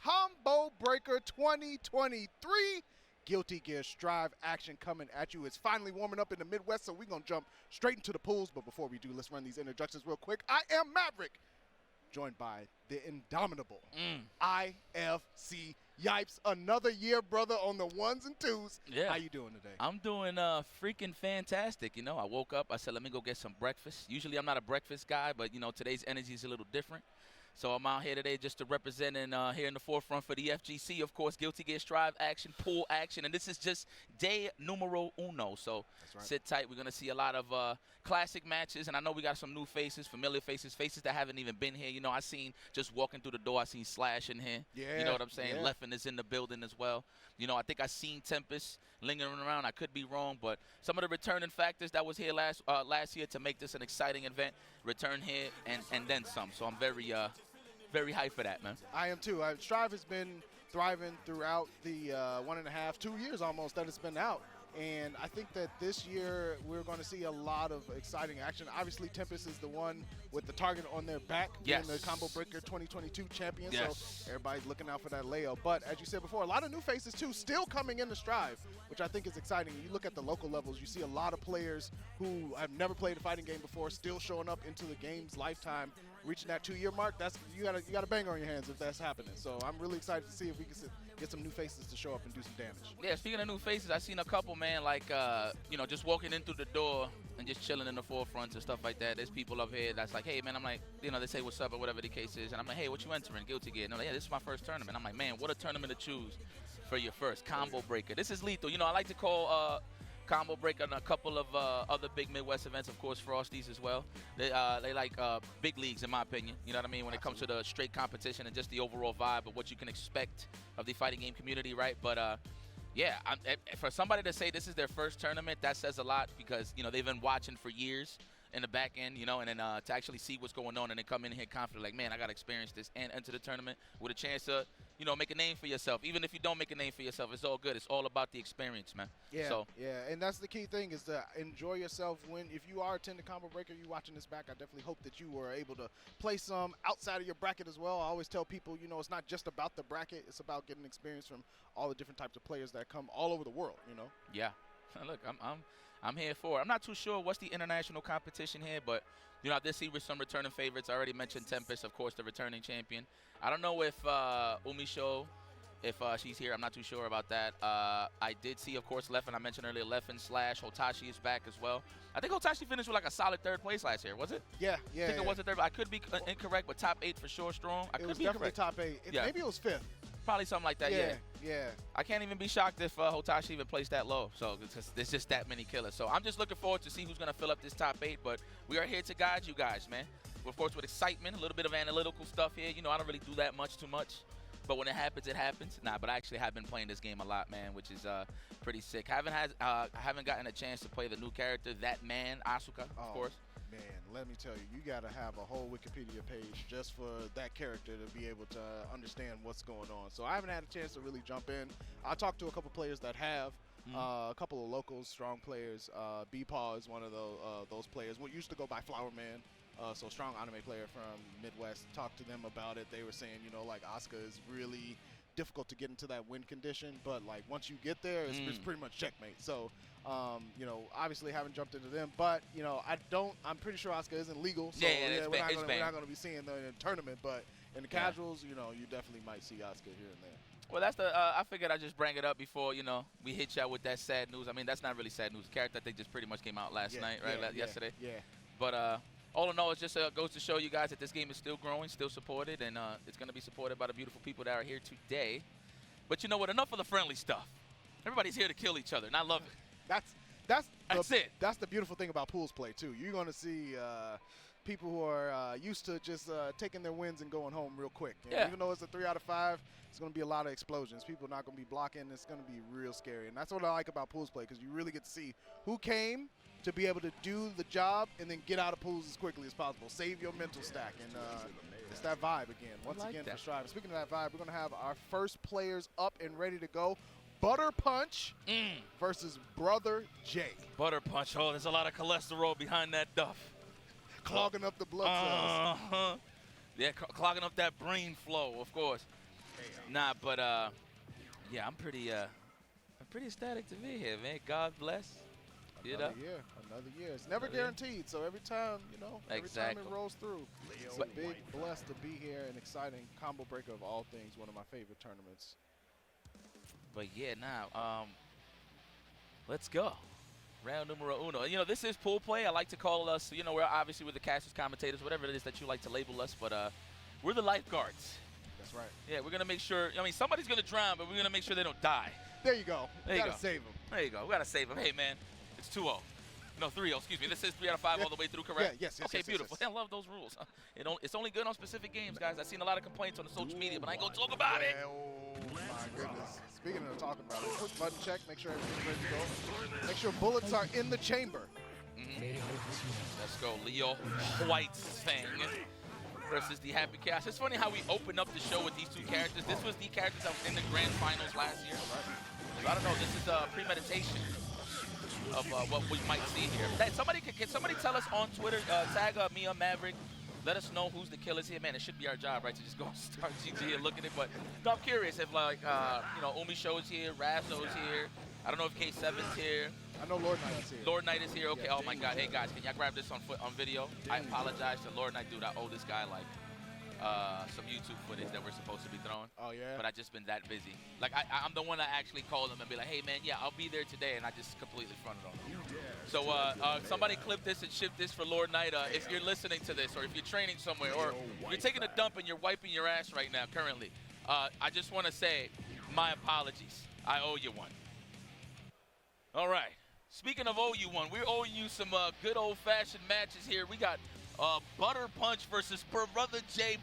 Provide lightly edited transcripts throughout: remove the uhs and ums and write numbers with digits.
Combo Breaker 2023. Guilty Gear Strive action coming at you. It's finally warming up in the Midwest, so we're going to jump straight into the pools. But before we do, let's run these introductions real quick. I am Maverick, joined by the indomitable IFC Yipes. Another year, brother, on the ones and twos. Yeah. How you doing today? I'm doing freaking fantastic. You know, I woke up, I said, let me go get some breakfast. Usually I'm not a breakfast guy, but, you know, today's energy is a little different. So I'm out here today just to represent and here in the forefront for the FGC, of course, Guilty Gear Strive action, pool action, and this is just day numero uno. So right. Sit tight. We're going to see a lot of classic matches, and I know we got some new faces, familiar faces, faces that haven't even been here. You know, I seen just walking through the door, I seen Slash in here. Yeah. You know what I'm saying? Yeah. Leffen is in the building as well. You know, I think I seen Tempest lingering around. I could be wrong, but some of the returning factors that was here last year to make this an exciting event return here and then some. So I'm very hyped for that, man. I am too. Strive has been thriving throughout the 1.5, 2 years almost that it's been out. And I think that this year we're going to see a lot of exciting action. Obviously, Tempest is the one with the target on their back, yes, being the Combo Breaker 2022 champion. Yes. So everybody's looking out for that layout. But as you said before, a lot of new faces too still coming into Strive, which I think is exciting. You look at the local levels, you see a lot of players who have never played a fighting game before still showing up into the game's lifetime, reaching that 2-year mark. That's you got a bang on your hands if that's happening. So I'm really excited to see if we can get some new faces to show up and do some damage. Yeah, speaking of new faces, I seen a couple, man, like, you know, just walking in through the door and just chilling in the forefronts and stuff like that. There's people up here that's like, hey, man, I'm like, you know, they say what's up or whatever the case is. And I'm like, hey, what you entering? Guilty Gear. And they're like, yeah, this is my first tournament. I'm like, man, what a tournament to choose for your first Combo Breaker. This is lethal. You know, I like to call Combo Breaker and a couple of other big Midwest events, of course, Frosties as well. They like big leagues, in my opinion. You know what I mean? When it comes to the straight competition and just the overall vibe of what you can expect of the fighting game community, right? But yeah, for somebody to say this is their first tournament, that says a lot because, you know, they've been watching for years in the back end, you know, and then to actually see what's going on and then come in here confident like, man, I got to experience this and enter the tournament with a chance to, you know, make a name for yourself. Even if you don't make a name for yourself, it's all good. It's all about the experience, man. Yeah, so, yeah, and that's the key thing is to enjoy yourself. If you are attending Combo Breaker, you watching this back, I definitely hope that you were able to play some outside of your bracket as well. I always tell people, you know, it's not just about the bracket. It's about getting experience from all the different types of players that come all over the world, you know? Yeah. Look, I'm here for it. I'm not too sure what's the international competition here, but, you know, I did see with some returning favorites. I already mentioned Tempest, of course, the returning champion. I don't know if Umisho, if she's here. I'm not too sure about that. I did see, of course, Leffen. I mentioned earlier, Leffen / Hotashi is back as well. I think Hotashi finished with like a solid third place last year, was it? Yeah. I think it was a third. I could be incorrect, but top 8 for sure strong. It was definitely top 8. Maybe it was 5th. Probably something like that, yeah. I can't even be shocked if Hotashi even placed that low. So there's just that many killers. So I'm just looking forward to see who's going to fill up this top 8. But we are here to guide you guys, man. We're, of course, with excitement, a little bit of analytical stuff here. You know, I don't really do that too much. But when it happens, it happens. Nah, but I actually have been playing this game a lot, man, which is pretty sick. I haven't gotten a chance to play the new character, that man, Asuka, of course. Man, let me tell you, you got to have a whole Wikipedia page just for that character to be able to understand what's going on. So I haven't had a chance to really jump in. I talked to a couple players that have, a couple of locals, strong players. B-Paw is one of those players. What used to go by Flower Man. So strong anime player from Midwest. Talked to them about it. They were saying, you know, like Asuka is really difficult to get into that win condition, but like once you get there, it's pretty much checkmate. So, you know, obviously haven't jumped into them, but you know, I'm pretty sure Asuka isn't legal. So we're not going to be seeing them in the tournament, but in the casuals, you know, you definitely might see Asuka here and there. Well, that's the. I figured I'd just bring it up before, you know, we hit y'all with that sad news. I mean, that's not really sad news. The character I think just pretty much came out last night, right? Yesterday. Yeah. But all in all, it just goes to show you guys that this game is still growing, still supported, and it's going to be supported by the beautiful people that are here today. But you know what? Enough of the friendly stuff. Everybody's here to kill each other, and I love it. That's it. That's the beautiful thing about pools play, too. You're going to see people who are used to just taking their wins and going home real quick. And even though it's a 3 out of 5, it's going to be a lot of explosions. People are not going to be blocking. It's going to be real scary. And that's what I like about pools play, because you really get to see who came to be able to do the job and then get out of pools as quickly as possible. Save your mental stack. And it's that vibe again. Once again for Strive. Speaking of that vibe, we're going to have our first players up and ready to go. Butterpunch versus Brother J. Butterpunch. Oh, there's a lot of cholesterol behind that duff. Clogging up the blood cells. Yeah, clogging up that brain flow, of course. Nah, but yeah, I'm pretty ecstatic to be here, man. God bless. Another year. It's never guaranteed, so every time, every time it rolls through, it's a big bless to be here. An exciting combo breaker of all things, one of my favorite tournaments. But yeah, now, let's go. Round numero uno. This is pool play. I like to call us, we're obviously with the casters, commentators, whatever it is that you like to label us, but we're the lifeguards. That's right. Yeah, we're going to make sure, somebody's going to drown, but we're going to make sure they don't die. There you go. There you go. Save them. There you go. We got to save them. Hey, man, it's 2-0. No, 3-0, excuse me. This is 3 out of 5 all the way through, correct? Yeah, yes. Okay, beautiful. Yes. I love those rules. It's only good on specific games, guys. I've seen a lot of complaints on the social media, but I ain't going to talk about it. Oh, my goodness. Speaking of talking about it, quick button check, make sure everything's ready to go. Make sure bullets are in the chamber. Let's go, Leo Whitesfang versus the Happy Chaos. It's funny how we opened up the show with these two characters. This was the characters that was in the grand finals last year. So I don't know. This is a premeditation of what we might see here. Can somebody tell us on Twitter? Tag Mia Maverick. Let us know who's the killers here. Man, it should be our job, right, to just go start GG and look at it. But no, I'm curious if, like, Umi Show's here, Razzo's here. I don't know if K7's here. I know Lord Knight is here. Lord Knight is here. Okay. Yeah, oh my God. Hey guys, can y'all grab this on video? I apologize to Lord Knight, dude. I owe this guy like some YouTube footage that we're supposed to be throwing. Oh yeah. But I just been that busy. Like I'm the one that actually called him and be like, hey man, yeah, I'll be there today, and I just completely fronted on him. So somebody clip this and ship this for Lord Knight. If you're listening to this, or if you're training somewhere, or if you're taking a dump and you're wiping your ass right now currently, I just want to say my apologies. I owe you one. All right. Speaking of owe you one, we're owing you some good old-fashioned matches here. We got Butterpunch versus Brother J.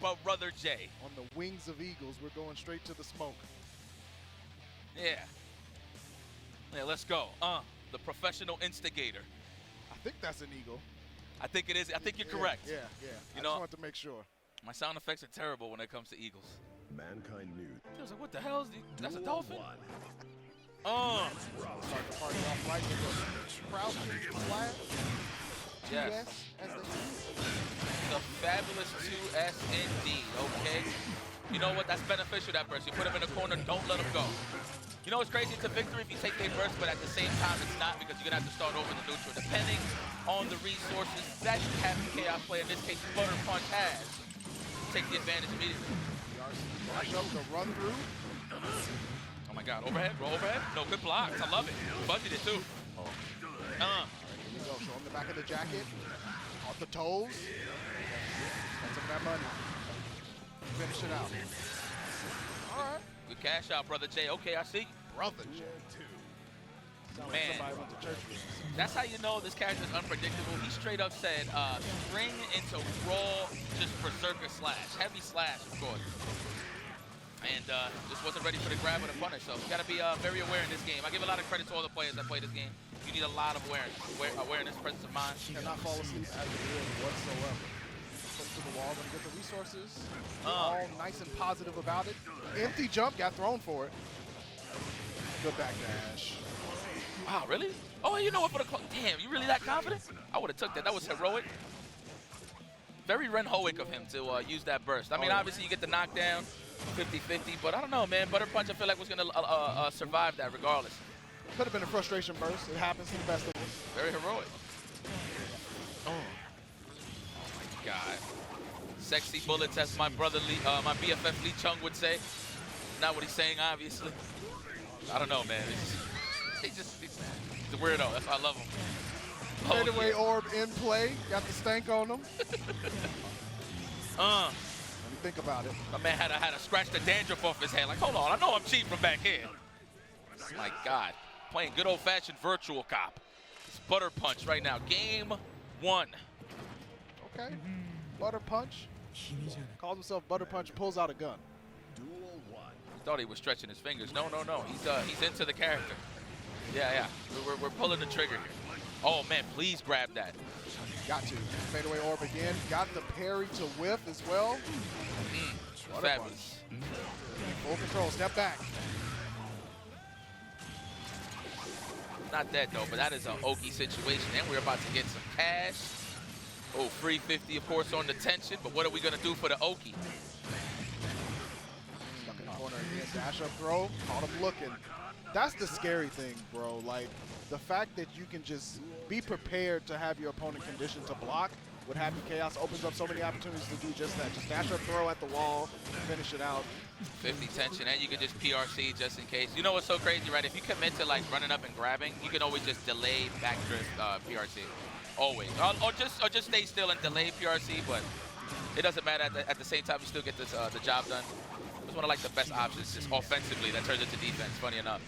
On the wings of eagles, we're going straight to the smoke. Yeah. Yeah, let's go. The professional instigator. I think that's an eagle. I think it is. I think you're correct. Yeah. I just wanted to make sure. My sound effects are terrible when it comes to eagles. Mankind knew. I was like, what the hell is that's a dolphin? Start the party off right with the crouching flat. Yes. 2S, as they use. The fabulous 2S indeed, okay? You know what? That's beneficial, that burst. You put him in the corner, don't let him go. You know what's crazy? It's a victory if you take a burst, but at the same time, it's not, because you're going to have to start over the neutral. Depending on the resources that you have in Chaos Play, in this case, Butterpunch has, take the advantage immediately. Flash up the run through. Oh my God, overhead, roll overhead. No, good blocks, I love it. Budgeted it too. All right, here we go, show him the back of the jacket. Off the toes. That's a bad money. Finish it out. All right. Good cash out, Brother J. Okay, I see. Brother J. Sound like somebody went to church with us. That's how you know this character is unpredictable. He straight up said, spring into raw, just berserker slash. Heavy slash, of course. And just wasn't ready for the grab or the punish. So you got to be very aware in this game. I give a lot of credit to all the players that play this game. You need a lot of awareness, presence of mind. Cannot fall asleep as a rule whatsoever. Put it to the wall, gonna get the resources. All nice and positive about it. Empty jump, got thrown for it. Good backdash. Wow, really? Oh, you know what? For the damn, you really that confident? I would have took that. That was heroic. Very Renhoic of him to use that burst. I mean, obviously you get the knockdown. 50-50, but I don't know, man. Butterpunch, I feel like was going to survive that regardless. Could have been a frustration burst. It happens to the best of us. Very heroic. Oh my God. Sexy bullets, as my brother Lee, my BFF Lee Chung would say. Not what he's saying, obviously. I don't know, man. He's a weirdo. That's why I love him. Fadeaway orb in play. Got the stank on him. Think about it. My man had to scratch the dandruff off his head. Like, hold on, I know I'm cheating from back here. My God, playing good old-fashioned virtual cop. It's Butterpunch right now. Game 1. Okay. Butterpunch. Calls himself Butterpunch. Pulls out a gun. He thought he was stretching his fingers. No. He's into the character. Yeah. We're pulling the trigger here. Oh man, please grab that. Got to. Fadeaway orb again. Got the parry to whiff as well. Fabulous. Full control. Step back. Not that though, but that is an Oki situation, and we're about to get some cash. Oh, free 50, of course, on the tension. But what are we gonna do for the Oki? Stuck in the corner Dash up throw, caught him looking. That's the scary thing, bro. Like, the fact that you can just be prepared to have your opponent conditioned to block with Happy Chaos opens up so many opportunities to do just that. Just dash up throw at the wall, finish it out. 50 tension, and you can just PRC just in case. You know what's so crazy, right? If you commit to like running up and grabbing, you can always just delay backdrift PRC. Always. Or just stay still and delay PRC, but it doesn't matter. At the same time, you still get this, the job done. It's one of like the best options, just offensively, that turns into defense, funny enough.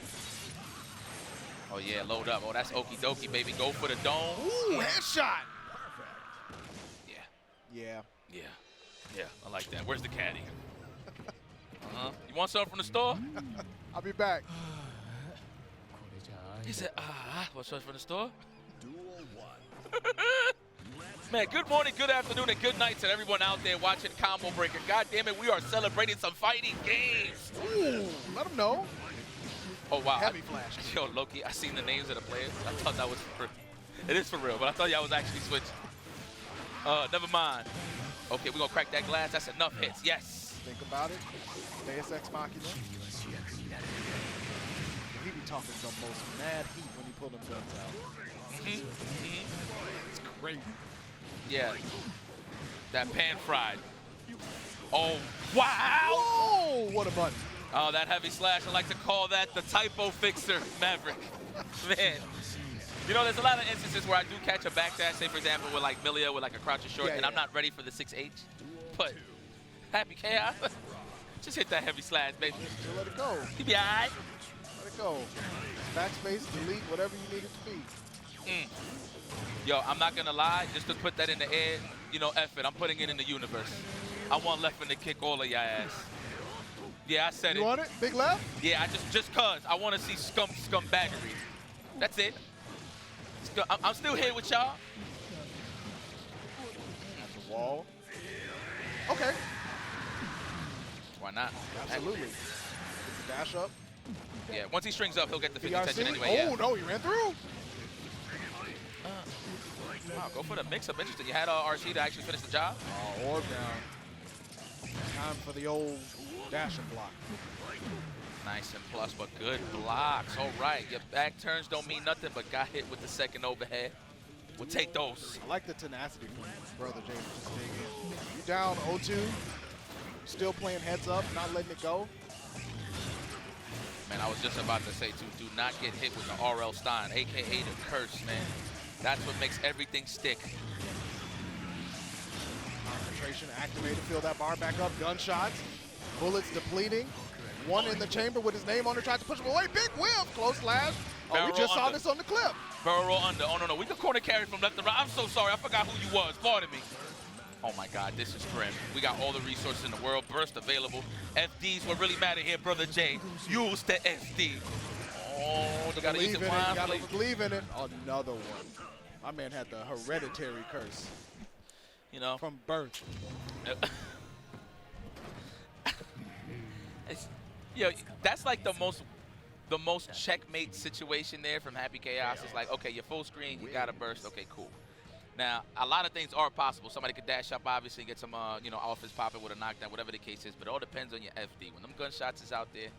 Oh yeah, load up. Oh, that's okie dokie, baby. Go for the dome. Ooh, headshot. Yeah. Yeah. Yeah. Yeah, I like that. Where's the caddy? You want something from the store? I'll be back. He said, want something from the store? Man, good morning, good afternoon, and good night to everyone out there watching Combo Breaker. God damn it, we are celebrating some fighting games. Ooh, let them know. Oh, wow. Heavy flash. Yo, Loki, I seen the names of the players. I thought that was for real. It is for real, but I thought y'all was actually switching. Never mind. Okay, we're going to crack that glass. That's enough hits. Yes. Think about it. Deus Ex Machina. He be talking the most mad heat when he pull them guns out. It's crazy. Yeah. That pan fried. Oh, wow. Whoa, what a button. Oh, that heavy slash. I like to call that the typo fixer, Maverick. Man. You know, there's a lot of instances where I do catch a backdash, say, for example, with like Millia with like a crouch short, and I'm not ready for the 6H. But Happy Chaos, just hit that heavy slash, baby. Just let it go. He be all right. Let it go. Backspace, delete, whatever you need it to be. Yo, I'm not going to lie, just to put that in the air, you know, F it. I'm putting it in the universe. I want Leffen to kick all of y'all ass. Yeah, I said it. You want it? Big left? Yeah, I just cause. I want to see scumbaggery. That's it. I'm still here with y'all. That's the wall. Okay. Why not? Absolutely. Get the dash up. Yeah, once he strings up, he'll get the 50 PRC? tension anyway. Oh, no, he ran through. Wow, go for the mix-up. Interesting. You had RC to actually finish the job? Oh, orb down. Time for the old dash and block. Nice and plus, but good blocks. All right, your back turns don't mean nothing, but got hit with the second overhead. We'll take those. I like the tenacity from Brother James. Just dig in. You down 0-2, still playing heads up, not letting it go. Man, I was just about to say, too, do not get hit with the RL Stein, a.k.a. the curse, man. That's what makes everything stick. Concentration activated, fill that bar back up, gunshots, bullets depleting. One in the chamber with his name on it, tried to push him away. Big whiff, close slash. Oh, we just saw this on the clip. Barrel roll under. Oh, no. We can corner carry from left to right. I'm so sorry. I forgot who you was. Pardon me. Oh, my God. This is grim. We got all the resources in the world. Burst available. FDs what really matter here, Brother J. Use the FD. Oh, they got to use it wisely. Got to believe in it. Another one. My man had the hereditary curse. You know. From birth. Yo, that's like the most checkmate situation there from Happy Chaos. It's like, okay, you're full screen, you got to burst. Okay, cool. Now, a lot of things are possible. Somebody could dash up, obviously, get some, you know, offense popping with a knockdown, whatever the case is. But it all depends on your FD. When them gunshots is out there,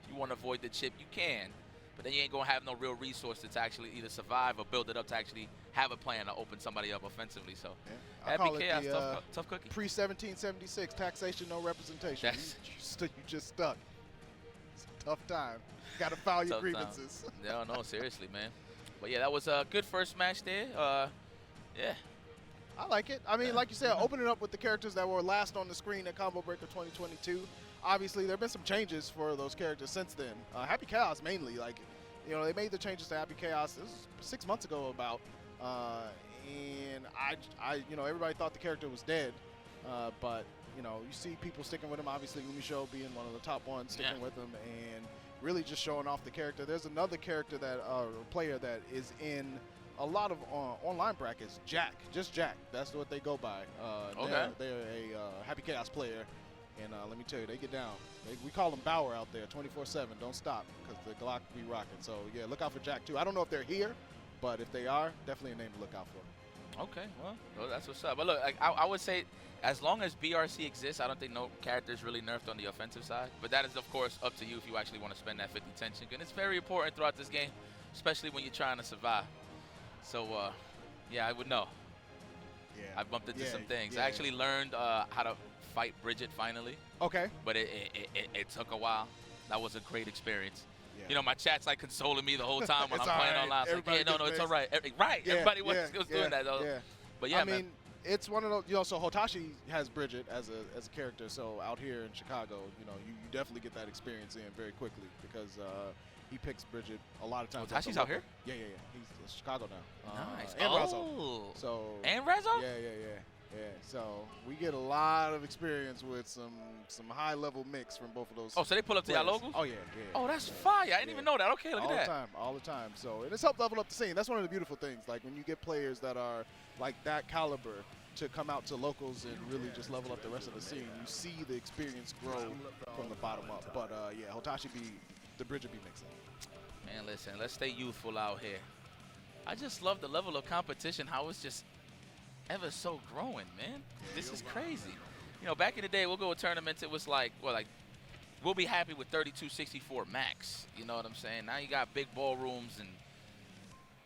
you want to avoid the chip, you can. But then you ain't going to have no real resources to actually either survive or build it up to actually have a plan to open somebody up offensively. So, yeah. Happy Chaos, tough cookie. Pre-1776, taxation, no representation. You just stuck. It's a tough time. Got to file your grievances. No, seriously, man. But, yeah, that was a good first match there. Yeah. I like it. I mean, like you said, opening up with the characters that were last on the screen at Combo Breaker 2022. Obviously, there have been some changes for those characters since then. Happy Chaos mainly, like, you know, they made the changes to Happy Chaos. This was 6 months ago about, and I, you know, everybody thought the character was dead, but you know, you see people sticking with him. Obviously, Umisho being one of the top ones sticking with him and really just showing off the character. There's another character that player that is in a lot of online brackets. Jack, just Jack. That's what they go by. They're a Happy Chaos player. And let me tell you, they get down. We call them Bauer out there, 24/7. Don't stop, because the Glock be rocking. So, yeah, look out for Jack, too. I don't know if they're here, but if they are, definitely a name to look out for. Okay, well, that's what's up. But look, I would say as long as BRC exists, I don't think no character is really nerfed on the offensive side. But that is, of course, up to you if you actually want to spend that 50 tension. And it's very important throughout this game, especially when you're trying to survive. So, yeah, I would know. Yeah. I bumped into some things. Yeah. I actually learned how to fight Bridget finally. Okay. But it took a while. That was a great experience. Yeah. You know, my chat's like consoling me the whole time when I'm playing online. It's like, Everybody yeah, no, it's all right. Right. Yeah, Everybody was yeah, doing that, though. Yeah. But yeah, I mean, it's one of those, you know, so Hotashi has Bridget as a character, so out here in Chicago, you know, you definitely get that experience in very quickly because he picks Bridget a lot of times. Hotashi's out here? Yeah. He's in Chicago now. Nice. And Rezo. So, and Rezo? Yeah. So we get a lot of experience with some high-level mix from both of those. Oh, so they pull up to y'all locals? Oh, yeah. Oh, that's fire. I didn't even know that. Okay, look at that. All the time. So, and it's helped level up the scene. That's one of the beautiful things. Like, when you get players that are, like, that caliber to come out to locals and really just level up the rest of the scene, you see the experience grow from the bottom up. But, yeah, Hotashi the Bridget be mixing. Man, listen, let's stay youthful out here. I just love the level of competition, how it's just ever so growing, man. This is crazy. You know, back in the day, we'll go to tournaments, it was like, well, like, we'll be happy with 32-64 max. You know what I'm saying? Now you got big ballrooms and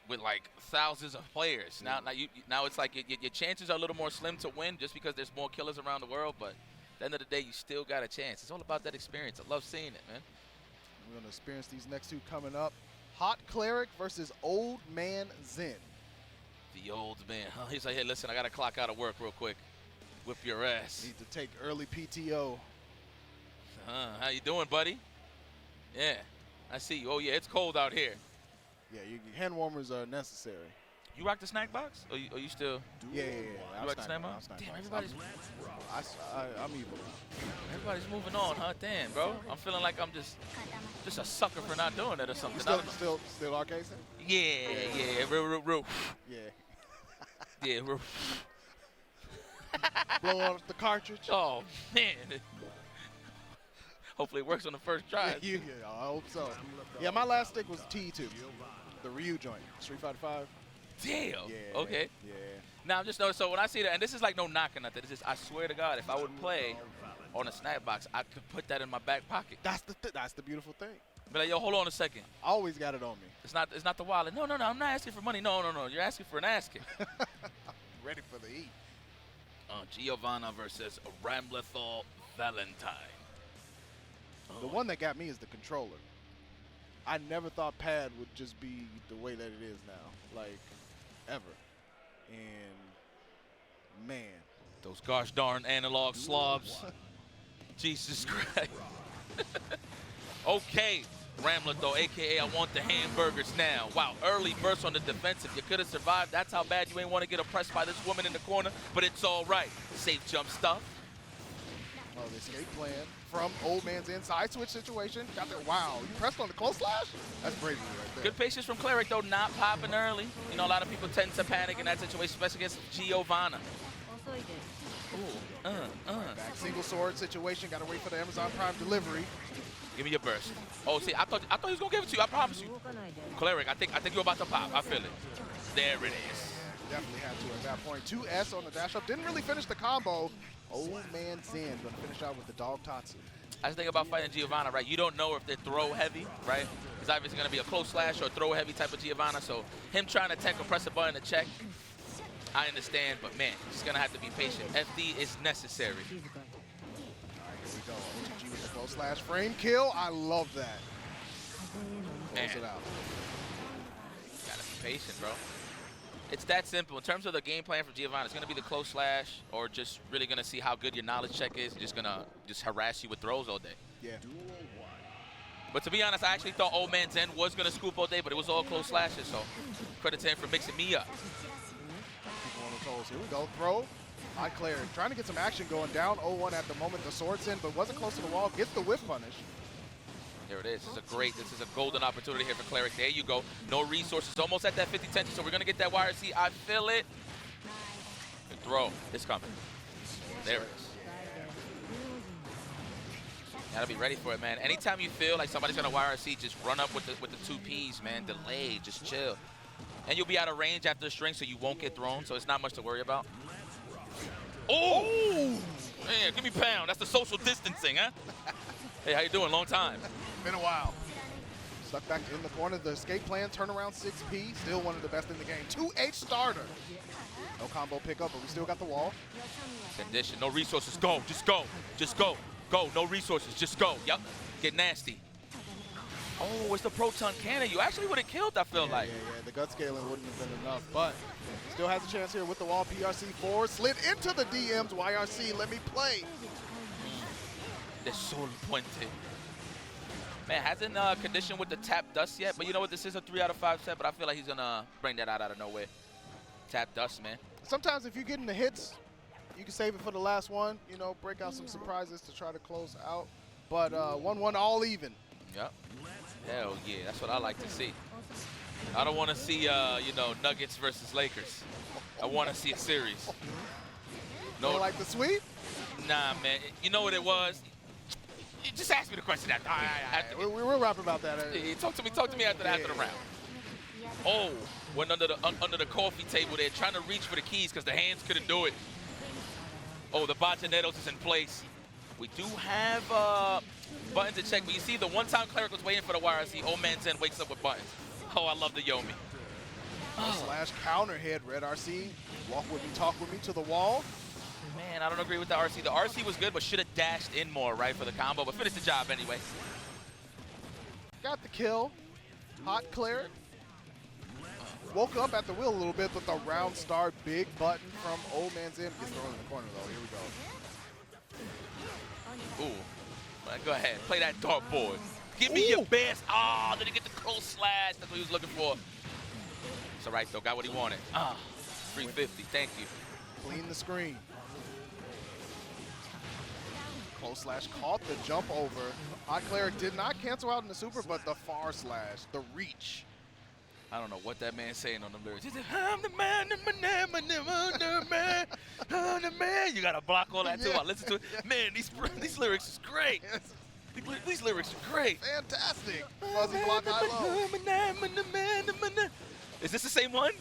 with like thousands of players. Now it's like your chances are a little more slim to win just because there's more killers around the world, but at the end of the day, you still got a chance. It's all about that experience. I love seeing it, man. We're going to experience these next two coming up. Hautecleric versus Old Man Zen. The old man. He's like, hey, listen, I got to clock out of work real quick. Whip your ass. Need to take early PTO. How you doing, buddy? Yeah, I see you. Oh, yeah, it's cold out here. Yeah, hand warmers are necessary. You rock the snack box? Or you still? Yeah. You rock the snack box? Damn, everybody's... I'm evil. Everybody's moving on, huh? Damn, bro. I'm feeling like I'm just a sucker for not doing it or something. Still arcade? Yeah. Real. Yeah. Yeah, real. Blow off the cartridge. Oh, man. Hopefully it works on the first try. Yeah, I hope so. Yeah, my last stick was T2, the Ryu joint, Street Fighter 5. Damn. Yeah. Okay. Yeah. Now I'm just noticing. So when I see that, and this is like no knock or nothing. It's just I swear to God, if I would play on a snack box, I could put that in my back pocket. That's the beautiful thing. Be like, yo, hold on a second. I always got it on me. It's not the wallet. No. I'm not asking for money. No. You're asking for an asking. Ready for the eat. Giovanna versus Ramlethal Valentine. The one that got me is the controller. I never thought pad would just be the way that it is now, like, ever. And, man. Those gosh darn analog slobs. Jesus Christ. Okay, Ramlethal, a.k.a. I want the hamburgers now. Wow, early burst on the defensive. You could have survived. That's how bad you ain't want to get oppressed by this woman in the corner, but it's all right. Safe jump stuff. Oh, the escape plan from Old Man's inside switch situation. Got there. Wow, you pressed on the close slash? That's bravery right there. Good patience from Cleric, though, not popping early. You know, a lot of people tend to panic in that situation, especially against Giovanna. Back single sword situation. Got to wait for the Amazon Prime delivery. Give me your burst. Oh, see, I thought he was gonna give it to you. I promise you. Cleric, I think you're about to pop. I feel it. There it is. Definitely had to at that point. 2S on the dash up. Didn't really finish the combo. Old Man Zen gonna finish out with the dog Tatsu. I just think about fighting Giovanna, right? You don't know if they're throw heavy, right? It's obviously gonna be a close slash or throw heavy type of Giovanna. So him trying to tech or press a button to check, I understand, but man, he's gonna have to be patient. FD is necessary. Here we go. OTG with the close slash frame kill. I love that. Man. Close it out. Gotta be patient, bro. It's that simple. In terms of the game plan for Giovanna, it's going to be the close slash or just really going to see how good your knowledge check is. Just going to harass you with throws all day. Yeah. But to be honest, I actually thought Old Man Zen was going to scoop all day, but it was all close slashes. So credit to him for mixing me up. Keep on the toes. Here we go. Throw. Hautecleric trying to get some action going. Down 0-1 at the moment. The sword's in, but wasn't close to the wall. Gets the whiff punish. There it is. This is a golden opportunity here for Cleric. There you go. No resources. Almost at that 50 tension, so we're going to get that YRC. I feel it. Good throw. It's coming. There it is. Gotta be ready for it, man. Anytime you feel like somebody's going to YRC, just run up with the two Ps, man. Delay. Just chill. And you'll be out of range after the string, so you won't get thrown, so it's not much to worry about. Oh! pound. That's the social distancing, huh? Hey, how you doing? Long time. Been a while. Stuck back in the corner. The escape plan, turnaround 6P. Still one of the best in the game. 2H starter. No combo pickup, but we still got the wall. Condition, no resources. Go, just go. Just go. Go, no resources. Just go. Yup. Get nasty. Oh, it's the proton cannon. You actually would have killed, I feel like. Yeah. The gut scaling wouldn't have been enough, but still has a chance here with the wall. PRC forward, slid into the DMs. YRC, let me play. The Sol Puente. Man, hasn't conditioned with the tap dust yet, but you know what? This is a 3 out of 5 set, but I feel like he's going to bring that out of nowhere. Tap dust, man. Sometimes if you're getting the hits, you can save it for the last one. You know, break out some surprises to try to close out. But 1-1 all even. Yep. Hell yeah, that's what I like to see. I don't want to see, you know, Nuggets versus Lakers. I want to see a series. No, like the sweep? Nah, man. You know what it was? You just ask me the question after. We'll rap about that. Yeah, talk to me after the round. Oh, went under the coffee table there, trying to reach for the keys because the hands couldn't do it. Oh, the Potatojones is in place. We do have buttons to check, but you see the one-time Cleric was waiting for the YRC. Old man Zen wakes up with buttons. Oh, I love the Yomi. Slash counter hit, Red RC. Walk with me, talk with me to the wall. Man, I don't agree with the RC. The RC was good, but should have dashed in more, right, for the combo, but finished the job anyway. Got the kill. Hautecleric. Woke up at the wheel a little bit, but the round star big button from Old Man Zen gets thrown in the corner, though. Here we go. Ooh. Go ahead. Play that dartboard. Give me your best. Oh, did he get the close slash? That's what he was looking for. It's all right, though. Got what he wanted. 350. Thank you. Clean the screen. Close slash caught the jump over. Hautecleric did not cancel out in the super, but the far slash, the reach. I don't know what that man's saying on the lyrics. He said, I'm the man, I'm the man, I'm the man. You got to block all that, too. I listen to it. Man, these lyrics is great. These lyrics are great. Fantastic. Fuzzy block high low. Is this the same one?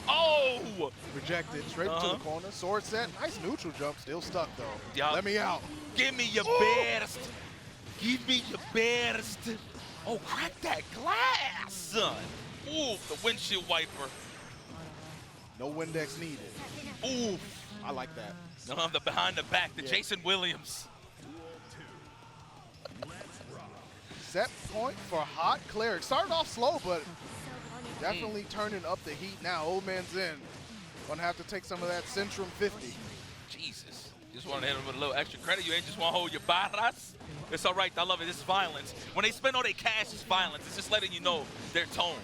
Oh! Rejected. Straight into the corner. Sword set. Nice neutral jump. Still stuck, though. Yep. Let me out. Give me your best. Give me your best. Oh, crack that glass, son. Ooh, the windshield wiper. No Windex needed. Ooh. I like that. The behind the back, the Jason Williams. Set point for Hautecleric. Started off slow, but definitely turning up the heat now. Old Man Zen gonna have to take some of that Centrum 50. Jesus. Just want to hit him with a little extra credit. You ain't just want to hold your barras. It's all right. I love it. This is violence. When they spend all their cash, it's violence. It's just letting you know their tone.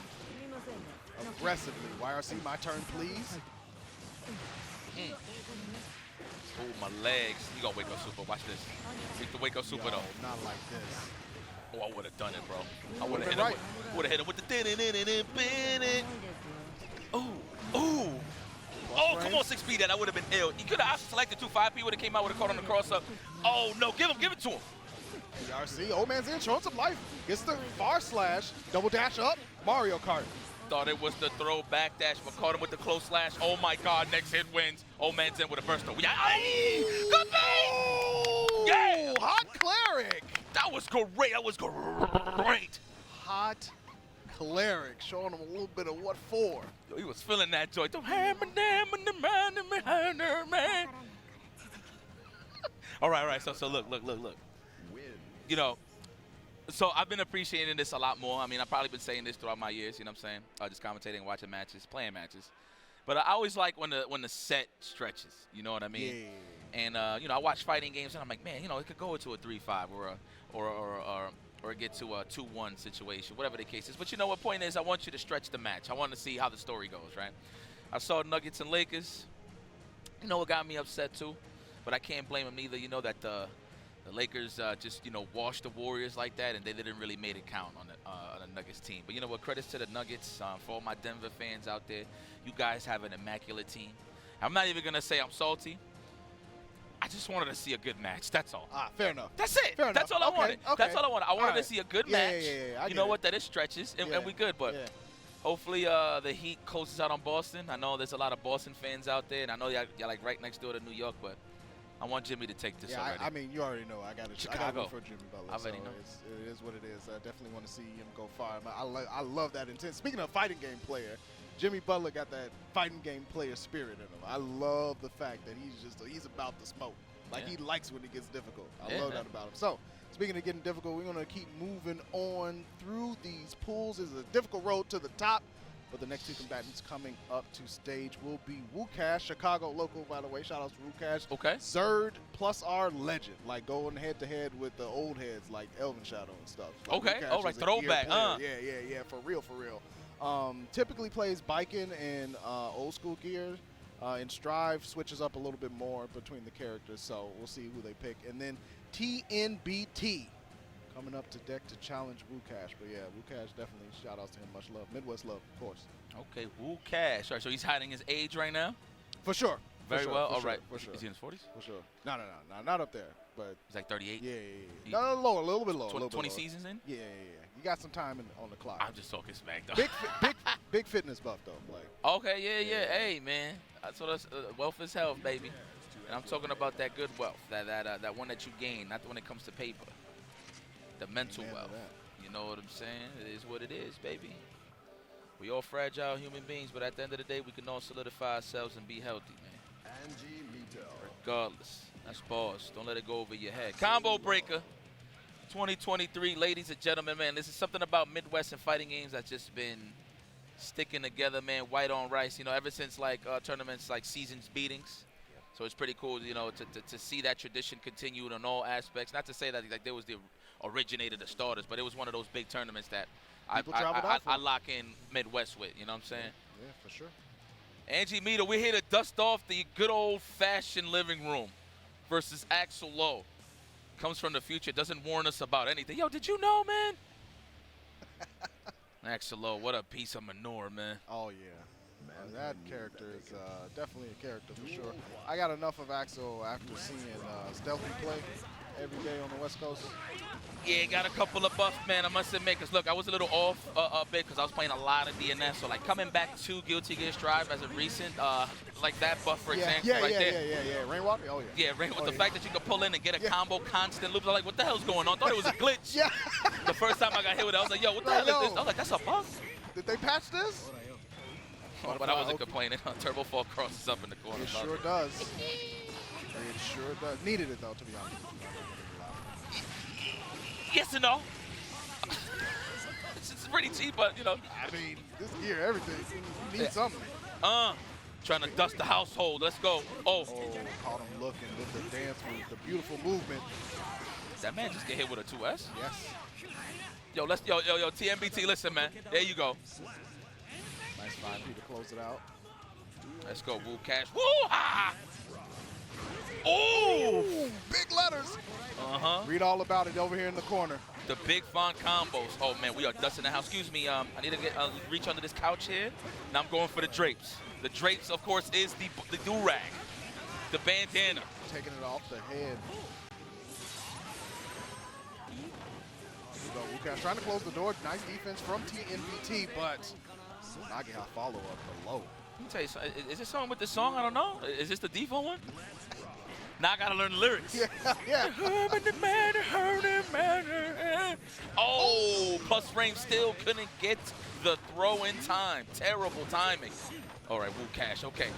Aggressively. YRC, my turn, please. Oh, my legs. You got Wake Up Super. Watch this. Take the Wake Up Super, though. Not like this. Oh, I would have done it, bro. I would have hit him with the Oh, oh. Oh, come on, 6P that. I would have been ill. He could have selected 5P would have came out with a caught on the cross up. Oh, no. Give it to him. PRC, Old Man Zen showing some life. Gets the far slash. Double dash up. Mario Kart. Thought it was the throw back dash, but caught him with the close slash. Oh, my God. Next hit wins. Old Man Zen with a burst. Good Oh, yeah. Hautecleric. That was great. That was great. Hautecleric showing him a little bit of what for. He was feeling that joy. All right. So look. You know, so I've been appreciating this a lot more. I mean, I've probably been saying this throughout my years, you know what I'm saying? Just commentating, watching matches, playing matches. But I always like when the set stretches, you know what I mean? Yeah. And, you know, I watch fighting games, and I'm like, man, you know, it could go into a 3-5 or get to a 2-1 situation, whatever the case is. But you know what point is, I want you to stretch the match. I want to see how the story goes, right? I saw Nuggets and Lakers. You know, it got me upset, too. But I can't blame them either. You know that the Lakers just, you know, washed the Warriors like that, and they didn't really make it count on the Nuggets team. But you know what? Credits to the Nuggets. For all my Denver fans out there, you guys have an immaculate team. I'm not even going to say I'm salty. I just wanted to see a good match. That's all. Fair enough. That's it. That's all I wanted. Okay. That's all I wanted. I wanted to see a good match. Yeah, you know what? That it stretches, and we good. But Hopefully the Heat closes out on Boston. I know there's a lot of Boston fans out there, and I know y'all like right next door to New York, but I want Jimmy to take this already. I mean, you already know. I got to go for Jimmy Butler. I already know. It is what it is. I definitely want to see him go far. I love that intent. Speaking of fighting game player, Jimmy Butler got that fighting game player spirit in him. I love the fact that he's about the smoke. Like, he likes when it gets difficult. I love that about him. So, speaking of getting difficult, we're going to keep moving on through these pools. It's a difficult road to the top, but the next two combatants coming up to stage will be Woocash, Chicago local, by the way. Shout out to Woocash. Okay. Zerd plus our legend, like going head-to-head with the old heads like Elvin Shadow and stuff. Like, okay. Woocash All right, throwback. Yeah, for real. Typically plays Baiken and old school gear. In Strive, switches up a little bit more between the characters, so we'll see who they pick. And then TNBT coming up to deck to challenge Woocash. But yeah, Woocash definitely, shout outs to him, much love. Midwest love, of course. Okay, Woocash. All right, so he's hiding his age right now? For sure. Very well. All right. For sure. Is he in his 40s? For sure. No, not up there. But he's like 38? Yeah. No, lower, a little bit lower. 20 seasons in? Yeah. You got some time on the clock. I'm just talking smack, though. Big fitness buff, though. Like. Okay, yeah. Hey, man. That's what wealth is health, baby. And I'm talking about that good wealth, that one that you gain, not when it comes to paper. The mental wealth. You know what I'm saying? It is what it is, baby. We all fragile human beings, but at the end of the day, we can all solidify ourselves and be healthy, man. Anji Regardless. That's boss. Don't let it go over your head. Combo breaker. 2023, ladies and gentlemen, man. This is something about Midwest and fighting games that's just been sticking together, man. White on rice, ever since like tournaments like seasons beatings. So it's pretty cool, to see that tradition continued on all aspects. Not to say that like there was the originator, the starters, but it was one of those big tournaments that I lock in Midwest with. You know what I'm saying? Yeah, for sure. Anji Mita, we're here to dust off the good old-fashioned living room versus Axel Lowe. Comes from the future, doesn't warn us about anything. Yo, did you know, man? Axel Lowe, what a piece of manure, man. Oh, yeah. That character is definitely a character for sure. I got enough of Axel after seeing Stealthy play every day on the West Coast. Yeah, got a couple of buffs, man, I must admit. Because, look, I was a little off a bit because I was playing a lot of DNS. So, like, coming back to GeoTheGeo Strive as a recent, like that buff, for example, there. Yeah. Rainwater? Oh, yeah. Yeah, with the fact that you could pull in and get a combo constant loops. I was like, what the hell's going on? I thought it was a glitch. Yeah. The first time I got hit with it, I was like, yo, what the hell is this? I was like, that's a bug. Did they patch this? But I wasn't complaining. Turbo Fall crosses up in the corner. It sure does. It sure does. Needed it, though, to be honest. Yes and no. It's pretty cheap, but, I mean, this gear, everything. You need something. Trying to dust the household. Let's go. Oh, caught him looking with the dance move, the beautiful movement. Did that man just get hit with a 2S? Yes. Yo, TMBT, listen, man. There you go. Nice 5P to close it out. Let's go, Woocash. Woo-ha! Oh! Big letters. Uh-huh. Read all about it over here in the corner. The big font combos. Oh, man, we are dusting the house. Excuse me, I need to get reach under this couch here. Now I'm going for the drapes. The drapes, of course, is the do-rag. The bandana. Taking it off the head. Woocash trying to close the door. Nice defense from TNBT, but Nagoriyuki follow-up below. Let me tell you something. Is this song with this song? I don't know. Is this the default one? Now I got to learn the lyrics. Yeah. Oh, plus frame still couldn't get the throw in time. Terrible timing. All right, Woocash, okay.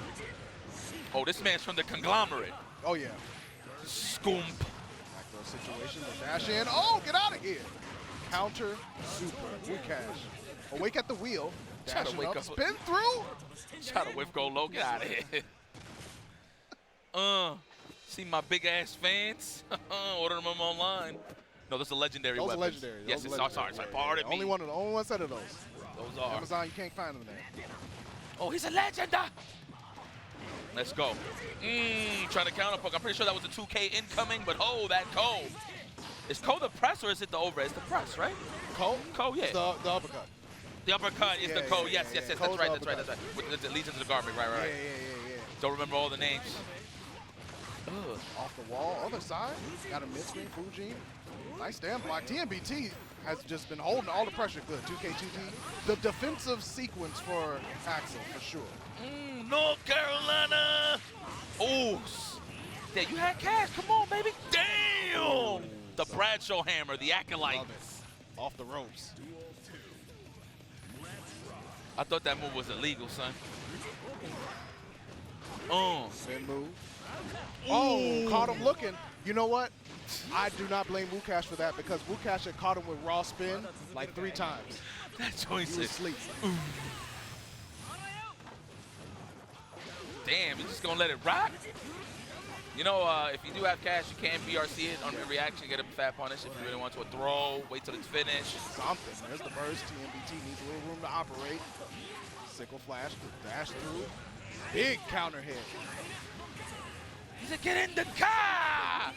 Oh, this man's from the conglomerate. Oh, yeah. Scoomp. Back throw situation, the dash in. Oh, get out of here. Counter super. Woocash. Awake at the wheel. Dashing up, spin through. Try to whiff go low. Get out of here. See my big ass fans? Order them online. No, those are legendary weapons. Those are legendary. Yes, sorry. Pardon me. Only one set of those. Those are. Amazon, you can't find them there. Oh, he's a legend. Let's go. Trying to counter poke. I'm pretty sure that was a 2K incoming, but that Ko. Is Ko the press or is it the overhead? It's the press, right? Ko, yeah. The uppercut. The uppercut is the Ko. Yes. That's right. It leads into the garbage. Right. Yeah. Don't remember all the names. Off the wall, other side. Got a mid-screen Fujin. Nice stand block. TNBT has just been holding all the pressure good. 2K2T. The defensive sequence for Axel, for sure. North Carolina. Oh, yeah, you had cash. Come on, baby. Damn. Ooh, the Bradshaw hammer, the acolyte. Love it. Off the ropes. I thought that move was illegal, son. Spin move. Oh, caught him looking. You know what? I do not blame Woocash for that because Woocash had caught him with raw spin like 3 times. That choice He was asleep. Damn, you just gonna let it rock? You know, if you do have cash, you can BRC it on reaction, get a fat punish if you really want to. A throw, wait till it's finished. Something. There's the burst. TMBT needs a little room to operate. Sickle flash, dash through. Big counter hit. He said, get in the car!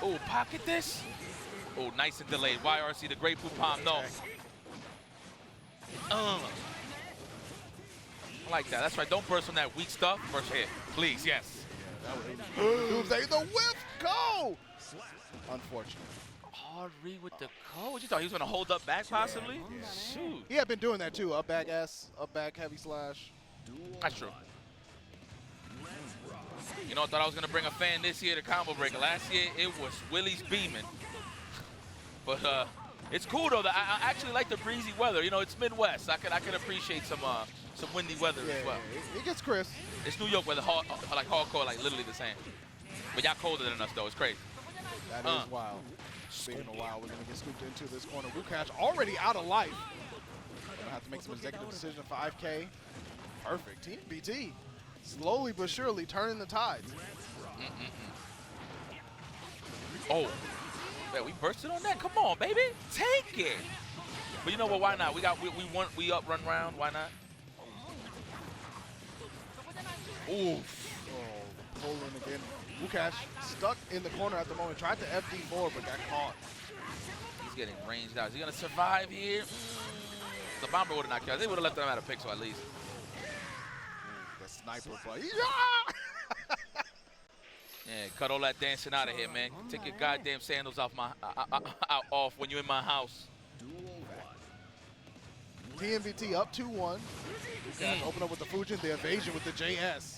Oh, pocket this. Oh, nice and delayed. YRC, the great Poupam, no. I like that. That's right. Don't burst on that weak stuff. Burst hit, please. Yes. Doomsday, the whip, go! Unfortunate. Hard read with the code. You thought he was going to hold up back, possibly? Yeah. Shoot. He had been doing that too. Up back S, up back heavy slash. That's true. You know, I thought I was going to bring a fan this year to Combo Breaker. Last year, it was Willie's beaming. But it's cool, though. That I actually like the breezy weather. You know, it's Midwest. I can appreciate some windy weather as well. Yeah, it gets crisp. It's New York weather, like hardcore, like literally the same. But y'all colder than us, though. It's crazy. That is wild. Speaking of wild, we're going to get scooped into this corner. Woocash already out of life. Gonna have to make some executive decision. 5K. Perfect. Team BT. Slowly but surely turning the tides. Oh, man, we bursted on that. Come on, baby, take it. But you know what? Why not? We up run round. Why not? Oof. Oh, pull in again. Woocash stuck in the corner at the moment. Tried to FD forward, but got caught. He's getting ranged out. Is he gonna survive here? The bomber would have not killed. They would have left him at a pixel at least. The sniper play. Yeah! Yeah, cut all that dancing out of here, man. Take your goddamn sandals off off when you're in my house. TMBT up 2-1. Open up with the Fujin, the evasion with the JS.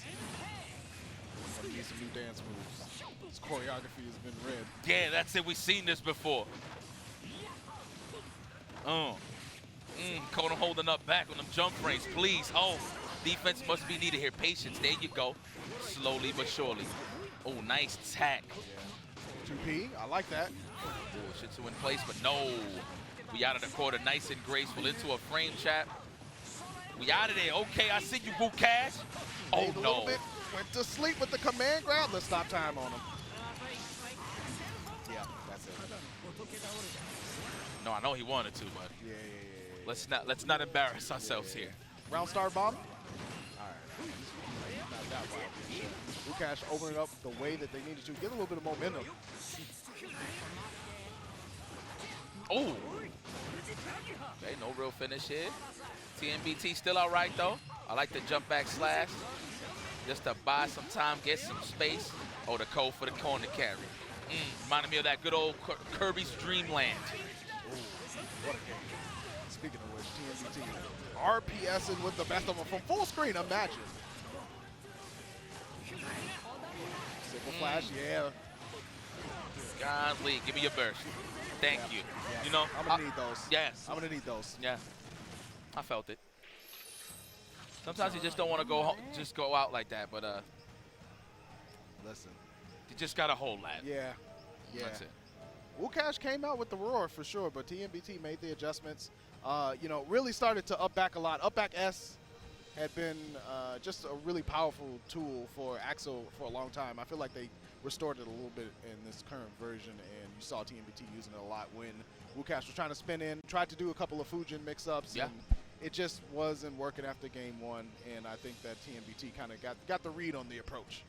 Need some new dance moves. This choreography has been read. Yeah, that's it. We've seen this before. Conan holding up back on them jump frames, please. Oh, defense must be needed here. Patience. There you go. Slowly but surely. Oh, nice tack. Yeah. 2P. I like that. Oh, Shitsu in place, but no. We out of the quarter. Nice and graceful into a frame chat. We out of there. Okay, I see you, Woocash. Oh, a no. Little bit. Went to sleep with the command grab. Let's stop time on him. Yeah, that's it. No, I know he wanted to, but yeah. let's not embarrass ourselves here. Round star bomb. All right. Not that wild. Woocash opening up the way that they needed to. Get a little bit of momentum. Oh. Okay, no real finish here. TMBT still all right, though. I like the jump back slash. Just to buy some time, get some space. Oh, the code for the corner carry. Reminded me of that good old Kirby's Dreamland. Ooh, what a game. Speaking of which, TMBT RPSing with the best of them from full screen, imagine. Sickle flash, yeah. Godly, give me your burst. Thank you. Yeah. You know, I'm going to need those. Yes. I'm going to need those. Yeah. I felt it. Sometimes you just don't want to go out like that, but listen, you just gotta hold that. Yeah. That's it. Woocash came out with the roar for sure, but TMBT made the adjustments. You know, really started to up back a lot. Up back S had been just a really powerful tool for Axel for a long time. I feel like they restored it a little bit in this current version, and you saw TMBT using it a lot when Woocash was trying to spin in, tried to do a couple of Fujin mix-ups. Yeah. And it just wasn't working after game one, and I think that TMBT kind of got the read on the approach.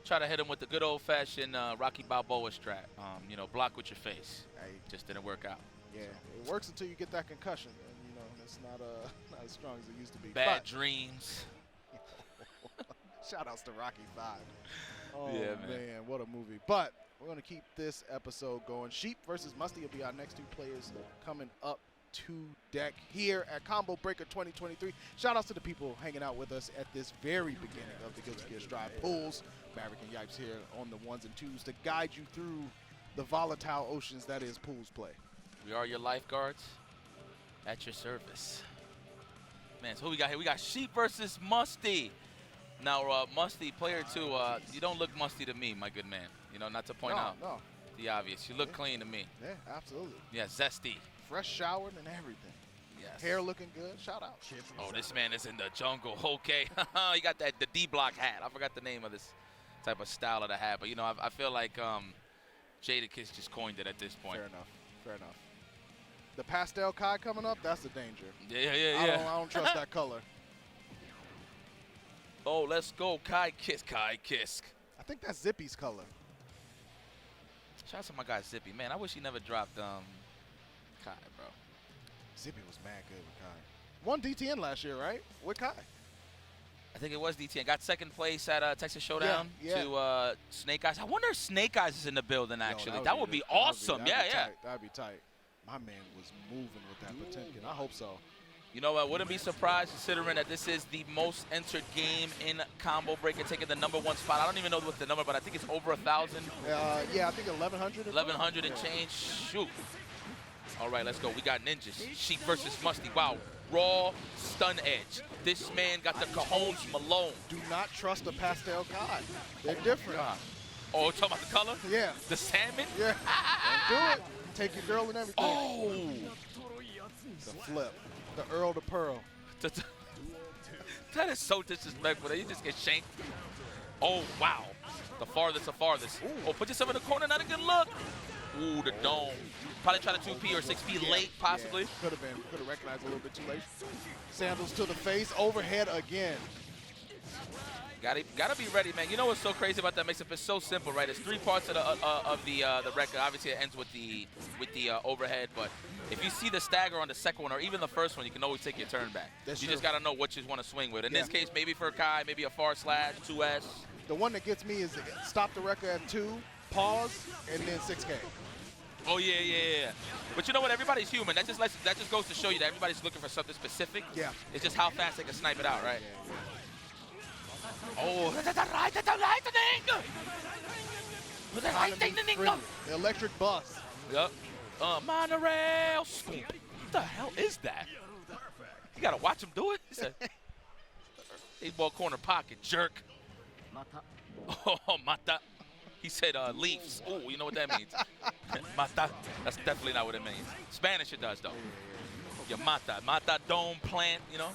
Try to hit him with the good old-fashioned Rocky Balboa strat. You know, block with your face. Hey. Just didn't work out. Yeah, it works until you get that concussion, and you know it's not as strong as it used to be. Bad dreams. Shout outs to Rocky 5. Oh yeah, man, what a movie! But we're going to keep this episode going. Chipp versus Musty will be our next 2 players coming up to deck here at Combo Breaker 2023. Shout outs to the people hanging out with us at this very beginning of the GeoTheGeo Strive pools. Maverick and Yipes here on the 1s and 2s to guide you through the volatile oceans that is pools play. We are your lifeguards at your service. Man, so who we got here? We got Chipp versus Musty. Now, Musty, player 2, you don't look musty to me, my good man. You know, not to point out the obvious. You look clean to me. Yeah, absolutely. Yeah, zesty. Fresh showered and everything. Yes. Hair looking good. Shout out. Oh, this man is in the jungle. Okay. He got the D-block hat. I forgot the name of this type of style of the hat. But, you know, I feel like Jadakiss just coined it at this point. Fair enough. Fair enough. The pastel Kai coming up, that's the danger. Yeah. I don't trust that color. Oh, let's go. Kai Kisk. I think that's Zippy's color. Shout out to my guy Zippy. Man, I wish he never dropped Kai, bro. Zippy was mad good with Kai. Won DTN last year, right? With Kai. I think it was DTN. Got second place at Texas Showdown yeah. to Snake Eyes. I wonder if Snake Eyes is in the building, actually. That would be awesome. That'd be tight. My man was moving with that Potemkin. I hope so. You know, I wouldn't be surprised considering that this is the most entered game in Combo Breaker, taking the #1 spot. I don't even know what the number, but I think it's over 1,000. Yeah, I think 1,100. 1,100 and change. Shoot. All right, let's go. We got ninjas. Chipp versus Musty. Wow. Raw stun edge. This man got the Cajones Malone. Do not trust a pastel Kai. They're different. Oh, talking about the color? Yeah. The salmon? Yeah. Don't do it. Take your girl and everything. Oh. The flip. The Earl to Pearl. That is so disrespectful. You just get shanked. Oh, wow. The farthest of farthest. Ooh. Oh, put yourself in the corner. Not a good look. Ooh, the dome. Probably try to 2P or 6P late, possibly. Yeah. Could have been. Could have recognized a little bit too late. Sandals to the face. Overhead again. Gotta be ready, man. You know what's so crazy about that mix-up? It's so simple, right? It's 3 parts of the record. Obviously, it ends with the overhead, but if you see the stagger on the second one or even the first one, you can always take your turn back. That's you true. just gotta know what you want to swing with. In this case, maybe for Kai, maybe a far slash, 2S. The one that gets me is stop the record at 2, pause, and then 6K. Oh yeah. But you know what? Everybody's human. That just goes to show you that everybody's looking for something specific. Yeah. It's just how fast they can snipe it out, right? Yeah. Oh, the electric bus. Yep. Monorail. What the hell is that? You gotta watch him do it. He said, 8-ball corner pocket, jerk. Oh, mata. He said leaves. Oh, you know what that means. Mata. That's definitely not what it means. Spanish it does, though. Yeah, mata. Mata, dome, plant, you know.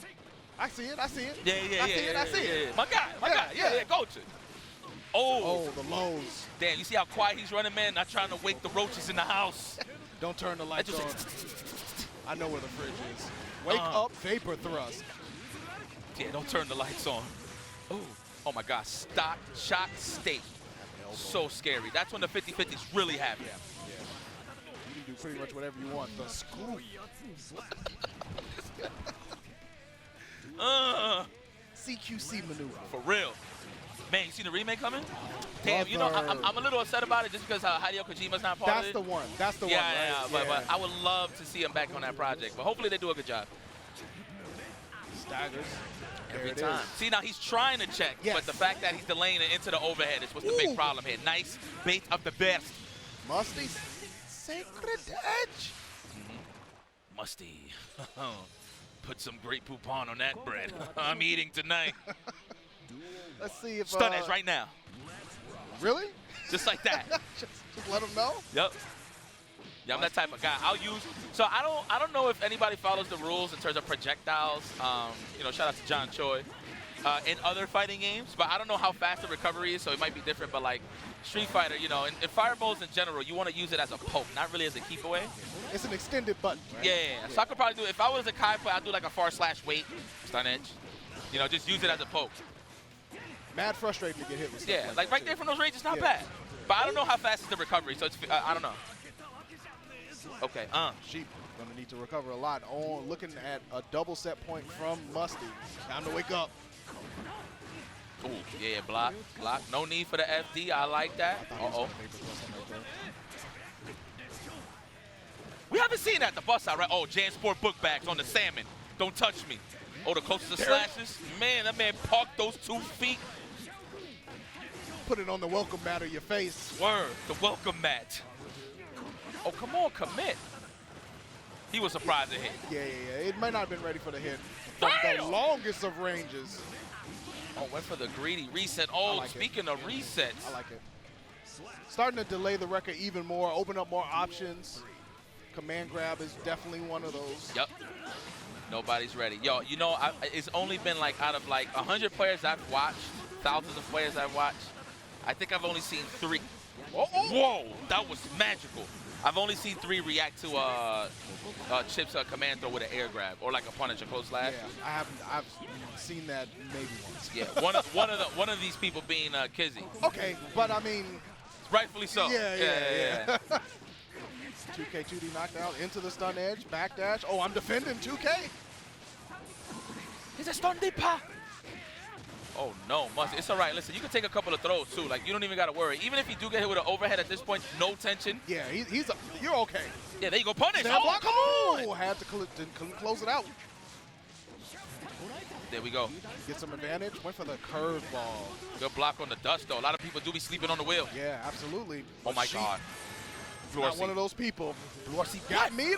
I see it. Yeah. I see it. My guy. Yeah, go to. Oh, the lows. Damn, you see how quiet he's running, man? Not trying to wake the roaches in the house. Don't turn the lights on. I know where the fridge is. Wake up, vapor thrust. Yeah, don't turn the lights on. Oh my God, stock, shot, state. So scary. That's when the 50-50s really happen. Yeah. You can do pretty much whatever you want. The screw. CQC maneuver. For real. Man, you see the remake coming? Damn, you know, I'm a little upset about it just because Hideo Kojima's not part of it. That's the one. Yeah, but I would love to see him back on that project. But hopefully they do a good job. Staggers. Every time. See, now he's trying to check, but the fact that he's delaying it into the overhead is what's the big problem here. Nice bait of the best. Musty's sacred edge. Musty. Put some great poupon on that bread. I'm eating tonight. Let's see if stun edge right now. Really? Just like that. just let him know. Yep. Yeah, I'm that type of guy. I'll use. So I don't know if anybody follows the rules in terms of projectiles. You know, shout out to John Choi. In other fighting games, but I don't know how fast the recovery is, so it might be different. But like Street Fighter, you know, and fireballs in general, you want to use it as a poke, not really as a keep away. It's an extended button, right? Yeah. So I could probably do, if I was a Kai player, I'd do like a far slash weight, stun edge. You know, just use it as a poke. Mad frustrating to get hit with stuff. Yeah, like right there from those ranges, not bad. But I don't know how fast is the recovery, so it's I don't know. Okay, Chipp gonna need to recover a lot. Looking at a double set point from Musty. Time to wake up. Ooh, yeah, block. No need for the FD. I like that. Uh-oh. We haven't seen that, the bust out, right? Oh, Jansport book bags on the salmon. Don't touch me. Oh, the closest to slashes. Man, that man parked those 2 feet. Put it on the welcome mat of your face. Word, the welcome mat. Oh, come on, commit. He was surprised to hit. Yeah. It might not have been ready for the hit. The longest of ranges. Oh, went for the greedy reset. Oh, like speaking of resets. I like it. Starting to delay the record even more, open up more options. Command grab is definitely one of those. Yep. Nobody's ready. Yo, you know, it's only been like out of like 100 players I've watched, thousands of players I've watched, I think I've only seen 3. Whoa, that was magical. I've only seen 3 react to Chipp's command throw with an air grab or like a punish, a close slash. Yeah, I haven't. I've seen that maybe once. Yeah, one of these people being Kizzy. Okay, but I mean, rightfully so. Yeah. 2K 2D knocked out into the stun edge, backdash. Oh, I'm defending 2K. He's a stun deepa. Oh no, Musty. It's all right. Listen, you can take a couple of throws too. Like you don't even gotta worry. Even if you do get hit with an overhead at this point, no tension. Yeah, you're okay. Yeah, there you go, punish. Stand block. Come on. Had to close it out. There we go. Get some advantage. Went for the curveball. Good block on the dust though. A lot of people do be sleeping on the wheel. Yeah, absolutely. Oh my God. Not one of those people. Dorsey got me.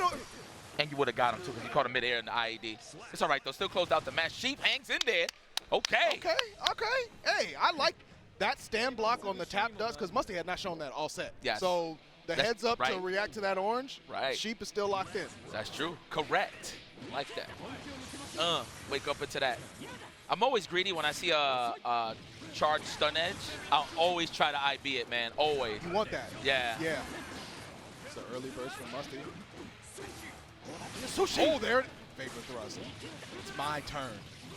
And you would have got him too because he caught him midair in the IED. It's all right though. Still closed out the match. Sheep hangs in there. Okay. Hey, I like that stand block on the tap dust because Musty had not shown that all set. Yes. So the heads up to react to that orange. Right. Sheep is still locked in. That's true. Correct. Like that. Wake up into that. I'm always greedy when I see a charged stun edge. I'll always try to IB it, man. Always. You want that? Yeah. Yeah. It's an early burst from Musty. Sushi. Oh, there. Vapor thrust. It's my turn.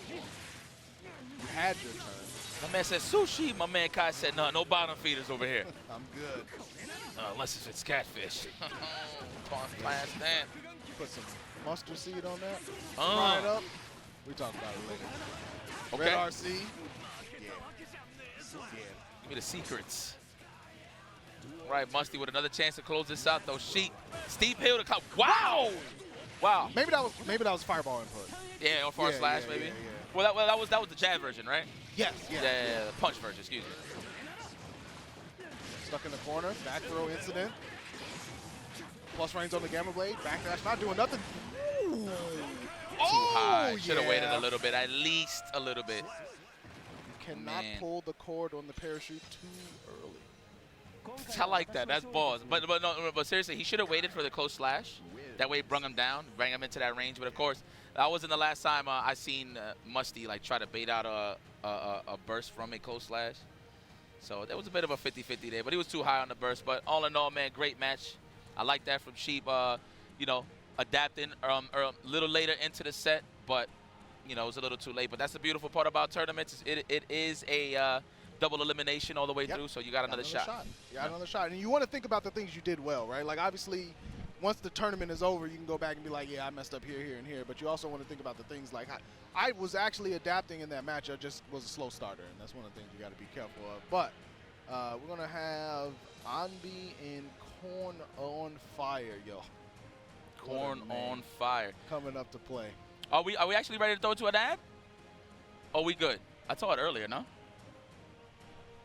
You had your turn. My man said sushi. My man Kai said, no bottom feeders over here. I'm good. Unless it's catfish. Class that. Put some mustard seed on that. Fry it up. We talk about it later. Okay. Red RC. Yeah. Give me the secrets. Right, Musty with another chance to close this out though. Steep hill to come. Wow! Wow. Maybe that was fireball input. Yeah, or far slash maybe. Yeah. Well, that was the jab version, right? Yes. Yeah, punch version. Excuse me. Stuck in the corner. Back throw incident. Plus range on the Gamma Blade. Backdash not doing nothing. Ooh. Too high. Should have waited a little bit. At least a little bit. You cannot pull the cord on the parachute too early. I like that. That's balls. But seriously, he should have waited for the close slash. That way, it brung him down, bring him into that range. But of course, that wasn't the last time I seen Musty like try to bait out a burst from a close slash. So there was a bit of a 50-50 there, but he was too high on the burst. But all in all, man, great match. I like that from Sheep. You know, adapting a little later into the set, but you know, it was a little too late. But that's the beautiful part about tournaments. It is a double elimination all the way through, so you got another shot. You got another shot. And you want to think about the things you did well, right? Like, obviously, once the tournament is over, you can go back and be like, yeah, I messed up here, here, and here. But you also want to think about the things like I was actually adapting in that match. I just was a slow starter, and that's one of the things you got to be careful of. But we're going to have Anbi and Corn on Fire, yo. Corn on Fire. Coming up to play. Are we actually ready to throw it to an ad? Oh, we good. I saw it earlier, no?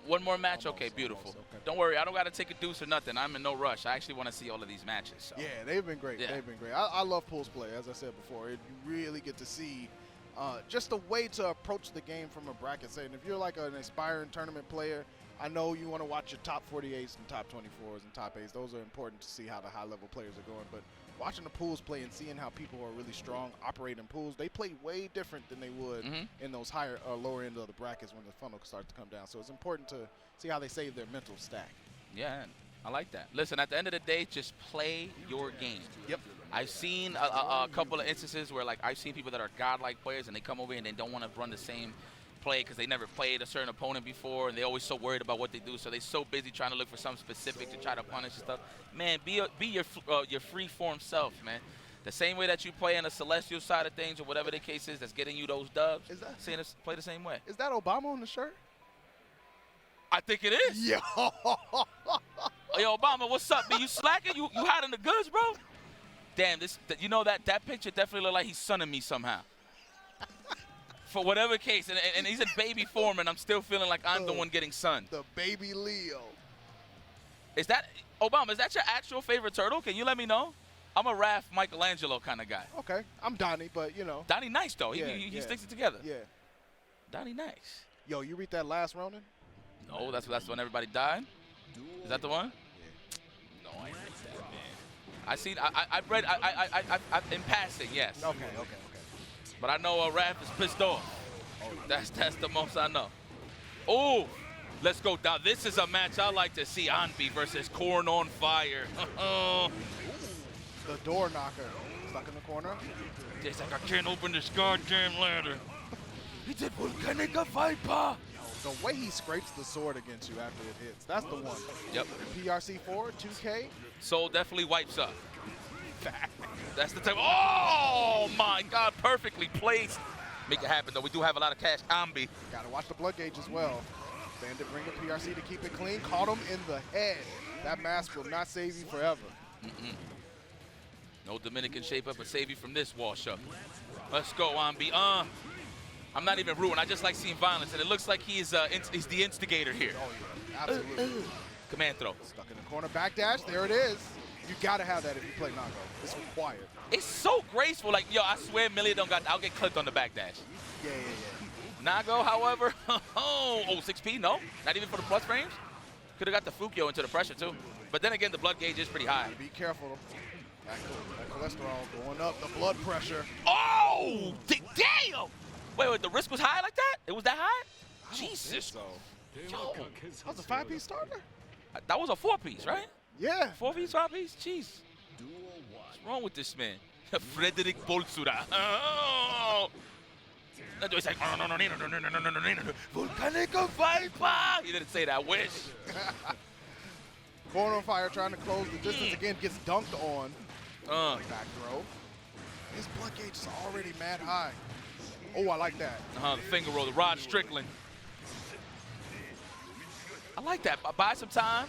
One more match? Okay, beautiful. Okay. Don't worry, I don't got to take a deuce or nothing. I'm in no rush. I actually want to see all of these matches. So. Yeah, they've been great. Yeah. They've been great. I love pools play, as I said before. You really get to see just a way to approach the game from a bracket setting. If you're like an aspiring tournament player, I know you want to watch your top 48s and top 24s and top 8s. Those are important to see how the high-level players are going. But watching the pools play and seeing how people are really strong operating pools, they play way different than they would in those higher or lower end of the brackets when the funnel starts to come down. So it's important to see how they save their mental stack. Yeah, I like that. Listen, at the end of the day, just play your game. Yep. I've seen a couple of instances where, like, I've seen people that are godlike players and they come over here and they don't want to run the same play because they never played a certain opponent before and they're always so worried about what they do, so they're so busy trying to look for something specific to try to punish and stuff. Man, be your free-form self, man. The same way that you play on the celestial side of things or whatever the case is that's getting you those dubs, play the same way. Is that Obama on the shirt? I think it is. Yo. Yo, Obama, what's up, man? You slacking? You hiding the goods, bro? Damn, you know that picture definitely looked like he's sunning me somehow. For whatever case, and he's in baby form, and I'm still feeling like I'm the one getting sunned. The baby Leo. Is that, Obama, is that your actual favorite turtle? Can you let me know? I'm a Raph Michelangelo kind of guy. Okay, I'm Donnie, but you know. Donnie nice, though. Yeah, he sticks it together. Yeah. Donnie nice. Yo, you read that last Ronin? No, that's when everybody died? Is that the one? Yeah. No, I read that, man. I've read, in passing, yes. Okay. But I know Raph is pissed off. That's the most I know. Oh, let's go down. This is a match I like to see. Anbi versus Corn on Fire. The door knocker stuck in the corner. It's like I can't open this goddamn ladder. It's a volcanic viper. The way he scrapes the sword against you after it hits, that's the one. Yep. PRC4, 2K. Soul definitely wipes up. That's the type. Oh my God, perfectly placed. Make it happen though. We do have a lot of cash. Anbi. Gotta watch the blood gauge as well. Bandit bringing PRC to keep it clean. Caught him in the head. That mask will not save you forever. No Dominican shape up, but save you from this wash up. Let's go, Anbi. I'm not even ruined. I just like seeing violence, and it looks like he's the instigator here. Oh yeah, absolutely. Command throw. Stuck in the corner, backdash. There it is. You gotta have that if you play Nago. It's required. It's so graceful. Like, yo, I swear Millia don't got. I'll get clipped on the backdash. Yeah. Nago, however, 6P, no, not even for the plus frames. Could have got the Fukyo into the pressure too. But then again, the blood gauge is pretty high. Be careful. That cholesterol going up. The blood pressure. Oh, damn! Wait, the risk was high like that? It was that high? Jesus. So. Yo. That was a 5-piece starter? That was a 4-piece, right? Yeah. 4-piece, 5-piece? Jeez. What's wrong with this man? Frederick Bolsura. Oh. It's like, no. Volcanic Viper! He didn't say that. I wish. Corn on Fire trying to close the distance again. Gets dunked on. Back throw. His blood gauge is already mad high. Oh, I like that. The finger roll, the Rod Strickland. I like that. Buy some time.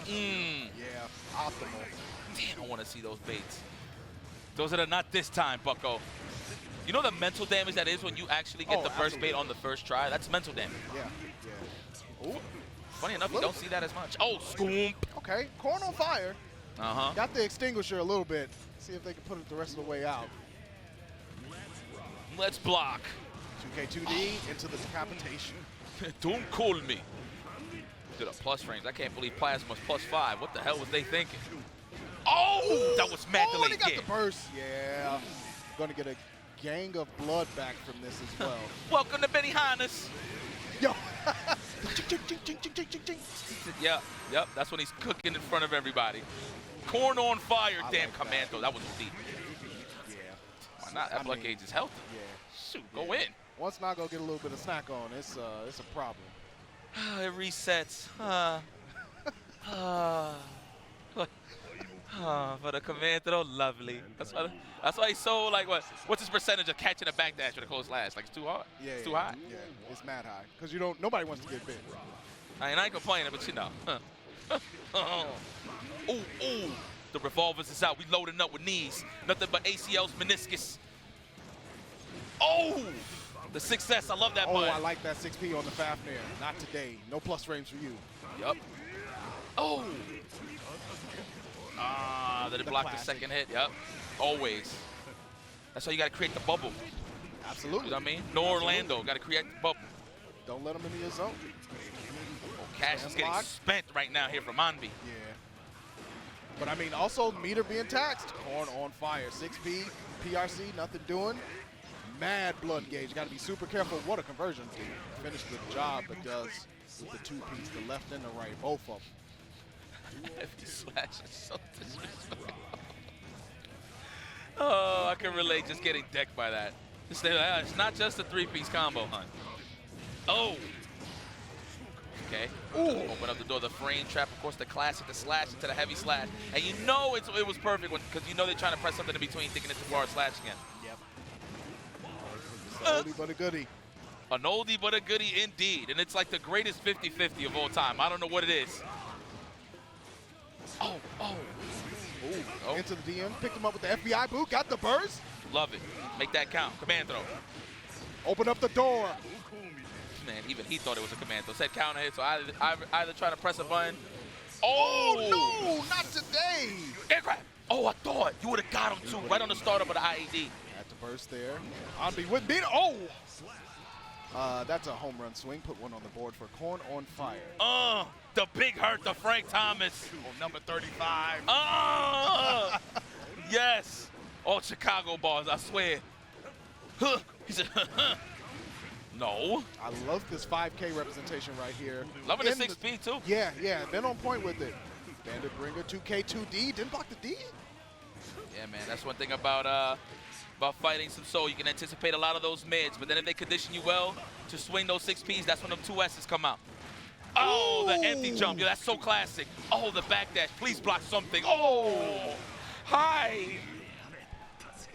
Yeah, optimal. Damn, I want to see those baits. Those are not this time, bucko. You know the mental damage that is when you actually get the first bait on the first try? That's mental damage. Yeah. Ooh. Funny enough, you don't see that as much. Oh, scoop. Okay, Corn on Fire. Got the extinguisher a little bit. See if they can put it the rest of the way out. Let's block. 2K2D into the decapitation. Don't call me. Dude, plus frames. I can't believe Plasma's +5. What the hell was they thinking? Oh, that was mad delayed. He got the burst. Yeah. Going to get a gang of blood back from this as well. Welcome to Benihana's. Yo. Yep. That's when he's cooking in front of everybody. Corn on Fire. Damn, like Commando. That was deep. Yeah. Why not? That blood gauge is healthy. Yeah. Shoot, go in. Once Nago get a little bit of snack on, it's a problem. It resets. For the command throw, lovely. That's why he's so like what's his percentage of catching a backdash with a close slash? Like it's too hard. Yeah, it's too high. Yeah, it's mad high because nobody wants to get bit. I ain't complaining, but you know. Ooh, the revolvers is out. We loading up with knees. Nothing but ACLs, meniscus. Oh, the success. I love that button. I like that 6P on the Fafnir. Not today. No plus frames for you. Yup. Oh. Did it block the second hit? Yep. Always. That's how you got to create the bubble. Absolutely. You know what I mean? No Orlando. Got to create the bubble. Don't let them into your zone. Cash is getting spent right now here from Anbi. Yeah. But I mean, also meter being taxed. Corn on Fire. 6P, PRC, nothing doing. Mad blood gauge. Got to be super careful. What a conversion. Finish the job, but does with the 2-piece, the left and the right, both of them. Heavy slash is so disrespectful. Oh, I can relate just getting decked by that. It's not just a 3-piece combo, hunt. Oh. Okay. Ooh. Open up the door, the frame trap, of course, the classic, the slash into the heavy slash. And you know it was perfect because you know they're trying to press something in between, thinking it's a bar slash again. Yep. Oldie but a goodie. An oldie but a goodie indeed. And it's like the greatest 50-50 of all time. I don't know what it is. Oh. Ooh, into the DM, picked him up with the FBI boot, got the burst. Love it. Make that count. Command throw. Open up the door. Man, even he thought it was a command throw. Said counter hit, so either try to press a button. Oh, no, not today. Aircraft. Oh, I thought you would have got him too, right on the startup of the IED. Had to burst there. Anbi with beat. Oh! That's a home run swing. Put one on the board for Corn on Fire. The big hurt to Frank Thomas. Oh, number 35. Yes. All Chicago balls, I swear. He said, no. I love this 5K representation right here. Loving the 6P too. Yeah, been on point with it. Bandit Bringer, 2K, 2D. Didn't block the D. Yeah, man, that's one thing about fighting some soul. You can anticipate a lot of those mids, but then if they condition you well to swing those 6Ps, that's when them 2S's come out. Oh, the empty jump. Yeah, that's so classic. Oh, the backdash. Please block something. Oh, hi.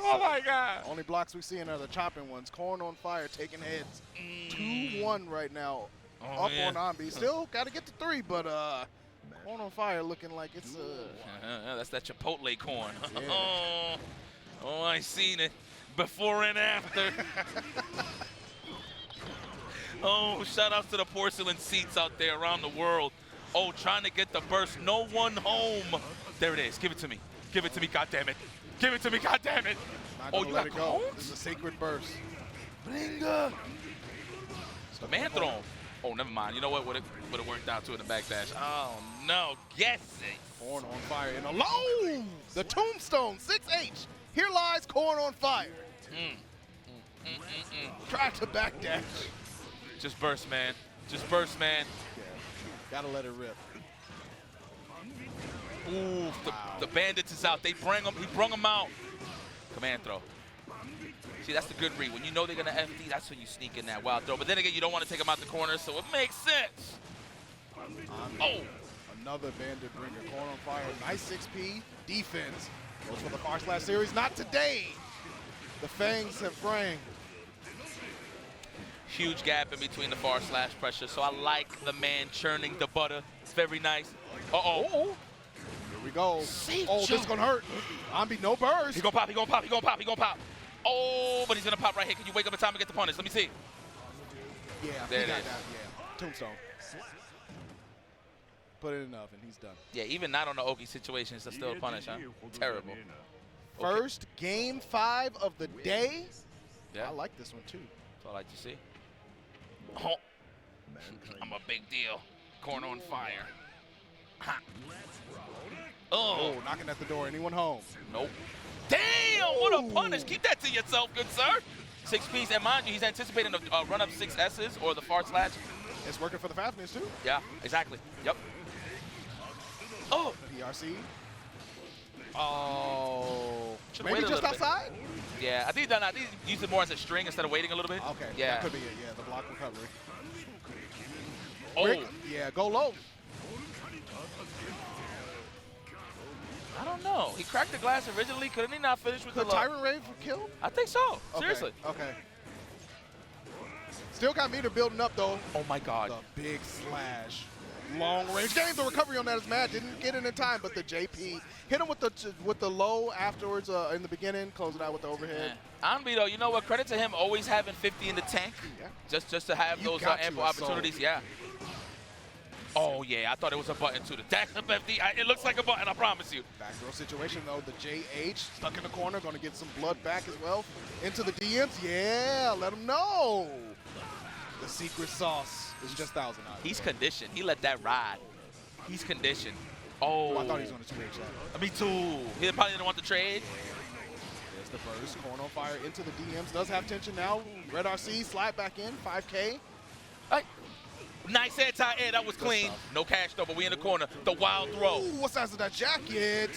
Oh, my God. Only blocks we seeing are the chopping ones. Corn on Fire taking heads. 2-1 right now. Up on Anbi. Still got to get to 3, but Corn on Fire looking like it's that's that Chipotle corn. Yeah. Oh, I seen it before and after. Oh, shout out to the porcelain seats out there around the world. Oh, trying to get the burst. No one home. There it is. Give it to me. Give it to me, goddammit. Give it to me, goddammit. Oh, you let it go. This is a sacred burst. Blinga. Man thrown. Oh, never mind. You know what? Would have worked out to in the backdash. Oh, no. Yes. Corn on Fire in a low. The Tombstone, 6H. Here lies Corn on Fire. Try to backdash. Just burst, man. Just burst, man. Yeah. Gotta let it rip. Ooh, the bandits is out. They bring them. He brung them out. Command throw. See, that's the good read. When you know they're gonna FD, that's when you sneak in that wild throw. But then again, you don't want to take them out the corner, so it makes sense. Oh, another bandit bringer. Corn on Fire. Nice 6P defense. Goes for the // series. Not today. The fangs have rang. Huge gap in between the // pressure, so I like the man churning the butter. It's very nice. Uh-oh. Here we go. Oh, this is going to hurt. Anbi, no burst. He going to pop, he going to pop, he going to pop, he going to pop. Oh, but he's going to pop right here. Can you wake up in time and get the punish? Let me see. Yeah, there it is. Yeah, Tombstone. Put it in the oven. He's done. Yeah, even not on the Oki situation, it's still a punish, huh? Terrible. First game 5 of the day. Yeah. I like this one, too. That's all I like to see. Oh, I'm a big deal. Corn on Fire. Oh, knocking at the door. Anyone home? Nope. Damn, what a punish. Keep that to yourself, good sir. 6Ps, and mind you, he's anticipating a run up 6 S's or the /. It's working for the fastness, too. Yeah, exactly. Yep. Oh. PRC. Oh. Should've Maybe just outside? Yeah, I think he used it more as a string instead of waiting a little bit. Okay, yeah. That could be it, yeah, the block recovery. Oh. Rick, yeah, go low. I don't know. He cracked the glass originally. Couldn't he not finish with the low? Tyrant Rave kill? I think so. Seriously. Okay. Still got meter building up, though. Oh, my God. The big slash. Long range game. The recovery on that is mad. Didn't get it in time, but the JP hit him with the low afterwards in the beginning, close it out with the overhead. Anbi, though, you know what? Credit to him always having 50 in the tank. Yeah. Just to have those ample opportunities. Yeah. Oh, yeah. I thought it was a button, too. The dash up FD. It looks like a button, I promise you. Back row situation, though. The JH stuck in the corner. Going to get some blood back as well. Into the DMs. Yeah. Let him know. The secret sauce is just 1,000 out. He's conditioned. He let that ride. He's conditioned. Oh. I thought he was going to trade that. Me too. He probably didn't want the trade. There's the burst. Corn on Fire into the DMs. Does have tension now. Red RC slide back in. 5K. Hey. Nice anti-air. That was clean. No cash, though, but we in the corner. The wild throw. Ooh, what size is that jacket?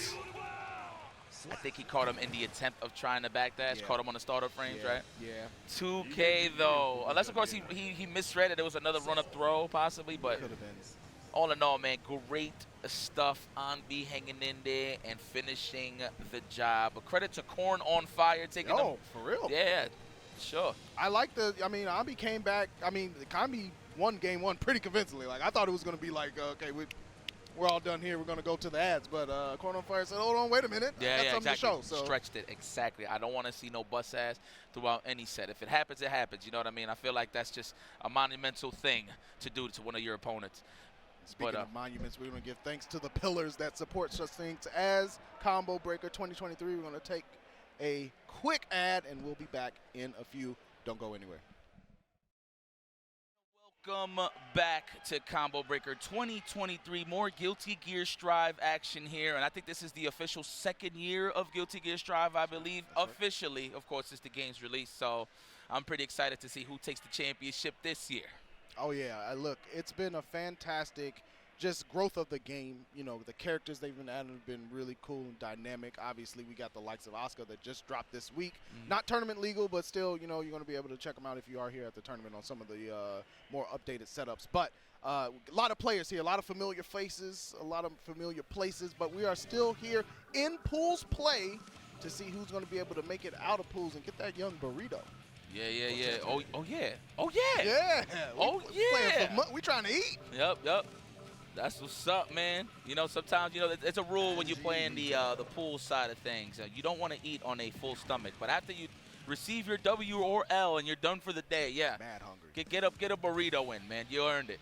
I think he caught him in the attempt of trying to backdash. Yeah. Caught him on the startup frames, right? Yeah. 2K, though. Unless, of course, he misread it. There was another run-up throw, possibly. But could have been. All in all, man, great stuff. Anbi hanging in there and finishing the job. But credit to Corn on Fire taking them. For real? Yeah. Sure. I like the. I mean, Anbi came back. I mean, Anbi won game 1 pretty convincingly. Like I thought it was going to be like, okay, we're all done here. We're going to go to the ads. But Corn on Fire said, hold on, wait a minute. Yeah, I got something exactly. to show. So. Stretched it, exactly. I don't want to see no bust ass throughout any set. If it happens, it happens. You know what I mean? I feel like that's just a monumental thing to do to one of your opponents. Speaking of monuments, we're going to give thanks to the pillars that support such things as Combo Breaker 2023. We're going to take a quick ad, and we'll be back in a few. Don't go anywhere. Welcome back to Combo Breaker 2023. More Guilty Gear Strive action here, and I think this is the official 2nd year of Guilty Gear Strive, I believe. That's officially, right. Of course, it's the game's release, so I'm pretty excited to see who takes the championship this year. Oh, yeah. Look, it's been a fantastic just growth of the game. You know, the characters they've been adding have been really cool and dynamic. Obviously, we got the likes of Oscar that just dropped this week. Not tournament legal, but still, you know, you're going to be able to check them out if you are here at the tournament on some of the more updated setups. But a lot of players here, a lot of familiar faces, a lot of familiar places. But we are still here in pools play to see who's going to be able to make it out of pools and get that young burrito. Yeah. Oh, yeah. Oh, yeah. Yeah. Oh, yeah. We trying to eat. Yep. That's what's up, man. You know, sometimes, you know, it's a rule when you're playing the pool side of things. You don't want to eat on a full stomach. But after you receive your W or L and you're done for the day, yeah. Mad hungry. Get a burrito in, man. You earned it.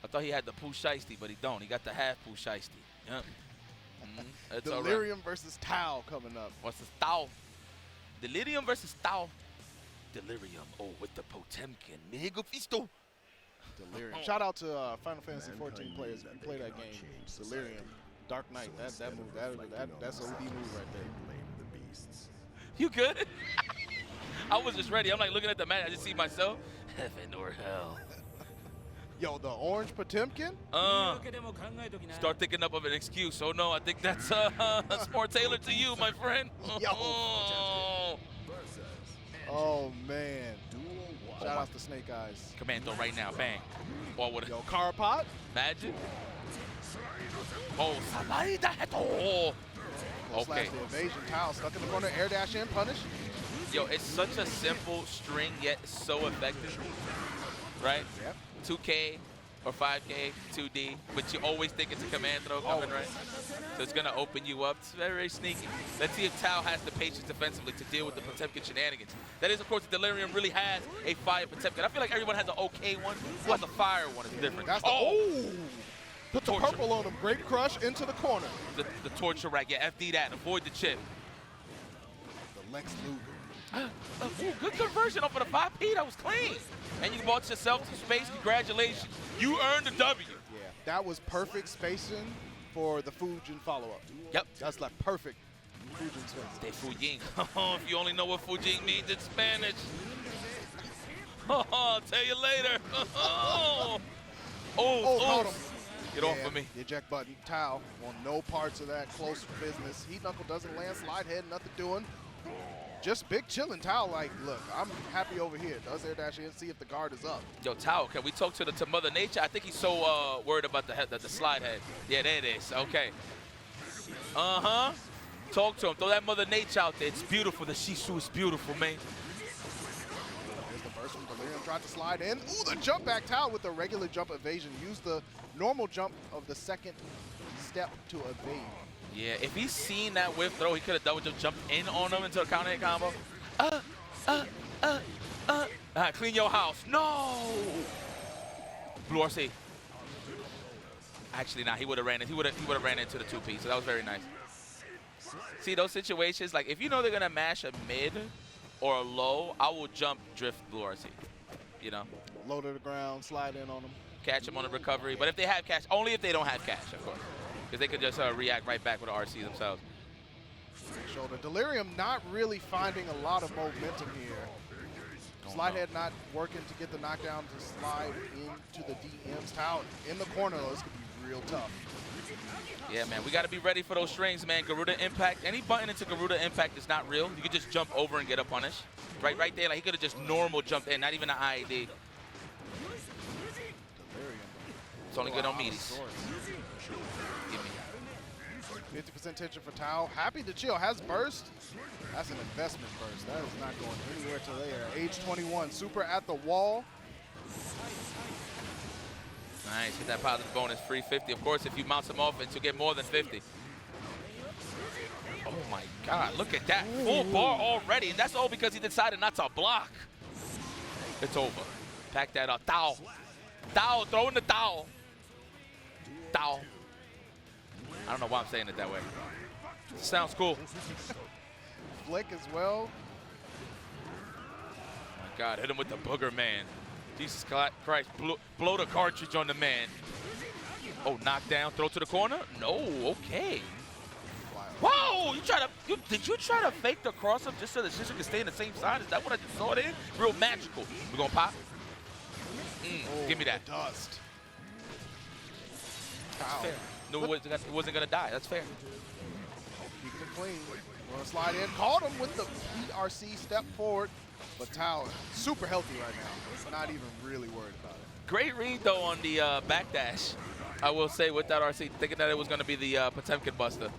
I thought he had the poo shiesty, but he don't. He got the half poo shiesty. Yep. Delirium versus Tau coming up. What's this? Tau. Delirium versus Tau. Delirium. Oh, with the Potemkin. Mega Fisto. Delirium. Shout out to Final Fantasy 14 players who play that game. Delirium. Dark Knight. That move. That's OD move right there. You good? I was just ready. I'm like looking at the mat. I just see myself. Heaven or hell. Yo, the orange Potemkin? Start thinking up of an excuse. Oh no, I think that's more tailored to you, my friend. Yo. Oh man. Shout out to Snake Eyes. Commando right now, bang. Or with Yo, Carapod. Magic. Oh, Salaida. Okay. The evasion. Tau stuck in the corner. Air dash in, punish. Yo, it's such a simple string, yet so effective. Right? Yep. 2K or 5K, 2D, but you always think it's a command throw coming, right? So it's going to open you up. It's very, very sneaky. Let's see if Tau has the patience defensively to deal with the Potemkin shenanigans. That is, of course, Delirium really has a fire Potemkin. I feel like everyone has an okay one. Who has a fire one is different. That's Put the purple on him. Great crush into the corner. The torture rack. Yeah, FD that. Avoid the chip. The Lex Luger. Good conversion off of the 5P. That was clean. And you bought yourself some space. Congratulations. You earned a W. Yeah, that was perfect spacing for the Fujin follow-up. Yep. That's like perfect Fujin spacing. De Fujin. If you only know what Fujin means in Spanish. I'll tell you later. Caught him. Get off of me. The eject button. Tau on no parts of that close business. Heat Knuckle doesn't land. Slide head, nothing doing. Just big chillin'. Tau like, look, I'm happy over here. Does air dash in, see if the guard is up. Yo, Tau, can we talk to Mother Nature? I think he's so worried about the slide head. Yeah, there it is. Okay. Talk to him. Throw that Mother Nature out there. It's beautiful. The Shisu is beautiful, man. There's the burst from Delirium. Tried to slide in. Ooh, the jump back. Tau with the regular jump evasion. Use the normal jump of the second step to evade. Yeah, if he's seen that whiff throw, he could have double jumped in on him into a counter hit combo. Clean your house. No! Blue RC. Actually, nah, he would have ran it. He would have ran into the 2P, so that was very nice. See, those situations, like if you know they're gonna mash a mid or a low, I will jump drift Blue RC. You know? Low to the ground, slide in on him. Catch him on the recovery, but if they have cash, only if they don't have cash, of course. Because they could just react right back with the RC themselves. Shoulder. Delirium not really finding a lot of momentum here. Slide head not working to get the knockdown to slide into the DMs. Tau in the corner, though. This could be real tough. Yeah, man. We got to be ready for those strings, man. Garuda Impact. Any button into Garuda Impact is not real. You could just jump over and get a punish. Right there. Like he could have just normal jumped in, not even an IAD. Delirium. It's only good on meaties. 50% tension for Tao. Happy to chill. Has burst. That's an investment burst. That is not going anywhere till there. Age 21. Super at the wall. Nice. Hit that positive bonus. Free 50. Of course, if you mount some offense, you'll get more than 50. Oh, my God. Look at that. Ooh. Full bar already. And that's all because he decided not to block. It's over. Pack that up. Tao. Tao. Throw in the Tao. Tao. I don't know why I'm saying it that way. Sounds cool. Flick as well. Oh my God, hit him with the booger man. Jesus Christ, blow the cartridge on the man. Oh, knockdown, throw to the corner? No, okay. Whoa, did you try to fake the cross-up just so the sister can stay in the same side? Is that what I just saw there? Real magical. We're gonna pop? Give me that. Dust. That's fair. No, it wasn't gonna die. That's fair. Keeping it clean. Gonna slide in. Caught him with the PRC step forward. But Tao super healthy right now. Not even really worried about it. Great read though on the backdash. I will say with that RC, thinking that it was gonna be the Potemkin buster.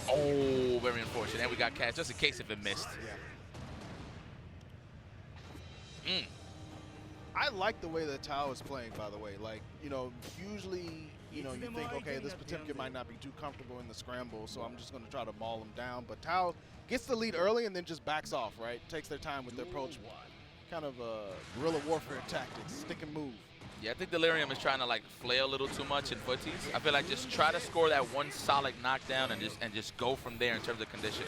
Oh, very unfortunate. And we got catch just in case if it missed. Yeah. I like the way that Tao is playing, by the way. Like, you know, usually, you know, you think, okay, this Potemkin might not be too comfortable in the scramble, so I'm just going to try to maul him down. But Tao gets the lead early and then just backs off, right? Takes their time with their approach. Kind of guerrilla warfare tactics, stick and move. Yeah, I think Delirium is trying to like flail a little too much in footies. I feel like just try to score that one solid knockdown and just go from there in terms of condition.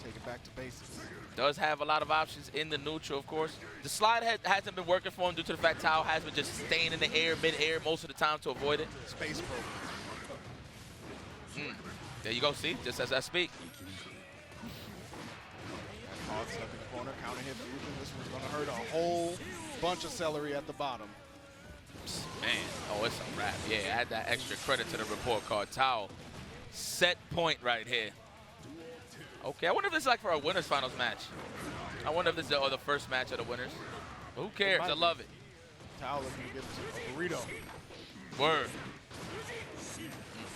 Take it back to basics. Does have a lot of options in the neutral, of course. The slide hasn't been working for him due to the fact Tao has been just staying in the air, mid-air most of the time to avoid it. Space program. There you go, see, just as I speak. Hog stuck in the corner, counter hit fusion. This one's gonna hurt a whole bunch of celery at the bottom. Man, oh, it's a wrap. Yeah, add that extra credit to the report card. Tao, set point right here. Okay, I wonder if this is like for a winners finals match. I wonder if this is the first match of the winners. Who cares? I love it. Tao looking to get a burrito. Word.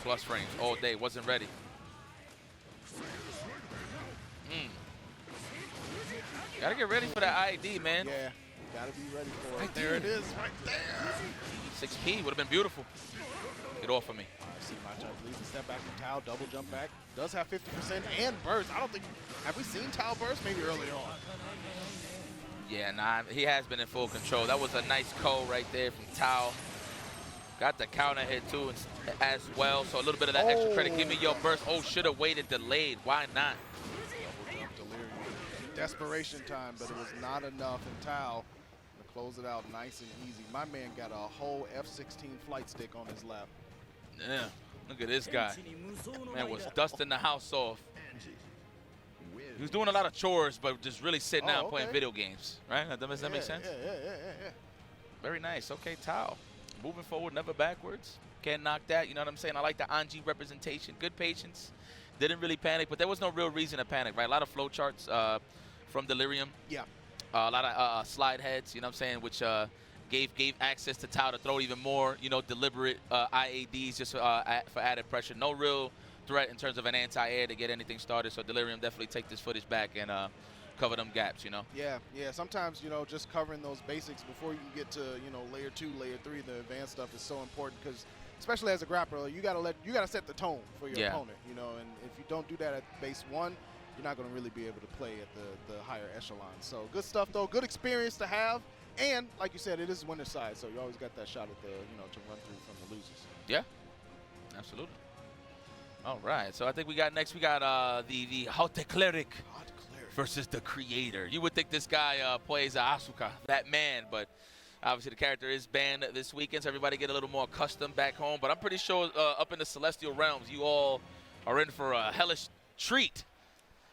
Plus frames all day. Wasn't ready. Gotta get ready for that IED, man. Yeah, gotta be ready for it. There it is, right there. 6P would have been beautiful. Get off of me. I see my jump. Leads a step back from Tao. Double jump back. Does have 50% and burst. I don't think. Have we seen Tao burst? Maybe early on. Yeah, nah, he has been in full control. That was a nice call right there from Tao. Got the counter hit too as well. So a little bit of that extra credit. Give me your burst. Oh, should have waited, delayed. Why not? Double jump Delirium. Desperation time, but it was not enough. And Tao to close it out nice and easy. My man got a whole F-16 flight stick on his lap. Yeah, look at this guy. Man was dusting the house off. He was doing a lot of chores, but just really sitting out and playing video games, right? Does that make sense? Yeah. Very nice. Okay, Tao. Moving forward, never backwards. Can't knock that, you know what I'm saying? I like the Anji representation. Good patience. Didn't really panic, but there was no real reason to panic, right? A lot of flow charts from Delirium. Yeah. A lot of slide heads, you know what I'm saying, which gave access to Tao to throw even more, you know, deliberate IADs just for added pressure. No real threat in terms of an anti-air to get anything started, so Delirium definitely take this footage back and cover them gaps, you know? Yeah. Sometimes, you know, just covering those basics before you get to, you know, layer 2, layer 3, the advanced stuff is so important because, especially as a grappler, you gotta set the tone for your opponent, you know, and if you don't do that at base 1, you're not going to really be able to play at the higher echelon. So good stuff, though. Good experience to have. And like you said, it is winner's side, so you always got that shot at the, you know, to run through from the losers. Yeah, absolutely. All right, so I think we got next, we got the Hautecleric versus the Kreator. You would think this guy plays Asuka, that man, but obviously the character is banned this weekend, so everybody get a little more accustomed back home. But I'm pretty sure up in the Celestial Realms, you all are in for a hellish treat.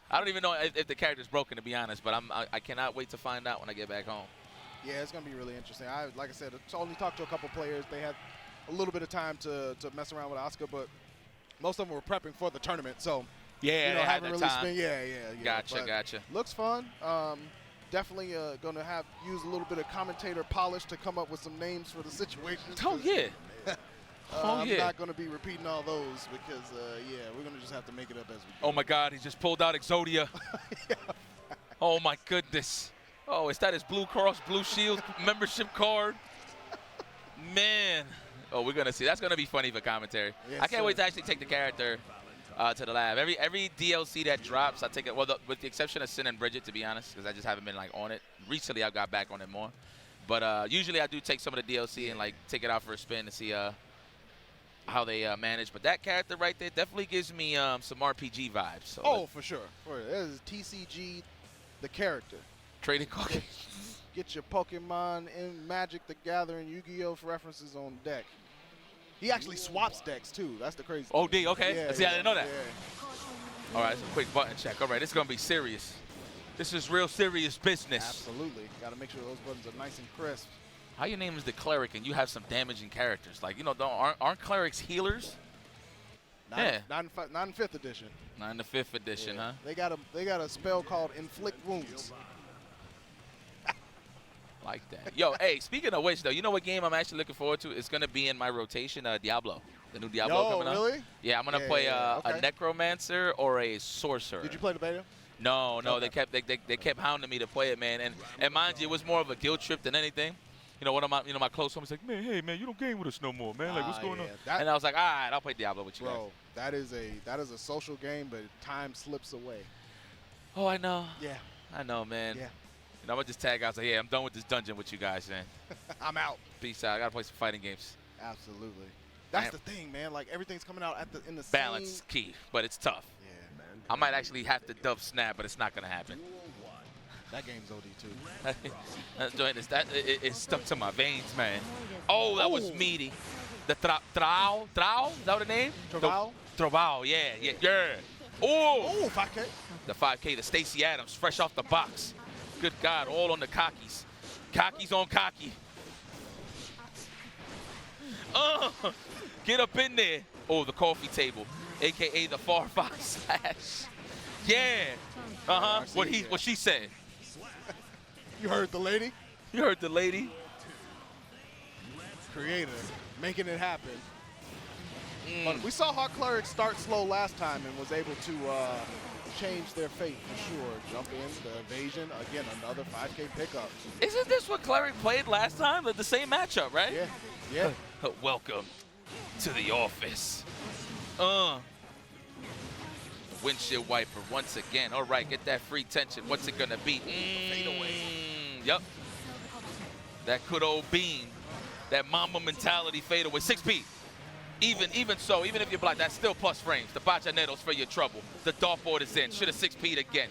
I don't even know if the character's broken, to be honest, but I cannot wait to find out when I get back home. Yeah, it's going to be really interesting. Like I said, I only talked to a couple players. They had a little bit of time to mess around with Asuka, but most of them were prepping for the tournament. So, yeah, you know, haven't really spent. Yeah. Gotcha. Looks fun. Definitely going to use a little bit of commentator polish to come up with some names for the situation. Oh, yeah. I'm not going to be repeating all those because, yeah, we're going to just have to make it up as we go. Oh, my God. He just pulled out Exodia. Yeah. Oh, my goodness. Oh, is that his Blue Cross Blue Shield membership card? Man. Oh, we're going to see. That's going to be funny for commentary. Yes, I can't wait to actually take the character to the lab. Every DLC that drops, I take it, well, with the exception of Sin and Bridget, to be honest, because I just haven't been, like, on it. Recently, I got back on it more. But usually I do take some of the DLC and, like, take it out for a spin to see how they manage. But that character right there definitely gives me some RPG vibes. So oh, for sure. That is TCG, the character. Trading card. Get your Pokemon and Magic the Gathering Yu-Gi-Oh! References on deck. He actually swaps decks, too. That's the crazy thing. Oh, D, okay. Yeah, See, I didn't know that. Yeah. All right, it's a quick button check. All right, this is going to be serious. This is real serious business. Absolutely. Got to make sure those buttons are nice and crisp. How your name is the cleric and you have some damaging characters? Like, you know, aren't clerics healers? Not in 5th edition. Not in the 5th edition, huh? They got a spell called Inflict Wounds. Like that. Yo, hey, speaking of which, though, you know what game I'm actually looking forward to? It's going to be in my rotation, Diablo. The new Diablo coming really? up. Yeah, I'm going to play a Necromancer or a Sorcerer. Did you play the beta? No. Okay. They kept hounding me to play it, man. And mind you, it was more of a guilt trip than anything. You know, one of my close homies like, man, hey, man, you don't game with us no more, man. Like, what's going on? And I was like, all right, I'll play Diablo with you guys. That is a social game, but time slips away. Oh, I know. Yeah. I know, man. Yeah. And I'm going to just tag out and say, yeah, I'm done with this dungeon with you guys, man. I'm out. Peace out. I got to play some fighting games. Absolutely. That's the thing, man. Like, everything's coming out in the balance same... key, but it's tough. Yeah, man. I might actually have to dub snap, but it's not going to happen. That game's OD, too. I'm enjoying this. It's stuck to my veins, man. Oh, that was meaty. The Trau? Is that what the name? Trovao, yeah. Oh, 5K. The 5K, the Stacey Adams, fresh off the box. Good God, all on the cockies. Cockies on cocky. Get up in there. Oh, the coffee table, a.k.a. the Far Fox Slash. Yeah. What she said. You heard the lady? You heard the lady? Kreator, making it happen. But we saw Hautecleric start slow last time and was able to change their fate for sure. Jump in, the evasion, again, another 5K pickup. Isn't this what Cleric played last time? The same matchup, right? Yeah. Welcome to the office. Windshield wiper once again. All right, get that free tension. What's it gonna be? Fade away. Yep. That good old beam. That Mamba mentality fade away. 6P. Even so, even if you block, that's still plus frames. The Bajaneros for your trouble. The dartboard is in. Should have 6P'd again.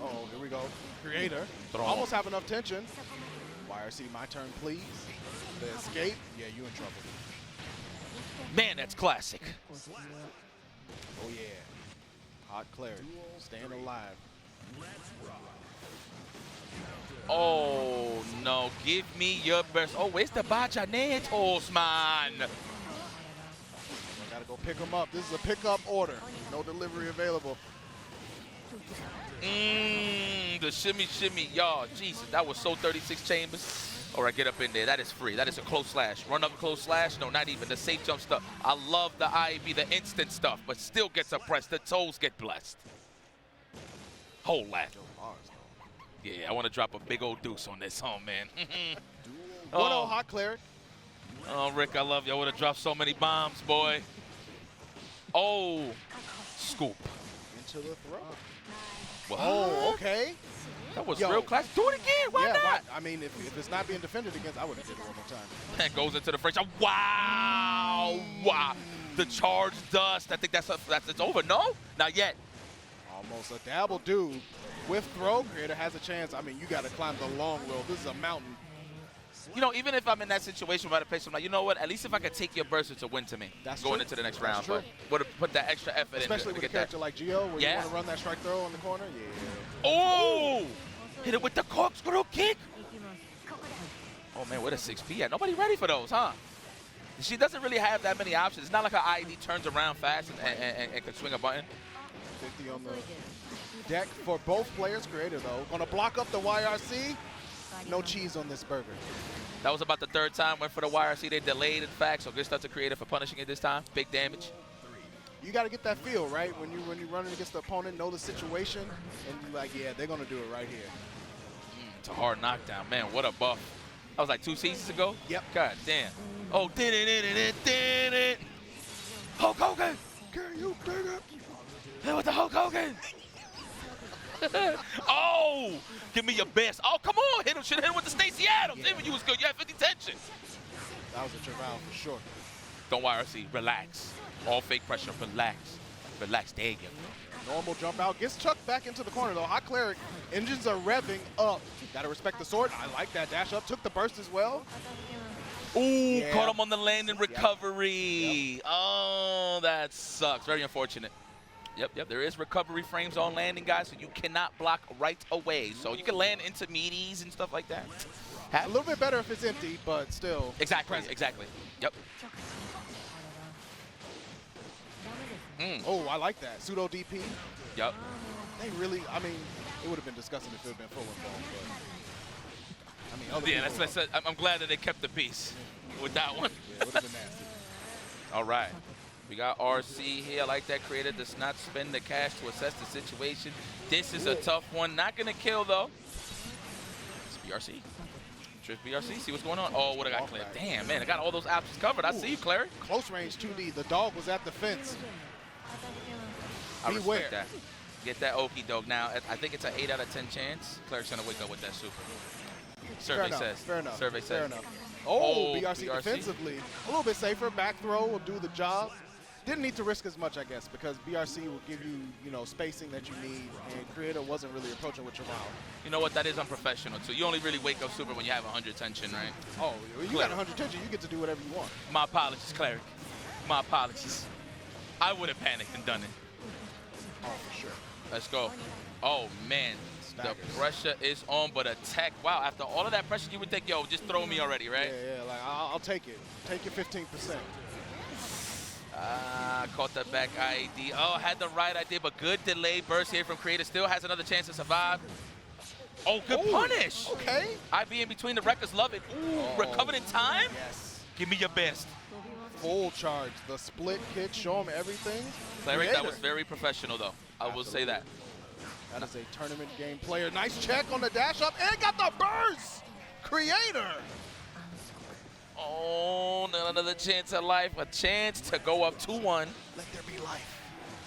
Oh, here we go. Kreator. Almost have enough tension. YRC, my turn, please. The escape. Yeah, you in trouble. Man, that's classic. Oh, yeah. Hautecleric, staying alive. Oh, no. Give me your best. Oh, where's the Bajaneros, man? Gotta go pick them up. This is a pickup order. No delivery available. The shimmy. Y'all, Jesus, that was so 36 chambers. All right, get up in there. That is free. That is a close slash. Run up close slash. No, not even. The safe jump stuff. I love the IB, the instant stuff, but still gets oppressed. The toes get blessed. Hold that. Yeah, I want to drop a big old deuce on this. Oh, man. 1-0 Hautecleric. Oh, Rick, I love you. I would have dropped so many bombs, boy. Oh, scoop. Into the throw. What? Oh, okay. That was real class. Do it again. Why not? I mean, if it's not being defended against, I would have did it one more time. That goes into the French. Wow. The charge dust. I think it's over. No? Not yet. Almost a dabble dude. With throw, Kreator has a chance. I mean, you got to climb the long road. This is a mountain. You know, even if I'm in that situation where I play, I'm like, you know what? At least if I could take your burst, it's a win to me. That's going true. into the next That's round. True. But would have put that extra effort Especially with a character like Geo, where you want to run that strike throw in the corner. Yeah. Oh! Hit it with the corkscrew kick. Oh, man, what a 6P at. Nobody ready for those, huh? She doesn't really have that many options. It's not like her IED turns around fast and can swing a button. 50 on the deck for both players. Kreator, though, going to block up the YRC. No cheese on this burger. That was about the third time. Went for the YRC. They delayed, in fact. So good stuff to Kreator for punishing it this time. Big damage. You got to get that feel, right? When you're running against the opponent, know the situation, and you're like, yeah, they're going to do it right here. It's a hard knockdown. Man, what a buff. That was like 2 seasons ago? Yep. God damn. Oh, did it. Hulk Hogan. Can you dig it? Hit with the Hulk Hogan. Oh, give me your best. Oh, come on. Hit him. Should have hit him with the Stacey Adams. Yeah. Even you was good. You had 50 tension. That was a travail for sure. Don't YRC. Relax. All fake pressure. Relax. Relax. There you go. Normal jump out. Gets chucked back into the corner, though. Hautecleric, engines are revving up. Got to respect the sword. I like that dash up. Took the burst as well. Ooh, Yeah. caught him on the landing recovery. Yep. Oh, that sucks. Very unfortunate. Yep. There is recovery frames on landing, guys, so you cannot block right away. So you can land into meaties and stuff like that. A little bit better if it's empty, but still. Exactly. Yep. Oh, I like that. Pseudo DP. Yep. They really, I mean, it would have been disgusting if it had been full involved, but I mean, other Yeah, people, I'm glad that they kept the peace with that one. yeah, it would have been nasty. All right. We got RC here. I like that. Kreator does not spend the cash to assess the situation. This is a tough one. Not going to kill, though. It's BRC. Trick BRC. See what's going on. Oh, what I got cleared. Damn, man. I got all those options covered. I see you, Cleric. Close range 2D. The dog was at the fence. I Beware. respect that. Get that okie doke. Now, I think it's an 8 out of 10 chance. Cleric's going to wake up with that super. Survey says. Fair enough. Survey Fair says. enough. Oh, BRC BRC defensively. A little bit safer. Back throw will do the job. Didn't need to risk as much, I guess, because BRC will give you, spacing that you need, and Kreator wasn't really approaching with your mouth. You know what? That is unprofessional, too. You only really wake up super when you have 100 tension, right? Oh, you got 100 tension. You get to do whatever you want. My apologies, Cleric. My apologies. I would have panicked and done it. Oh, for sure. Let's go. Oh, man. The pressure is on, but attack. Wow, after all of that pressure, you would think, yo, just throw me already, right? Yeah, like, I'll take it. Take your 15%. Caught the back IED. Oh, had the right idea, but good delay burst here from Kreator. Still has another chance to survive. Oh, good punish. Okay. IB in between the records. Love it. Ooh, recovered in time? Yes. Give me your best. Full charge. The split kick. Show him everything. Cleric, that was very professional, though. I will say that. That is a tournament game player. Nice check on the dash up and got the burst. Kreator. Oh, another chance at life. A chance to go up 2-1. Let there be life.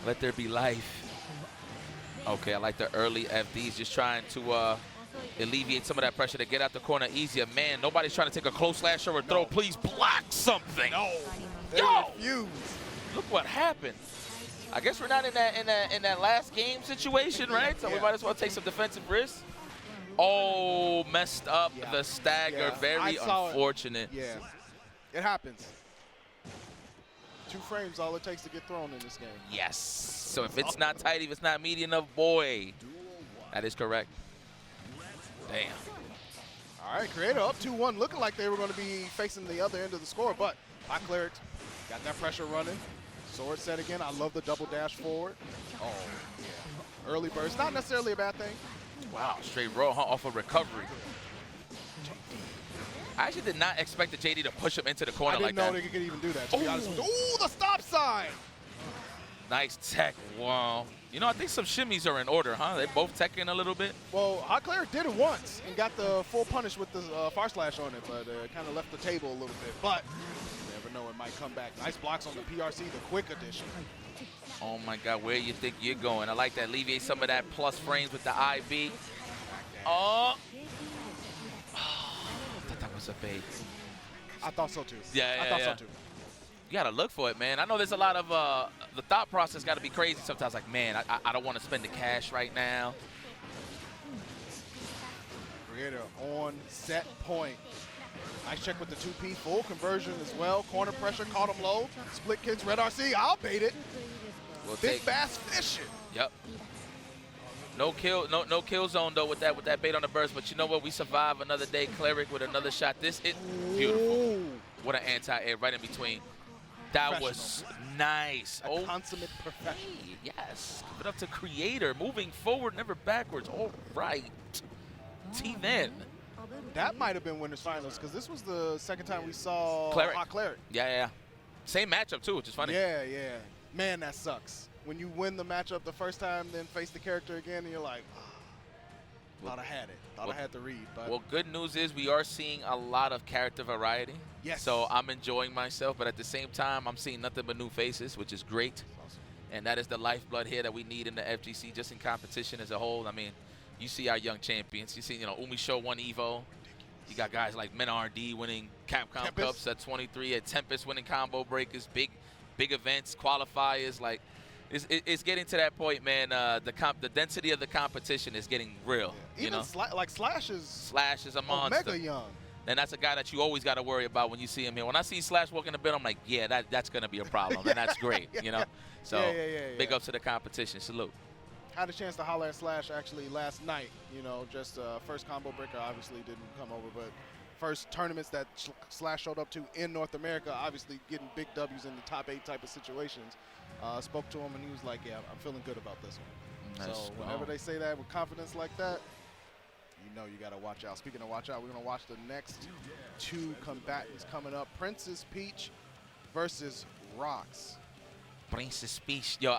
Let there be life. Okay, I like the early FDs, just trying to alleviate some of that pressure to get out the corner easier. Man, nobody's trying to take a close slash or a throw. Please block something. No. Yo, refuse. look what happened. I guess we're not in that last game situation, right? So we might as well take some defensive risks. Oh, messed up the stagger. Very unfortunate. Yeah, it happens. 2 frames, all it takes to get thrown in this game. Yes. So if it's not tight, if it's not meaty enough, boy, that is correct. Damn. All right, Kreator up 2-1, looking like they were going to be facing the other end of the score, but Hautecleric got that pressure running. Sword set again. I love the double dash forward. Oh, yeah. Early burst, not necessarily a bad thing. Wow, straight roll off of recovery. I actually did not expect the JD to push him into the corner like that. I didn't know they could even do that, to be honest with you. Ooh, the stop sign! Nice tech. Wow. You know, I think some shimmies are in order, huh? They both teching a little bit. Well, Hautecleric did it once and got the full punish with the far slash on it, but kind of left the table a little bit. But you never know, it might come back. Nice blocks on the PRC, the quick edition. Oh my God, where you think you're going? I like that. Alleviate some of that plus frames with the IB. Oh. I thought that was a bait. I thought so too. Yeah, I thought so too. You gotta look for it, man. I know there's a lot of the thought process got to be crazy sometimes. Like, man, I don't want to spend the cash right now. Kreator on set point. Nice check with the 2P, full conversion as well. Corner pressure, caught him low. Split kicks, red RC, I'll bait it. We'll Big bass fishing. Yep. No kill zone though with that bait on the burst. But you know what? We survive another day. Cleric with another shot. This is beautiful. Ooh. What an anti-air right in between. That was nice. A consummate professional. Yes. Give it up to Kreator. Moving forward, never backwards. All right. T-Men. That might have been winners finals because this was the second time we saw Hautecleric. Yeah. Same matchup too, which is funny. Yeah. Man, that sucks. When you win the matchup the first time, then face the character again, and you're like, thought I had it. Thought I had the read. But well, good news is we are seeing a lot of character variety. Yes. So I'm enjoying myself, but at the same time, I'm seeing nothing but new faces, which is great. awesome. And that is the lifeblood here that we need in the FGC, just in competition as a whole. I mean, you see our young champions. You see, Umi Show won Evo. You got guys like MenRD winning Capcom Cups at 23, at Tempest winning combo breakers, big events, qualifiers. Like, it's getting to that point, man. The density of the competition is getting real. Yeah. Even Slash is a monster. Mega young. And that's a guy that you always got to worry about when you see him here. When I see Slash walking the bit, I'm like, yeah, that's going to be a problem, and that's great, So big ups to the competition. Salute. Had a chance to holler at Slash actually last night. Just first combo breaker obviously didn't come over, but first tournaments that Slash showed up to in North America, obviously getting big W's in the top 8 type of situations. Spoke to him and he was like, yeah, I'm feeling good about this one. So whenever they say that with confidence like that, you got to watch out. Speaking of watch out, we're going to watch the next 2 combatants coming up. Princess Peach versus Rox. Princess Peach. Yo,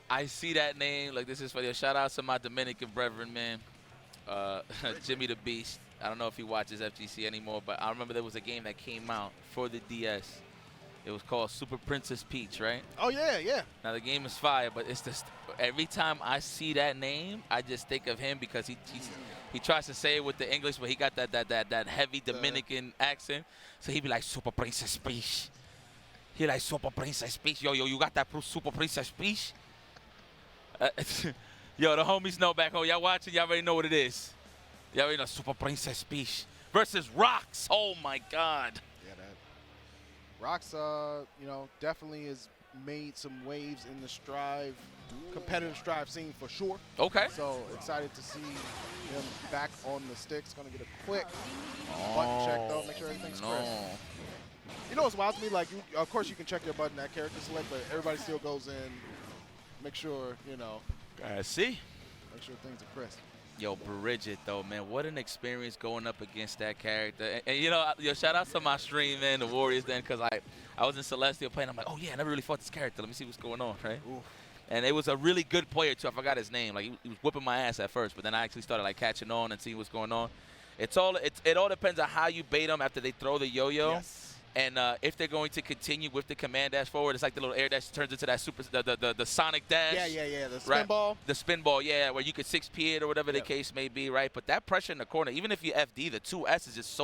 I see that name. Like, this is for you. Shout out to my Dominican brethren, man. Jimmy the Beast. I don't know if he watches FGC anymore, but I remember there was a game that came out for the DS. It was called Super Princess Peach, right? Oh, yeah. Now, the game is fire, but it's just every time I see that name, I just think of him because he tries to say it with the English, but he got that heavy Dominican accent. So he'd be like, Super Princess Peach. He like, Super Princess Peach. Yo, you got that Super Princess Peach? Yo, the homies know back home. Y'all watching, y'all already know what it is. Y'all already know Super Princess Peach versus Rox. Oh, my God. Rox, definitely has made some waves in the Strive, competitive Strive scene for sure. Okay. So excited to see him back on the sticks. Going to get a quick button check, though. Make sure everything's crisp. You know what's wild to me? Like, of course you can check your button at character select, but everybody still goes in, make sure, see. Make sure things are crisp. Yo, Bridget, though, man, what an experience going up against that character. And shout out to my stream, man, the Warriors, then, because I was in Celestial playing. I'm like, oh, yeah, I never really fought this character. Let me see what's going on, right? Ooh. And it was a really good player, too. I forgot his name. Like, he was whipping my ass at first, but then I actually started, catching on and seeing what's going on. It all depends on how you bait them after they throw the yo-yo. Yes. And if they're going to continue with the command dash forward, it's like the little air dash turns into that the Sonic dash. Yeah. The spin ball. The spin ball, yeah, where you could 6P it or whatever the case may be, right? But that pressure in the corner, even if you FD, the 2S is just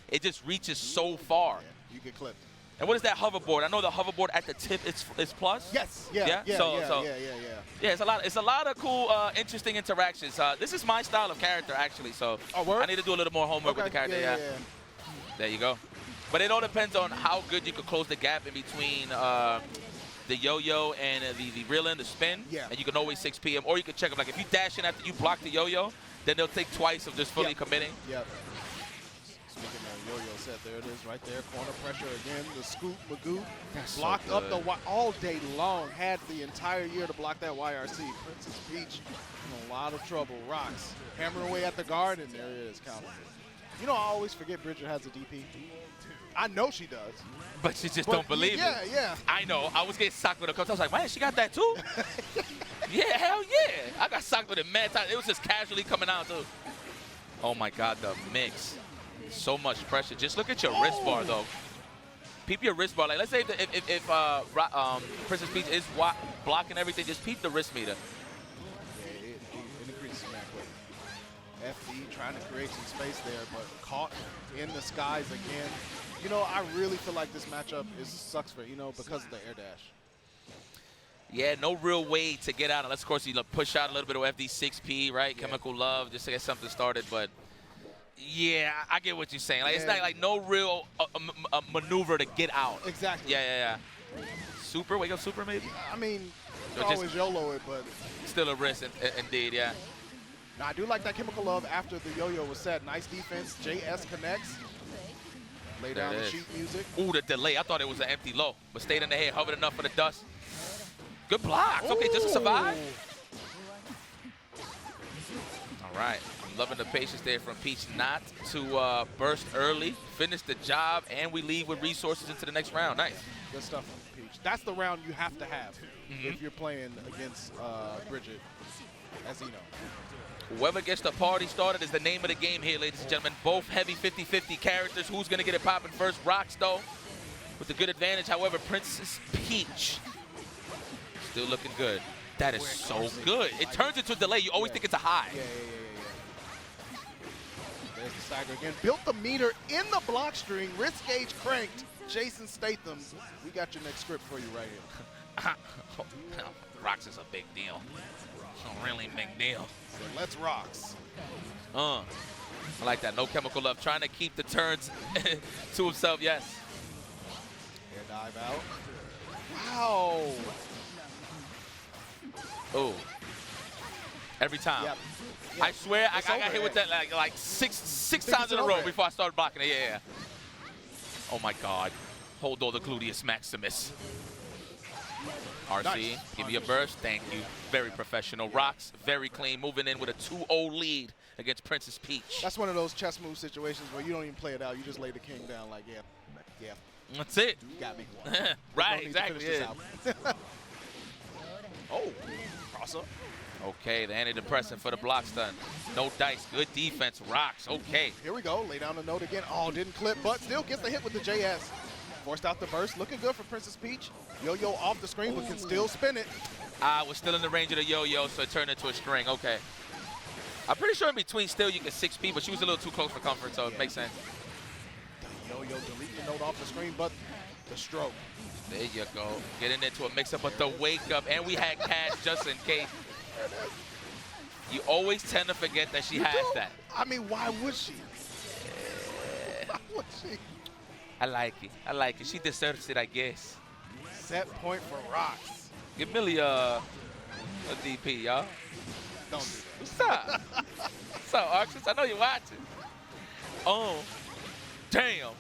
it just reaches so far. Yeah, you get clipped. And what is that hoverboard? I know the hoverboard at the tip is plus. Yes. Yeah. Yeah, it's a lot of cool, interesting interactions. This is my style of character, actually. So I need to do a little more homework with the character. Yeah. There you go. But it all depends on how good you could close the gap in between the yo-yo and the reel-in, the spin. Yeah. And you can always 6P them, or you can check them. Like, if you dash in after you block the yo-yo, then they'll take twice of just fully committing. Yep. Speaking of yo-yo set, there it is right there. Corner pressure again. The scoop, Magoo. Blocked up the all day long. Had the entire year to block that YRC. Princess Peach in a lot of trouble. Rox hammering away at the guard, and there it is, counter. I always forget Bridget has a DP. I know she does. But she just don't believe it. Yeah. I know. I was getting socked with a coach. I was like, man, she got that too? Yeah, hell yeah. I got socked with it mad time. It was just casually coming out too. Oh, my God, the mix. So much pressure. Just look at your wrist bar, though. Peep your wrist bar. Like, let's say if Princess Peach is blocking everything, just peep the wrist meter. Yeah, it increases that quick. FD trying to create some space there, but caught in the skies again. I really feel like this matchup sucks for, because of the air dash. Yeah, no real way to get out unless, of course, you push out a little bit of FD6P, right? Yeah. Chemical Love, just to get something started. But, yeah, I get what you're saying. Like, it's not like no real maneuver to get out. Exactly. Yeah. Super? Wake up super, maybe? I mean, you can always YOLO it, but... Still a risk, indeed, yeah. Now, I do like that Chemical Love after the yo-yo was set. Nice defense. JS connects. Lay down the sheet music. Ooh, the delay. I thought it was an empty low, but stayed in the head, hovered enough for the dust. Good blocks. Okay, just to survive. All right. I'm loving the patience there from Peach not to burst early, finish the job, and we leave with resources into the next round. Nice. Good stuff from Peach. That's the round you have to have if you're playing against Bridget, as you know. Whoever gets the party started is the name of the game here, ladies and gentlemen. Both heavy 50-50 characters. Who's going to get it popping first? Rocks, though, with a good advantage. However, Princess Peach still looking good. That is so good. It turns into a delay. You always think it's a high. Yeah. There's the stagger again. Built the meter in the block string. Risk gauge cranked. Jason Statham, we got your next script for you right here. Rocks is a big deal. A really big deal. So let's Rocks. I like that. No chemical love. Trying to keep the turns to himself. Yes. Air dive out. Wow. Oh. Every time. Yep. I swear I got hit with that like six times in a row before I started blocking it. Yeah. Oh my God. Hold all the gluteus maximus. RC, Nice. give me a burst. Thank you. Very professional. Rocks, very clean. Moving in with a 2-0 lead against Princess Peach. That's one of those chess move situations where you don't even play it out. You just lay the king down like, yeah. That's it. You got me. Right, no exactly. Yeah. Oh, crosser. Okay, the antidepressant for the block stun. No dice. Good defense. Rocks. Okay. Here we go. Lay down the note again. Oh, didn't clip, but still gets the hit with the JS. Forced out the burst. Looking good for Princess Peach. Yo-yo off the screen, but can still spin it. Was still in the range of the yo-yo, so it turned into a string. Okay. I'm pretty sure in between still you can 6P, but she was a little too close for comfort, so it makes sense. The yo-yo delete the note off the screen, but the stroke. There you go. Getting into a mix-up, but the wake-up, and we had cash just in case. You always tend to forget that she has that. I mean, why would she? Why would she? I like it. I like it. She deserves it, I guess. Set point for Rocks. Give Millia a DP, y'all. Don't do What's up? What's up, Arxis? I know you're watching. Oh, damn.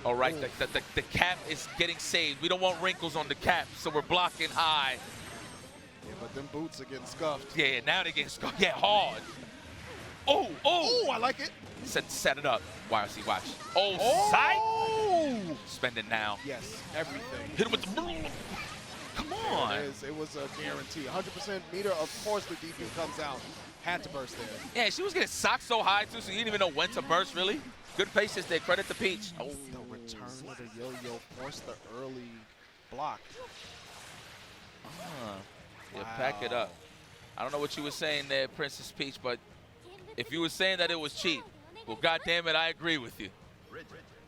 All right, the cap is getting saved. We don't want wrinkles on the cap, so we're blocking high. Yeah, but them boots are getting scuffed. Yeah, now they're getting scuffed. Yeah, hard. Oh, I like it. Set it up. YRC, watch. Oh, sight. Spend it now. Yes, everything. Hit him with the... Come on. It was a guarantee. 100% meter, of course the DP comes out. Had to burst there. Yeah, she was getting socked so high, too, so you didn't even know when to burst, really. Good patience there. Credit to Peach. Oh, the return of the yo-yo forced the early block. Yeah, pack it up. I don't know what you were saying there, Princess Peach, but if you were saying that it was cheap, well, goddamn it, I agree with you.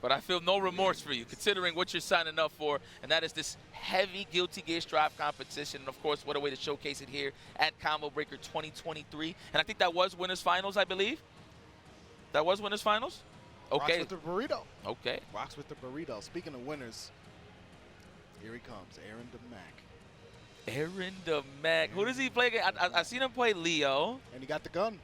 But I feel no remorse for you, considering what you're signing up for, and that is this heavy Guilty Gear Strive competition. And, of course, what a way to showcase it here at Combo Breaker 2023. And I think that was Winners Finals, I believe. That was Winners Finals? Okay. Rocks with the burrito. Okay. Rocks with the burrito. Speaking of winners, here he comes, Aarondamac. Who does he play against? I seen him play Leo. And he got the gun.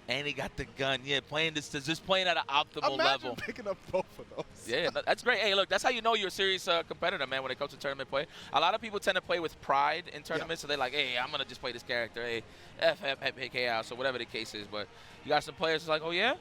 And he got the gun. Yeah, just playing at an optimal level. Imagine picking up both of those. Yeah, that's great. Hey, look, that's how you know you're a serious competitor, man, when it comes to tournament play. A lot of people tend to play with pride in tournaments, so they're like, hey, I'm going to just play this character. Hey, FFK so whatever the case is. But you got some players that's like, oh, yeah?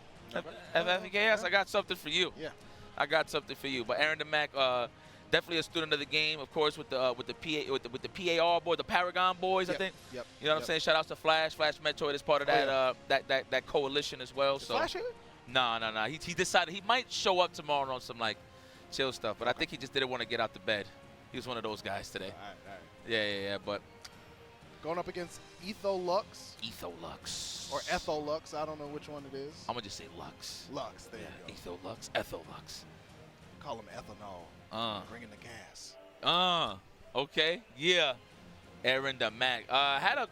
FFK I got something for you. Yeah. I got something for you. But Aarondamac, definitely a student of the game, of course, with the PAR boy, the Paragon boys, I think. Yep. You know what I'm saying? Shout outs to Flash Metroid is part of that coalition as well. So Flash here? No. He decided he might show up tomorrow on some like chill stuff, but I think he just didn't want to get out the bed. He was one of those guys today. All right. Yeah. But going up against Etholux. Etholux. Or Etholux. I don't know which one it is. I'm gonna just say Lux. Lux. There you go. Etholux. Etholux. Call him ethanol. Bringing the gas. Okay. Yeah. Aarondamac. Had a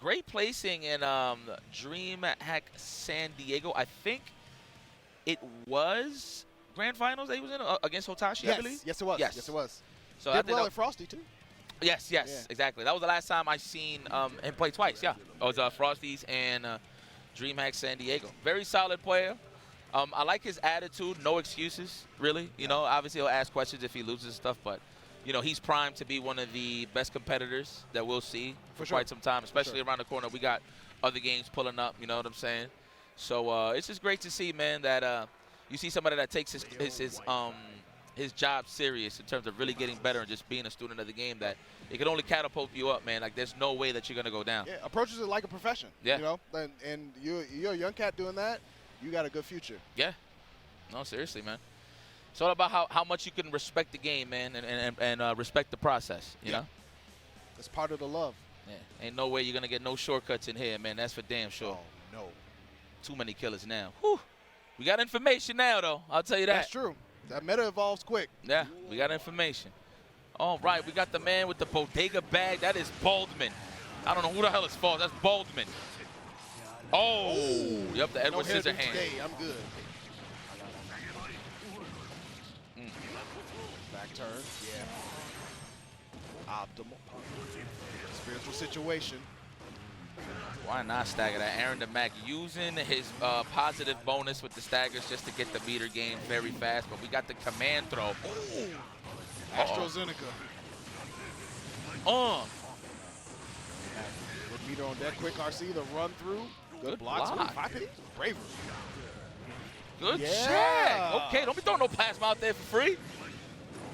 great placing in DreamHack San Diego. I think it was Grand Finals that he was in against Hotashi, I believe. Yes, it was. Yes, it was. So did well at Frosty, too. Yes, exactly. That was the last time I seen him play twice, yeah. It was Frosty's and DreamHack San Diego. Very solid player. I like his attitude, no excuses, really. You know, obviously he'll ask questions if he loses and stuff, but, you know, he's primed to be one of the best competitors that we'll see for quite some time, especially around the corner. We got other games pulling up. You know what I'm saying? So it's just great to see, man, that you see somebody that takes his job serious in terms of really getting better and just being a student of the game, that it can only catapult you up, man. Like, there's no way that you're going to go down. Yeah, approaches it like a profession. Yeah. You know, and you're a young cat doing that, you got a good future. Yeah. No, seriously, man. It's all about how much you can respect the game, man, and respect the process, you know? It's part of the love. Yeah. Ain't no way you're going to get no shortcuts in here, man. That's for damn sure. Oh, no. Too many killers now. Whew. We got information now, though. I'll tell you that. That's true. That meta evolves quick. Yeah, we got information. All right, we got the man with the bodega bag. That is Baldman. I don't know who the hell is Faust. That's Baldman. Oh, yep, the Edward Scissorhands. I'm good. Back turn. Yeah. Optimal. Spiritual situation. Why not stagger that? Aarondamac using his positive bonus with the staggers just to get the meter game very fast. But we got the command throw. AstraZeneca. Good meter on deck. Quick RC, the run through. Good blocks. block. 5P. Bravery. Good check. Okay, don't be throwing no plasma out there for free.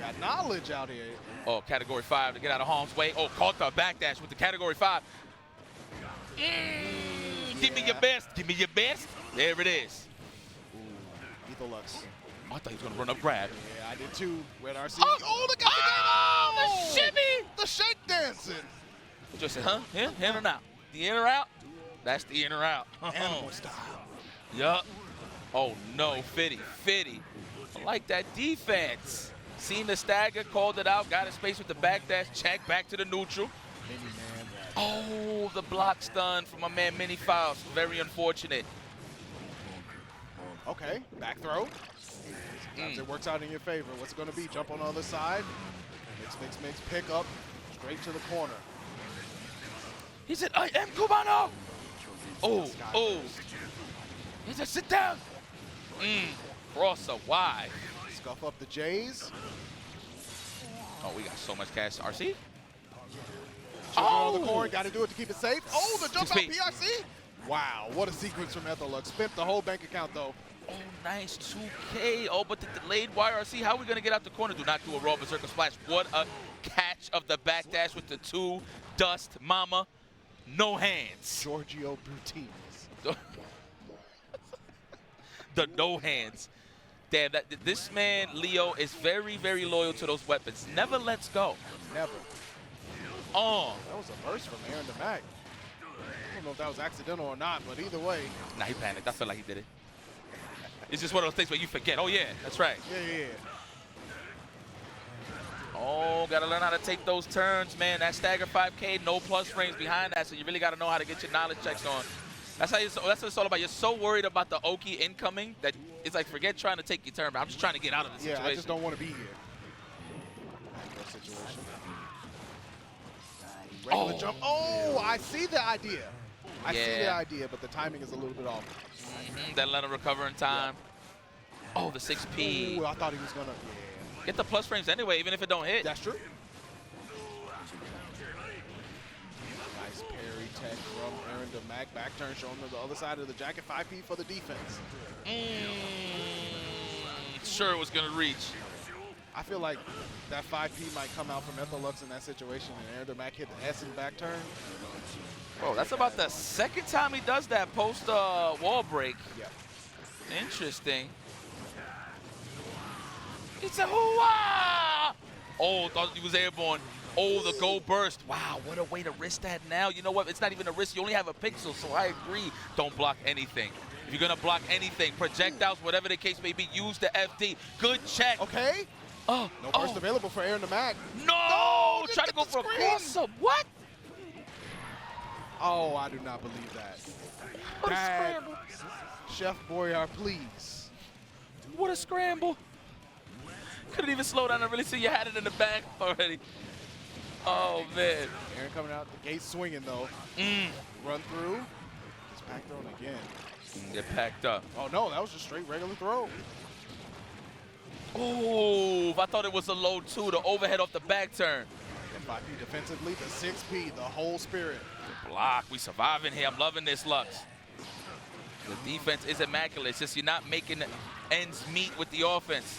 Got knowledge out here. Oh, category 5 to get out of harm's way. Oh, caught the backdash with the category 5. Give me your best. Give me your best. There it is. Ooh, Etholux. Oh, I thought he was going to run up grab. Yeah, I did too. Red RC. Oh, Look at the shimmy. The shake dancing. Just said, huh? In or out? The in or out? That's the in or out. Animal style. Yup. Oh, no. Fitty. I like that defense. Seen the stagger, called it out, got in space with the backdash, check back to the neutral. Mini man. Oh, the block stun from my man Mini Faust. Very unfortunate. Okay, back throw. Sometimes it works out in your favor. What's it going to be? Jump on the other side. Mix. Pick up. Straight to the corner. He said, I am Cubano. Oh. He said, sit down. Cross a Y. Scuff up the J's. Oh, we got so much cash. RC? On the corner. Got to do it to keep it safe. Oh, the jump out Speed. PRC. Wow, what a sequence from Etholux. Spent the whole bank account, though. Oh, nice 2K. Oh, but the delayed YRC. How are we going to get out the corner? Do not do a raw berserker splash. What a catch of the backdash with the 2 dust mama. No hands. Giorgio Brutines. The no hands. Damn, this man, Leo, is very, very loyal to those weapons. Never lets go. Never. Oh. That was a burst from Aarondamac. I don't know if that was accidental or not, but either way. Nah, he panicked. I feel like he did it. It's just one of those things where you forget. Oh, yeah, that's right. Yeah. Oh, got to learn how to take those turns, man. That stagger 5K, no plus frames behind that, so you really got to know how to get your knowledge checks on. That's what it's all about. You're so worried about the Oki incoming that it's like, forget trying to take your turn, but I'm just trying to get out of the situation. Yeah, I just don't want to be here. Situation. Regular jump. Oh, I see the idea. I see the idea, but the timing is a little bit off. Then let him recover in time. Oh, the 6P. Ooh, I thought he was going to. Get the plus frames anyway, even if it don't hit. That's true. Nice parry tech from Aarondamac. Back turn showing him the other side of the jacket. 5P for the defense. Sure it was going to reach. I feel like that 5P might come out from Etholux in that situation, and Aarondamac hit the S in back turn. Bro, that's about the second time he does that post wall break. Yep. Interesting. It's a hoo-ah! Oh, thought he was airborne. Oh, the gold burst. Wow, what a way to risk that now. You know what? It's not even a risk. You only have a pixel, so I agree. Don't block anything. If you're going to block anything, projectiles, whatever the case may be, use the FD. Good check. Okay. No burst available for Aarondamac. No! Try to go for a cross-up. What? Oh, I do not believe that. What a scramble. Chef Boyar, please. What a scramble. Couldn't even slow down and really see you had it in the back already. Oh, man. Aaron coming out the gate swinging, though. Run through. It's back thrown again. Get packed up. Oh, no, that was just straight regular throw. Oh, I thought it was a low, too. The overhead off the back turn. And 5P defensively, the 6P, the whole spirit. block. We surviving here. I'm loving this, Lux. The defense is immaculate. It's just you're not making ends meet with the offense.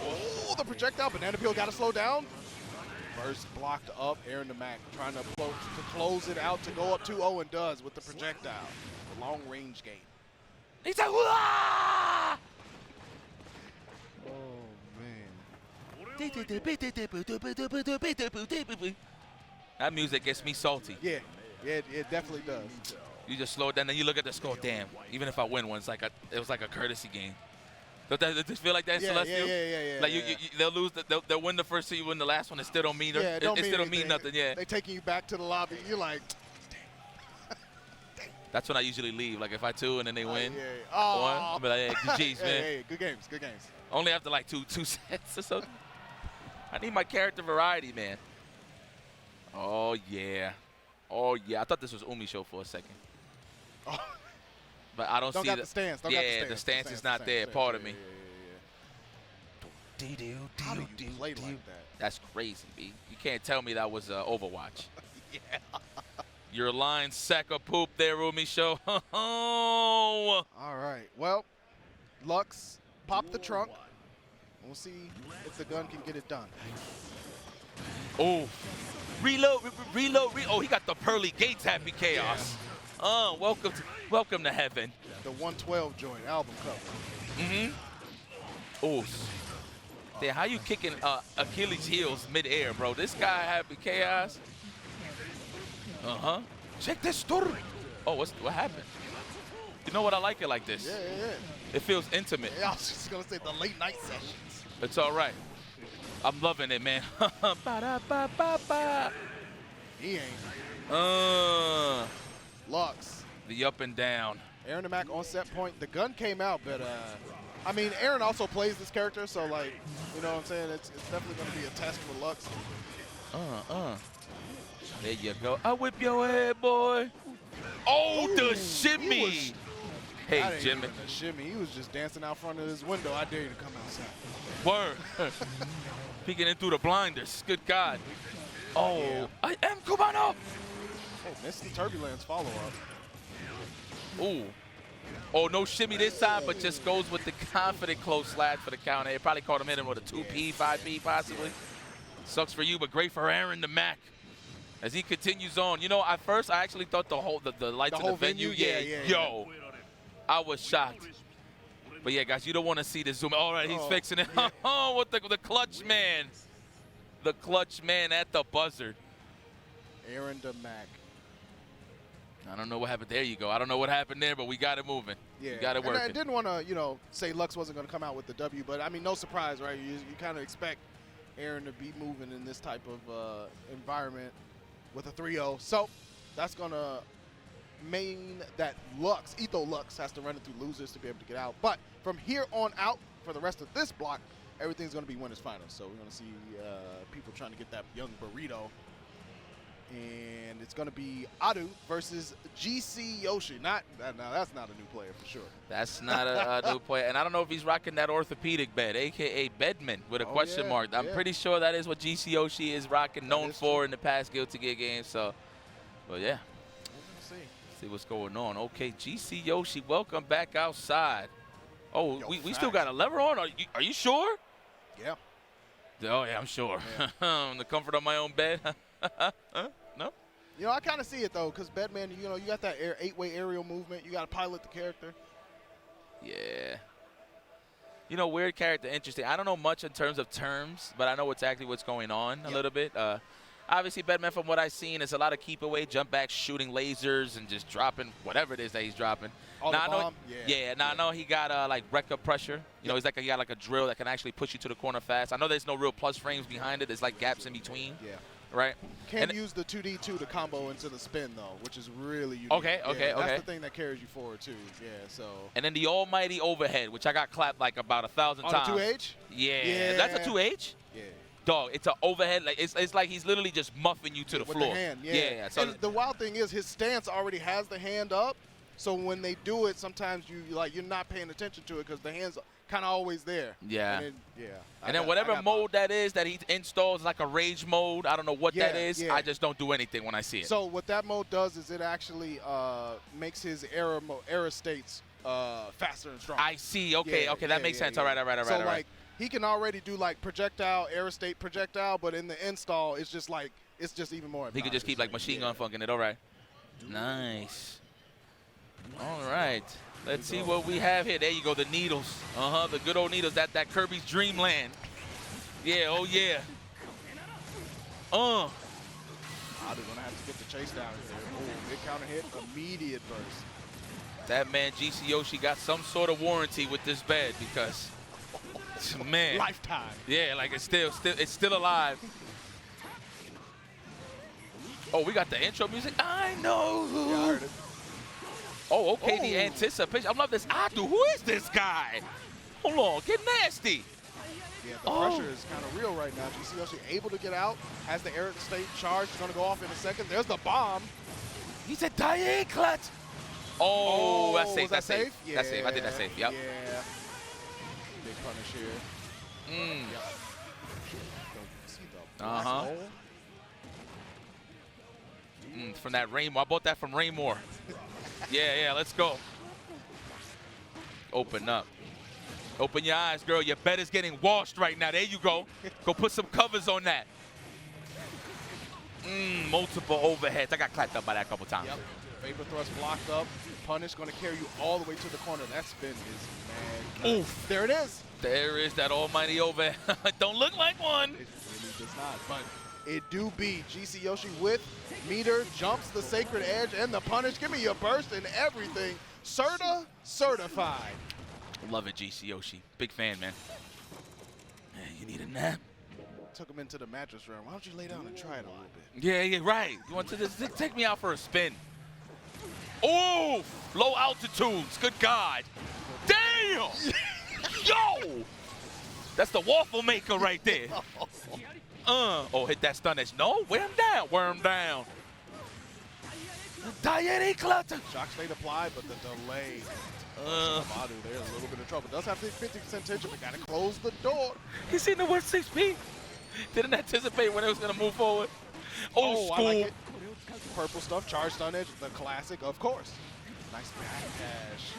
Oh, the projectile. Banana Peel got to slow down. First blocked up. Aarondamac trying to close it out to go up 2-0 and does with the projectile. The long range game. He's like, wah! Oh, man. That music gets me salty. Yeah, it definitely does. You just slow it down, then you look at the score. Damn, even if I win one, it was like a courtesy game. Does it feel like that in Celestial? Yeah. Like they'll lose, they'll win the first two, you win the last one. It still don't mean, it still don't mean nothing. Yeah. They taking you back to the lobby. You're like, That's when I usually leave. Like if I two and then they win, yeah. one, I'll be like, hey, GG's, man. Hey, good games. Only after like two sets or something. I need my character variety, man. Oh yeah. I thought this was Umi show for a second. Oh. But I don't see the stance. The stance is not there. Pardon me. How do you play like that? That's crazy, B. You can't tell me that was Overwatch. Yeah. Your line sack of poop there, Umi show. All right. Well, Lux, pop the trunk. We'll see if the gun can get it done. Oh. Reload. Oh, he got the pearly gates, Happy Chaos. Yeah. Oh, welcome to heaven. The 112 joint album cover. Mm-hmm. Oh. Damn, how you kicking Achilles' heels mid-air, bro? This guy, Happy Chaos. Uh-huh. Check this story. Oh, what happened? You know what? I like it like this. Yeah. It feels intimate. Yeah, I was just going to say the late night sessions. It's all right. I'm loving it, man. He ain't. Lux. The up and down. Aarondamac on set point. The gun came out, but I mean, Aaron also plays this character, so like, you know what I'm saying? It's definitely going to be a test for Lux. There you go. I whip your head, boy. Oh, the shimmy. Hey, Jimmy. The shimmy. He was just dancing out front of his window. I dare you to come outside. Word. Peeking in through the blinders. Good God. Oh, yeah. I am Cubano. Oh, missed the turbulence follow-up. Ooh. Oh, no shimmy this time, but just goes with the confident close slash for the counter. It probably caught him hitting with a 2P, 5P possibly. Sucks for you, but great for Aarondamac. As he continues on. You know, at first I actually thought the lights in the venue. Yeah. I was shocked. But yeah, guys, you don't want to see the zoom. All right, he's fixing it. Yeah. Oh, what the clutch man. The clutch man at the buzzard. Aarondamac. I don't know what happened. There you go. I don't know what happened there, but we got it moving. Yeah. We got it working. I didn't want to, say Lux wasn't going to come out with the W, but I mean, no surprise, right? You kind of expect Aaron to be moving in this type of environment with a 3-0. So that's going to mean that Etholux has to run it through losers to be able to get out. But from here on out, for the rest of this block, everything's going to be winners finals. So we're going to see people trying to get that young burrito. And it's going to be Adu versus GCYoshi. Now that's not a new player for sure. That's not a new player. And I don't know if he's rocking that orthopedic bed, a.k.a. Bedman, with a question mark. I'm pretty sure that is what GCYoshi is rocking, known for in the past GeoTheGeo games. So, well, yeah. See what's going on. Okay, GCYoshi, welcome back outside. Oh, we still got a lever on? Are you sure? Yeah. Oh, yeah, I'm sure. Yeah. In the comfort of my own bed. No? I kind of see it, though, because Bedman, you got that 8-way aerial movement. You got to pilot the character. Yeah. Weird character, interesting. I don't know much in terms of terms, but I know exactly what's going on a little bit. Obviously, Bedman, from what I've seen, is a lot of keep away, jump back, shooting lasers, and just dropping whatever it is that he's dropping. I know he got like Rekka pressure. He's like he got like a drill that can actually push you to the corner fast. I know there's no real plus frames behind it. There's like gaps in between. Yeah. Right. Can use the 2D2 to combo into the spin though, which is really unique. Okay. That's the thing that carries you forward too. Yeah. So. And then the almighty overhead, which I got clapped like about 1,000 times. On a 2H? Yeah. That's a 2H. Yeah. Dog, it's an overhead. Like it's like he's literally just muffing you to the floor. With the hand, yeah. So and the wild thing is his stance already has the hand up. So when they do it, sometimes you're not paying attention to it because the hand's kind of always there. Yeah. And then whatever mode that is that he installs, like a rage mode. I don't know what that is. Yeah. I just don't do anything when I see it. So what that mode does is it actually makes his error states faster and stronger. I see. Okay, that makes sense. All right. So like he can already do like projectile, error state, projectile, but in the install, it's just even more. He could just keep like machine gun funking it. All right. Nice. All right. Let's see what we have here. There you go, the needles. The good old needles. That Kirby's Dreamland. Yeah, oh yeah. Adu's gonna have to get the chase down here. Oh, big counter hit, immediate burst. That man GCYoshi got some sort of warranty with this bed because, man. Lifetime. Yeah, like it's still alive. Oh, we got the intro music. I know. Yeah, I heard it. Oh, okay, the anticipation. I love this. Adu, who is this guy? Hold on, get nasty. Yeah, the pressure is kind of real right now. GCYoshi able to get out, has the error state charge. It's going to go off in a second. There's the bomb. He's a dying clutch. Oh, that's safe. That's safe. Yeah. That's safe. I think that's safe. Yep. Yeah. Big punish here. Yep. See the black hole? From that Raymore. I bought that from Raymore. Yeah, let's go. Open up. Open your eyes, girl. Your bed is getting washed right now. There you go. Go put some covers on that. Multiple overheads. I got clapped up by that a couple times. Yep. Vapor thrust blocked up. Punish going to carry you all the way to the corner. That spin is mad. Oof. There it is. There is that almighty overhead. Don't look like one. It really does not, but it do be. GCYoshi with meter, jumps the sacred edge, and the punish. Give me your burst and everything. Certified. Love it, GCYoshi. Big fan, man. Man, you need a nap? Took him into the mattress room. Why don't you lay down and try it a little bit? Yeah, right. You want to just take me out for a spin? Oh, low altitudes. Good God. Damn. Yo. That's the waffle maker right there. Oh, hit that stun edge. No, wear him down. Wear him down. Diane clutter. Shock state applied, but the delay. Adu, they're in a little bit of trouble. Does have 50% tension, but gotta close the door. He's seen the worst 6P. Didn't anticipate when it was gonna move forward. Old school. I like it. Purple stuff, charge stun edge, the classic, of course. Nice backdash.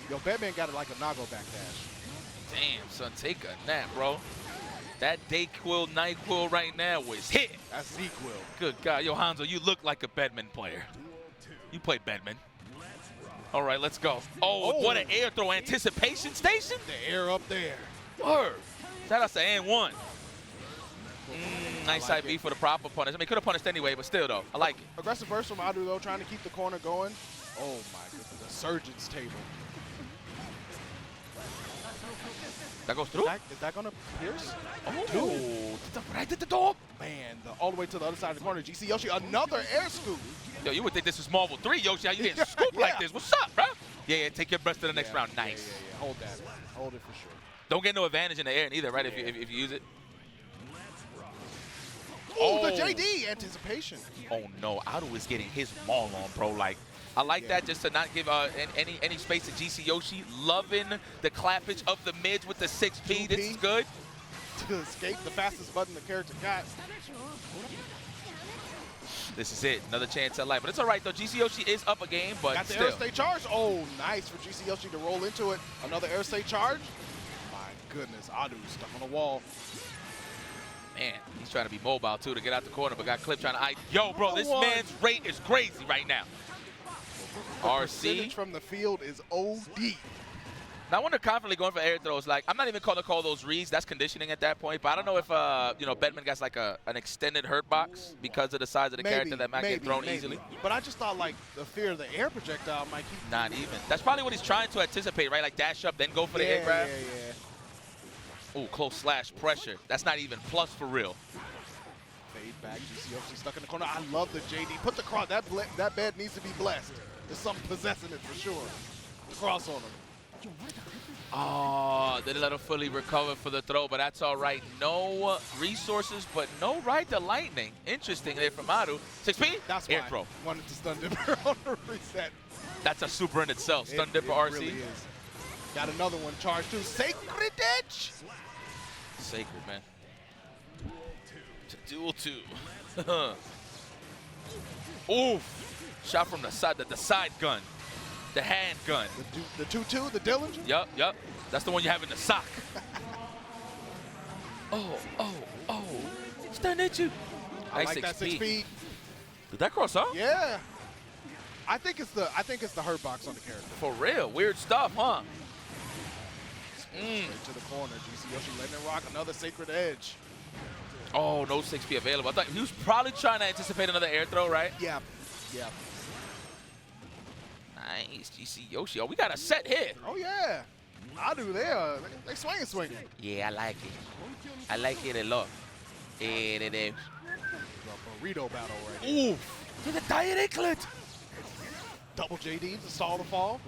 Yo, Bedman got it like a Nago backdash. Damn, son, take a nap, bro. That Dayquil, Nyquil right now was hit. That's Z-Quill. Good God. Yo, Hanzo, you look like a Bedman player. You play Bedman. All right, let's go. Oh, what an air throw anticipation station. The air up there. Word. Shout out to N1. Nice side B for the proper punish. I mean, could have punished anyway, but still, though, I like it. Aggressive burst from Adu, though, trying to keep the corner going. Oh, my goodness. The surgeon's table. That goes through? Is that going to pierce? Oh, right at the door. Man, all the way to the other side of the corner. GCYoshi, another air scoop. Yo, you would think this is Marvel 3, Yoshi. How you getting scooped like this? What's up, bro? Yeah, take your breath to the next round. Nice. Yeah. Hold that. Hold it for sure. Don't get no advantage in the air either, right, if you use it? Oh, the JD anticipation. Oh, no. Adu is getting his maul on, bro. Like, I like that just to not give any space to GCYoshi. Loving the clappage of the mids with the 6P. This is good. To escape, the fastest button the character got. This is it. Another chance at life. But it's all right, though. GCYoshi is up a game, but got the still. air state charge. Oh, nice for GCYoshi to roll into it. Another air state charge. My goodness, Adu stuck on the wall. Man, he's trying to be mobile, too, to get out the corner, but got clipped trying to... Yo, bro, this man's rate is crazy right now. The RC. percentage from the field is OD. Now, I wonder confidently going for air throws. Like, I'm not even going to call those reads. That's conditioning at that point. But I don't know if, Bedman got like an extended hurt box because of the size of the character that might get thrown easily. But I just thought, like, the fear of the air projectile might keep... Not even. That's probably what he's trying to anticipate, right? Like, dash up, then go for the air grab. Yeah. Oh, close slash pressure. That's not even plus for real. Fade back. GCYoshi stuck in the corner. I love the JD. Put the cross. That bed needs to be blessed. There's something possessing it for sure. The cross on him. Oh, didn't let him fully recover for the throw, but that's all right. No resources, but no right to lightning. Interesting there from Adu. 6P? That's air why throw. Wanted to stun dipper on the reset. That's a super in itself. Stun dipper it RC. Really is. Got another one charged too. Sacred Edge. Sacred, man. To duel 2. Oof. Shot from the side gun. The hand gun. The 2-2, the Dillinger? Yup. That's the one you have in the sock. Oh. Stand at you. I like that 6 feet. Did that cross up? Yeah. I think it's the hurt box on the character. For real. Weird stuff, huh? Straight to the corner. GCYoshi letting it rock. Another Sacred Edge. Oh, no 6P available. I thought he was probably trying to anticipate another air throw, right? Yeah. Nice, GCYoshi. Oh, we got a set here. Oh, yeah. I do. They swinging. Yeah, I like it. I like it a lot. Burrito battle right here. Oof. To the diet anklet. Double JD to stall the fall.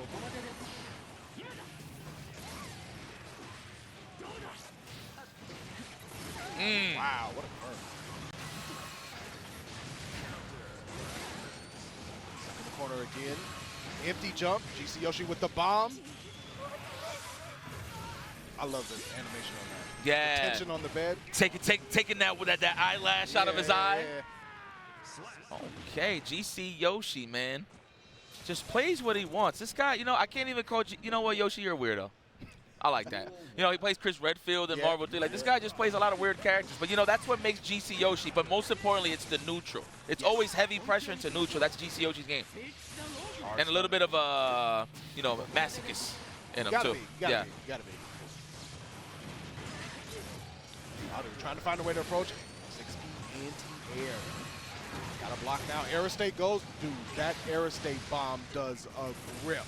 Wow, what a burn. In the corner again. Empty jump. GCYoshi with the bomb. I love the animation on that. Yeah. The tension on the bed. Taking that with that eyelash out of his eye. Yeah. Okay, GCYoshi, man. Just plays what he wants. This guy, I can't even call you know what, Yoshi, you're a weirdo. I like that. He plays Chris Redfield and Marvel 3. Like, this guy just plays a lot of weird characters. But, that's what makes GCYoshi. But most importantly, it's the neutral. It's always heavy pressure into neutral. That's GCYoshi's game. And a little bit of, masochist in him, too. Gotta be. Trying to find a way to approach it. 6P anti-air. Gotta block now. Aerostate goes. Dude, that Aerostate bomb does a grip.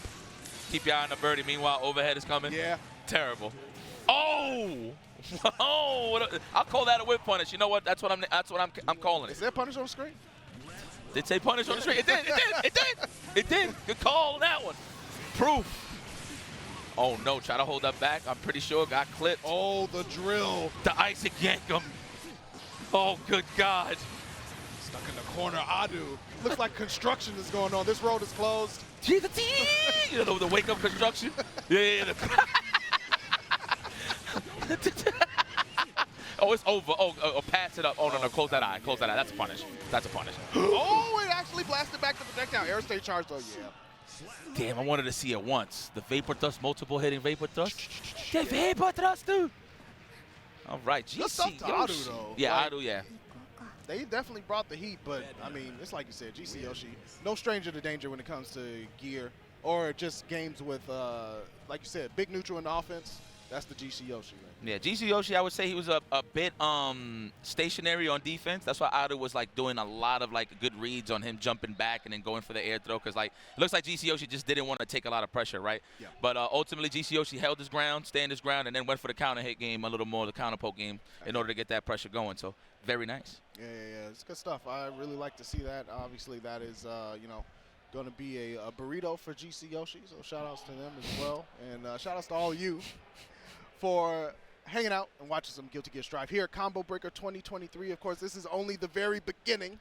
Keep your eye on the birdie. Meanwhile, overhead is coming. Yeah. Terrible. Oh! I'll call that a whip punish. You know what? That's what I'm calling it. Is there punish on the screen? Did it say punish on the screen? It did. Good call on that one. Proof. Oh, no. Try to hold that back. I'm pretty sure got clipped. Oh, the drill. The Isaac Yankum. Oh, good God. Stuck in the corner. Adu. Looks like construction is going on. This road is closed. The wake-up construction? Yeah. Oh, it's over. Oh, pass it up. Oh, no, close that eye. That's a punish. Oh, it actually blasted back to protect now. Aerostate charged, though, yeah. Damn, I wanted to see it once. The Vapor Thrust, multiple hitting Vapor Thrust. The Vapor Thrust, dude. All right, GCYoshi. though. Yeah, like, Adu, yeah. They definitely brought the heat, but, I mean, it's like you said, GCYoshi, no stranger to danger when it comes to gear or just games with, like you said, big neutral in the offense. That's the GCYoshi, man. Yeah, GCYoshi, I would say he was a bit stationary on defense. That's why Adu was doing a lot of good reads on him jumping back and then going for the air throw, because it looks like GCYoshi just didn't want to take a lot of pressure, right? Yeah. But ultimately GCYoshi held his ground, stand his ground, and then went for the counter hit game a little more, the counter poke game, in order to get that pressure going. So very nice. Yeah, it's good stuff. I really like to see that. Obviously, that is going to be a burrito for GCYoshi. So shout outs to them as well, and shout outs to all of you for hanging out and watching some Guilty Gear Strive here at Combo Breaker 2023. Of course, this is only the very beginning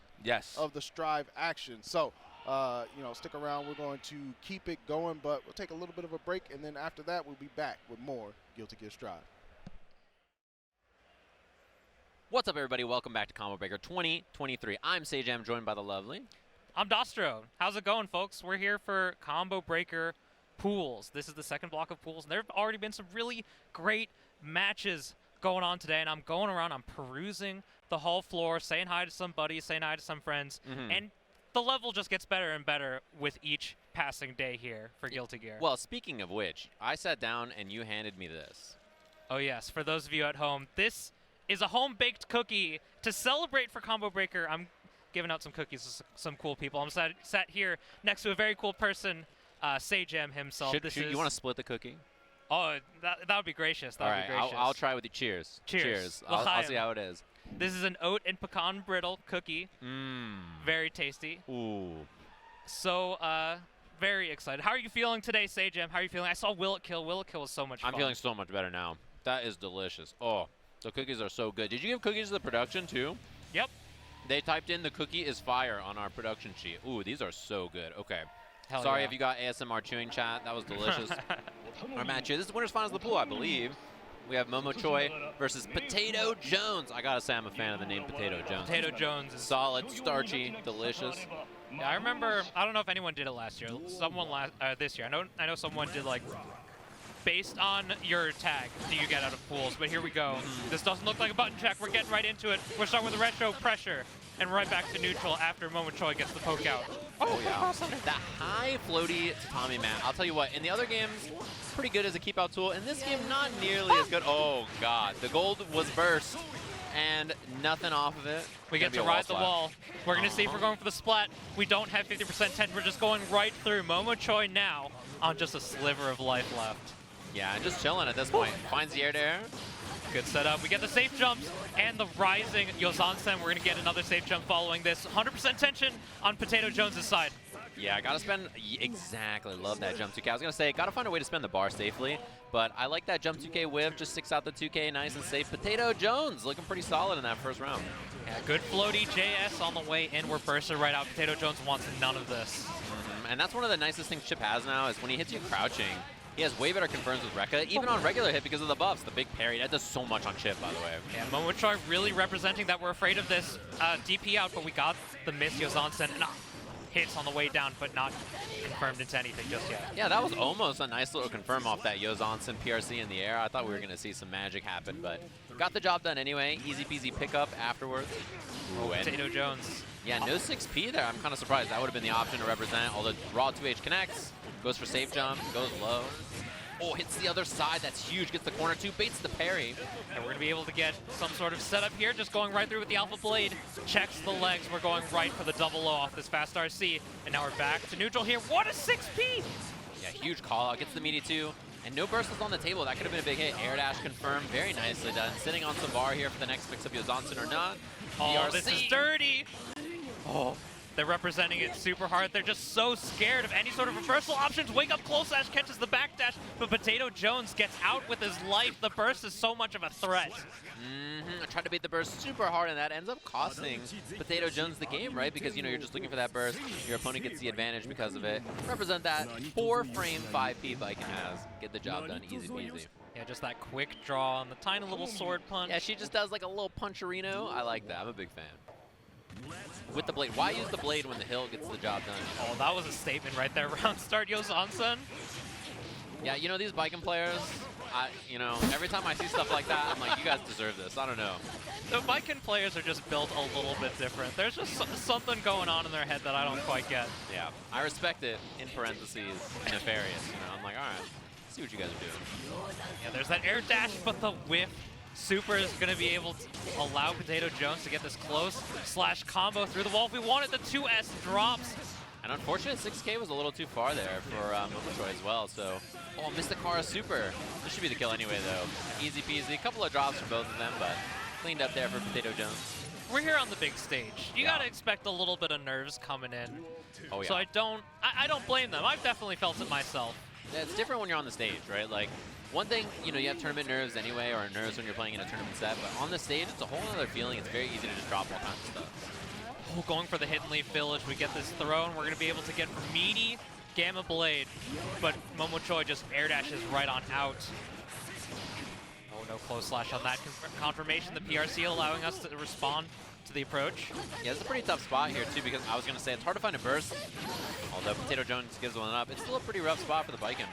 of the Strive action. So, stick around. We're going to keep it going, but we'll take a little bit of a break, and then after that, we'll be back with more Guilty Gear Strive. What's up, everybody? Welcome back to Combo Breaker 2023. I'm Sage. I'm joined by the lovely. I'm Dostro. How's it going, folks? We're here for Combo Breaker pools. This is the second block of pools, and there have already been some really great matches going on today, and I'm going around, I'm perusing the hall floor, saying hi to some buddies, saying hi to some friends, and the level just gets better and better with each passing day here for Guilty Gear. Well, speaking of which, I sat down and you handed me this. Oh yes, for those of you at home, this is a home-baked cookie to celebrate for Combo Breaker. I'm giving out some cookies to some cool people. I'm sat here next to a very cool person, Sajam himself. You want to split the cookie? Oh, that would be gracious. That would be gracious. I'll try with you. Cheers. Cheers. I'll see how it is. This is an oat and pecan brittle cookie. Very tasty. Ooh. So, very excited. How are you feeling today, Sajam? How are you feeling? I saw Will It Kill. Will It Kill was so much fun. I'm feeling so much better now. That is delicious. Oh, the cookies are so good. Did you give cookies to the production, too? Yep. They typed in the cookie is fire on our production sheet. Ooh, these are so good. Okay. Hell Sorry yeah. if you got ASMR chewing chat. That was delicious. our match here. This is winners finals of the pool, I believe. We have Momochoii versus Potatojones. I gotta say, I'm a fan of the name Potatojones. Potatojones is Solid, starchy, delicious. Yeah, I remember. I don't know if anyone did it last year. Someone this year. I know someone did like based on your tag do you get out of pools. But here we go. This doesn't look like a button check. We're getting right into it. We're starting with the retro pressure and right back to neutral after Momochoii gets the poke out. Oh yeah, that high floaty tatami mat. I'll tell you what. In the other games, pretty good as a keep out tool. In this game, not nearly as good. Oh god, the gold was burst. And nothing off of it. We get to ride the wall. We're going to see if we're going for the splat. We don't have 50% tension. We're just going right through. Momochoii now on just a sliver of life left. Yeah, just chilling at this point. Finds the air to air. Good setup. We get the safe jumps and the rising Yozansen. We're going to get another safe jump following this. 100% tension on Potatojones' side. Yeah, gotta spend, exactly, love that jump 2K. I was gonna say, gotta find a way to spend the bar safely, but I like that jump 2K whiff, just sticks out the 2K nice and safe. Potatojones looking pretty solid in that first round. Yeah, good floaty JS on the way in. We're bursting right out. Potatojones wants none of this. And that's one of the nicest things Chipp has now, is when he hits you crouching, he has way better confirms with Rekka, even on regular hit because of the buffs. The big parry, that does so much on Chipp, by the way. Yeah, Momochoii really representing that we're afraid of this DP out, but we got the miss Yozansen. Hits on the way down, but not confirmed into anything just yet. Yeah, that was almost a nice little confirm off that Yozansen PRC in the air. I thought we were going to see some magic happen, but got the job done anyway. Easy peasy pickup afterwards. Ooh, Potatojones. Yeah, no 6P there. I'm kind of surprised. That would have been the option to represent, although raw 2H connects, goes for safe jump, goes low. Oh, hits the other side. That's huge. Gets the corner two, baits the parry. And we're going to be able to get some sort of setup here. Just going right through with the Alpha Blade. Checks the legs. We're going right for the double O off this fast RC. And now we're back to neutral here. What a 6P! Yeah, huge call out. Gets the meaty two. And no burst is on the table. That could have been a big hit. Air dash confirmed. Very nicely done. Sitting on some bar here for the next fix of Yozansen or not. Oh, BRC. this is dirty! Oh. They're representing it super hard. They're just so scared of any sort of reversal options. Wake up close dash catches the backdash, but Potatojones gets out with his life. The burst is so much of a threat. I tried to bait the burst super hard, and that ends up costing Potatojones the game, right? Because, you know, you're just looking for that burst. Your opponent gets the advantage because of it. Represent that 4-frame 5P Baiken has. Get the job done. Easy peasy. Yeah, just that quick draw on the tiny little sword punch. Yeah, she just does like a little puncherino. I like that. I'm a big fan. With the blade. Why use the blade when the hill gets the job done? Oh, that was a statement right there. Round start Yozansen. Yeah, you know, these Baiken players, you know, every time I see stuff like that, I'm like, you guys deserve this. I don't know. The Baiken players are just built a little bit different. There's just something going on in their head that I don't quite get. Yeah, I respect it, in parentheses, nefarious. You know, I'm like, all right, see what you guys are doing. Yeah, there's that air dash, but the whiff. Super is going to be able to allow Potatojones to get this close slash combo through the wall. If we wanted the 2S drops. And unfortunately, 6K was a little too far there for Momochoii as well. So, oh, missed the Kara Super. This should be the kill anyway, though. Easy peasy. A couple of drops from both of them, but cleaned up there for Potatojones. We're here on the big stage. You got to expect a little bit of nerves coming in. Oh, yeah. So I don't blame them. I've definitely felt it myself. Yeah, it's different when you're on the stage, right? Like, one thing, you know, you have tournament nerves anyway, or nerves when you're playing in a tournament set, but on the stage, it's a whole other feeling. It's very easy to just drop all kinds of stuff. Oh, going for the Hidden Leaf Village. We get this throw, and we're going to be able to get meaty Gamma Blade, but Momochoii just air dashes right on out. Oh, no close slash on that confirmation. The PRC allowing us to respond to the approach. Yeah, it's a pretty tough spot here, too, because I was going to say it's hard to find a burst. Although Potatojones gives one up, it's still a pretty rough spot for the Baiken.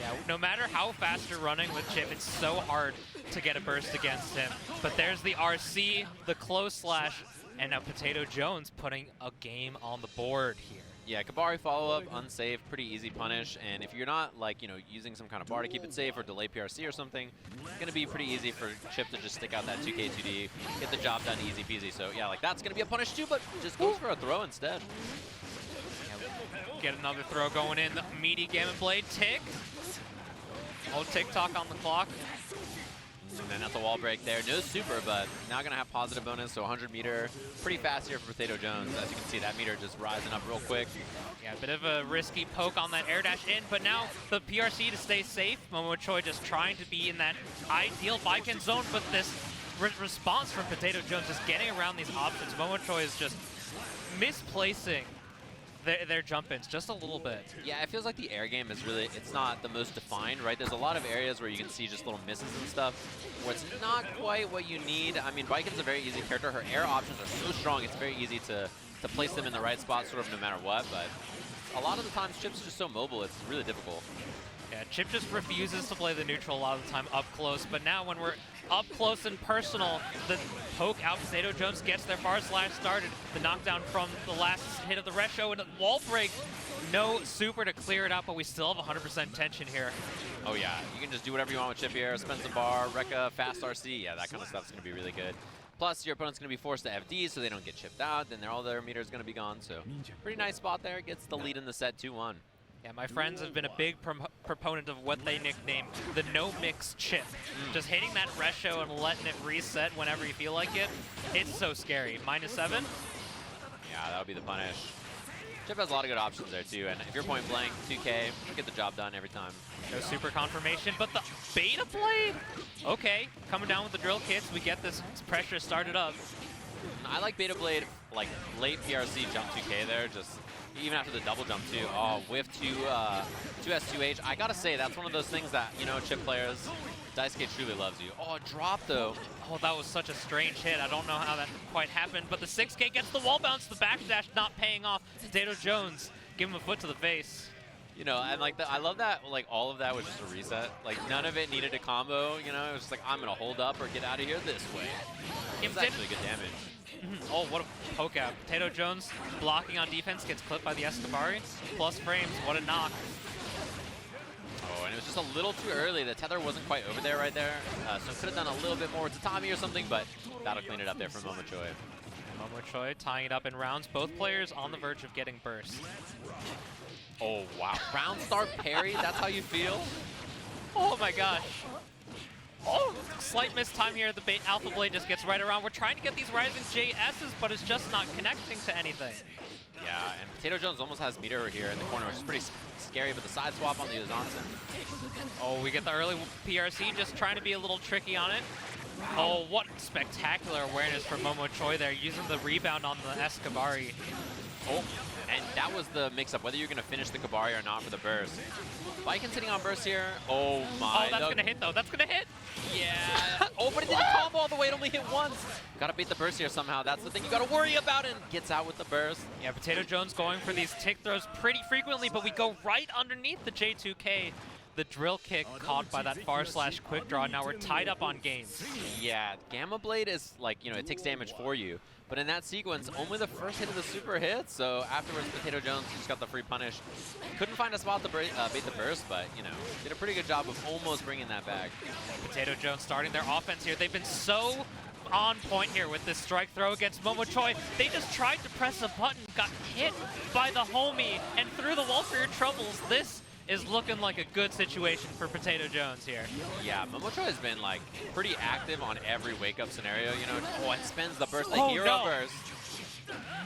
Yeah, no matter how fast you're running with Chipp, it's so hard to get a burst against him. But there's the RC, the close slash, and now Potatojones putting a game on the board here. Yeah, Kabari follow-up, unsafe, pretty easy punish, and if you're not, like, you know, using some kind of bar to keep it safe or delay PRC or something, it's going to be pretty easy for Chipp to just stick out that 2K 2D, get the job done easy peasy. So, yeah, like, that's going to be a punish too, but just goes for a throw instead. Get another throw going in, the meaty Gamma Blade, tick. Oh, tick-tock on the clock. And then that's a wall break there. No super, but now going to have positive bonus, so 100 meter. Pretty fast here for Potatojones. As you can see, that meter just rising up real quick. Yeah, a bit of a risky poke on that air dash in, but now the PRC to stay safe. Momochoii just trying to be in that ideal Baiken zone, but this response from Potatojones just getting around these options. Momochoii is just misplacing their jump-ins just a little bit. Yeah, it feels like the air game is really, it's not the most defined, right? There's a lot of areas where you can see just little misses and stuff, where it's not quite what you need. I mean, Baiken's a very easy character. Her air options are so strong, it's very easy to place them in the right spot sort of no matter what, but a lot of the times Chipp's just so mobile, it's really difficult. Yeah, Chipp just refuses to play the neutral a lot of the time up close, but now when we're up close and personal, the poke out Potatojones gets their far slash started. The knockdown from the last hit of the Resho and a wall break. No super to clear it out, but we still have 100% tension here. Oh yeah, you can just do whatever you want with Chipp here. Spend some bar, Rekka, fast RC, yeah, that kind of stuff's going to be really good. Plus, your opponent's going to be forced to FD so they don't get chipped out, then all their meter's going to be gone, so pretty nice spot there. Gets the lead in the set 2-1. Yeah, my friends have been a big proponent of what they nickname the no-mix Chipp. Just hitting that Resho and letting it reset whenever you feel like it. It's so scary. -7? Yeah, that would be the punish. Chipp has a lot of good options there too, and if you're point blank, 2K, you get the job done every time. No super confirmation, but the Beta Blade? Okay, coming down with the drill kits, we get this pressure started up. I like Beta Blade, like late PRC jump 2K there, just even after the double jump too. Oh, whiff 2S2H. I gotta say, that's one of those things that, you know, Chipp players, Daisuke truly loves you. Oh, drop though. Oh, that was such a strange hit. I don't know how that quite happened, but the 6K gets the wall bounce, the backdash not paying off. Potatojones, give him a foot to the face. You know, and like, I love that, like, all of that was just a reset. Like, none of it needed a combo, you know? It was just like, I'm gonna hold up or get out of here this way. It was actually good damage. Oh, what a poke out. Potatojones blocking on defense, gets clipped by the Escabari. Plus frames, what a knock. Oh, and it was just a little too early. The tether wasn't quite over there right there. So could have done a little bit more with Tatami or something, but that'll clean it up there for Momochoii. Momochoii tying it up in rounds. Both players on the verge of getting burst. Oh, wow. Round start parry, that's how you feel? Oh my gosh. Oh, slight missed time here. The Alpha Blade just gets right around. We're trying to get these Rising JS's, but it's just not connecting to anything. Yeah, and Potatojones almost has meter here in the corner, which is pretty scary, but the side swap on the Uzansen. Oh, we get the early PRC, just trying to be a little tricky on it. Oh, what spectacular awareness from Momochoii there, using the rebound on the Escabari. Oh, and that was the mix-up, whether you're going to finish the Kabari or not for the burst. Baiken sitting on burst here. Oh my. Oh, that's going to hit though. That's going to hit. Yeah. Oh, but it didn't combo all the way. It only hit once. Got to beat the burst here somehow. That's the thing you got to worry about, and gets out with the burst. Yeah, Potatojones going for these tick throws pretty frequently, but we go right underneath the J2K. The drill kick caught by that far slash quick draw. Now we're tied up on games. Yeah, Gamma Blade is like, you know, it takes damage for you. But in that sequence, only the first hit of the super hit. So afterwards, Potatojones just got the free punish. Couldn't find a spot to bait the burst, but, you know, did a pretty good job of almost bringing that back. Potatojones starting their offense here. They've been so on point here with this strike throw against Momochoii. They just tried to press a button, got hit by the homie, and threw the wall for your troubles. This is looking like a good situation for Potatojones here. Yeah, Momochoii has been like pretty active on every wake-up scenario, you know. Oh, and spends the burst, the hero burst.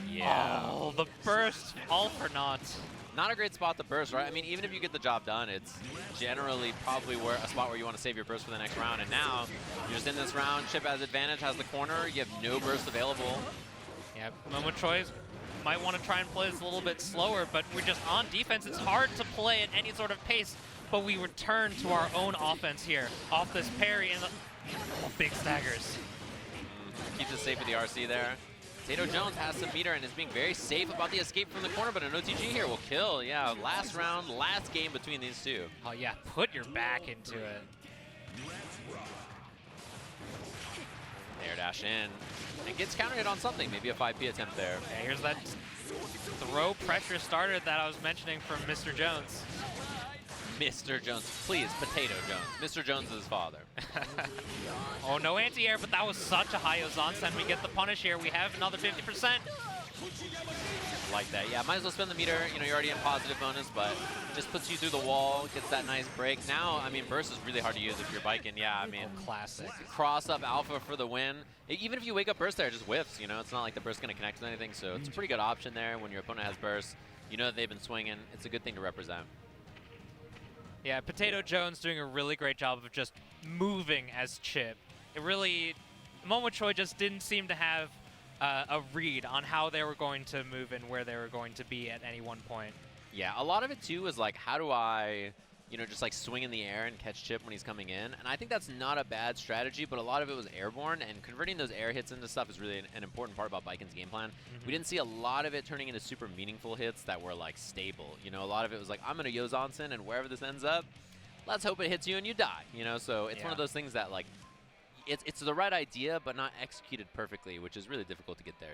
Yeah. Oh, the burst, all for naught. Not a great spot to burst, right? I mean, even if you get the job done, it's generally probably a spot where you want to save your burst for the next round. And now, you're just in this round, Chipp has advantage, has the corner, you have no burst available. Yeah, Momochoii might want to try and play this a little bit slower, but we're just on defense. It's hard to play at any sort of pace, but we return to our own offense here. Off this parry and the big staggers. Keeps it safe with the RC there. Potatojones has some meter and is being very safe about the escape from the corner, but an OTG here will kill. Yeah, last round, last game between these two. Oh yeah, put your back into it. Air dash in. And gets counter hit on something, maybe a 5P attempt there. Yeah, here's that throw pressure starter that I was mentioning from Mr. Jones. Mr. Jones, please, Potato Jones. Mr. Jones' father. Oh, no anti-air, but that was such a high Ozansen. We get the punish here. We have another 50%. Like that, yeah. Might as well spend the meter. You know, you're already in positive bonus, but just puts you through the wall, gets that nice break. Now, I mean, burst is really hard to use if you're Baiken. Yeah, I mean, classic. Cross up alpha for the win. Even if you wake up burst there, it just whiffs. You know, it's not like the burst's going to connect with anything, so it's a pretty good option there when your opponent has burst. You know that they've been swinging. It's a good thing to represent. Yeah, Potatojones doing a really great job of just moving as Chipp. It really, Momochoii just didn't seem to have a read on how they were going to move and where they were going to be at any one point. Yeah, a lot of it too was like, how do I, just like swing in the air and catch Chipp when he's coming in? And I think that's not a bad strategy, but a lot of it was airborne, and converting those air hits into stuff is really an important part about Baiken's game plan. We didn't see a lot of it turning into super meaningful hits that were like stable. A lot of it was like, I'm gonna Yozansen, and wherever this ends up, let's hope it hits you and you die. So it's one of those things that like, it's the right idea, but not executed perfectly, which is really difficult to get there.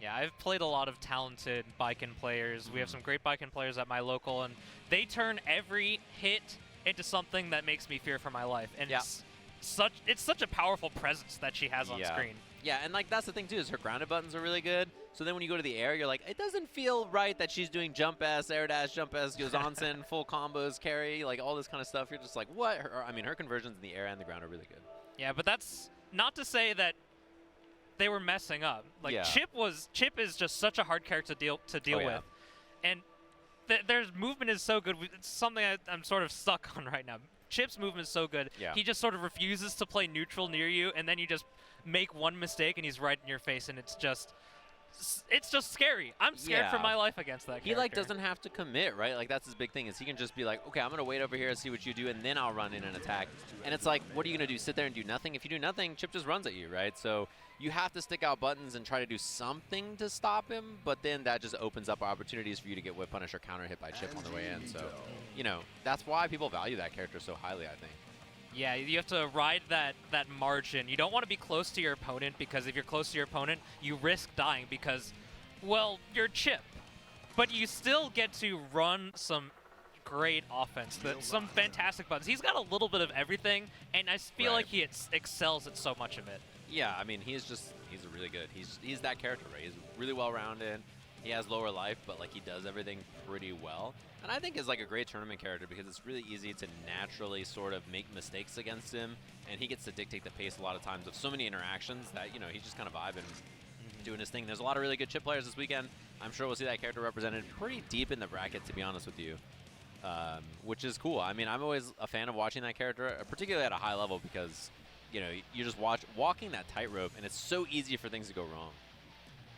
Yeah, I've played a lot of talented Baiken players. We have some great Baiken players at my local, and they turn every hit into something that makes me fear for my life. And it's such a powerful presence that she has on screen. Yeah, and like that's the thing too, is her grounded buttons are really good. So then when you go to the air, you're like, it doesn't feel right that she's doing jump S, air dash, jump S, Yozansen, full combos, carry, like all this kind of stuff. You're just like, what? Her conversions in the air and the ground are really good. Yeah, but that's not to say that they were messing up. Like Chipp is just such a hard character to deal with, and their movement is so good. It's something I'm sort of stuck on right now. Chipp's movement is so good. Yeah. He just sort of refuses to play neutral near you, and then you just make one mistake and he's right in your face, and it's just scary. I'm scared for my life against that character. He like doesn't have to commit, right? Like that's his big thing, is he can just be like, okay, I'm gonna wait over here and see what you do, and then I'll run in and attack. And it's like, what are you gonna do? Sit there and do nothing? If you do nothing, Chipp just runs at you, right? So you have to stick out buttons and try to do something to stop him, but then that just opens up opportunities for you to get whip punish or counter hit by Chipp on the way in. So, that's why people value that character so highly, I think. Yeah, you have to ride that margin. You don't want to be close to your opponent, because if you're close to your opponent, you risk dying because, well, you're Chipp. But you still get to run some great offense, some fantastic buttons. He's got a little bit of everything, and I feel like he excels at so much of it. Yeah, I mean, he's really good. He's that character, right? He's really well-rounded. He has lower life, but like he does everything pretty well. And I think is like a great tournament character because it's really easy to naturally sort of make mistakes against him, and he gets to dictate the pace a lot of times of so many interactions that, he's just kind of vibing, doing his thing. There's a lot of really good Chipp players this weekend. I'm sure we'll see that character represented pretty deep in the bracket, to be honest with you, which is cool. I mean, I'm always a fan of watching that character, particularly at a high level, because, you just walking that tightrope, and it's so easy for things to go wrong.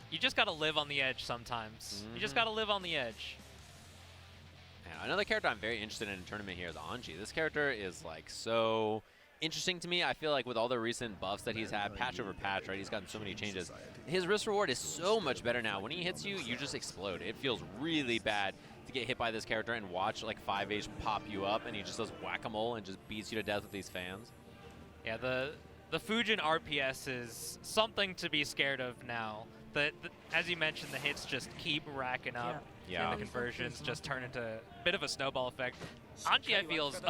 You just got to live on the edge sometimes. You just got to live on the edge. Yeah, another character I'm very interested in tournament here is Anji. This character is like so interesting to me. I feel like with all the recent buffs that he's had, patch over patch, right? He's gotten so many changes. His risk reward is so much better now. When he hits you, you just explode. It feels really bad to get hit by this character and watch like 5H pop you up, and he just does whack-a-mole and just beats you to death with these fans. Yeah, the Fujin RPS is something to be scared of now. As you mentioned, the hits just keep racking up. Yeah. And the conversions just turn into a bit of a snowball effect. Anji, I feel, is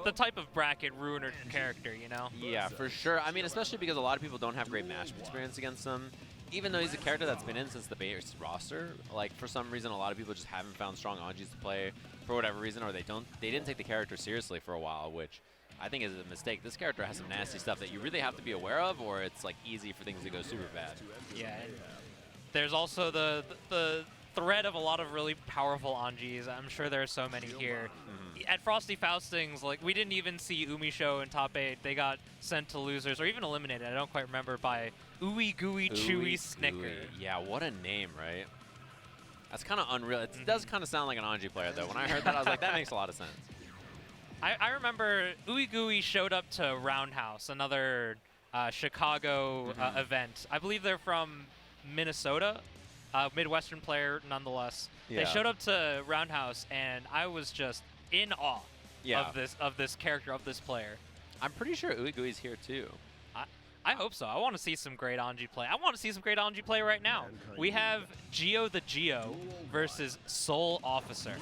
the type of bracket ruiner character, Yeah, for sure. I mean, especially because a lot of people don't have great matchup experience against him. Even though he's a character that's been in since the base roster, like for some reason, a lot of people just haven't found strong Anjis to play for whatever reason, or they didn't take the character seriously for a while, which I think is a mistake. This character has some nasty stuff that you really have to be aware of, or it's like easy for things to go super bad. Yeah. There's also the threat of a lot of really powerful Anjis. I'm sure there are so many here. At Frosty Faustings, like, we didn't even see Umisho in top 8. They got sent to losers, or even eliminated, I don't quite remember, by Ooey Gooey Chewy Snicker. Yeah, what a name, right? That's kind of unreal. It does kind of sound like an Anji player, though. When I heard that, I was like, that makes a lot of sense. I remember Ooey Gooey showed up to Roundhouse, another Chicago event. I believe they're from Minnesota, Midwestern player nonetheless. Yeah. They showed up to Roundhouse, and I was just in awe of this character, of this player. I'm pretty sure Ooey Gooey's here too. I hope so. I want to see some great Anji play. I want to see some great Anji play right now. We have GeoTheGeo versus Soulofficer.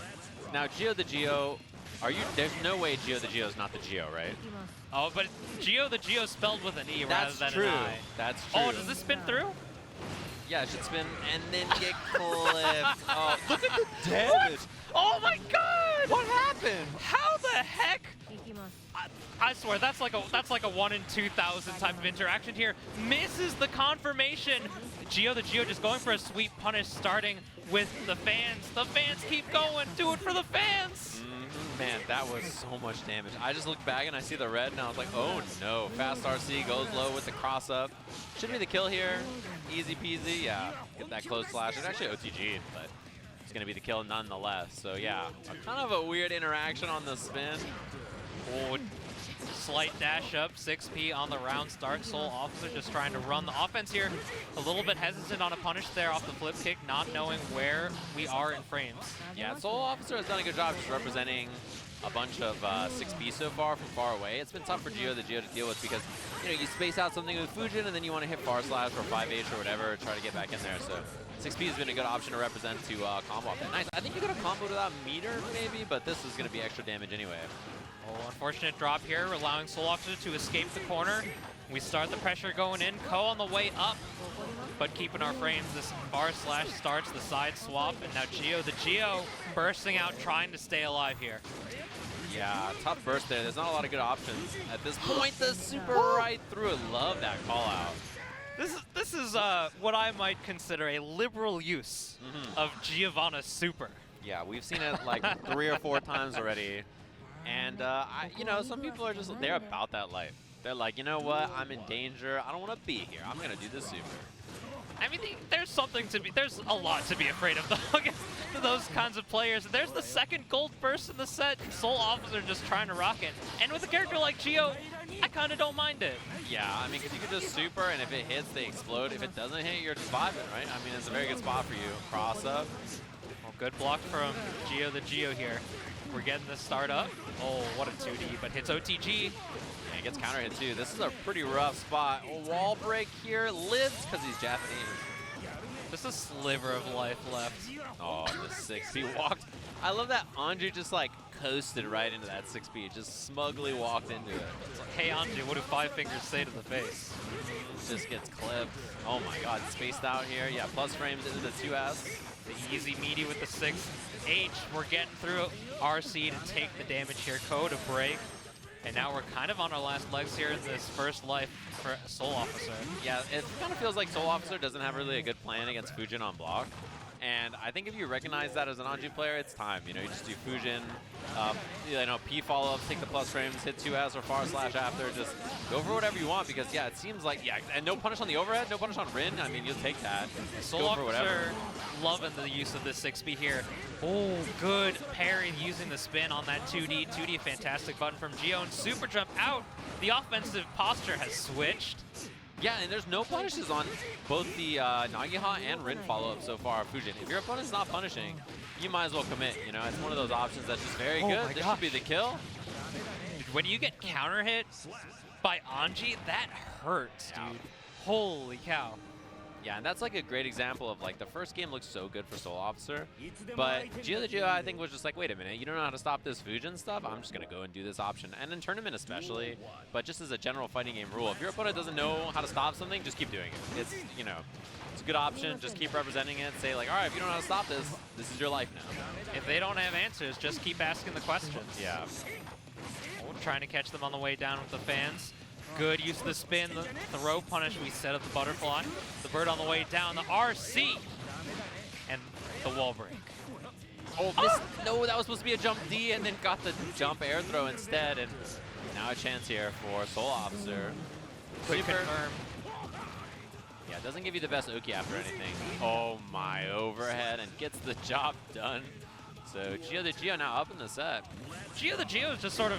Now, GeoTheGeo, there's no way GeoTheGeo is not the Geo, right? Oh, but GeoTheGeo spelled with an E rather than an I. That's true. Oh, does this spin through? Yeah, it should spin and then get clipped. Oh, look at the damage. Oh my god! What happened? How the heck? I swear, that's like a 1 in 2,000 type of interaction here. Misses the confirmation. GeoTheGeo just going for a sweep punish, starting with the fans. The fans keep going. Do it for the fans. Man, that was so much damage. I just looked back and I see the red and I was like, oh no. Fast RC goes low with the cross up. Should be the kill here. Easy peasy. Yeah, get that close slash. It's actually OTG'd, but it's going to be the kill nonetheless. So yeah, kind of a weird interaction on the spin. Oh, slight dash up, 6P on the round start. Soulofficer just trying to run the offense here. A little bit hesitant on a punish there off the flip kick, not knowing where we are in frames. Yeah, Soulofficer has done a good job just representing a bunch of 6P so far from far away. It's been tough for GeoTheGeo to deal with because, you know, you space out something with Fujin and then you want to hit far slash or 5H or whatever, try to get back in there. So 6P has been a good option to represent to combo off that. Nice. I think you could have comboed without meter maybe, but this is going to be extra damage anyway. Oh, unfortunate drop here, allowing Soulofficer to escape the corner. We start the pressure going in. Ko on the way up, but keeping our frames. This far slash starts the side swap, and now GeoTheGeo bursting out, trying to stay alive here. Yeah, tough burst there. There's not a lot of good options. At this point, the super right through it. Love that call out. This is what I might consider a liberal use of Giovanna's super. Yeah, we've seen it like 3 or 4 times already. And, you know, some people are just, they're about that life. They're like, you know what, I'm in danger. I don't want to be here. I'm going to do the super. I mean, there's a lot to be afraid of though against those kinds of players. There's the second gold burst in the set. Soulofficer just trying to rock it. And with a character like Geo, I kind of don't mind it. Yeah, I mean, because you can just super, and if it hits, they explode. If it doesn't hit, you're just vibing, right? I mean, it's a very good spot for you. Cross up. Well, good block from GeoTheGeo here. We're getting the start up. Oh, what a 2D, but hits OTG. And gets counter hit too. This is a pretty rough spot. A wall break here. Lives because he's Japanese. Just a sliver of life left. Oh, the 6. He walked. I love that Anji just like coasted right into that 6B. Just smugly walked into it. It's like, hey Anji, what do 5 fingers say to the face? Just gets clipped. Oh my god, spaced out here. Yeah, plus frames into the 2S. The easy meaty with the 6H. We're getting through RC to take the damage here. Ko to break. And now we're kind of on our last legs here in this first life for Soulofficer. Yeah, it kind of feels like Soulofficer doesn't have really a good plan against Fujin on block. And I think if you recognize that as an Anji player, it's time. You know, you just do Fujin, you know, P follow-ups, take the plus frames, hit 2S or far slash after, just go for whatever you want because, yeah, it seems like, yeah, and no punish on the overhead, no punish on Rin. I mean, you'll take that. Go for whatever. Loving the use of this 6B here. Oh, good parry using the spin on that 2D. 2D, fantastic button from Geo, and super jump out. The offensive posture has switched. Yeah, and there's no punishes on both the Nagiha and Rin follow-up so far, Fujin. If your opponent's not punishing, you might as well commit. You know, it's one of those options that's just very good. This should be the kill. When you get counter hit by Anji, that hurts, dude. Holy cow. Yeah, and that's like a great example of like the first game looked so good for Soulofficer, but GeoTheGeo I think was just like, wait a minute, you don't know how to stop this Fujin stuff? I'm just going to go and do this option. And in tournament especially, but just as a general fighting game rule, if your opponent doesn't know how to stop something, just keep doing it. It's, you know, it's a good option. Just keep representing it. Say like, all right, if you don't know how to stop this, this is your life now. If they don't have answers, just keep asking the questions. Yeah. Oh, trying to catch them on the way down with the fans. Good use of the spin, the throw punish. We set up the butterfly. The bird on the way down, the RC, and the wall break. Oh, no, that was supposed to be a jump D and then got the jump air throw instead. And now a chance here for Soulofficer. Quick confirm. Yeah, it doesn't give you the best Uki after anything. Oh my, overhead and gets the job done. So GeoTheGeo now up in the set. GeoTheGeo is just sort of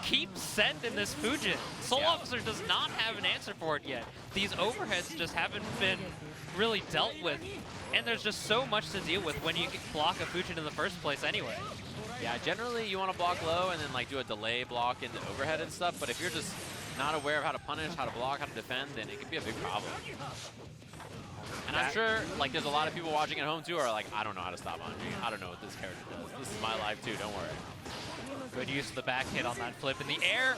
keeps sending this Fujin. Soulofficer does not have an answer for it yet. These overheads just haven't been really dealt with, and there's just so much to deal with when you block a Fujin in the first place anyway. Yeah, generally you want to block low and then like do a delay block into overhead and stuff, but if you're just not aware of how to punish, how to block, how to defend, then it could be a big problem. And I'm sure like there's a lot of people watching at home too who are like, I don't know how to stop Anji. I don't know what this character does. This is my life too, don't worry. Good use of the back hit on that flip in the air.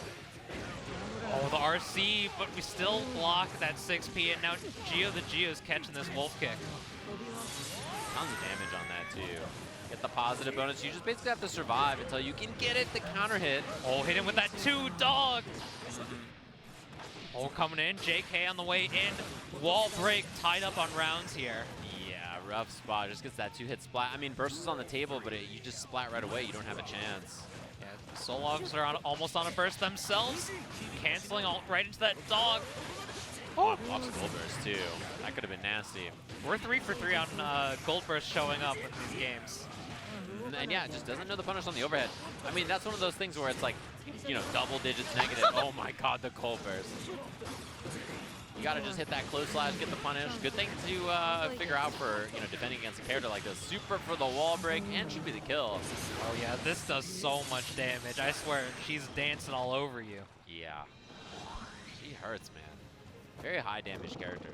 Oh, the RC, but we still block that 6P, and now GeoTheGeo is catching this wolf kick. Tons of damage on that too. Get the positive bonus. You just basically have to survive until you can get it, the counter hit. Oh, hit him with that 2-dog. Oh, coming in. JK on the way in. Wall break tied up on rounds here. Yeah, rough spot. Just gets that 2-hit splat. I mean, burst is on the table, but you just splat right away. You don't have a chance. Yeah, Soulofficer are almost on a burst themselves, canceling right into that dog. Oh, blocks Gold Burst too. That could have been nasty. We're 3 for 3 on Gold Burst showing up in these games. And yeah, just doesn't know the punish on the overhead. I mean, that's one of those things where it's like, you know, double digits negative. Oh my god, the Gold Burst. You gotta just hit that close slash, get the punish. Good thing to figure out for, you know, defending against a character like this. Super for the wall break, and should be the kill. Oh yeah, this does so much damage. I swear, she's dancing all over you. Yeah. She hurts, man. Very high damage character.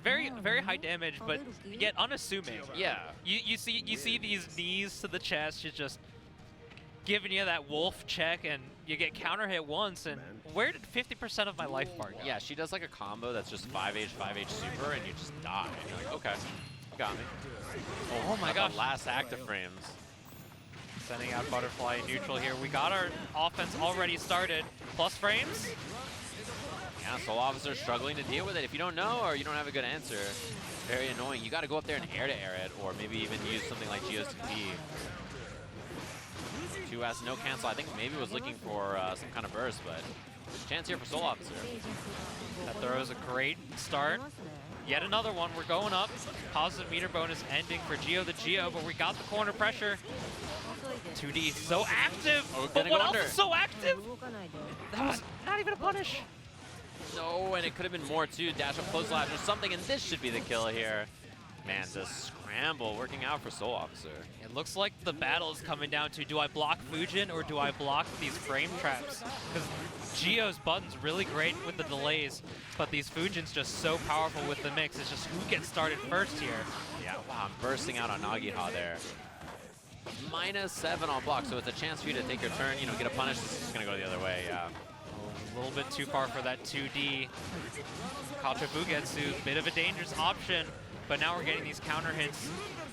Very, very high damage, but yet unassuming. Yeah. You see these knees to the chest. She's just giving you that wolf check, and you get counter hit once. And where did 50% of my life bar go? Yeah, she does like a combo that's just 5H super, and you just die. And you're like, okay, you got me. Oh my gosh. The last active frames. Sending out Butterfly in neutral here. We got our offense already started. Plus frames. Yeah, Soulofficer struggling to deal with it. If you don't know or you don't have a good answer, very annoying. You got to go up there and air it, or maybe even use something like GeoTheGeo. 2S, no cancel. I think maybe was looking for some kind of burst, but chance here for Soulofficer. That throw is a great start. Yet another one. We're going up. Positive meter bonus ending for GeoTheGeo, but we got the corner pressure. 2D so active, but what else is so active? That was not even a punish. No, and it could have been more too. Dash up close slash or something, and this should be the kill here. Man, the scramble working out for Soulofficer. It looks like the battle is coming down to, do I block Fujin or do I block these frame traps? Because Geo's button's really great with the delays, but these Fujin's just so powerful with the mix. It's just who gets started first here. Yeah, wow, I'm bursting out on Nagoriyuki there. -7 on block, so it's a chance for you to take your turn, you know, get a punish. This is just going to go the other way, yeah. A little bit too far for that 2D. Kacha Bugetsu, bit of a dangerous option, but now we're getting these counter hits.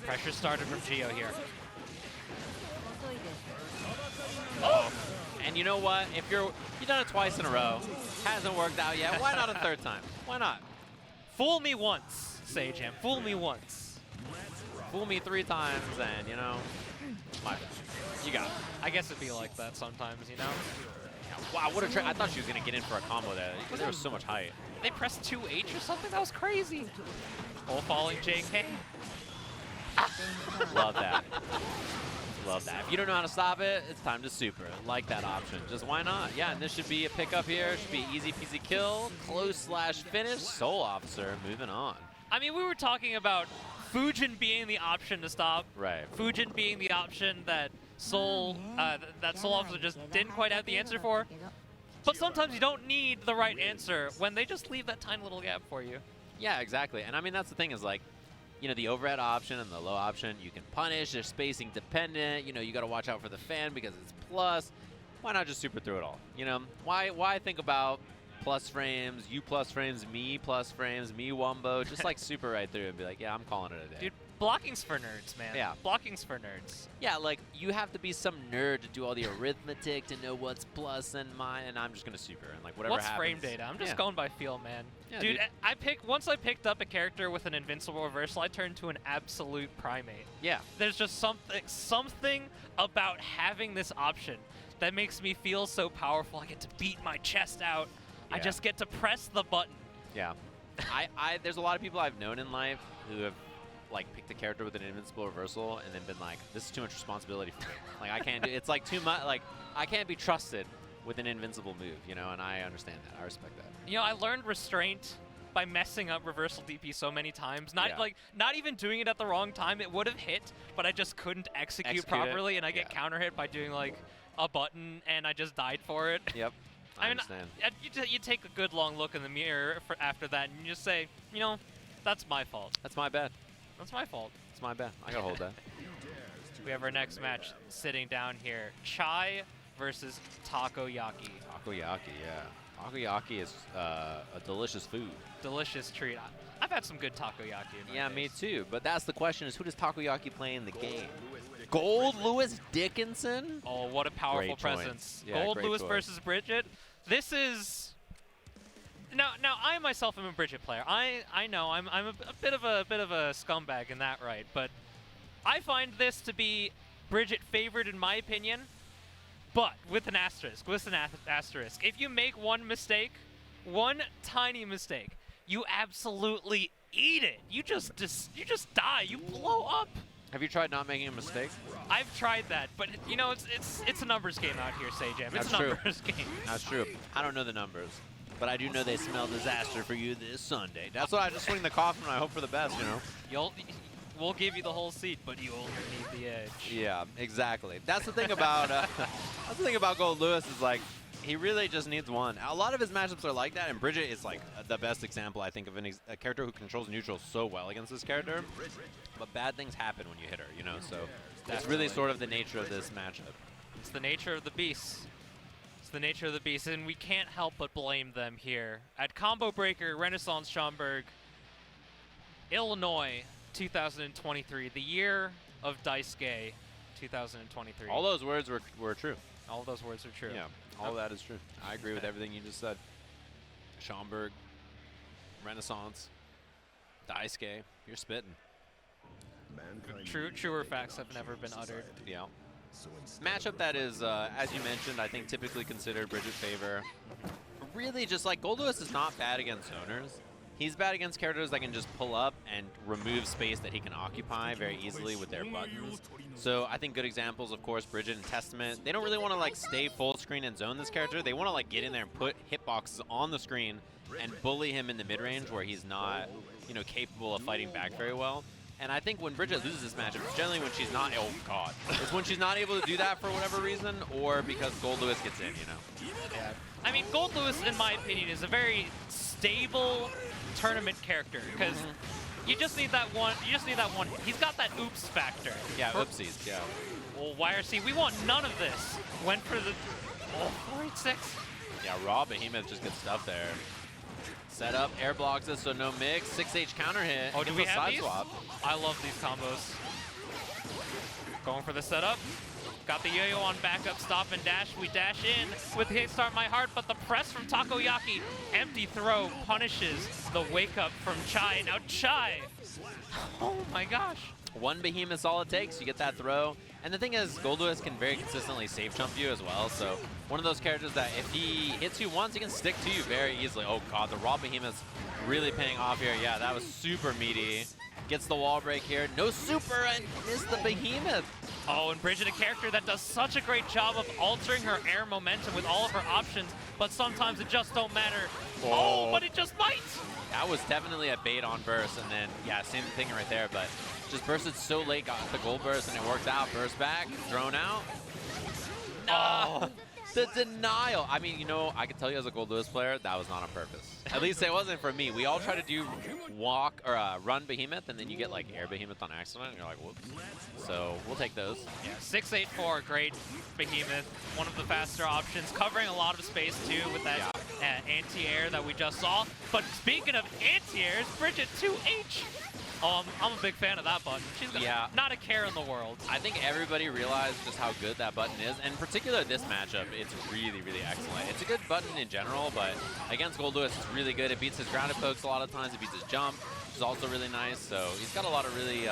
Pressure started from Geo here. Oh. And you know what? If you've done it twice in a row, hasn't worked out yet, why not a third time? Why not? Fool me once, Sageham. Fool me once. Fool me 3 times, and, you know, my bad. You got it. I guess it'd be like that sometimes, you know? Wow, what a trick. I thought she was going to get in for a combo there because there was so much height. They pressed 2H or something? That was crazy. Oh, falling JK. Love that. Love that. If you don't know how to stop it, it's time to super. Like that option. Just why not? Yeah, and this should be a pickup here. Should be an easy peasy kill. Close slash finish. Soulofficer moving on. I mean, we were talking about Fujin being the option to stop. Right. Fujin being the option that Soulofficer just didn't quite have the answer for. But sometimes you don't need the right answer when they just leave that tiny little gap for you. Yeah, exactly. And I mean, that's the thing is like, you know, the overhead option and the low option, you can punish. They're spacing dependent. You know, you got to watch out for the fan because it's plus. Why not just super through it all? You know, why think about plus frames, you plus frames, me plus frames, me wombo, just like super right through and be like, yeah, I'm calling it a day. Dude, blocking's for nerds, man. Yeah. Blocking's for nerds. Yeah, like, you have to be some nerd to do all the arithmetic to know what's plus and mine, and I'm just going to super, and like, whatever What's happens. frame data? I'm just going by feel, man. Yeah, dude, once I picked up a character with an invincible reversal, I turned to an absolute primate. Yeah. There's just something about having this option that makes me feel so powerful. I get to beat my chest out. Yeah. I just get to press the button. Yeah. There's a lot of people I've known in life who have like picked a character with an invincible reversal and then been like, this is too much responsibility for me. Like, I can't do it's like too much, like, I can't be trusted with an invincible move, you know, and I understand that. I respect that. You know, I learned restraint by messing up reversal DP so many times. Not even doing it at the wrong time. It would have hit, but I just couldn't execute properly, and I get counter hit by doing like a button, and I just died for it. Yep. I understand. You take a good long look in the mirror after that, and you just say, you know, that's my fault. That's my bad. That's my fault. It's my bad. I gotta hold that. We have our next match sitting down here. Chai versus Takoyaki. Takoyaki, yeah. Takoyaki is a delicious food. Delicious treat. I've had some good takoyaki in my days. Me too. But that's the question: is who does Takoyaki play in the game? Goldlewis Dickinson? Oh, what a powerful presence! Yeah, Goldlewis versus Bridget. This is Now I myself am a Bridget player. I know I'm a bit of a scumbag in that, right? But I find this to be Bridget favored in my opinion, but with an asterisk. If you make one mistake, one tiny mistake, you absolutely eat it. You just die. You blow up. Have you tried not making a mistake? I've tried that, but you know it's a numbers game out here, Sajam. It's That's a true. numbers game. That's true. I don't know the numbers, but I do know they smell disaster for you this Sunday. That's why I just swing the coffin and I hope for the best, you know. We'll give you the whole seat, but you only need the edge. Yeah, exactly. That's the thing about that's the thing about Goldlewis is like he really just needs one. A lot of his matchups are like that, and Bridget is like the best example I think of a character who controls neutral so well against this character. But bad things happen when you hit her, you know. So that's really sort of the nature of this matchup. It's the nature of the beast. It's the nature of the beast, and we can't help but blame them here at Combo Breaker Renaissance Schaumburg, Illinois. 2023, the year of Daisuke 2023. All those words were true. All those words are true. Yeah, all that is true. I agree with everything you just said. Schaumburg, Renaissance, Daisuke, you're spitting. Truer facts have never been uttered. Yeah. Matchup that is, as you mentioned, I think typically considered Bridget favor. Really, just like Goldlewis is not bad against zoners. He's bad against characters that can just pull up and remove space that he can occupy very easily with their buttons. So I think good examples, of course, Bridget and Testament. They don't really want to like stay full screen and zone this character. They want to like get in there and put hitboxes on the screen and bully him in the mid-range where he's not, you know, capable of fighting back very well. And I think when Bridget loses this matchup, it's generally when she's not, oh god, it's when she's not able to do that for whatever reason, or because Goldlewis gets in, you know. Yeah. I mean, Goldlewis, in my opinion, is a very stable tournament character because you just need that one. You just need that one. He's got that oops factor. Yeah, oopsies. Yeah. Well, YRC, we want none of this. Went for the 486. Yeah, raw behemoth just gets stuff there. Set up, air blocks it, so no mix. 6H counter hit. Oh, do we have side these? swap. I love these combos. Going for the setup. Got the yo-yo on backup, stop and dash. We dash in with Hit Start My Heart, but the press from Takoyaki. Empty throw punishes the wake up from Chai. Now Chai. Oh my gosh. One behemoth's all it takes. You get that throw. And the thing is, Goldlewis can very consistently safe jump you as well. So one of those characters that if he hits you once, he can stick to you very easily. Oh god, the raw behemoth's really paying off here. Yeah, that was super meaty. Gets the wall break here. No super and missed the behemoth. Oh, and Bridget, a character that does such a great job of altering her air momentum with all of her options, but sometimes it just don't matter. Oh, but it just might. That was definitely a bait on burst, and then, yeah, same thing right there, but just bursted so late, got the gold burst, and it worked out. Burst back, thrown out. Oh, the denial. I mean, you know, I can tell you as a Goldlewis player, that was not on purpose. At least it wasn't for me. We all try to do walk or run behemoth, and then you get like air behemoth on accident, and you're like, whoops. So we'll take those. Yeah, 684, great behemoth. One of the faster options, covering a lot of space too with that anti-air that we just saw. But speaking of anti-airs, Bridget 2H. Oh, I'm a big fan of that button. She's got not a care in the world. I think everybody realized just how good that button is. And in particular, this matchup, it's really, really excellent. It's a good button in general, but against Goldlewis, it's really good. It beats his grounded pokes a lot of times. It beats his jump, which is also really nice. So he's got a lot of really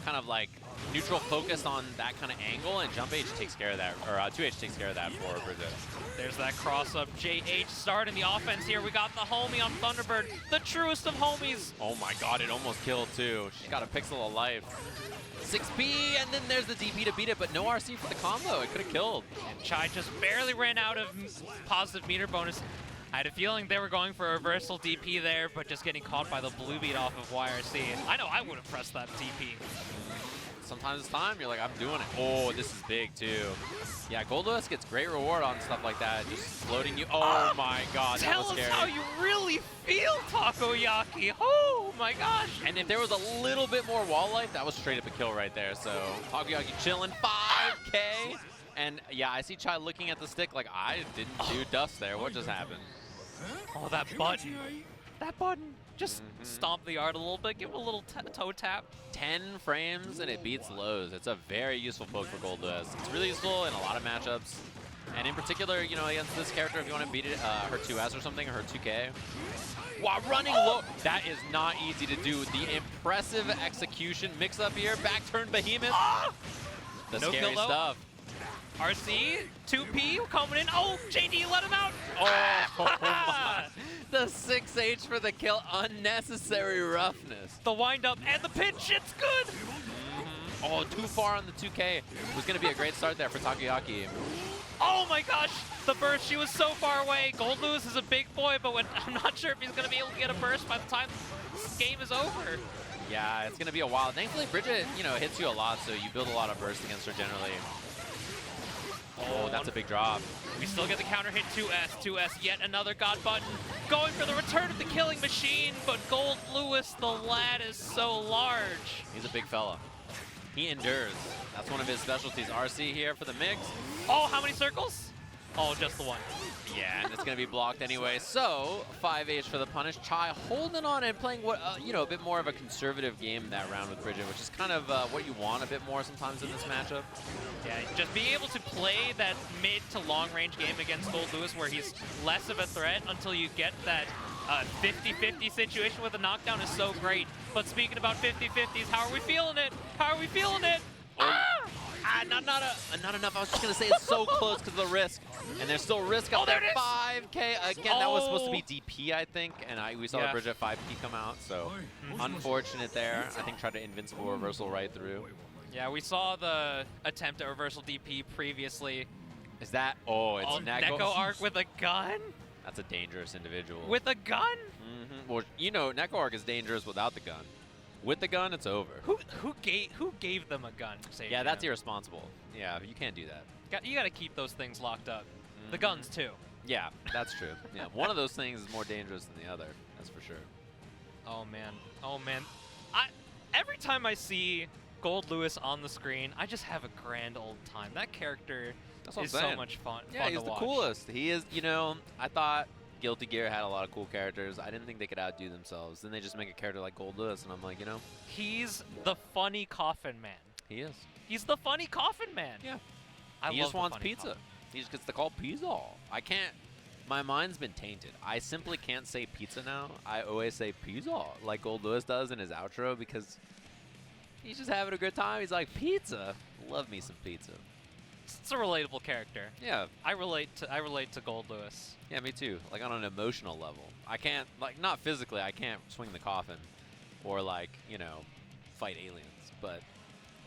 kind of like neutral focus on that kind of angle, and Jump H takes care of that, or 2H takes care of that for Bridget. There's that cross-up. JH starting the offense here. We got the homie on Thunderbird, the truest of homies. Oh my god, it almost killed too. She's got a pixel of life. 6P, and then there's the DP to beat it, but no RC for the combo. It could have killed. And Chai just barely ran out of positive meter bonus. I had a feeling they were going for a reversal DP there, but just getting caught by the blue beat off of YRC. I know I would have pressed that DP. Sometimes it's time, you're like, I'm doing it. Oh, this is big too. Yeah, Goldlewis gets great reward on stuff like that, just floating you. Oh my god, that was scary. Tell us how you really feel, Takoyaki. Oh my gosh. And if there was a little bit more wall life, that was straight up a kill right there. So Takoyaki chilling, 5K. And yeah, I see Chai looking at the stick like, I didn't do dust there. What just happened? Oh, that button. That button. Just stomp the art a little bit, give it a little toe tap. 10 frames and it beats lows. It's a very useful poke for Goldlewis. It's really useful in a lot of matchups. And in particular, you know, against this character, if you want to beat it, her 2S or something, or her 2K. While running low, that is not easy to do. The impressive execution mix-up here, back turn Behemoth. The No scary kill, though. stuff. RC, 2P coming in. Oh, JD let him out. Oh, my. The 6H for the kill, unnecessary roughness. The windup and the pinch, it's good. Oh, too far on the 2K. It was going to be a great start there for Takoyaki. Oh my gosh, the burst, she was so far away. Goldlewis is a big boy, but I'm not sure if he's going to be able to get a burst by the time this game is over. Yeah, it's going to be a while. Thankfully, Bridget, you know, hits you a lot, so you build a lot of burst against her generally. Oh, that's a big drop. We still get the counter hit 2S, yet another God button. Going for the return of the killing machine, but Goldlewis, the lad, is so large. He's a big fella. He endures. That's one of his specialties. RC here for the mix. Oh, how many circles? Oh, just the one. Yeah, and it's going to be blocked anyway. So, 5H for the punish. Chai holding on and playing what you know, a bit more of a conservative game that round with Bridget, which is kind of what you want a bit more sometimes in this matchup. Yeah, just being able to play that mid to long range game against Goldlewis where he's less of a threat until you get that 50-50 situation with a knockdown is so great. But speaking about 50-50s, how are we feeling it? How are we feeling it? Not enough. I was just going to say it's so close because of the risk. And there's still risk up there. 5K. Again, that was supposed to be DP, I think. And we saw Bridget 5P come out. So unfortunate there. I think tried to invincible reversal right through. Yeah, we saw the attempt at reversal DP previously. Is that? Oh, it's Neko Arc with a gun? That's a dangerous individual. With a gun? Well, you know, Neko Arc is dangerous without the gun. With the gun, it's over. Who gave them a gun? Yeah, that's irresponsible. Yeah, you can't do that. You got to keep those things locked up. The guns too. Yeah, that's true. Yeah, one of those things is more dangerous than the other. That's for sure. Oh man. Oh man. Every time I see Goldlewis on the screen, I just have a grand old time. That character is so much fun. Yeah, he's the coolest. He is. You know, I thought Guilty Gear had a lot of cool characters. I didn't think they could outdo themselves. Then they just make a character like Goldlewis, and I'm like, you know. He's the funny coffin man. He is. He's the funny coffin man. Yeah. He just wants pizza. Coffin. He just gets to call pizza. I can't. My mind's been tainted. I simply can't say pizza now. I always say pizza, like Goldlewis does in his outro, because he's just having a good time. He's like, pizza? Love me some pizza. It's a relatable character. Yeah. I relate to Goldlewis. Yeah, me too. Like on an emotional level. I can't, like, not physically, I can't swing the coffin or, like, you know, fight aliens, but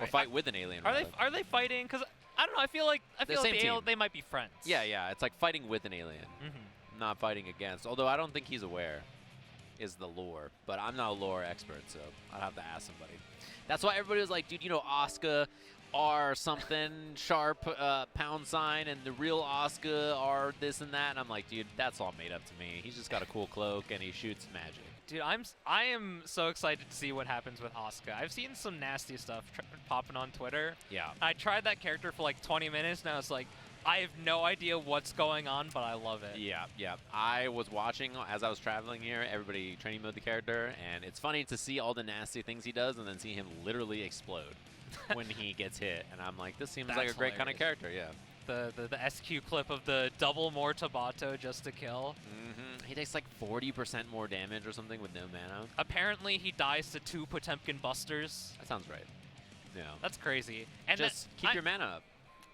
or fight with an alien. Are they fighting? Because I don't know. I feel like they might be friends. Yeah. It's like fighting with an alien, not fighting against. Although I don't think he's aware, is the lore. But I'm not a lore expert, so I'd have to ask somebody. That's why everybody was like, dude, you know, Asuka R something sharp pound sign, and the real Asuka R this and that. And I'm like, dude, that's all made up to me. He's just got a cool cloak and he shoots magic. Dude, I am so excited to see what happens with Asuka. I've seen some nasty stuff popping on Twitter. Yeah. I tried that character for like 20 minutes, and I was like, I have no idea what's going on, but I love it. Yeah. I was watching as I was traveling here, everybody training mode the character, and it's funny to see all the nasty things he does and then see him literally explode when he gets hit. And I'm like, this seems like a great kind of character, yeah. The SQ clip of the double more Tabata just to kill. He takes like 40% more damage or something with no mana. Apparently he dies to 2 Potemkin busters. That sounds right. Yeah. That's crazy. And just keep your mana up.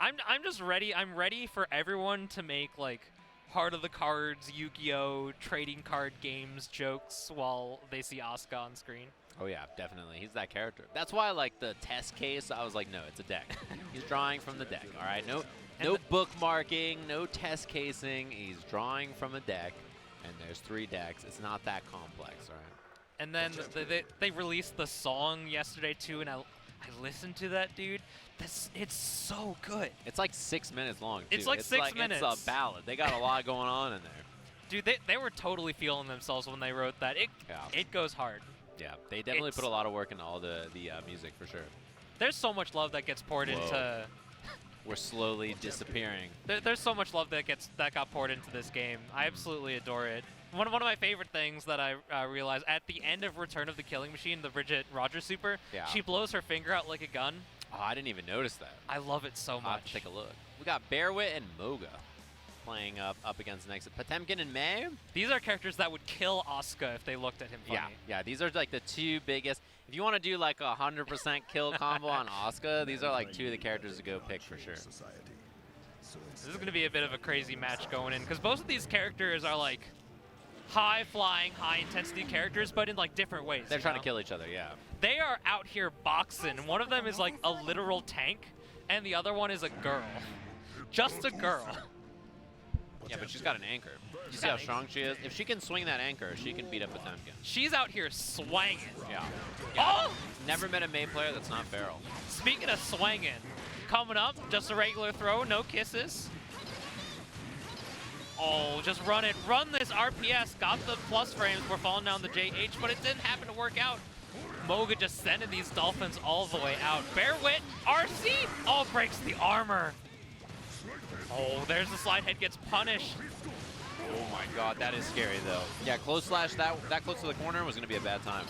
I'm just ready. I'm ready for everyone to make like Heart of the Cards, Yu-Gi-Oh, trading card games jokes while they see Asuka on screen. Oh yeah, definitely. He's that character. That's why, like, the test case, I was like, no, it's a deck. He's drawing from the deck, all right? No bookmarking, no test casing. He's drawing from a deck, and there's 3 decks. It's not that complex, all right? And then they released the song yesterday, too, and I listened to that, dude. It's so good. It's like 6 minutes long, too. It's like 6 minutes. It's a ballad. They got a lot going on in there. Dude, they were totally feeling themselves when they wrote that. It goes hard. Yeah, they definitely put a lot of work into all the music, for sure. There's so much love that gets poured into... We're slowly disappearing. There's so much love that got poured into this game. I absolutely adore it. One of my favorite things that I realized at the end of Return of the Killing Machine, the Bridget Rogers super, she blows her finger out like a gun. Oh, I didn't even notice that. I love it so much. I'll have to take a look. got Bearwitt and Moga playing up against the next. Potemkin and May. These are characters that would kill Asuka if they looked at him funny. Yeah, these are like the two biggest. If you want to do like a 100% kill combo on Asuka, these are like two of the characters to go pick for sure. This is going to be a bit of a crazy match going in, because both of these characters are like high-flying, high-intensity characters, but in like different ways. They're trying to kill each other, yeah. They are out here boxing. One of them is like a literal tank, and the other one is a girl. Just a girl. Yeah, but she's got an anchor. You see how strong she is? If she can swing that anchor, she can beat up Potemkin. She's out here swanging. Yeah. Oh! Never met a May player that's not feral. Speaking of swanging, coming up, just a regular throw, no kisses. Oh, just run it. Run this RPS. Got the plus frames. We're falling down the JH, but it didn't happen to work out. Moga just sending these Dolphins all the way out. Bearwitt, RC! Oh, breaks the armor. Oh, there's the slide head, gets punished. Oh my god, that is scary though. Yeah, close slash that close to the corner was going to be a bad time.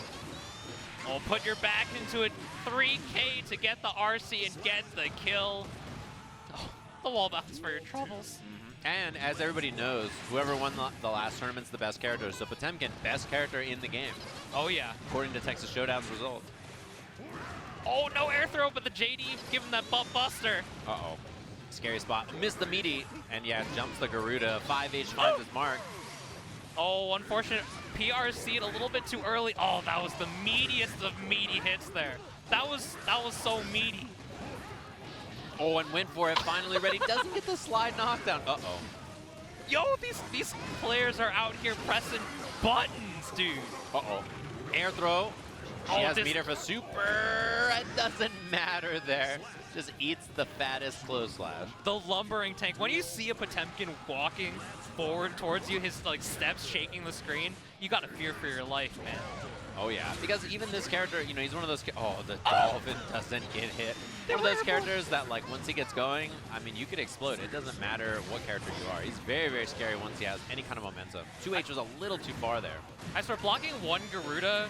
Oh, put your back into it. 3K to get the RC and get the kill. Oh, the wall bounce for your troubles. And as everybody knows, whoever won the last tournament's the best character. So Potemkin, best character in the game. Oh yeah. According to Texas Showdown's result. Oh, no air throw, but the JD give him that butt buster. Uh-oh. Scary spot. Missed the meaty. And yeah, jumps the Garuda. 5H5 is mark. Oh, unfortunate. PRC'd a little bit too early. Oh, that was the meatiest of meaty hits there. That was so meaty. Oh, and went for it. Finally ready. Doesn't get the slide knockdown. Uh-oh. Yo, these players are out here pressing buttons, dude. Uh-oh. Air throw. She has this meter for super. It doesn't matter there. Just eats the fattest close slash. The lumbering tank. When you see a Potemkin walking forward towards you, his like steps shaking the screen, you gotta fear for your life, man. Oh yeah, because even this character, you know, he's one of those. Oh, the Dolphin doesn't get hit. One of those characters that, like, once he gets going, I mean, you could explode. It doesn't matter what character you are. He's very, very scary once he has any kind of momentum. 2H was a little too far there. I swear, blocking one Garuda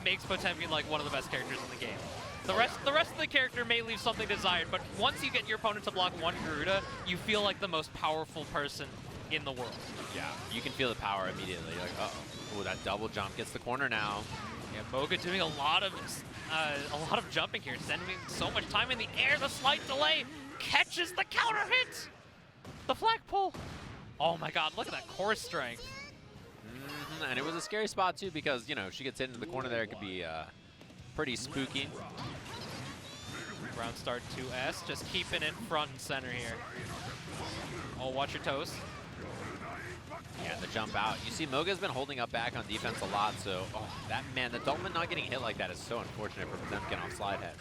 makes Potemkin like one of the best characters in the game. The rest of the character may leave something desired, but once you get your opponent to block one Garuda, you feel like the most powerful person in the world. Yeah, you can feel the power immediately. You're like, uh-oh. Oh, that double jump gets the corner now. Yeah, Moga doing a lot of jumping here, sending so much time in the air. The slight delay catches the counter hit. The flag pull. Oh my God! Look at that core strength. And it was a scary spot too because, you know, if she gets hit into the corner there, it could be pretty spooky. Ground start 2S, just keeping it front and center here. Oh, watch your toes. Yeah, the jump out. You see, Moga's been holding up back on defense a lot, so, oh, that, man, the Dolphin not getting hit like that is so unfortunate for them getting off slide head.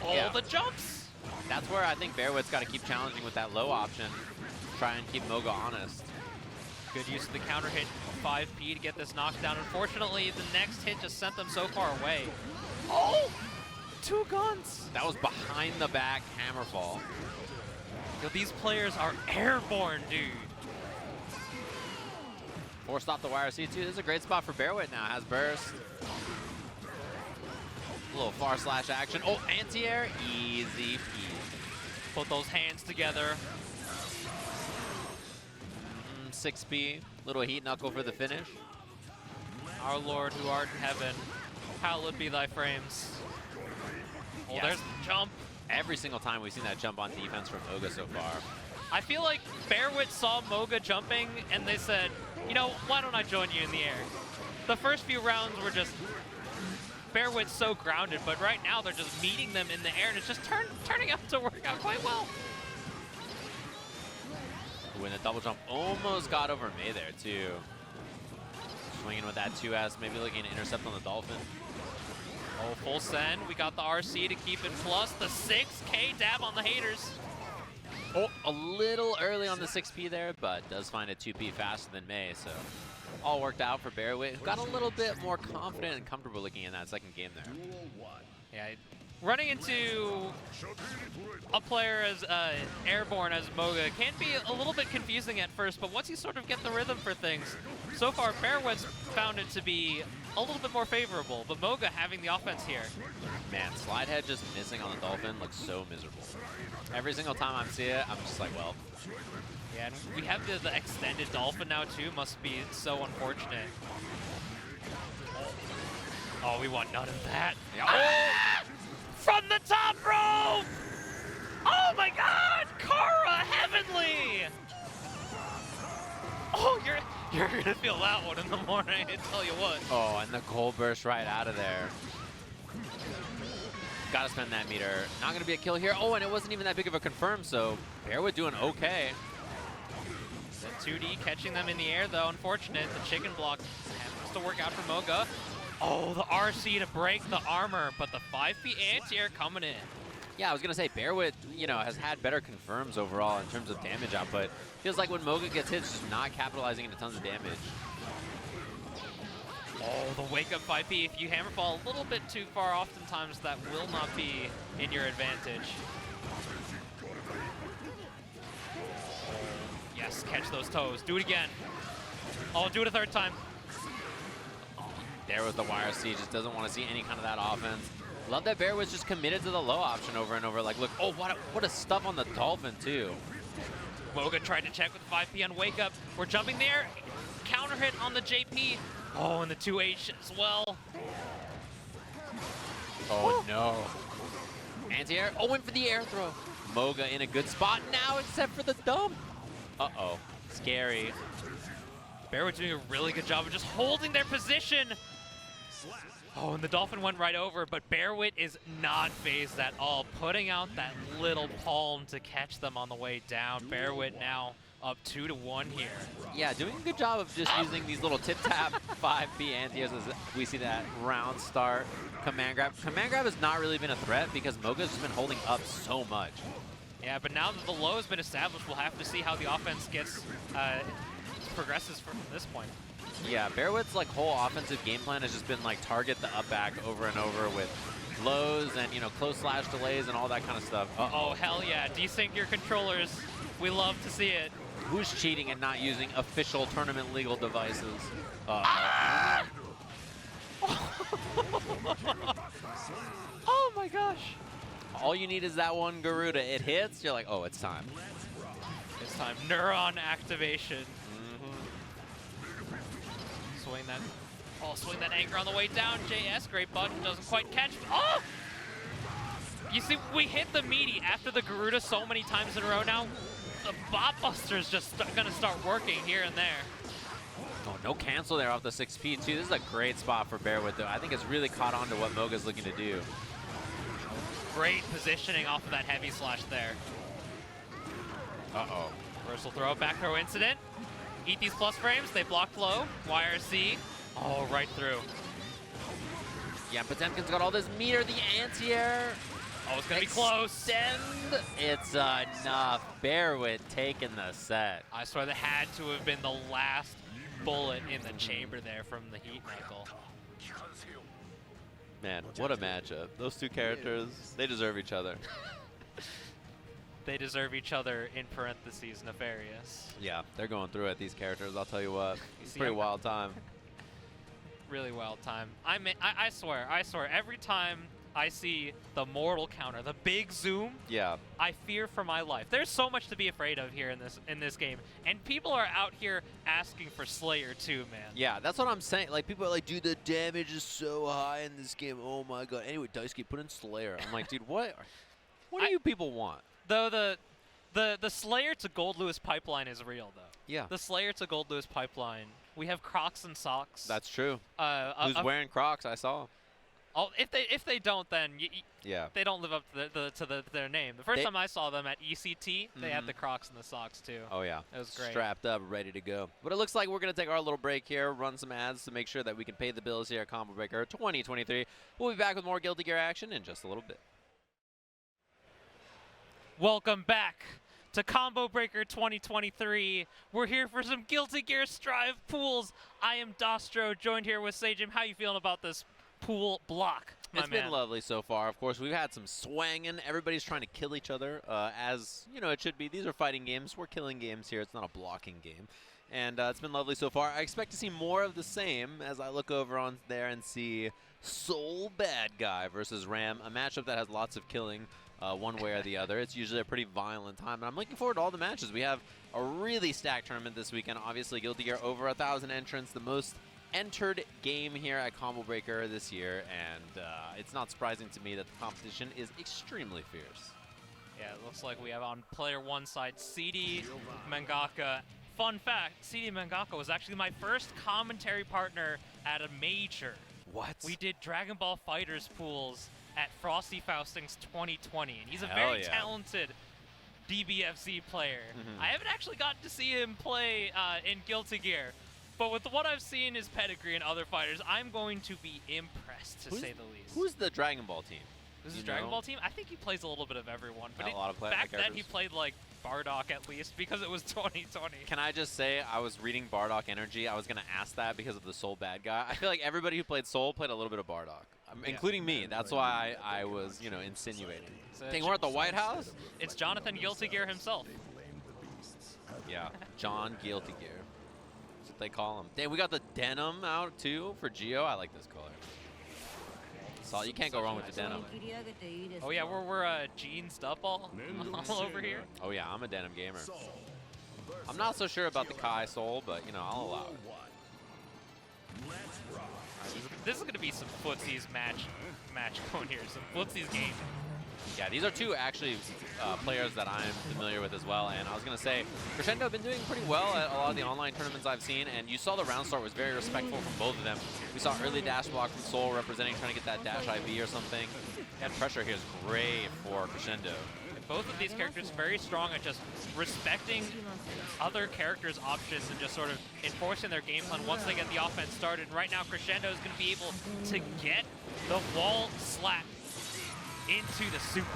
Oh, yeah. The jumps! That's where I think Bearwitt's got to keep challenging with that low option, try and keep Moga honest. Good use of the counter hit, 5P to get this knockdown. Unfortunately, the next hit just sent them so far away. Oh! 2 guns! That was behind the back hammerfall. Yo, these players are airborne, dude. Forced off the wire C2. This is a great spot for Bearwitt now. Has burst. A little far slash action. Oh, anti-air. Easy peasy. Put those hands together. 6P. Little heat knuckle for the finish. Our Lord who art in heaven, hallowed be thy frames. Oh, yes. There's the jump. Every single time we've seen that jump on defense from Moga so far. I feel like Bearwitt saw Moga jumping and they said, you know, why don't I join you in the air? The first few rounds were just Bearwitt's so grounded, but right now they're just meeting them in the air and it's just turning out to work out quite well. When the double jump almost got over May there too. Swinging with that 2S, maybe looking to intercept on the Dolphin. Oh, full send. We got the RC to keep it plus. The 6K dab on the haters. Oh, a little early on the 6P there, but does find a 2P faster than May, so all worked out for Bearwitt. Got a little bit more confident and comfortable looking in that second game there. Yeah, running into a player as airborne as Moga can be a little bit confusing at first, but once you sort of get the rhythm for things, so far Bearwitt's found it to be a little bit more favorable, but Moga having the offense here. Man, Slidehead just missing on the Dolphin looks so miserable. Every single time I see it, I'm just like, well. Yeah, and we have the extended Dolphin now too, must be so unfortunate. Oh, we want none of that. Yeah. Ah! From the top rope! Oh my god! Kara Heavenly! Oh, you're gonna feel that one in the morning, I tell you what. Oh, and the cold burst right out of there. Gotta spend that meter. Not gonna be a kill here. Oh, and it wasn't even that big of a confirm, so Bearwitt doing okay. The 2D catching them in the air though, unfortunate. The chicken block has to work out for Moga. Oh, the RC to break the armor, but the 5P anti-air coming in. Yeah, I was gonna say Bearwitt, you know, has had better confirms overall in terms of damage output. Feels like when Moga gets hit, it's just not capitalizing into tons of damage. Oh, the wake-up 5P. If you hammerfall a little bit too far, oftentimes that will not be in your advantage. Yes, catch those toes. Do it again. Oh, do it a third time. There was the YRC, just doesn't want to see any kind of that offense. Love that Bearwitt's just committed to the low option over and over. Like, look, oh, what a stuff on the Dolphin, too. Moga tried to check with 5P on wake up. We're jumping there. Counter hit on the JP. Oh, and the 2H as well. Oh, no. Anti-air. Oh, went for the air throw. Moga in a good spot now, except for the dump. Uh-oh. Scary. Bearwitt doing a really good job of just holding their position. Oh, and the Dolphin went right over, but Bearwitt is not phased at all, putting out that little palm to catch them on the way down. Bearwitt now up 2-1 here. Yeah, doing a good job of just using these little tip-tap 5B anti-airs as we see that round start. Command grab. Command grab has not really been a threat because Moga's just been holding up so much. Yeah, but now that the low has been established, we'll have to see how the offense gets progresses from this point. Yeah, Bearwitt's like whole offensive game plan has just been like target the up back over and over with lows and, you know, close slash delays and all that kind of stuff. Oh, hell yeah. Desync your controllers. We love to see it. Who's cheating and not using official tournament legal devices? Oh my gosh. All you need is that one Garuda. It hits, you're like, oh, it's time. It's time. Neuron activation. Swing that anchor on the way down. JS, great button, doesn't quite catch. Oh! You see, we hit the meaty after the Garuda so many times in a row now. The Bot Buster is just gonna start working here and there. Oh, no cancel there off the 6P too. This is a great spot for Bearwitt though. I think it's really caught on to what Moga's looking to do. Great positioning off of that heavy slash there. Uh-oh. Reversal throw, back throw incident. Eat these plus frames, they blocked low. YRC, oh, right through. Yeah, Potemkin's got all this meter, the anti-air. Oh, it's gonna be close. Extend. It's enough. Bearwitt taking the set. I swear that had to have been the last bullet in the chamber there from the Heat Nickel. Man, what a matchup. Those two characters, they deserve each other. They deserve each other in parentheses nefarious. Yeah, they're going through it, these characters, I'll tell you what. It's see, pretty wild time. Really wild time. I swear, every time I see the mortal counter, the big zoom, yeah, I fear for my life. There's so much to be afraid of here in this game, and people are out here asking for Slayer too, man. Yeah, that's what I'm saying. Like, people are like, dude, the damage is so high in this game. Oh my god. Anyway, Daisuke, put in Slayer. I'm like, dude, what do you people want? Though the Slayer to Goldlewis pipeline is real, though. Yeah. The Slayer to Goldlewis pipeline. We have Crocs and socks. That's true. Who's wearing Crocs? I saw. Oh, if they don't, then yeah, they don't live up to their name. The first time I saw them at ECT, they had the Crocs and the socks too. Oh yeah, it was great. Strapped up, ready to go. But it looks like we're gonna take our little break here, run some ads to make sure that we can pay the bills here at Combo Breaker 2023. We'll be back with more Guilty Gear action in just a little bit. Welcome back to Combo Breaker 2023. We're here for some Guilty Gear Strive pools. I am Dostro, joined here with Sajim. How you feeling about this pool block? my It's man. been lovely so far. Of course, we've had some swanging. Everybody's trying to kill each other, as you know it should be. These are fighting games. We're killing games here. It's not a blocking game. And it's been lovely so far. I expect to see more of the same as I look over on there and see Soul Bad Guy versus Ram, a matchup that has lots of killing one way or the other. It's usually a pretty violent time, and I'm looking forward to all the matches. We have a really stacked tournament this weekend. Obviously, Guilty Gear over 1,000 entrants, the most entered game here at Combo Breaker this year, and it's not surprising to me that the competition is extremely fierce. Yeah, it looks like we have on player one side CD, Mangaka. Fun fact, CD Mangaka was actually my first commentary partner at a major. What? We did Dragon Ball Fighters pools at Frosty Faustings 2020, and he's a Hell very yeah. talented DBFZ player. Mhm. I haven't actually gotten to see him play in Guilty Gear, but with what I've seen his pedigree and other fighters, I'm going to be impressed, to say the least. Who's the Dragon Ball team? This is you Dragon know? Ball team? I think he plays a little bit of everyone, but A lot of back then he characters. played like Bardock at least because it was 2020. Can I just say, I was reading Bardock Energy. I was going to ask that because of the Soul Bad Guy. I feel like everybody who played Soul played a little bit of Bardock, including me. That's why I was, you know, insinuating. So Dang, we're at the White House? It's Jonathan Guilty Gear himself. Yeah, John Guilty Gear. That's what they call him. Dang, we got the denim out too for Geo. I like this color. So you can't go wrong with the denim. Oh yeah, we're jeans up all over here. Oh yeah, I'm a denim gamer. I'm not so sure about the Kai Soul, but you know, I'll allow it. This is gonna be some footsies match going here. Some footsies game. Yeah, these are two actually players that I'm familiar with as well. And I was going to say, Crescendo have been doing pretty well at a lot of the online tournaments I've seen. And you saw the round start was very respectful from both of them. We saw early dash block from Soul representing, trying to get that dash IV or something. That pressure here is great for Crescendo. And both of these characters very strong at just respecting other characters' options and just sort of enforcing their game plan once they get the offense started. And right now, Crescendo is going to be able to get the wall slap into the super.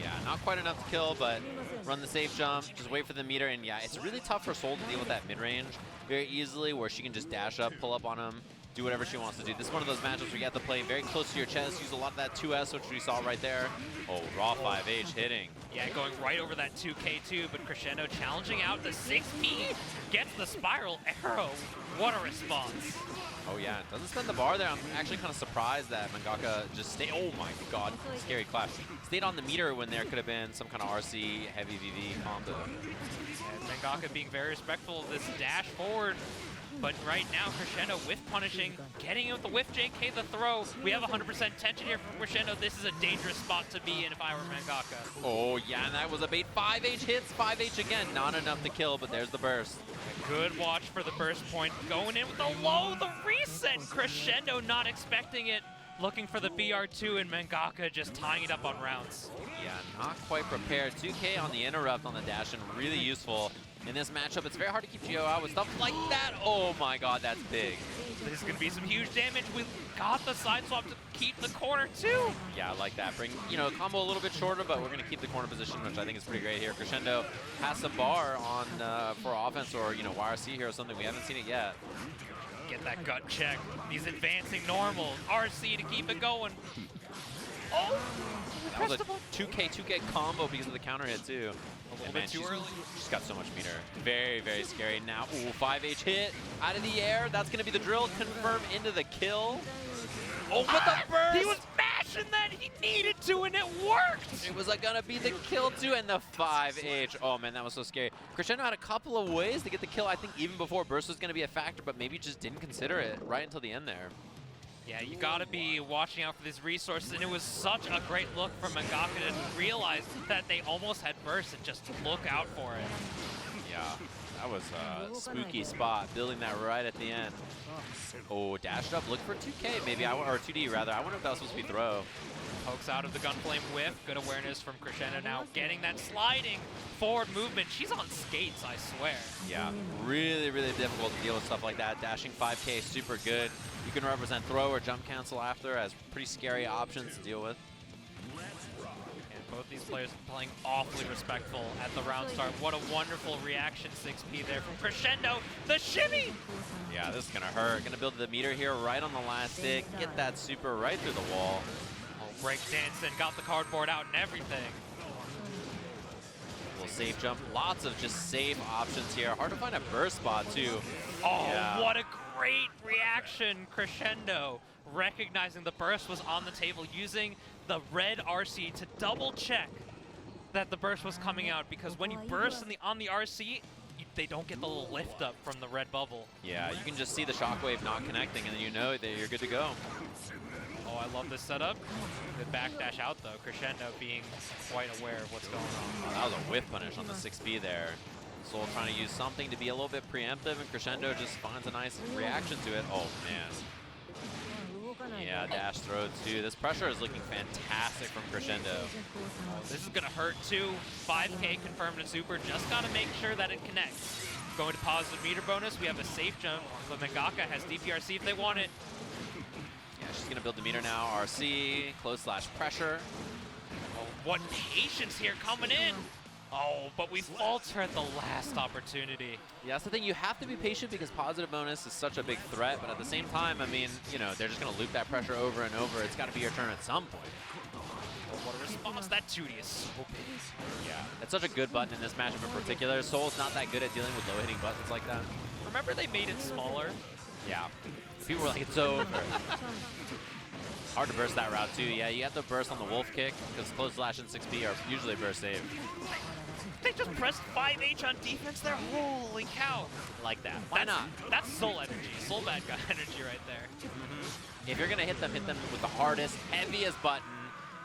Yeah, not quite enough to kill, but run the safe jump, just wait for the meter, and yeah, it's really tough for Soul to deal with that mid-range very easily, where she can just dash up, pull up on him, do whatever she wants to do. This is one of those matchups where you have to play very close to your chest, use a lot of that 2S, which we saw right there. Oh, raw 5H hitting. Yeah, going right over that 2K2, but Crescendo challenging out the 6P, gets the spiral arrow. What a response. Oh yeah, doesn't spend the bar there. I'm actually kind of surprised that Mangaka just stayed, oh my god, scary clash. Stayed on the meter when there could have been some kind of RC heavy VV combo. And Mangaka being very respectful of this dash forward. But right now, Crescendo whiff punishing, getting in with the whiff JK, the throw. We have 100% tension here from Crescendo. This is a dangerous spot to be in if I were Mangaka. Oh yeah, and that was a bait. 5H hits, 5H again. Not enough to kill, but there's the burst. Good watch for the burst point. Going in with the low, the reset. Crescendo not expecting it. Looking for the BR2 and Mangaka just tying it up on rounds. Yeah, not quite prepared. 2K on the interrupt on the dash and really useful. In this matchup, it's very hard to keep Geo out with stuff like that. Oh my god, that's big. This is going to be some huge damage. We got the side swap to keep the corner too. Yeah, I like that. Bring, you know, combo a little bit shorter, but we're going to keep the corner position, which I think is pretty great here. Crescendo has a bar on for offense or, you know, YRC here or something. We haven't seen it yet. Get that gut check. He's advancing normal. RC to keep it going. Oh! That was a 2K combo because of the counter hit too. A little bit too early. She's got so much meter. Very, very scary. Now, ooh, 5H hit out of the air. That's going to be the drill. Confirm into the kill. Oh, but the burst! He was mashing that. He needed to, and it worked. It was going to be the kill too, and the 5H. Oh man, that was so scary. Crescendo had a couple of ways to get the kill. I think even before burst was going to be a factor, but maybe just didn't consider it right until the end there. Yeah, you gotta be watching out for these resources, and it was such a great look from Mangaka to realize that they almost had burst and just look out for it. Yeah, that was a spooky spot, building that right at the end. Oh, dashed up, look for 2K maybe, or 2D rather. I wonder if that was supposed to be throw. Pokes out of the Gunflame whiff, good awareness from Crescendo now, getting that sliding forward movement. She's on skates, I swear. Yeah, really, really difficult to deal with stuff like that. Dashing 5K, super good. You can represent throw or jump cancel after as pretty scary options to deal with. And both these players playing awfully respectful at the round start. What a wonderful reaction 6P there from Crescendo. The shimmy! Yeah, this is going to hurt. Going to build the meter here right on the last stick. Get that super right through the wall. break dancing, got the cardboard out and everything. Little safe jump. Lots of just safe options here. Hard to find a burst spot, too. Oh, Yeah. what a great reaction, Crescendo. Recognizing the burst was on the table, using the red RC to double check that the burst was coming out, because when you burst on the RC, they don't get the little lift up from the red bubble. Yeah, you can just see the shockwave not connecting, and then you know that you're good to go. Oh, I love this setup. The backdash out, though. Crescendo being quite aware of what's going on. Oh, that was a whiff punish on the 6B there. Soul trying to use something to be a little bit preemptive, and Crescendo just finds a nice reaction to it. Oh, man. Yeah, dash throw, too. This pressure is looking fantastic from Crescendo. Oh, this is going to hurt, too. 5K confirmed to super. Just got to make sure that it connects. Going to positive meter bonus. We have a safe jump. The Mangaka has DPRC if they want it. Yeah, she's going to build the meter now. RC, close slash pressure. Oh, what patience here coming in. Oh, but we falter at the last opportunity. Yeah, that's the thing. You have to be patient because positive bonus is such a big threat, but at the same time, I mean, you know, they're just going to loop that pressure over and over. It's got to be your turn at some point. Oh, what a response. That 2D is so big. Yeah, it's such a good button in this matchup in particular. Soul's not that good at dealing with low-hitting buttons like that. Remember they made it smaller? Yeah. People were like, it's over. Hard to burst that route, too. Yeah, you have to burst on the wolf kick because close slash and 6B are usually burst save. They just pressed 5H on defense there. Holy cow. Like that. Why not? That's soul energy. Soul bad guy energy right there. If you're going to hit them with the hardest, heaviest button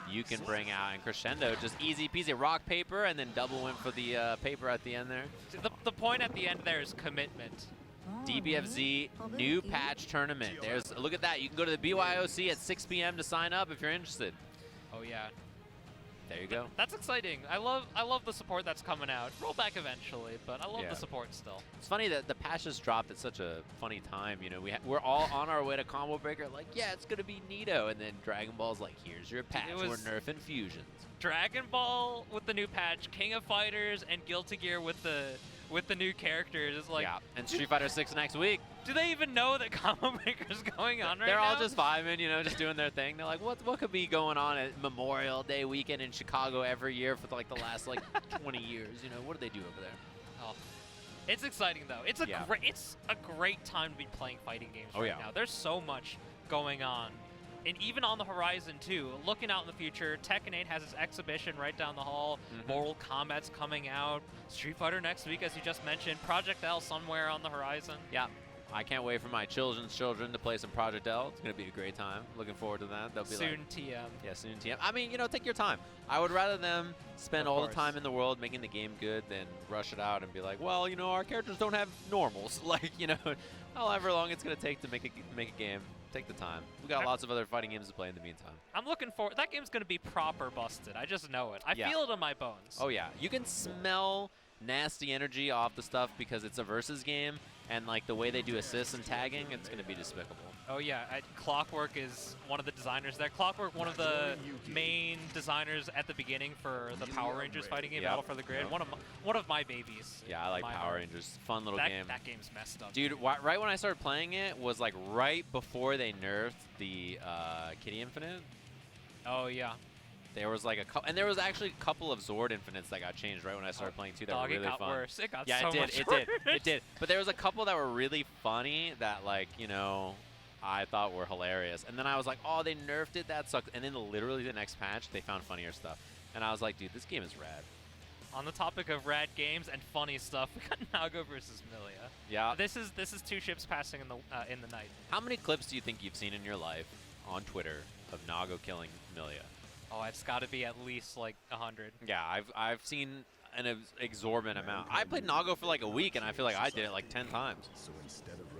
you can bring out. And Crescendo, just easy peasy. Rock, paper, and then double win for the paper at the end there. The point at the end there is commitment. DBFZ new patch tournament. Look at that. You can go to the BYOC at 6 p.m. to sign up if you're interested. Oh, yeah. There you go. That's exciting. I love the support that's coming out. Roll back eventually, but I love the support still. It's funny that the patch just dropped at such a funny time. You know, we're all on our way to Combo Breaker, like, yeah, it's gonna be neato, and then Dragon Ball's like, here's your patch. We're nerfing fusions. Dragon Ball with the new patch, King of Fighters, and Guilty Gear with the new characters. It's like, yeah, and Street Fighter 6 next week. Do they even know that Combo Breaker's going on right now? They're all just vibing, you know, just doing their thing. They're like, what could be going on at Memorial Day weekend in Chicago every year for like the last like 20 years? You know, what do they do over there? Oh, it's exciting though. It's a great time to be playing fighting games right now. There's so much going on. And even on the horizon, too, looking out in the future, Tekken 8 has its exhibition right down the hall. Mortal Kombat's coming out. Street Fighter next week, as you just mentioned. Project L somewhere on the horizon. Yeah. I can't wait for my children's children to play some Project L. It's going to be a great time. Looking forward to that. They'll be soon like, TM. Yeah, soon TM. I mean, you know, take your time. I would rather them spend all the time in the world making the game good than rush it out and be like, well, you know, our characters don't have normals. Like, you know, however long it's going to take to make a game. Take the time. We got lots of other fighting games to play in the meantime. I'm looking forward. That game's going to be proper busted. I just know it. I feel it in my bones. Oh, yeah. You can smell nasty energy off the stuff because it's a versus game, and like the way they do assists and tagging, it's going to be despicable. Oh, yeah. Clockwork is one of the designers there. Clockwork, one of the main designers at the beginning for the Power Rangers fighting game, Battle for the Grid. One of my babies. Yeah, I like Power Rangers. Fun little game. That game's messed up. Dude, right when I started playing it was like right before they nerfed the Kitty Infinite. Oh, yeah. There was like a couple, and there was actually a couple of Zord Infinites that got changed right when I started playing too. That were really fun. It got worse. It got so much worse. It did. But there was a couple that were really funny that, like, you know, I thought were hilarious. And then I was like, oh, they nerfed it. That sucked. And then literally the next patch, they found funnier stuff. And I was like, dude, this game is rad. On the topic of rad games and funny stuff, we got Nago versus Millia. Yeah. This is two ships passing in the night. How many clips do you think you've seen in your life on Twitter of Nago killing Millia? Oh, it's got to be at least like 100. Yeah, I've seen an exorbitant amount. I played Nago for like a week, and I feel like I did it like 10 times.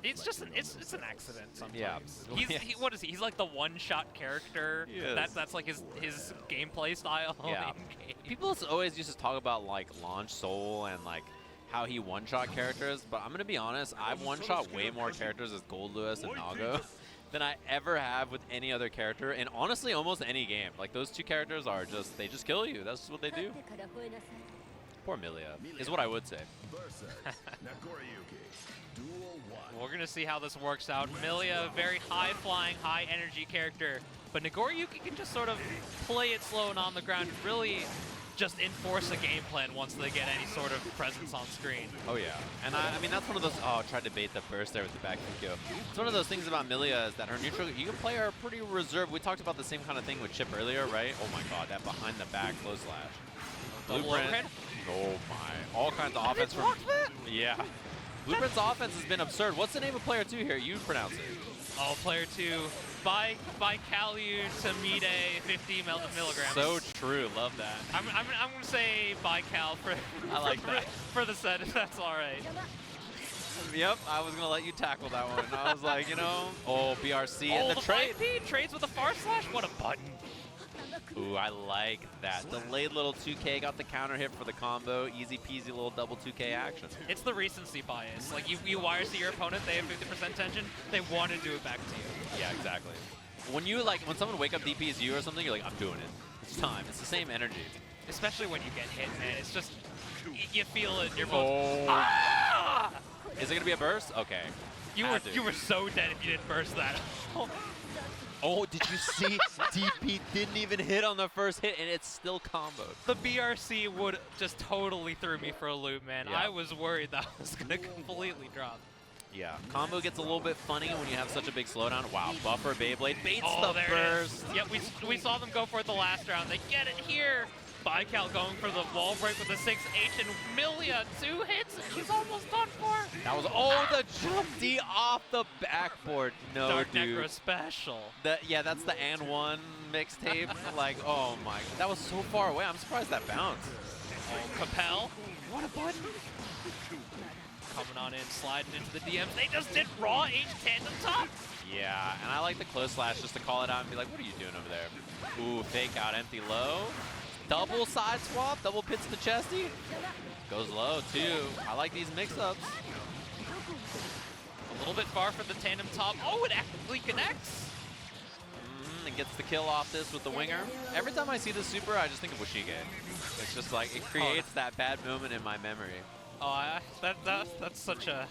It's just it's an accident sometimes. Yeah. What is he? He's like the one-shot character. Yes. That's like his gameplay style. Yeah. People always used to talk about like Launch Soul and like how he one-shot characters, but I'm gonna be honest, I've one-shot way more characters as Goldlewis and Nago than I ever have with any other character, and honestly, almost any game. Like, those two characters are just, they just kill you. That's just what they do. Poor Millia, is what I would say. We're going to see how this works out. Millia, very high-flying, high-energy character. but Nagoriyuki can just sort of play it slow and on the ground, and really just enforce a game plan once they get any sort of presence on screen. Oh yeah, and I mean that's one of those. Oh, tried to bait the burst there with the back kick. It's one of those things about Millia is that her neutral, you can play her pretty reserved. We talked about the same kind of thing with Chipp earlier, right? Oh my God, that behind the back close slash. Blueprint. Oh my, all kinds of offense from. Yeah. Blueprint's offense has been absurd. What's the name of player 2 here? You pronounce it. Oh, player 2. Bicalutamide 50 milligrams. So true. Love that. I'm gonna say Bical for I like that. for the set, if that's all right. Yep, I was gonna let you tackle that one. I was like, you know, oh BRC Oh, and the trade. 5P trades with a far slash. What a button. Ooh, I like that. Delayed little 2K, got the counter hit for the combo. Easy peasy little double 2K action. It's the recency bias. Like, you wire to your opponent, they have 50% tension, they want to do it back to you. Yeah, exactly. When you, like, when someone wake up DPs you or something, you're like, I'm doing it. It's time. It's the same energy. Especially when you get hit, man. It's just, you feel it in your bones. Oh. Ah! Is it gonna be a burst? Okay. You were so dead if you didn't burst that. Oh, did you see? DP didn't even hit on the first hit, and it's still comboed. The BRC would just totally threw me for a loop, man. Yeah. I was worried that was going to completely drop. Yeah, combo gets a little bit funny when you have such a big slowdown. Wow, buffer Beyblade baits Oh, the there burst. it is. Yeah, we saw them go for it the last round. They get it here. Bical going for the wall break with the 6H, and Millia 2 hits, and she's almost done for. That was, the jump D off the backboard. No, Dark dude. Necro special. Yeah, that's the and one mixtape. Like, oh my, that was so far away. I'm surprised that bounced. Oh, Capel. What a button. Coming on in, sliding into the DMs. They just did raw H tandem top. Yeah, and I like the close slash just to call it out and be like, what are you doing over there? Ooh, fake out, empty low. Double side swap, double pits to chesty. Goes low too. I like these mix-ups. A little bit far for the tandem top. Oh, it actually connects. And gets the kill off this with the winger. Every time I see this super, I just think of Washige. It's just like, it creates that bad moment in my memory. Oh, that's such a...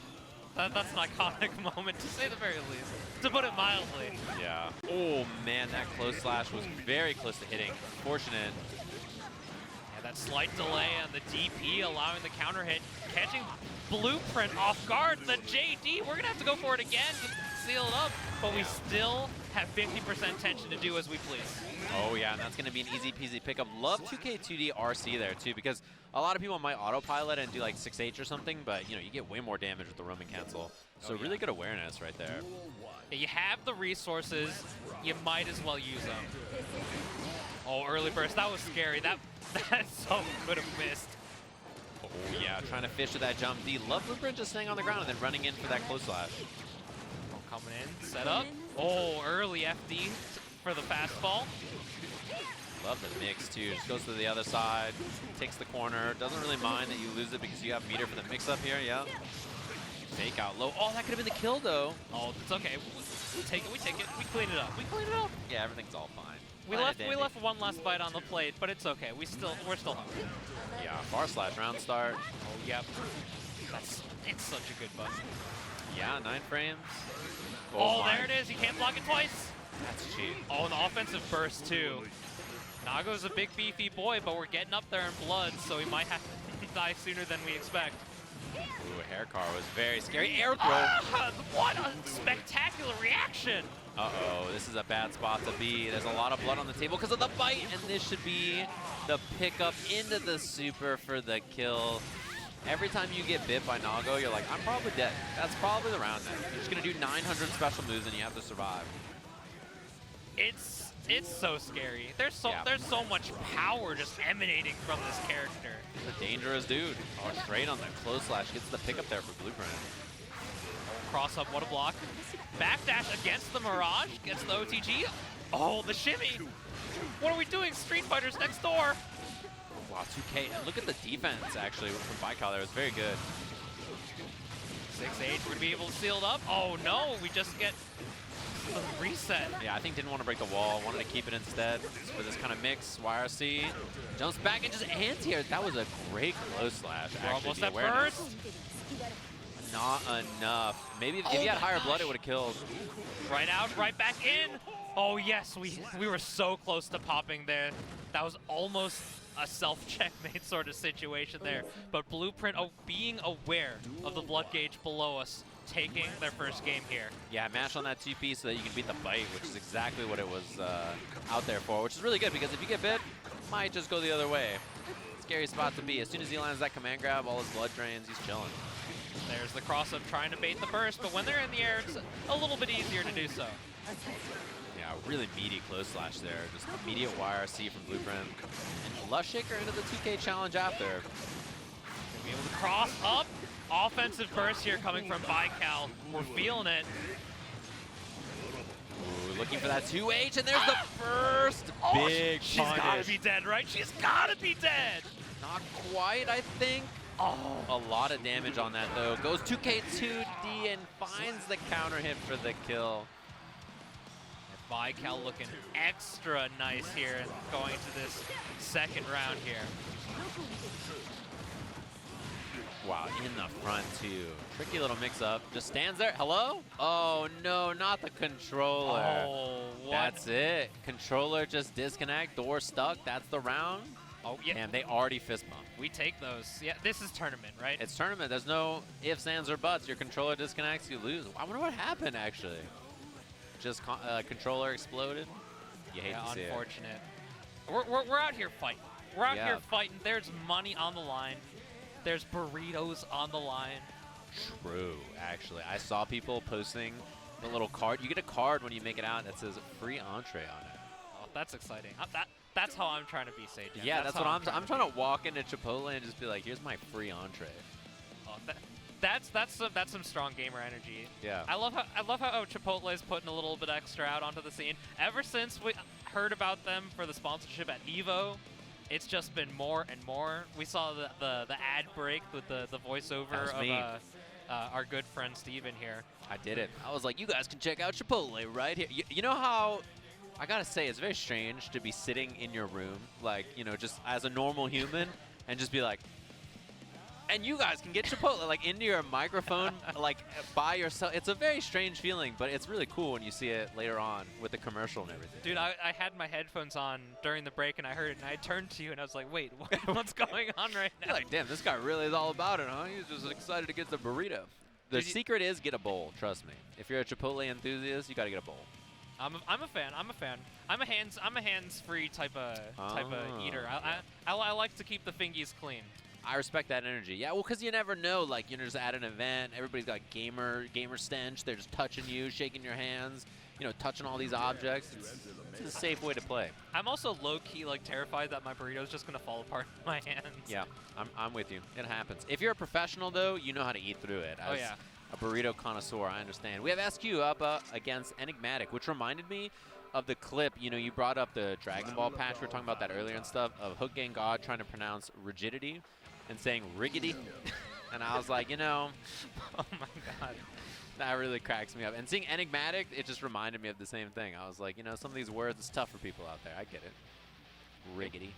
That's an iconic moment, to say the very least. To put it mildly. Yeah. Oh man, that close slash was very close to hitting. Fortunate. Yeah, that slight delay on the DP, allowing the counter hit, catching Blueprint off guard. The JD, we're gonna have to go for it again to seal it up, but we still have 50% tension to do as we please. Oh yeah, and that's gonna be an easy peasy pickup. Love 2K2D RC there too, because a lot of people might autopilot and do like 6H or something, but you know, you get way more damage with the roaming cancel. So really good awareness right there. Yeah, you have the resources, you might as well use them. Oh, early burst, that was scary. That so could have missed. Oh yeah, trying to fish with that jump D. Love Blueprint just staying on the ground and then running in for that close slash. Oh, coming in, set up. Oh, early FD for the fastball. Love the mix too. Just goes to the other side, takes the corner. Doesn't really mind that you lose it because you have meter for the mix up here. Yeah. Fake out low. Oh, that could have been the kill though. Oh, it's okay. We take it. We take it. We clean it up. We clean it up. Yeah, everything's all fine. We left one less bite on the plate, but it's okay. We're still hungry. Yeah, far slash round start. Oh, yep. It's such a good button. Yeah, 9 frames. Oh, there it is. You can't block it twice. That's cheap. Oh, and the offensive burst too. Nago's a big beefy boy, but we're getting up there in blood, so he might have to die sooner than we expect. Ooh, hair car was very scary. Air throw. What a spectacular reaction. Uh-oh, this is a bad spot to be. There's a lot of blood on the table because of the bite, and this should be the pickup into the super for the kill. Every time you get bit by Nago, you're like, I'm probably dead. That's probably the round then. You're just going to do 900 special moves and you have to survive. It's so scary. There's so much power just emanating from this character. The dangerous dude. Oh, straight on the close slash. Gets the pickup there for Blueprint. Cross up, what a block. Backdash against the Mirage. Gets the OTG. Oh, the shimmy. What are we doing? Street Fighters next door. Wow, 2K. And look at the defense, actually, from Bical there. It was very good. 6H, we're going to be able to seal it up. Oh, no. We just get the reset. Yeah, I think didn't want to break the wall. Wanted to keep it instead for this kind of mix. YRC jumps back and just anti-air. That was a great close slash, We're actually. almost The at awareness. first. Not enough. Maybe if he had higher blood, it would have killed. Right out, right back in. Oh yes, we were so close to popping there. That was almost a self-checkmate sort of situation there. But Blueprint being aware of the blood gauge below us, taking their first game here. Yeah, mash on that 2P so that you can beat the bite, which is exactly what it was out there for, which is really good because if you get bit, it might just go the other way. Scary spot to be. As soon as he lands that command grab, all his blood drains, he's chilling. There's the cross-up trying to bait the burst, but when they're in the air, it's a little bit easier to do so. Yeah, really meaty close slash there. Just immediate YRC from Blueprint. And Lush Shaker into the 2K challenge after. Gonna be able to cross up. Offensive burst here coming from Baiken. We're feeling it. Ooh, looking for that 2H, and there's the burst. Oh, Big she's punish. gotta be dead, right? She's gotta be dead. Not quite, I think. Oh, A lot of damage on that, though. Goes 2K2D and finds the counter hit for the kill. Baiken looking extra nice here and going to this second round here. Wow, in the front, too. Tricky little mix-up. Just stands there. Hello? Oh, no, not the controller. Oh, what? That's it. Controller just disconnect. Door stuck. That's the round. Oh, yeah. And they already fist bump. We take those. Yeah, this is tournament, right? It's tournament. There's no ifs, ands, or buts. Your controller disconnects, you lose. I wonder what happened, actually. Just controller exploded. You hate to see it. Unfortunate. We're out here fighting. We're out here fighting. There's money on the line. There's burritos on the line. True, actually. I saw people posting the little card. You get a card when you make it out that says free entree on it. Oh, that's exciting. That's how I'm trying to be, Sage. Yeah, that's what I'm trying to walk into Chipotle and just be like, here's my free entree. Oh, that's some strong gamer energy. Yeah. I love how Chipotle is putting a little bit extra out onto the scene. Ever since we heard about them for the sponsorship at EVO, it's just been more and more. We saw the ad break with the voiceover of our good friend Steven here. I did it. I was like, you guys can check out Chipotle right here. You know how, I gotta say, it's very strange to be sitting in your room, like, you know, just as a normal human, and just be like, and you guys can get Chipotle, like, into your microphone, like, by yourself. It's a very strange feeling, but it's really cool when you see it later on with the commercial and everything. Dude, I had my headphones on during the break, and I heard it, and I turned to you, and I was like, wait, what's going on right now? You're like, damn, this guy really is all about it, huh? He's just excited to get the burrito. The secret is get a bowl, trust me. If you're a Chipotle enthusiast, you gotta get a bowl. I'm a fan. I'm a hands-free type of eater. I like to keep the fingies clean. I respect that energy. Yeah, well, because you never know. Like, you're just at an event. Everybody's got gamer stench. They're just touching you, shaking your hands, you know, touching all these objects. It's a safe way to play. I'm also low-key, like, terrified that my burrito's just going to fall apart in my hands. Yeah, I'm with you. It happens. If you're a professional, though, you know how to eat through it. As a burrito connoisseur, I understand. We have SQ up against Enigmatic, which reminded me of the clip. You know, you brought up the Dragon Ball patch. We were talking about that earlier and stuff, of Hook Gang God trying to pronounce rigidity and saying riggedy. And I was like, you know, Oh my god. that really cracks me up. And seeing Enigmatic, it just reminded me of the same thing. I was like, you know, some of these words, it's tough for people out there. I get it. Riggedy.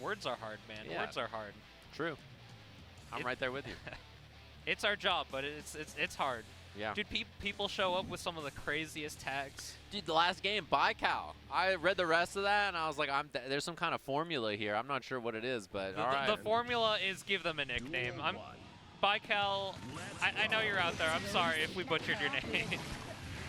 Words are hard, man. Yeah. Words are hard. True. I'm right there with you. It's our job, but it's hard. Yeah. Dude, people show up with some of the craziest tags. Dude, the last game, Bical. I read the rest of that, and I was like, there's some kind of formula here. I'm not sure what it is, but all right. The formula is give them a nickname. Bical, I know you're out there. I'm sorry if we butchered your name.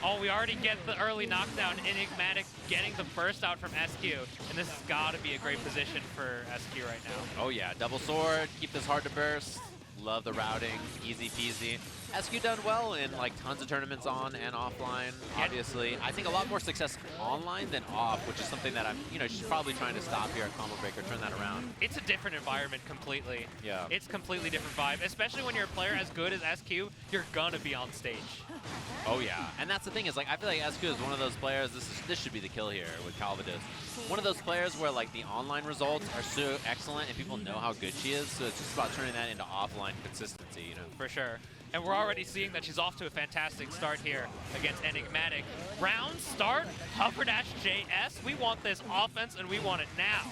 Oh, we already get the early knockdown. Enigmatic getting the burst out from SQ, and this has got to be a great position for SQ right now. Oh, yeah. Double sword. Keep this hard to burst. Love the routing. Easy peasy. SQ done well in like tons of tournaments on and offline, obviously. I think a lot more success online than off, which is something that she's probably trying to stop here at Combo Breaker, turn that around. It's a different environment completely. Yeah. It's completely different vibe, especially when you're a player as good as SQ, you're gonna be on stage. Oh yeah, and that's the thing is like I feel like SQ is one of those players. This should be the kill here with Calvados. One of those players where like the online results are so excellent and people know how good she is. So it's just about turning that into offline consistency, you know. For sure. And we're already seeing that she's off to a fantastic start here against Enigmatic. Round start, Hover Dash JS. We want this offense and we want it now.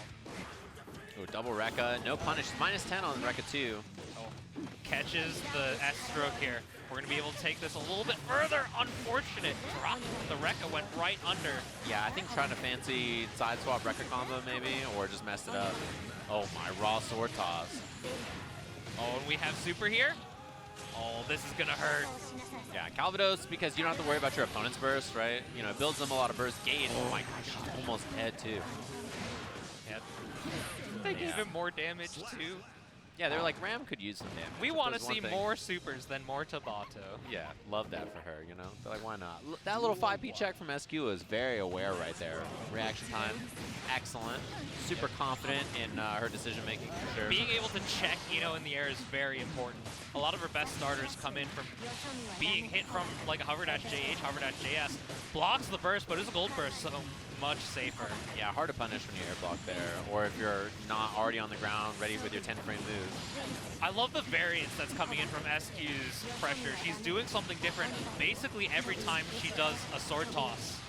Oh, double Rekka, no punish. -10 on Rekka 2. Oh, catches the S stroke here. we're going to be able to take this a little bit further. Unfortunate drop. The Rekka went right under. Yeah, I think trying to fancy side swap Rekka combo maybe, or just messed it up. Oh my, raw sword toss. Oh, and we have super here. Oh, this is going to hurt. Yeah, Calvados, because you don't have to worry about your opponent's burst, right? You know, it builds them a lot of burst gauge. Oh my gosh, she's almost dead too. Yep. They gave him more damage too. Yeah, they're like, Ram could use some damage. We want to see more supers than more Tabata. Yeah, love that for her, you know? They're like, why not? That little 5P check from SQ is very aware right there. Reaction time, excellent. Super confident in her decision making for sure. Being able to check Ino in the air is very important. A lot of her best starters come in from being hit from like a hover dash JH, hover dash JS. Blocks the burst, but it's a gold burst, so much safer. Yeah, hard to punish when you air block there, or if you're not already on the ground ready with your 10-frame move. I love the variance that's coming in from SQ's pressure. She's doing something different basically every time she does a sword toss.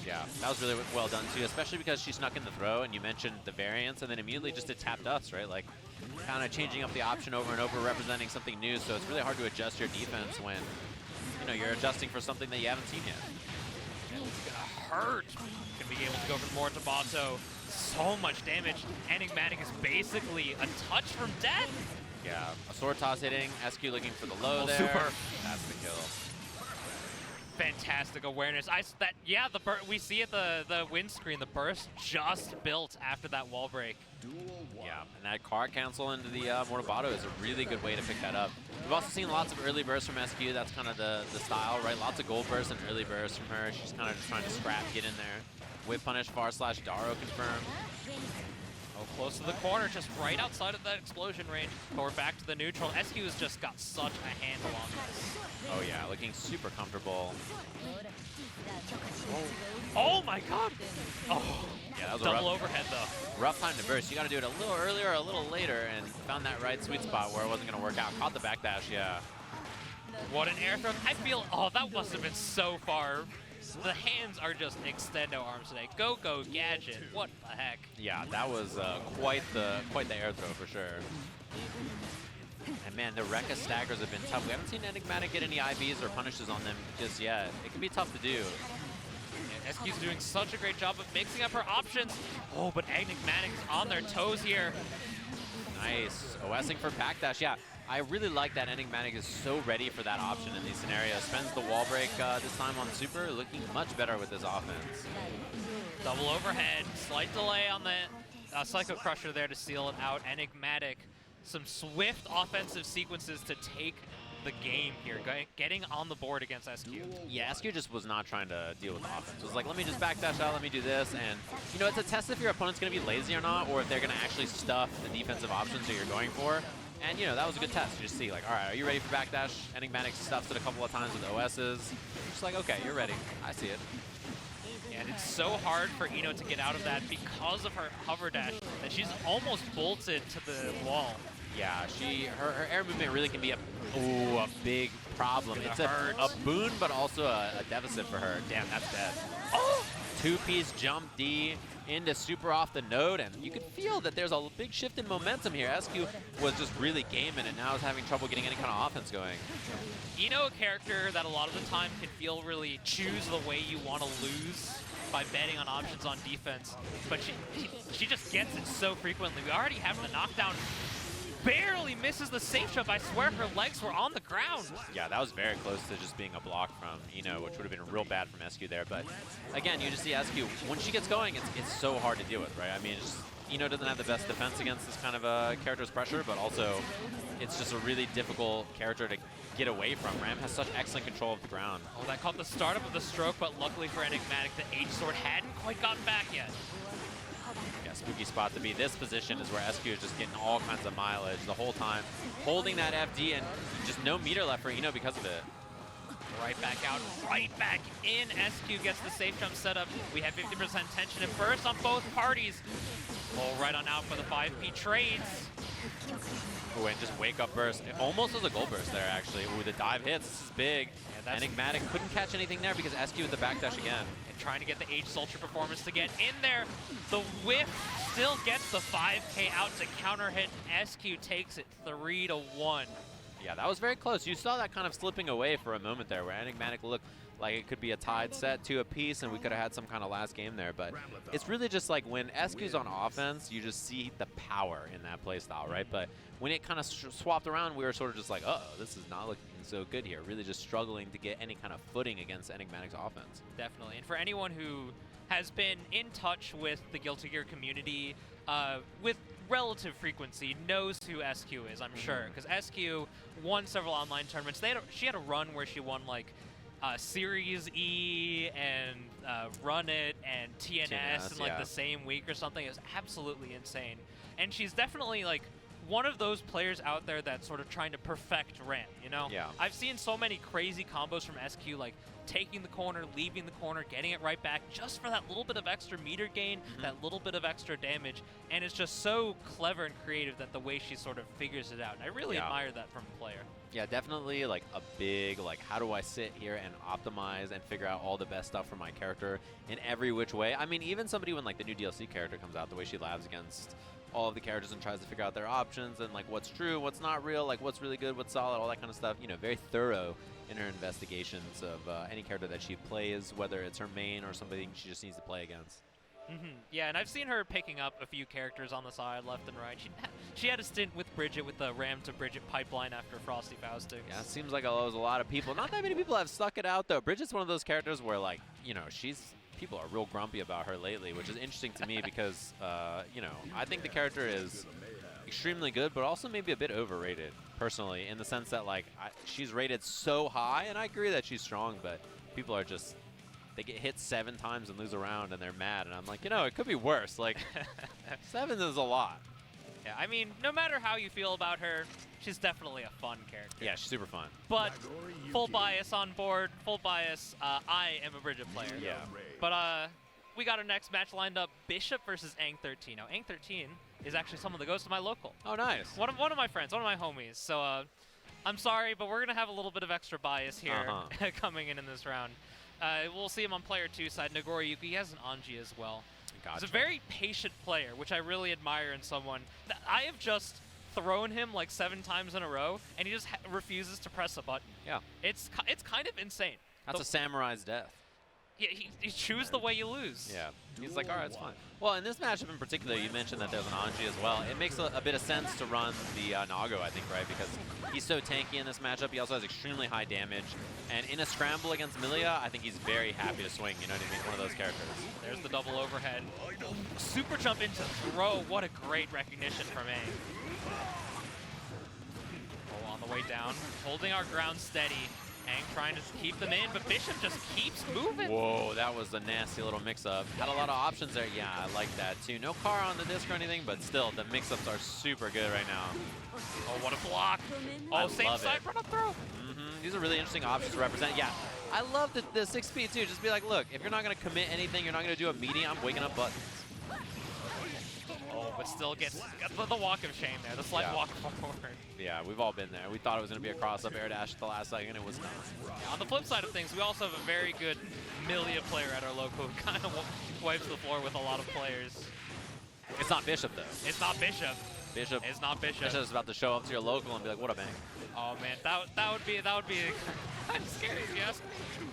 Yeah, that was really well done too, especially because she snuck in the throw, and you mentioned the variance, and then immediately just did tap dust, right? Like, kind of changing up the option over and over, representing something new, so it's really hard to adjust your defense when, you know, you're adjusting for something that you haven't seen yet. It's gonna hurt. Gonna be able to go for more Tabata. So much damage. Enigmatic is basically a touch from death. Yeah, a sword toss hitting, SQ looking for the low there. Super. That's the kill. Fantastic awareness. We see at the windscreen, the burst just built after that wall break. Yeah, and that card cancel into the Mortabato is a really good way to pick that up. We've also seen lots of early bursts from SQ. That's kind of the style, right? Lots of gold bursts and early bursts from her. She's kind of just trying to scrap, get in there. Whip punish, /Daro confirmed. Oh, close to the corner, just right outside of that explosion range. But we're back to the neutral. SQ has just got such a handle on this. Oh yeah, looking super comfortable. Oh my god! Oh, yeah, that was double overhead though. Rough time to burst. You got to do it a little earlier or a little later, and found that right sweet spot where it wasn't going to work out. Caught the backdash, yeah. What an air throw. I feel, oh, that must have been so far. The hands are just extendo arms today. Go Gadget. What the heck? Yeah, that was quite the air throw for sure. And man, the Rekka staggers have been tough. We haven't seen Enigmatic get any IVs or punishes on them just yet. It can be tough to do. Yeah, SQ's doing such a great job of mixing up her options. Oh, but Enigmatic's on their toes here. Nice. OSing for backdash. Yeah, I really like that Enigmatic is so ready for that option in these scenarios. Spends the wall break this time on super, looking much better with this offense. Double overhead, slight delay on the Psycho Crusher there to seal it out. Enigmatic, some swift offensive sequences to take the game here, getting on the board against SQ. Yeah, SQ just was not trying to deal with the offense. It was like, let me just backdash out, let me do this, and you know, it's a test if your opponent's going to be lazy or not, or if they're going to actually stuff the defensive options that you're going for. And, you know, that was a good test. You just see, like, all right, are you ready for backdash? Enigmatic stuffs it a couple of times with OSs. Just like, okay, you're ready. I see it. And it's so hard for Ino to get out of that because of her hover dash that she's almost bolted to the wall. Yeah, her air movement really can be a big problem. It's a boon, but also a deficit for her. Damn, that's dead. Oh! Two-piece jump D into super off the node, and you can feel that there's a big shift in momentum here. SQ was just really gaming it, now is having trouble getting any kind of offense going. Ino, a character that a lot of the time can feel really choose the way you want to lose by betting on options on defense, but she just gets it so frequently. We already have the knockdown. Barely misses the safe jump. I swear her legs were on the ground. Yeah, that was very close to just being a block from Ino, which would have been real bad from SQ there. But again, you just see SQ, when she gets going, it's so hard to deal with, right? I mean, Ino doesn't have the best defense against this kind of a character's pressure, but also it's just a really difficult character to get away from. Ram has such excellent control of the ground. Oh, that caught the startup of the stroke, but luckily for Enigmatic, the H-Sword hadn't quite gotten back yet. Yeah, spooky spot to be. This position is where SQ is just getting all kinds of mileage the whole time, holding that FD, and just no meter left for Ino because of it. Right back out, right back in. SQ gets the safe jump set up. We have 50% tension at first on both parties. Oh, right on out for the 5P trades. Ooh, and just wake up burst. It almost was a gold burst there, actually. Ooh, the dive hits. This is big. Yeah, Enigmatic couldn't catch anything there because SQ with the backdash again. And trying to get the H-Sultra performance to get in there. The whiff still gets the 5K out to counter hit. SQ takes it 3-1. Yeah, that was very close. You saw that kind of slipping away for a moment there, where Enigmatic looked like it could be a tied set, 2 apiece, and we could have had some kind of last game there. But it's really just like when SQ's on offense, you just see the power in that playstyle, right? But when it kind of swapped around, we were sort of just like, uh-oh, this is not looking so good here. Really just struggling to get any kind of footing against Enigmatic's offense. Definitely. And for anyone who has been in touch with the Guilty Gear community with relative frequency, knows who SQ is, I'm sure. Because SQ won several online tournaments. She had a run where she won like Series E and Run It and TNS in like the same week or something. It was absolutely insane. And she's definitely like one of those players out there that's sort of trying to perfect Ran, you know? Yeah. I've seen so many crazy combos from SQ, like taking the corner, leaving the corner, getting it right back just for that little bit of extra meter gain, that little bit of extra damage. And it's just so clever and creative that the way she sort of figures it out. And I really admire that from a player. Yeah, definitely like a big, like, how do I sit here and optimize and figure out all the best stuff for my character in every which way? I mean, even somebody when like the new DLC character comes out, the way she labs against all of the characters and tries to figure out their options and like what's true, what's not real, like what's really good, what's solid, all that kind of stuff. You know, very thorough in her investigations of any character that she plays, whether it's her main or somebody she just needs to play against. Yeah, and I've seen her picking up a few characters on the side, left and right. She had a stint with Bridget with the Ram to Bridget pipeline after Frosty Fausting. Yeah, it seems like there was a lot of people. Not that many people have stuck it out, though. Bridget's one of those characters where, like, you know, people are real grumpy about her lately, which is interesting to me because, you know, I think the character is extremely good, but also maybe a bit overrated, personally, in the sense that, like, she's rated so high, and I agree that she's strong, but people are just, they get hit 7 times and lose a round, and they're mad, and I'm like, you know, it could be worse. Like, 7 is a lot. Yeah, I mean, no matter how you feel about her, she's definitely a fun character. Yeah, she's super fun. But full bias on board, full bias, I am a Bridget player. Yeah. But we got our next match lined up, Bishop versus Ang13. Now, Ang13 is actually someone that goes to my local. Oh, nice. One of my friends, one of my homies. So I'm sorry, but we're going to have a little bit of extra bias here coming in this round. We'll see him on player 2 side, Nagoriyuki. He has an Anji as well. Gotcha. He's a very patient player, which I really admire in someone. I have just thrown him like 7 times in a row, and he just refuses to press a button. Yeah. It's kind of insane. That's a samurai's death. Yeah, he choose the way you lose. Yeah. He's like, all right, it's fine. Well, in this matchup in particular, you mentioned that there's an Anji as well. It makes a bit of sense to run the Nago, I think, right? Because he's so tanky in this matchup. He also has extremely high damage. And in a scramble against Millia, I think he's very happy to swing. You know what I mean? One of those characters. There's the double overhead. Super jump into throw. What a great recognition from Ang. Oh, on the way down. Holding our ground steady. Ang trying to keep them in, but Bishop just keeps moving. Whoa, that was a nasty little mix-up. Had a lot of options there. Yeah, I like that too. No car on the disc or anything, but still, the mix-ups are super good right now. Oh, what a block. Oh, same side run up throw. These are really interesting options to represent. Yeah, I love the 6-speed too. Just be like, look, if you're not going to commit anything, you're not going to do a meaty, I'm waking up buttons. Oh, but still gets the walk of shame there, the slight walk forward. Yeah, we've all been there. We thought it was going to be a cross-up air dash at the last second. It was not. Yeah, on the flip side of things, we also have a very good Millia player at our local who kind of wipes the floor with a lot of players. It's not Bishop, though. It's not Bishop. Bishop. It's not Bishop. Bishop's about to show up to your local and be like, what a bang. Oh, man, that would be kind of scary if you ask me.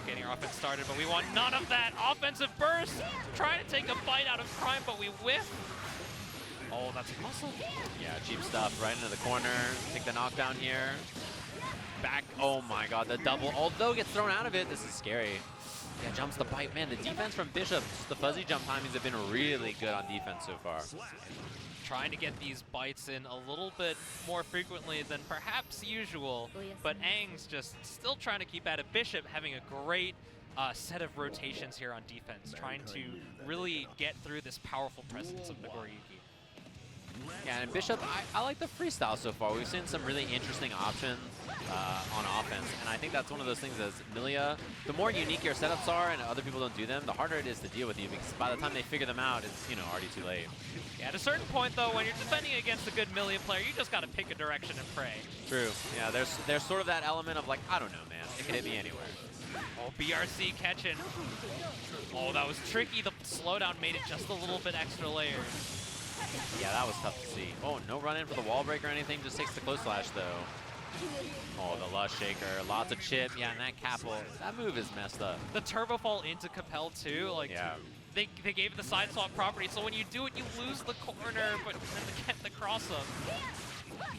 Getting our offense started, but we want none of that. Offensive burst, trying to take a bite out of Prime, but we whiff. Oh, that's a muscle. Yeah, cheap stuff right into the corner. Take the knockdown here. Back, oh my god, the double. Although gets thrown out of it, this is scary. Yeah, jumps the bite. Man, the defense from Bishop, just the fuzzy jump timings have been really good on defense so far. Trying to get these bites in a little bit more frequently than perhaps usual, but Ang's just still trying to keep at it. Bishop having a great set of rotations here on defense, trying to really get through this powerful presence of Nagoriyuki. Yeah, and Bishop, I like the freestyle so far. We've seen some really interesting options on offense, and I think that's one of those things as Millia, the more unique your setups are and other people don't do them, the harder it is to deal with you, because by the time they figure them out, it's, you know, already too late. Yeah, at a certain point, though, when you're defending against a good Millia player, you just got to pick a direction and pray. True. Yeah, there's sort of that element of like, I don't know, man. It can hit me anywhere. Oh, BRC catching. Oh, that was tricky. The slowdown made it just a little bit extra layers. Yeah, that was tough to see. Oh, no run in for the wall break or anything. Just takes the close slash, though. Oh, the Lush Shaker. Lots of Chipp. Yeah, and that Capel. That move is messed up. The turbo fall into Capel, too. Like, Yeah. They gave it the side swap property, so when you do it, you lose the corner, but then they get the cross-up.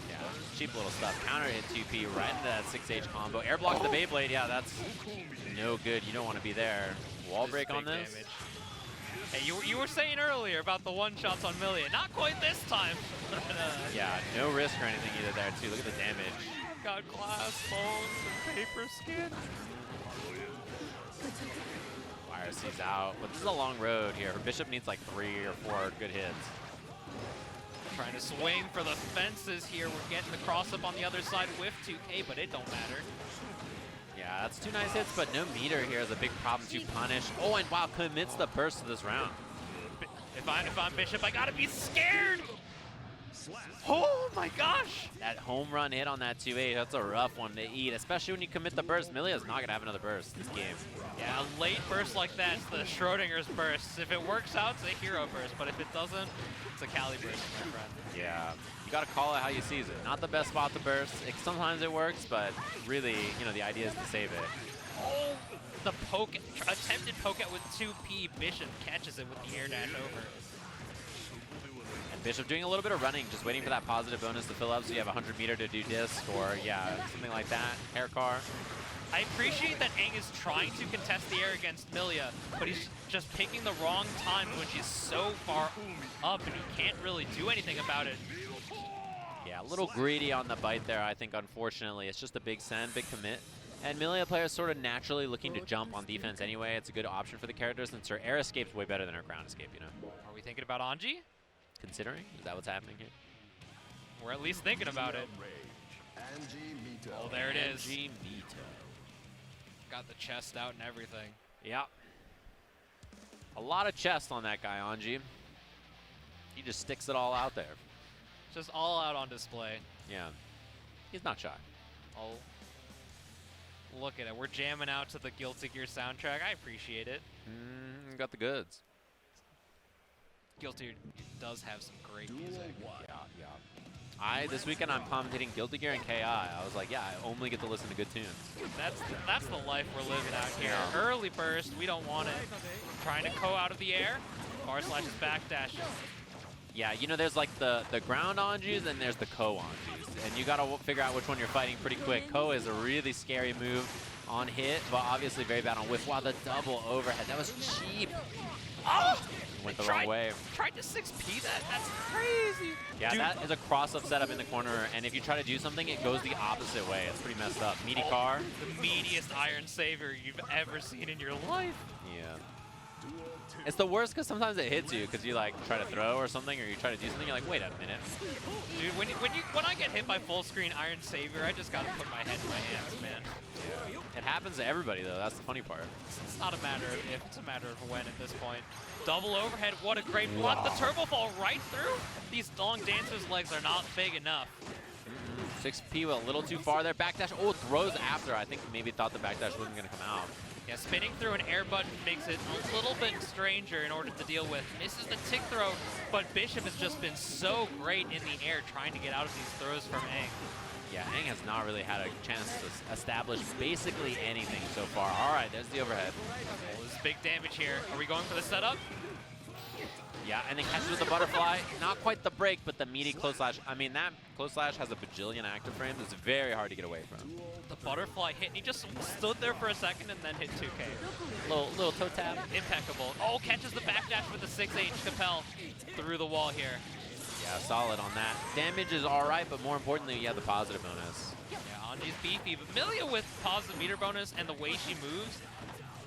Yeah, cheap little stuff. Counter hit 2P right into that 6H combo. Air block the Beyblade. Yeah, that's no good. You don't want to be there. Wall break on this. Damage. Hey, you were saying earlier about the one-shots on Millia. Not quite this time. Yeah, no risk or anything either there, too. Look at the damage. Got glass, bones, and paper skin. YRC's out. But this is a long road here. Bishop needs like 3 or 4 good hits. Trying to swing for the fences here. We're getting the cross-up on the other side with 2K, but it don't matter. Yeah, that's 2 nice hits, but no meter here is a big problem to punish. Oh, and wow, commits the burst to this round. If I'm Bishop, I gotta be scared! Oh my gosh! That home run hit on that 2-8, that's a rough one to eat, especially when you commit the burst. Millia's not gonna have another burst this game. Yeah, a late burst like that's the Schrodinger's burst. If it works out, it's a hero burst, but if it doesn't, it's a Cali burst, my friend. Yeah, you gotta call it how you seize it. Not the best spot to burst. Sometimes it works, but really, you know, the idea is to save it. Oh, the attempted poke out with 2P. Bishop catches it with the air dash over. And Bishop doing a little bit of running, just waiting for that positive bonus to fill up so you have 100 meter to do disc or, yeah, something like that. Hair car. I appreciate that Aang is trying to contest the air against Millia, but he's just picking the wrong time when she's so far up and he can't really do anything about it. Yeah, a little greedy on the bite there, I think, unfortunately. It's just a big send, big commit. And Millia players sort of naturally looking to jump on defense anyway. It's a good option for the character since her air escape's way better than her ground escape, you know? Are we thinking about Anji? Considering? Is that what's happening here? We're at least thinking about it. Oh, there it is. Anji Mito. Got the chest out and everything. Yeah. A lot of chest on that guy, Anji. He just sticks it all out there. Just all out on display. Yeah. He's not shy. Oh. Look at it. We're jamming out to the Guilty Gear soundtrack. I appreciate it. Got the goods. Guilty Gear does have some great music. Yeah. This weekend I'm commentating Guilty Gear and KI. I was like, yeah, I only get to listen to good tunes. That's the life we're living out here. Early burst, we don't want it. Trying to co out of the air. /slash is backdash. Yeah, you know, there's like the ground Anjis and there's the Ko Anjis. And you got to figure out which one you're fighting pretty quick. Ko is a really scary move on hit, but obviously very bad on whiff. Wow, the double overhead. That was cheap. Oh! Went the wrong way. Tried to 6P that? That's crazy. Yeah, Dude. that is a cross-up setup in the corner, and if you try to do something, it goes the opposite way. It's pretty messed up. Meaty car. The meatiest Iron Savior you've ever seen in your life. Yeah. It's the worst because sometimes it hits you because you like try to throw or something, or you try to do something, you're like, wait a minute. Dude, when I get hit by full screen Iron Savior, I just gotta put my head in my hands, man. Yeah. It happens to everybody though, that's the funny part. It's not a matter of if, it's a matter of when at this point. Double overhead, what a great block. The turbo fall right through. These long dancer's legs are not big enough. 6P a little too far there. Backdash, oh, throws after. I think maybe thought the backdash wasn't gonna come out. Yeah, spinning through an air button makes it a little bit stranger in order to deal with. Misses the tick throw, but Bishop has just been so great in the air trying to get out of these throws from Aang. Yeah, Aang has not really had a chance to establish basically anything so far. All right, there's the overhead. Oh, this is big damage here. Are we going for the setup? Yeah, and then catches with the butterfly. Not quite the break, but the meaty close slash. I mean, that close slash has a bajillion active frames. It's very hard to get away from. The butterfly hit, and he just stood there for a second and then hit 2K. Little toe tap. Impeccable. Oh, catches the backdash with the 6H Capel through the wall here. Yeah, solid on that. Damage is all right, but more importantly, you have the positive bonus. Yeah, Anji's beefy, but Millia with positive meter bonus and the way she moves,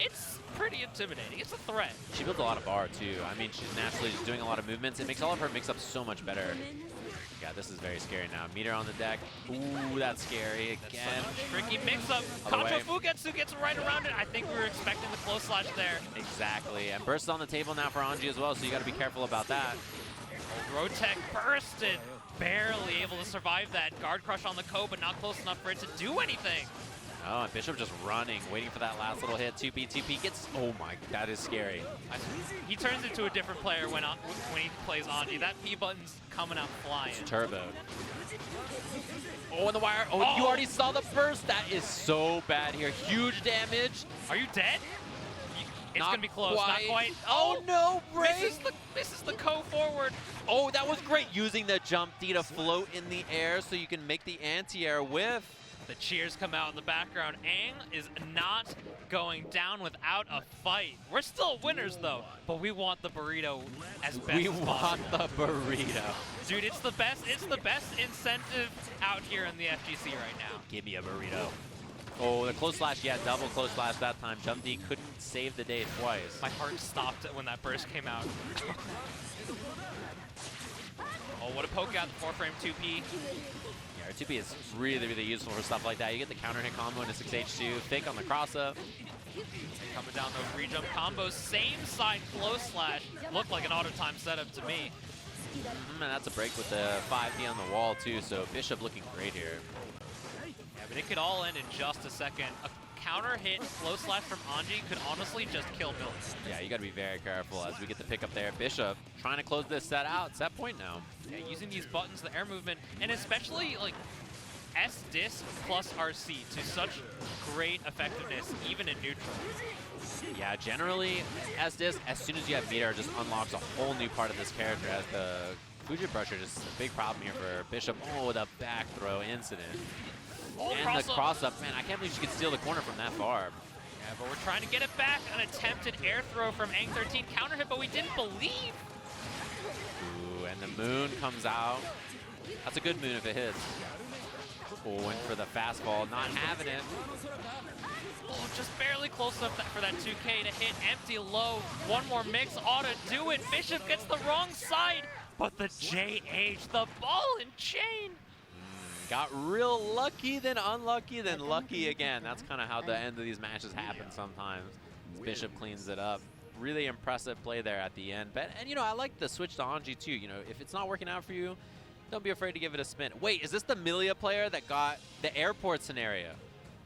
it's pretty intimidating. It's a threat. She builds a lot of bar, too. I mean, she's naturally just doing a lot of movements. It makes all of her mix-ups so much better. Yeah, this is very scary now. Meter on the deck. Ooh, that's scary again. That's such a tricky mix-up. Contra Fugetsu gets right around it. I think we were expecting the close slash there. Exactly. And burst on the table now for Anji as well, so you got to be careful about that. Rotech bursted. Barely able to survive that. Guard crush on the Ko, but not close enough for it to do anything. Oh, and Bishop just running, waiting for that last little hit. 2P, 2P gets, oh my, that is scary. He turns into a different player when he plays Anji. That P button's coming out flying. It's turbo. Oh, and the wire. Oh, you already saw the burst. That is so bad here. Huge damage. Are you dead? It's going to be close. Quite. Not quite. Oh, no, break. This is the co-forward. Oh, that was great. Using the jump D to float in the air so you can make the anti-air whiff. The cheers come out in the background. Aang is not going down without a fight. We're still winners, though, but we want the burrito as best We as want possible. the burrito. Dude, it's the best incentive out here in the FGC right now. Give me a burrito. Oh, the close slash, yeah, double close slash that time. Jump D couldn't save the day twice. My heart stopped when that burst came out. Oh, what a poke out, the 4-frame 2P. Yeah, R2P is really, really useful for stuff like that. You get the counter hit combo into 6H2, fake on the cross-up. Coming down those re-jump combos, same side close slash. Looked like an auto-time setup to me. And that's a break with the 5D on the wall, too, so Bishop looking great here. Yeah, but it could all end in just a second. A counter hit close slash from Anji could honestly just kill Millia. Yeah, you got to be very careful as we get the pick up there. Bishop trying to close this set out. Set point now. Yeah, using these buttons, the air movement, and especially like S-Disc plus RC to such great effectiveness, even in neutral. Yeah, generally, S-Disc, as soon as you have meter, just unlocks a whole new part of this character as the Fuji Brusher just a big problem here for Bishop. Oh, the back throw incident. Oh, and the cross-up. Man, I can't believe she could steal the corner from that far. Yeah, but we're trying to get it back. An attempted air throw from Aang13. Counter hit, but we didn't believe. Ooh, and the moon comes out. That's a good moon if it hits. Oh, went for the fastball, not having it. Oh, just barely close enough for that 2K to hit. Empty low. One more mix ought to do it. Bishop gets the wrong side, but the JH, the ball and chain. Got real lucky, then unlucky, then lucky again. That's kind of how the end of these matches happen sometimes. Bishop cleans it up. Really impressive play there at the end. But, and you know, I like the switch to Anji too. You know, if it's not working out for you, don't be afraid to give it a spin. Wait, is this the Millia player that got the airport scenario?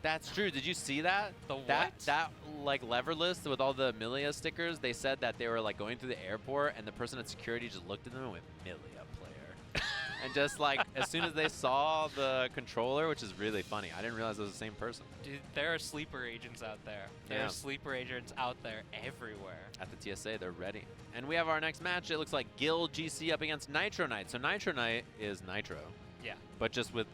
That's true. Did you see that? The what? That like lever list with all the Millia stickers, they said that they were like going through the airport and the person at security just looked at them and went, Millia player. And just like, as soon as they saw the controller, which is really funny, I didn't realize it was the same person. Dude, there are sleeper agents out there. There are sleeper agents out there everywhere. At the TSA, they're ready. And we have our next match. It looks like Gil GC up against Nitro Knight. So Nitro Knight is Nitro. Yeah. But just with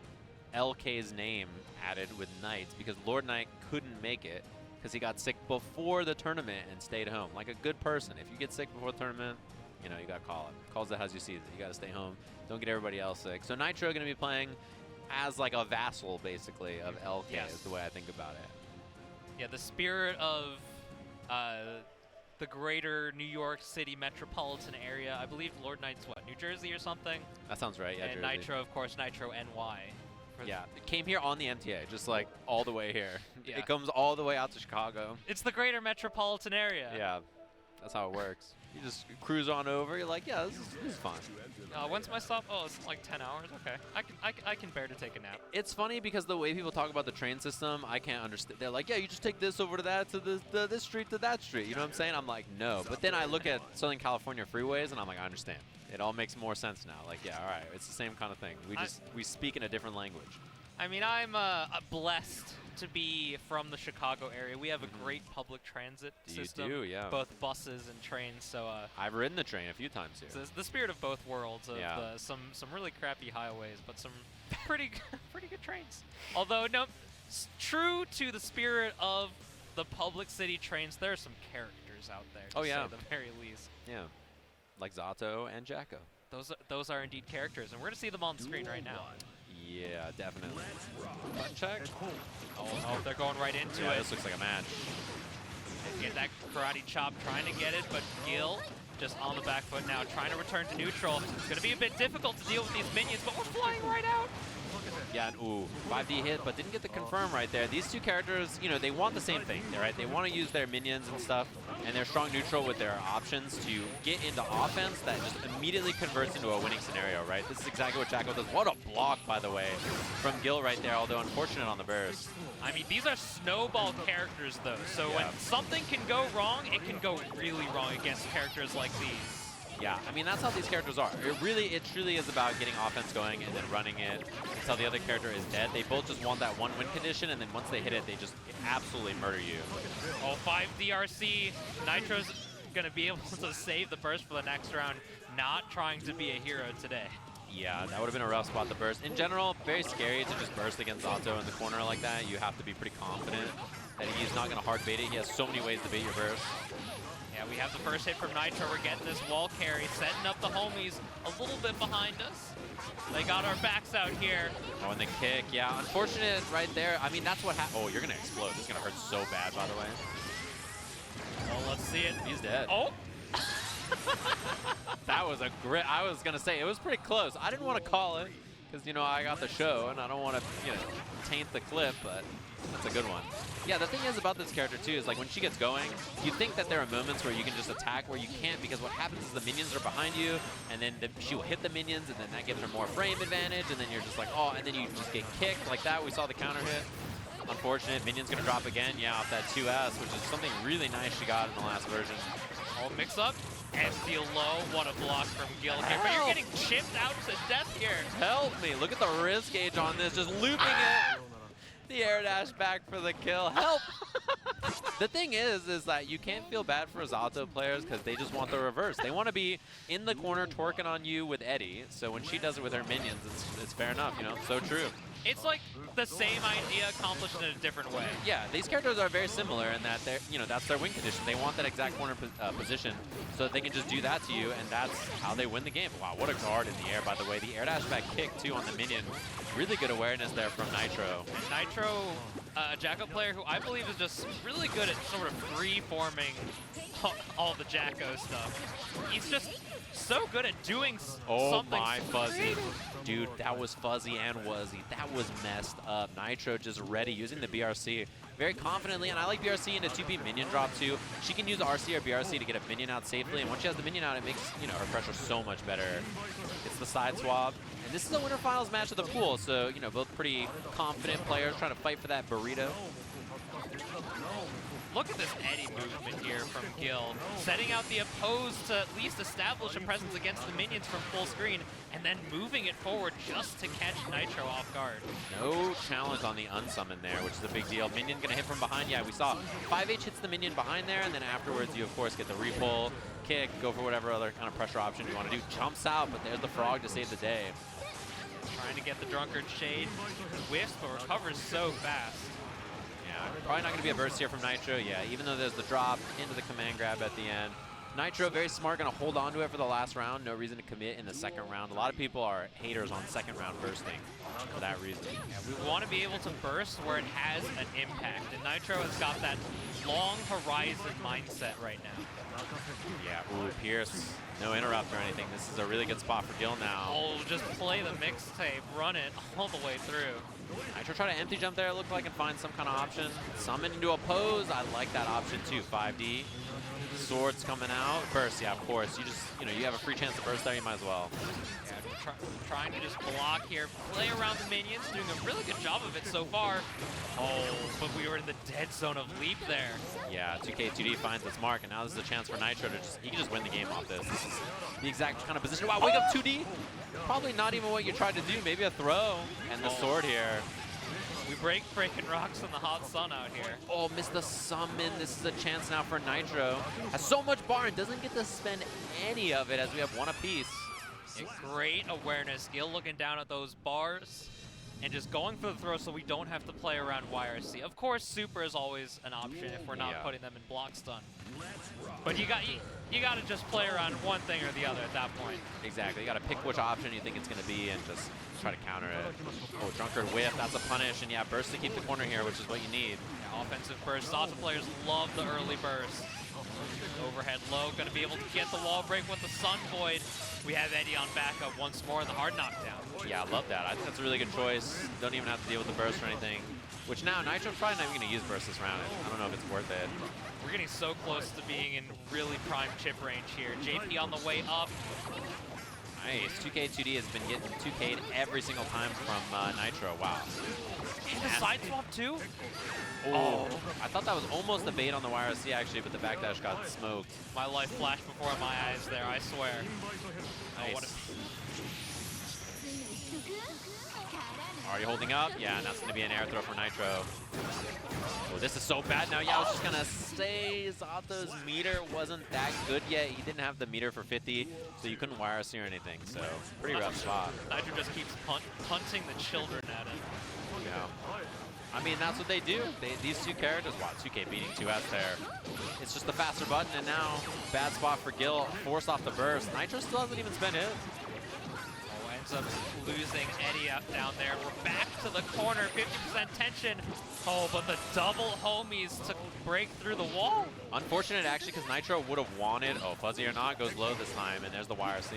LK's name added with Knights, because Lord Knight couldn't make it because he got sick before the tournament and stayed home. Like a good person. If you get sick before the tournament, you know, you got to call it. Calls it as you see it. You got to stay home. Don't get everybody else sick. So Nitro going to be playing as like a vassal, basically, of LK is the way I think about it. Yeah, the spirit of the greater New York City metropolitan area. I believe Lord Knight's what, New Jersey or something? That sounds right, yeah, and Jersey. Nitro, of course, Nitro NY. Yeah, it came here on the MTA, just like all the way here. Yeah. It comes all the way out to Chicago. It's the greater metropolitan area. Yeah, that's how it works. You just cruise on over. You're like, yeah, this is fun. When's my stop? Oh, it's like 10 hours. Okay, I can bear to take a nap. It's funny because the way people talk about the train system, I can't understand. They're like, yeah, you just take this over to that, to this street to that street. You know what I'm saying? I'm like, no. But then I look at Southern California freeways and I'm like, I understand. It all makes more sense now. Like, yeah, all right, it's the same kind of thing. We speak in a different language. I mean, I'm blessed to be from the Chicago area. We have a great public transit system. You do, yeah. Both buses and trains. So I've ridden the train a few times here. It's the spirit of both worlds. Of some really crappy highways, but some pretty good trains. Although no, true to the spirit of the public city trains, there are some characters out there. To say the very least. Yeah, like Zato and Jacko. Those are indeed characters, and we're gonna see them on the screen right now. Yeah, definitely. Butt check. Oh, they're going right into it. This looks like a match. Get that karate chop, trying to get it, but Gil just on the back foot now, trying to return to neutral. It's going to be a bit difficult to deal with these minions, but we're flying right out. Yeah, and ooh, 5D hit, but didn't get the confirm right there. These two characters, you know, they want the same thing, right? They want to use their minions and stuff, and they're strong neutral with their options to get into offense that just immediately converts into a winning scenario, right? This is exactly what Jacko does. What a block, by the way, from Gil right there, although unfortunate on the burst. I mean, these are snowball characters, though, so when something can go wrong, it can go really wrong against characters like these. Yeah, I mean, that's how these characters are. It truly is about getting offense going and then running it until the other character is dead. They both just want that one win condition, and then once they hit it, they just absolutely murder you. Oh, 5 DRC. Nitro's going to be able to save the burst for the next round, not trying to be a hero today. Yeah, that would have been a rough spot to burst. In general, very scary to just burst against Zato in the corner like that. You have to be pretty confident that he's not going to hard bait it. He has so many ways to bait your burst. Yeah, we have the first hit from Nitro. We're getting this wall carry, setting up the homies a little bit behind us. They got our backs out here. Oh, and the kick, yeah, unfortunate right there. I mean, that's what happened. Oh, you're going to explode. This is going to hurt so bad, by the way. Oh, let's see it. He's dead. Oh! That was a great, I was going to say, it was pretty close. I didn't want to call it because, you know, I got the show and I don't want to, you know, taint the clip, but that's a good one. Yeah, the thing is about this character, too, is like when she gets going, you think that there are moments where you can just attack where you can't, because what happens is the minions are behind you, and then she will hit the minions, and then that gives her more frame advantage, and then you're just like, oh, and then you just get kicked like that. We saw the counter hit. Unfortunate. Minion's going to drop again, yeah, off that 2S, which is something really nice she got in the last version. Oh, mix up. And steal low. What a block from Gil here. But you're getting chipped out to death here. Help me. Look at the risk gauge on this. Just looping it. The air dash back for the kill. Help! The thing is that you can't feel bad for Zato players because they just want the reverse. They want to be in the corner twerking on you with Eddie. So when she does it with her minions, it's fair enough, you know? So true. It's like the same idea accomplished in a different way. Yeah, these characters are very similar in that they're, you know, that's their win condition. They want that exact corner position so that they can just do that to you, and that's how they win the game. Wow, what a guard in the air, by the way. The air dash back kick, too, on the minion. Really good awareness there from Nitro. And Nitro, a Jacko player who I believe is just really good at sort of free-forming all the Jacko stuff. He's just so good at doing something. Oh my fuzzy. Dude, that was fuzzy and wuzzy. That was messed up. Nitro just ready, using the BRC very confidently, and I like BRC into 2P minion drop too. She can use RC or BRC to get a minion out safely, and once she has the minion out, it makes, you know, her pressure so much better. It's the side swap. And this is a winter finals match of the pool, so, you know, both pretty confident players trying to fight for that burrito. Look at this Eddie movement here from Gil, setting out the opposed to at least establish a presence against the minions from full screen, and then moving it forward just to catch Nitro off guard. No challenge on the unsummon there, which is a big deal. Minion gonna hit from behind. Yeah, we saw 5H hits the minion behind there, and then afterwards you, of course, get the repull, kick, go for whatever other kind of pressure option you want to do. Jumps out, but there's the frog to save the day. Trying to get the Drunkard shade. Whiffs, but recovers so fast. Yeah, probably not going to be a burst here from Nitro. Yeah, even though there's the drop into the command grab at the end. Nitro, very smart, going to hold on to it for the last round. No reason to commit in the second round. A lot of people are haters on second round bursting for that reason. Yeah, we want to be able to burst where it has an impact, and Nitro has got that long horizon mindset right now. Yeah, ooh, Pierce, no interrupt or anything. This is a really good spot for Gil now. Oh, just play the mixtape, run it all the way through. Nitro try to empty jump there, it looked like, and find some kind of option. Summon into a pose, I like that option too, 5D. Swords coming out. Burst, yeah, of course. You just, you know, you have a free chance to burst there, you might as well. Yeah, trying to just block here, play around the minions, doing a really good job of it so far. Oh, but we were in the dead zone of leap there. Yeah, 2K2D finds its mark, and now this is a chance for Nitro to just, he can just win the game off this. This is the exact kind of position. Wow, wake up 2D. Probably not even what you tried to do, maybe a throw. And the sword here. We breaking rocks in the hot sun out here. Oh, missed the summon. This is a chance now for Nitro. Has so much bar and doesn't get to spend any of it as we have one apiece. Great awareness. Gil looking down at those bars and just going for the throw so we don't have to play around YRC. Of course, super is always an option if we're not putting them in block stun. But you got to just play around one thing or the other at that point. Exactly. You got to pick which option you think it's going to be and just try to counter it. Oh, Drunkard whiff. That's a punish. And yeah, burst to keep the corner here, which is what you need. Yeah, offensive burst. Zato players love the early burst. Overhead low, going to be able to get the wall break with the Sun Void. We have Eddie on backup once more in the hard knockdown. Yeah, I love that. I think that's a really good choice. Don't even have to deal with the burst or anything. Which now, Nitro's probably not even going to use burst this round. I don't know if it's worth it. We're getting so close to being in really prime chip range here. JP on the way up. Nice. 2K2D has been getting 2K'd every single time from Nitro. Wow. And the side swap too? Oh, I thought that was almost a bait on the YRC actually, but the backdash got smoked. My life flashed before my eyes there, I swear. Nice. Oh, what a... Already holding up. Yeah, and that's going to be an air throw for Nitro. Oh, this is so bad now. Yeah, I was just going to say Zato's meter wasn't that good yet. He didn't have the meter for 50, so you couldn't YRC or anything. So pretty rough spot. Nitro just keeps punting the children at him. Yeah. I mean, that's what they do. These two characters, wow, 2K beating 2S there. It's just the faster button, and now bad spot for Gil. Forced off the burst. Nitro still hasn't even spent his. Ends up losing Eddie up down there. We're back to the corner, 50% tension. Oh, but the double homies to break through the wall. Unfortunate, actually, because Nitro would have wanted, oh, Fuzzy or not, goes low this time, and there's the YRC.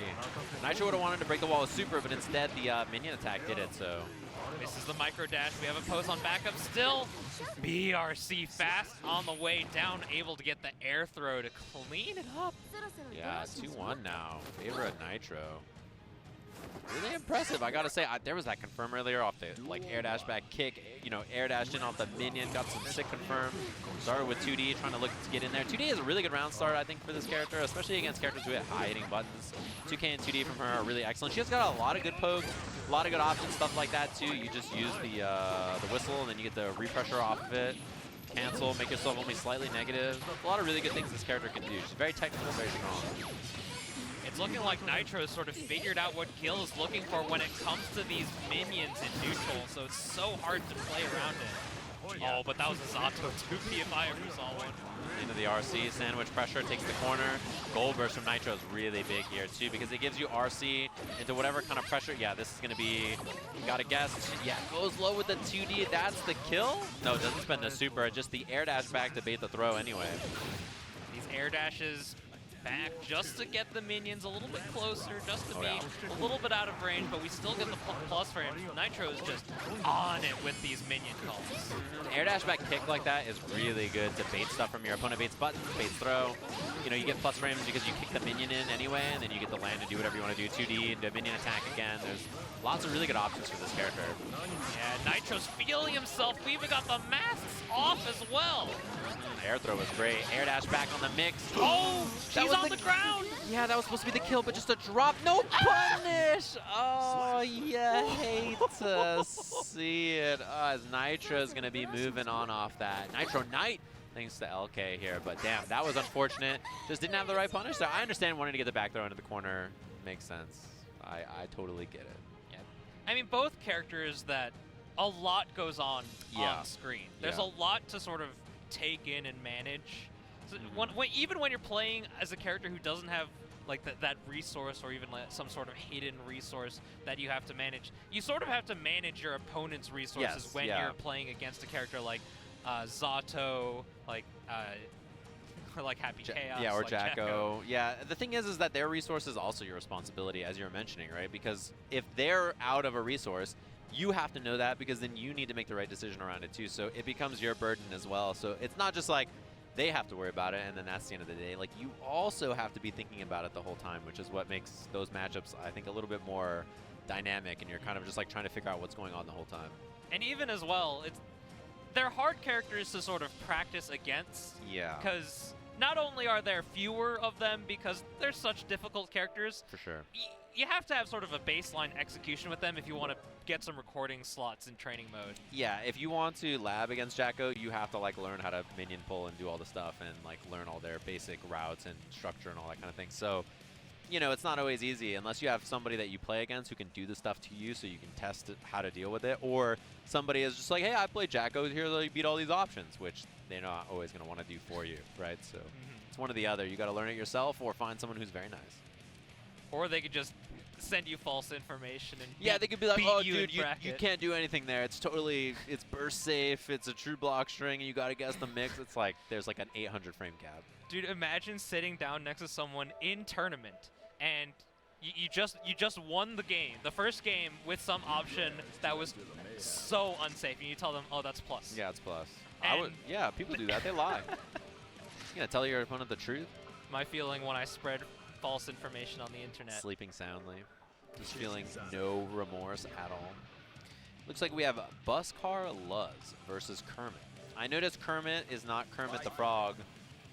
Nitro would have wanted to break the wall with Super, but instead the minion attack did it, so. This is the micro dash. We have a post on backup still. BRC fast on the way down, able to get the air throw to clean it up. Yeah, 2-1 now. Favor of Nitro. Really impressive, I gotta say. There was that confirm earlier off the air dash back kick. You know, air dashed in off the minion, got some sick confirm. Started with 2D, trying to look to get in there. 2D is a really good round start, I think, for this character, especially against characters who hit high hitting buttons. 2K and 2D from her are really excellent. She has got a lot of good pokes, a lot of good options, stuff like that too. You just use the whistle, and then you get the repressure off of it. Cancel, make yourself only slightly negative. A lot of really good things this character can do. She's very technical, very strong. It's looking like Nitro has sort of figured out what Gil is looking for when it comes to these minions in neutral, so it's so hard to play around it. Yeah. Oh, but that was a Zato 2P if I ever saw one. Into the RC, sandwich pressure, takes the corner. Gold burst from Nitro is really big here too, because it gives you RC into whatever kind of pressure. Yeah, this is going to be, you gotta guess. Yeah, goes low with the 2D, that's the kill? No, it doesn't spend the super, just the air dash back to bait the throw anyway. These air dashes back just to get the minions a little bit closer, just to be a little bit out of range, but we still get the plus range. Nitro is just on it with these minion calls. An air dash back kick like that is really good to bait stuff from your opponent. Baits buttons, baits throw. You know, you get plus frames because you kick the minion in anyway, and then you get the land and do whatever you want to do. 2D into minion attack again. There's lots of really good options for this character. Yeah, Nitro's feeling himself. We even got the masks off as well. Air throw was great. Air dash back on the mix. Oh, she's on the ground. Yeah, that was supposed to be the kill, but just a drop. No punish. Oh, you hate to see it. As Nitro's going to be moving on off that. Nitro Knight, thanks to LK here. But damn, that was unfortunate. Just didn't have the right punish. So I understand wanting to get the back throw into the corner. Makes sense. I totally get it. Yeah. I mean, both characters that a lot goes on screen. There's a lot to sort of take in and manage. So even when you're playing as a character who doesn't have like that resource, or even like some sort of hidden resource that you have to manage, you sort of have to manage your opponent's resources when you're playing against a character like Zato, like Happy Chaos, yeah, or like Jacko. Yeah, the thing is that their resource is also your responsibility, as you're mentioning, right? Because if they're out of a resource, you have to know that, because then you need to make the right decision around it too. So it becomes your burden as well. So it's not just like they have to worry about it and then that's the end of the day. Like, you also have to be thinking about it the whole time, which is what makes those matchups, I think, a little bit more dynamic, and you're kind of just like trying to figure out what's going on the whole time. And even as well, they're hard characters to sort of practice against. Yeah. Because not only are there fewer of them because they're such difficult characters. For sure. You have to have sort of a baseline execution with them if you want to get some recording slots in training mode. Yeah, if you want to lab against Jacko, you have to like learn how to minion pull and do all the stuff and like learn all their basic routes and structure and all that kind of thing. So, you know, it's not always easy unless you have somebody that you play against who can do the stuff to you so you can test how to deal with it, or somebody is just like, hey, I played Jacko, here they beat all these options, which they're not always going to want to do for you, right? So it's one or the other. You got to learn it yourself or find someone who's very nice. Or they could just send you false information and Yeah, they could be like, beat oh, you dude, in you bracket. can't do anything there. It's burst safe. It's a true block string, and you got to guess the mix. It's like there's like an 800 frame gap. Dude, imagine sitting down next to someone in tournament and you just won the game, the first game, with some option that was so unsafe, and you tell them, oh, that's plus. Yeah, it's plus. And Yeah, people do that. They lie. You gonna tell your opponent the truth? my feeling when I spread false information on the internet. Sleeping soundly. Just feeling no remorse at all. Looks like we have Buskar Luz versus Kermit. I noticed Kermit is not Kermit the Frog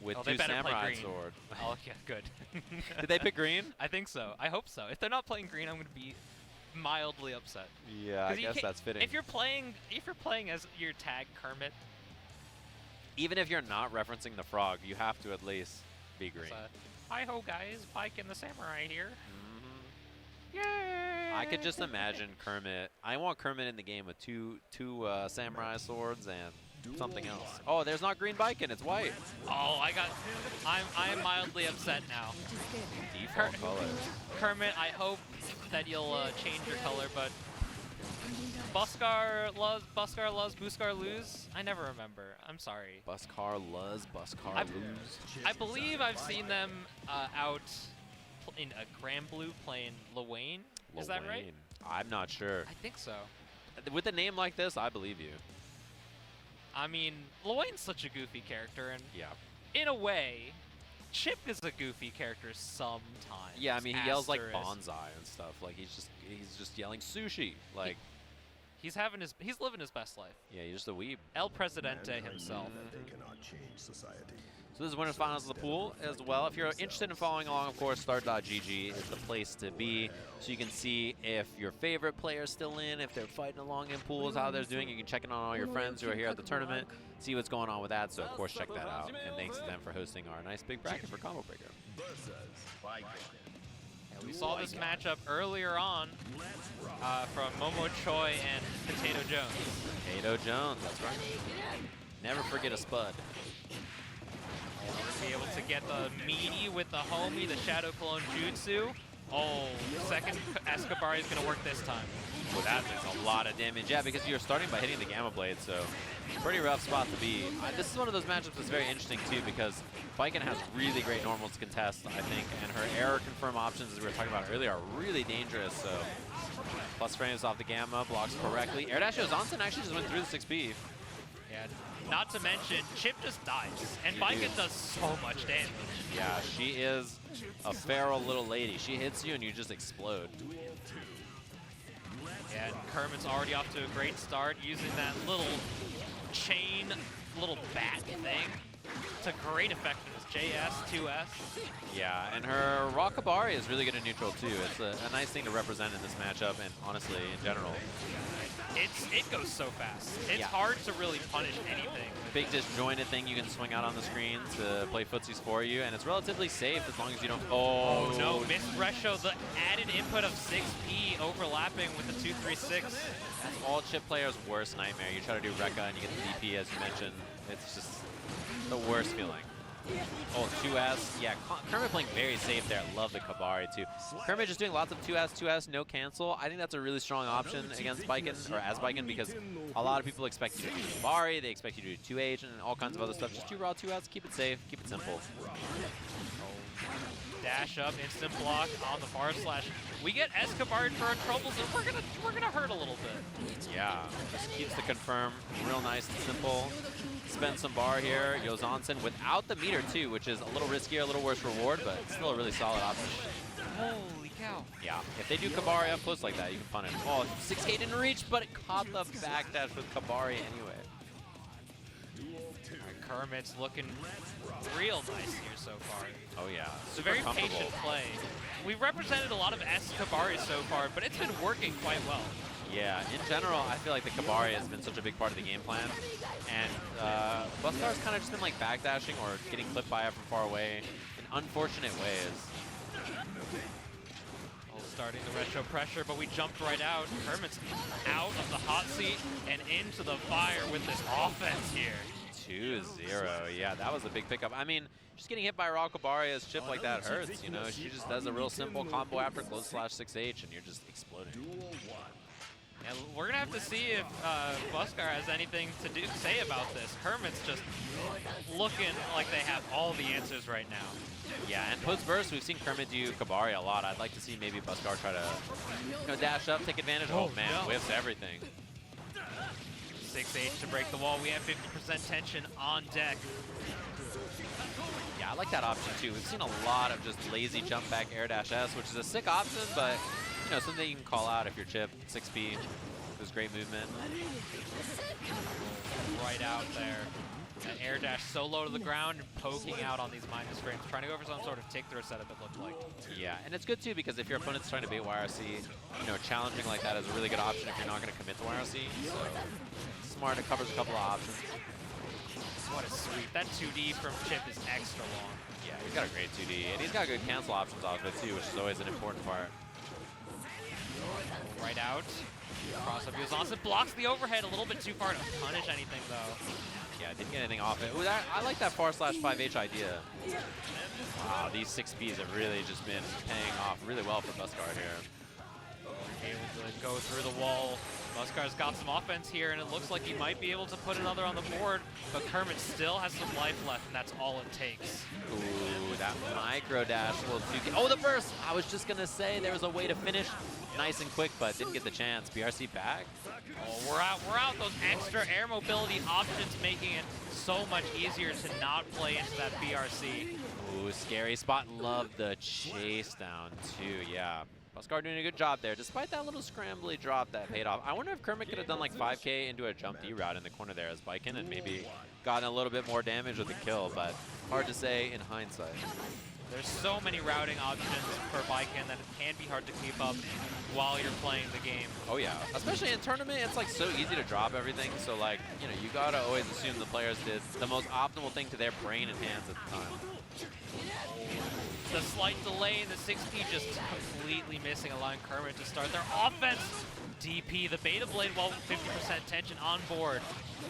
with Oh, they two better play samurai green. sword. Oh, yeah, good. Did they pick green? I think so. I hope so. If they're not playing green, I'm going to be mildly upset. Yeah, I 'Cause you guess can't- that's fitting. If you're playing as your tag Kermit, Even if you're not referencing the frog, you have to at least be green. hi-ho guys, Baiken the samurai here. Mhm. Yay! I could just imagine Kermit. I want Kermit in the game with two samurai swords and something else. Oh, there's not green Baiken, it's white. Oh, I'm mildly upset now. Default color. Kermit, I hope that you'll change your color, but Buskar lose? I never remember. I'm sorry. Buskar Luz, Buskar I've- Luz. I believe I've seen them out in a Grand Blue playing Lewayne. Is that right? Lewayne. I'm not sure. I think so. With a name like this, I believe you. I mean, Lewayne's such a goofy character, and Yeah. in a way, Chipp is a goofy character sometimes. Yeah, I mean, he yells like Asterisk. bonsai and stuff. Like he's just yelling sushi. Like, He's living his best life. yeah, he's just a weeb. El Presidente himself. They cannot change society. So this is winners finals of the pool as well. If you're interested in following along, of course, start.gg is the place to be. So you can see if your favorite player's still in, if they're fighting along in pools, how they're doing. You can check in on all your friends who are here at the tournament, see what's going on with that. So of course, check that out. And thanks to them for hosting our nice big bracket for Combo Breaker. We saw this matchup earlier on from Momochoii and Potatojones. Potatojones, that's right. Never forget a spud. Be able to get the meaty with the homie, the Shadow Clone Jutsu. Oh, second Escobar is going to work this time. Well, that is a lot of damage. Yeah, because you're starting by hitting the Gamma Blade, so pretty rough spot to be. This is one of those matchups that's very interesting, too, because Baiken has really great normals to contest, I think, and her error confirm options, as we were talking about earlier, are really dangerous, so plus frames off the Gamma, blocks correctly. Air dash Johnson actually just went through the 6B. Yeah, not to mention, Chipp just dies, and Baiken does so much damage. Yeah, she is a feral little lady. She hits you and you just explode. Yeah, and Kermit's already off to a great start using that little chain, little bat thing to great effectiveness. JS, 2S. Yeah, and her Rockabari is really good in neutral too. It's a nice thing to represent in this matchup, and honestly, in general. It goes so fast. It's Yeah. hard to really punish anything. Big disjointed thing you can swing out on the screen to play footsies for you, and it's relatively safe as long as you don't. Oh no, missed Resho, the added input of 6P overlapping with the 236. That's all Chipp players' worst nightmare. You try to do Rekka and you get the DP, as you mentioned. It's just the worst feeling. Oh, 2S. Yeah, Kermit playing very safe there. Love the Kabari, too. Kermit just doing lots of 2S, no cancel. I think that's a really strong option against Baiken, or as Baiken, because a lot of people expect you to do Kabari, they expect you to do 2H, and all kinds of other stuff. Just do raw 2S, keep it safe, keep it simple. Dash up, instant block on the bar slash. We get Escobar for our troubles, and we're gonna hurt a little bit. Yeah, just keeps the confirm real nice and simple. Spend some bar here. Yozansen without the meter too, which is a little riskier, a little worse reward, but still a really solid option. Holy cow. Yeah, if they do Kabari up close like that, you can punish. Oh, 6K didn't reach, but it caught the backdash with Kabari anyway. Kermit's looking real nice here so far. Oh yeah, It's a super very comfortable. patient play. We've represented a lot of Escobaris so far, but it's been working quite well. Yeah, in general, I feel like the Kabari has been such a big part of the game plan. And Buskar's kind of just been like backdashing or getting clipped by it from far away in unfortunate ways. Oh, starting the retro pressure, but we jumped right out. Kermit's out of the hot seat and into the fire with this offense here. 2-0. Yeah, that was a big pickup. I mean, just getting hit by Rakabari as Chipp like that hurts, you know? She just does a real simple combo after close slash 6H, and you're just exploding. Yeah, we're going to have to see if Buskar has anything to say about this. Kermit's just looking like they have all the answers right now. Yeah, and post-burst, we've seen Kermit do Kabari a lot. I'd like to see maybe Buskar try to dash up, take advantage. Oh, man, whiffs everything. 6H to break the wall. We have 50% tension on deck. Yeah, I like that option, too. We've seen a lot of just lazy jump back air dash S, which is a sick option, but you know, something you can call out if you're Chipp. 6P, there's great movement. Right out there. An air dash so low to the ground and poking out on these minus frames, trying to go for some sort of tick throw setup, it looked like. Yeah, and it's good too because if your opponent's trying to bait YRC, you know, challenging like that is a really good option if you're not going to commit to YRC. So smart, it covers a couple of options. What a sweep. That 2D from Chipp is extra long. Yeah, he's got a great 2D, and he's got good cancel options off of it too, which is always an important part. Right out. Cross up Giovanna blocks the overhead a little bit too far to punish anything though. Yeah, didn't get anything off it. Ooh, I like that far slash 5H idea. Wow, these 6Ps have really just been paying off really well for Buskar here. Able to go through the wall. Buskar's got some offense here, and it looks like he might be able to put another on the board, but Kermit still has some life left, and that's all it takes. Ooh, that micro dash will 2K. Oh, the burst! I was just going to say there was a way to finish nice and quick, but didn't get the chance. BRC back. Oh, we're out. Those extra air mobility options making it so much easier to not play into that BRC. Ooh, scary spot. Love the chase down, too. Yeah. Buskar doing a good job there, despite that little scrambly drop that paid off. I wonder if Kermit could have done like 5K into a jump D route in the corner there as Baiken and maybe gotten a little bit more damage with the kill, but hard to say in hindsight. There's so many routing options for Baiken that it can be hard to keep up while you're playing the game. Oh yeah, especially in tournament, it's like so easy to drop everything. So like, you know, you gotta always assume the players did the most optimal thing to their brain and hands at the time. The slight delay in the 6P just completely missing, allowing Kermit to start their offense. DP, the Beta Blade, well, 50% tension on board.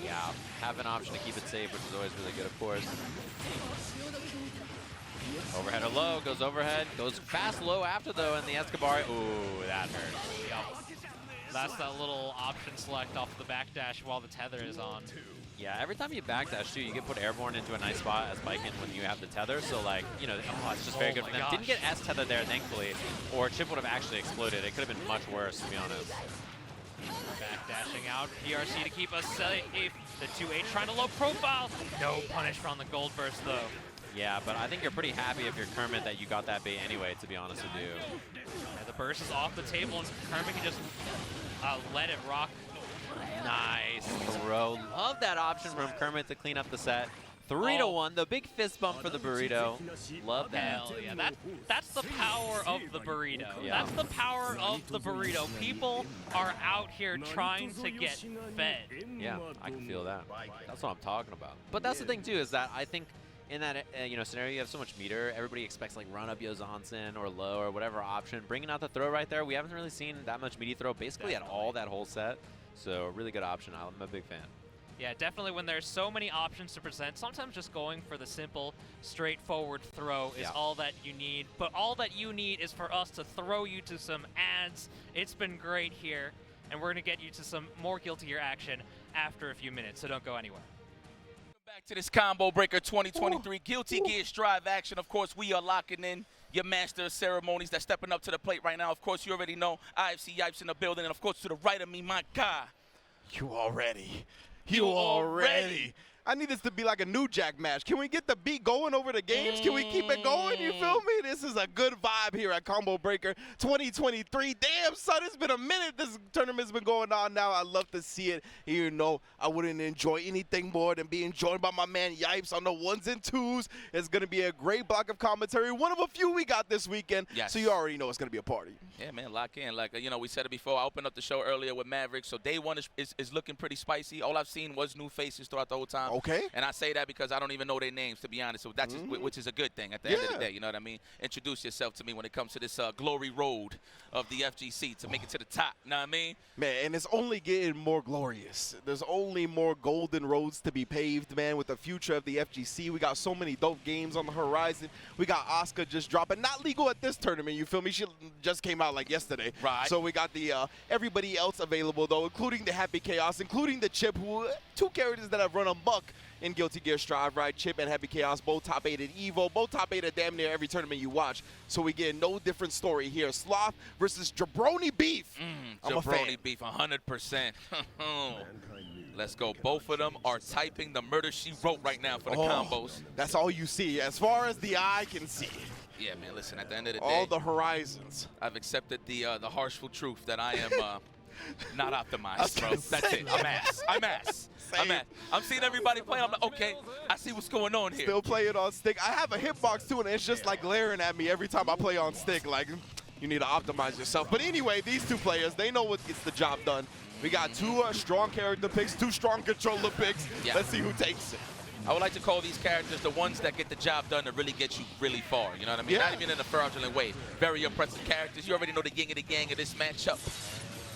Yeah, have an option to keep it safe, which is always really good, of course. Overhead or low, goes overhead, goes fast low after though, and the Escobar, ooh, that hurts. Yep. That's that little option select off the backdash while the tether is on. Yeah, every time you backdash too, you get put airborne into a nice spot as Baiken when you have the tether. So like, you know, it's just very good for them. Gosh. Didn't get S tether there, thankfully, or Chipp would have actually exploded. It could have been much worse, to be honest. Backdashing out, PRC to keep us safe. The 2H trying to low profile. No punish from the gold burst though. Yeah, but I think you're pretty happy if you're Kermit that you got that bait anyway, to be honest with you. Yeah, the burst is off the table and Kermit can just let it rock. Nice throw. Love that option from Kermit to clean up the set. 3-1, the big fist bump for the burrito. Love that. Hell yeah, that's the power of the burrito. Yeah. That's the power of the burrito. People are out here trying to get fed. Yeah, I can feel that. That's what I'm talking about. But that's the thing too, is that I think in that you know, scenario, you have so much meter. Everybody expects like run up Yozansen or low or whatever option. Bringing out the throw right there, we haven't really seen that much meaty throw basically at all that whole set. So really good option. I'm a big fan. Yeah, definitely when there's so many options to present, sometimes just going for the simple, straightforward throw is all that you need. But all that you need is for us to throw you to some ads. It's been great here, and we're going to get you to some more Guilty Gear action after a few minutes, so don't go anywhere. Back to this Combo Breaker 2023 Guilty Gear Strive action. Of course, we are locking in your master of ceremonies that's stepping up to the plate right now. Of course, you already know IFC Yipes in the building. And of course, to the right of me, my guy. You already. I need this to be like a New Jack match. Can we get the beat going over the games? Can we keep it going? You feel me? This is a good vibe here at Combo Breaker 2023. Damn, son, it's been a minute. This tournament's been going on now. I love to see it. You know, I wouldn't enjoy anything more than being joined by my man Yipes on the 1s and 2s. It's going to be a great block of commentary. One of a few we got this weekend. Yes. So you already know it's going to be a party. Yeah, man, lock in. Like, you know, we said it before. I opened up the show earlier with Maverick, so day one is looking pretty spicy. All I've seen was new faces throughout the whole time. Okay. And I say that because I don't even know their names, to be honest. So that's just, which is a good thing at the end of the day. You know what I mean? Introduce yourself to me when it comes to this glory road of the FGC to make it to the top. You know what I mean? Man, and it's only getting more glorious. There's only more golden roads to be paved, man, with the future of the FGC. We got so many dope games on the horizon. We got Asuka just dropping. Not legal at this tournament, you feel me? She just came out like yesterday. Right. So we got the everybody else available, though, including the Happy Chaos, including the Chipp, who two characters that have run amok in Guilty Gear Strive, right? Chipp and Happy Chaos, both top 8 at EVO, both top 8 at damn near every tournament you watch. So we get no different story here. Sloth versus Jabroni Beef. I'm a fan. Jabroni Beef, 100%. Let's go. Both of them are typing the murder she wrote right now for the combos. That's all you see, as far as the eye can see. Yeah, man, listen, at the end of the day, All the horizons. I've accepted the harshful truth that I am not optimized, bro. That's it. I'm ass. I'm ass. I'm ass. I'm seeing everybody play. I'm like, okay, I see what's going on here. Still play it on stick. I have a hitbox too, and it's just like glaring at me every time I play on stick. Like, you need to optimize yourself. But anyway, these two players, they know what gets the job done. We got two strong character picks, two strong controller picks. Yeah. Let's see who takes it. I would like to call these characters the ones that get the job done to really get you really far. You know what I mean? Yeah. Not even in a fraudulent way. Very impressive characters. You already know the yin and the yang of this matchup.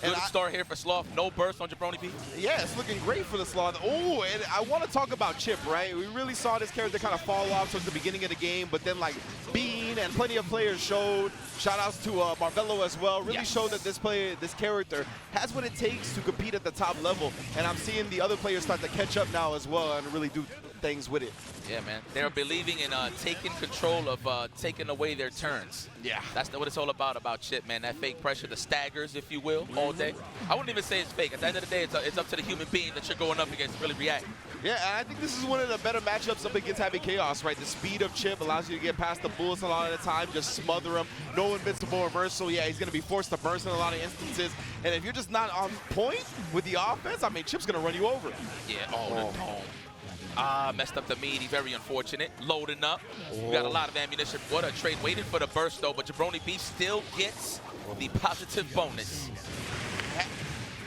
Good start here for Sloth. No burst on Jabroni Beef. Yeah, it's looking great for the Sloth. Oh, and I want to talk about Chipp, right? We really saw this character kind of fall off towards the beginning of the game, but then like Bean and plenty of players showed. Shout outs to Marvello as well. Really showed that this character has what it takes to compete at the top level. And I'm seeing the other players start to catch up now as well and really do things with it. Yeah, man. They're believing in taking control of taking away their turns. Yeah. That's what it's all about Chipp, man. That fake pressure, the staggers, if you will, all day. I wouldn't even say it's fake. At the end of the day, it's up to the human being that you're going up against to really react. Yeah, and I think this is one of the better matchups up against Happy Chaos, right? The speed of Chipp allows you to get past the bullets a lot of the time, just smother him. No invincible reversal. Yeah, he's going to be forced to burst in a lot of instances. And if you're just not on point with the offense, I mean, Chipp's going to run you over. Yeah, the dome. Messed up the meaty, very unfortunate. Loading up. We got a lot of ammunition. What a trade. Waiting for the burst, though, but Jabroni Beef still gets the positive bonus.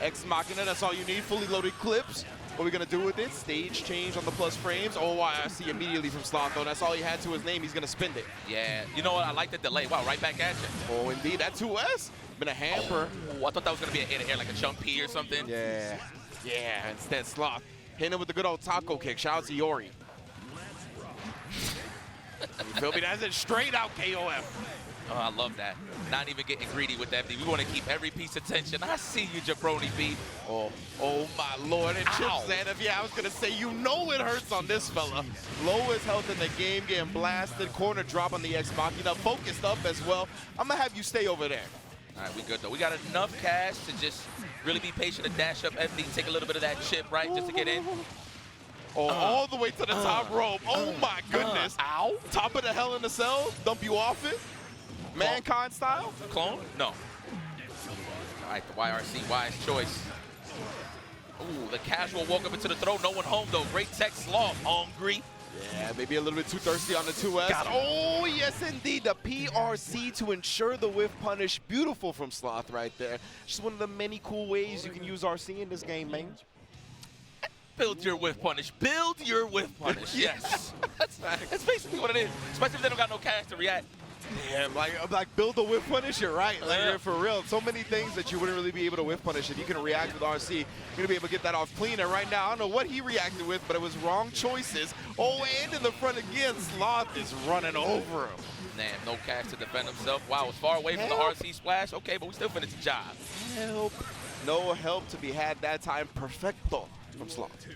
Ex Machina, that's all you need. Fully loaded clips. What are we going to do with it? Stage change on the plus frames. Oh, I see immediately from Sloth, though. That's all he had to his name. He's going to spend it. Yeah. You know what? I like the delay. Wow, right back at you. Oh, indeed. That 2S. Been a hamper. Oh, I thought that was going to be an air like a jump P or something. Yeah. Yeah. Instead, Sloth hitting him with the good old taco kick. Shout out to Yori. You feel me? That's it. Straight out KOF. Oh, I love that. Not even getting greedy with that. We want to keep every piece of tension. I see you, Jabroni Beef. Oh my Lord. And Chipp said, I was going to say, you know it hurts on this fella. Lowest health in the game, getting blasted. Corner drop on the Ex Machina. Focused up as well. I'm going to have you stay over there. All right, we good, though. We got enough cash to just really be patient and dash up everything, take a little bit of that chip, right, just to get in. Oh, all the way to the top rope. Oh, my goodness. Ow. Top of the Hell in the Cell. Dump you off it. Mankind style? Clone? No. All right, the YRC, wise choice. Ooh, the casual walk up into the throw. No one home, though. Great tech. Sloth. Hungry. Yeah, maybe a little bit too thirsty on the 2S. Oh, yes, indeed. The PRC to ensure the whiff punish. Beautiful from Sloth right there. Just one of the many cool ways you can use RC in this game, man. Build your whiff punish. Build your whiff punish. Yes. That's basically what it is. Especially if they don't got no cash to react. Damn, like build a whiff punish, you're right. Like, for real. So many things that you wouldn't really be able to whiff punish. If you can react with RC, you're going to be able to get that off clean. And right now, I don't know what he reacted with, but it was wrong choices. Oh, and in the front again, Sloth is running over him. Man, no cash to defend himself. Wow, it's far away from the RC splash. Okay, but we still finished the job. Help. No help to be had that time. Perfecto from Sloth.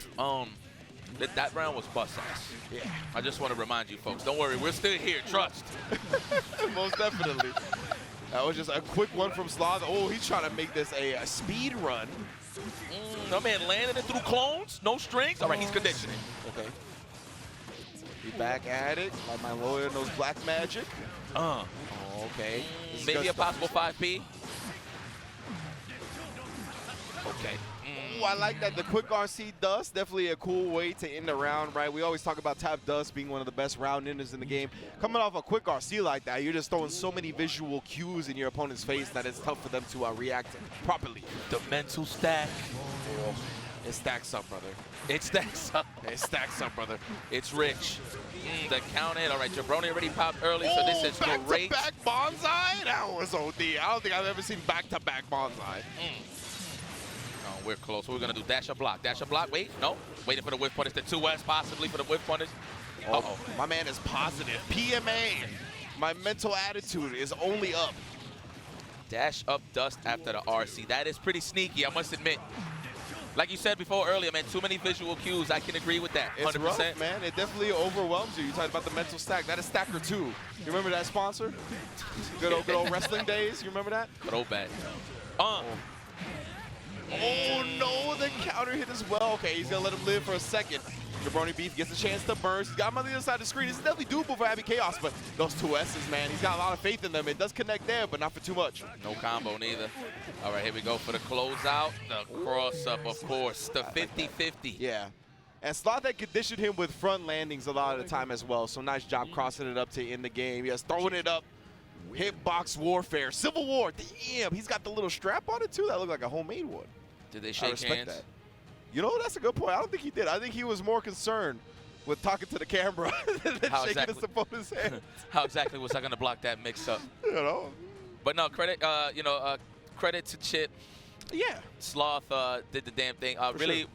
That round was bust ass. Yeah. I just want to remind you folks, don't worry, we're still here, trust. Most definitely. That was just a quick one from Sloth. Oh, he's trying to make this a speed run. No man landing it through clones, no strings. All right, he's conditioning. Okay. He back at it, like my lawyer knows black magic. Oh, okay. Maybe a possible 5P. Okay. Ooh, I like that. The quick RC dust, definitely a cool way to end the round, right? We always talk about tap dust being one of the best round enders in the game. Coming off a quick RC like that, you're just throwing so many visual cues in your opponent's face that it's tough for them to react properly. The mental stack. It stacks up, brother. It stacks up. It stacks up, brother. It's rich. The count in. All right, Jabroni already popped early, so this is great. Back-to-back bonsai? That was OD. I don't think I've ever seen back-to-back bonsai. Oh, we're close. What we're going to do? Dash or block? Dash or block? Wait. No. Waiting for the whiff punish. The 2S possibly for the whiff punish. Uh-oh. My man is positive. PMA. My mental attitude is only up. Dash up dust after the RC. That is pretty sneaky, I must admit. Like you said before earlier, man, too many visual cues. I can agree with that. 100%. It's rough, man. It definitely overwhelms you. You talked about the mental stack. That is Stacker 2. You remember that sponsor? Good old wrestling days. You remember that? But old bad. Oh no, the counter hit as well. Okay, he's gonna let him live for a second. Jabroni Beef gets a chance to burst. He's got him on the other side of the screen. This is definitely doable for Abby Chaos, but those 2S's, man, he's got a lot of faith in them. It does connect there, but not for too much. No combo neither. All right, here we go for the closeout. The cross-up, of course. The 50-50. Yeah. And Sloth had conditioned him with front landings a lot of the time as well, so nice job crossing it up to end the game. Yes, throwing it up. Hitbox warfare. Civil War. Damn, he's got the little strap on it, too. That looked like a homemade one. Did they shake hands? That. You know, that's a good point. I don't think he did. I think he was more concerned with talking to the camera than shaking his opponent's hand. How exactly was I going to block that mix-up? You know. But no, credit, credit to Chipp. Yeah. Sloth did the damn thing.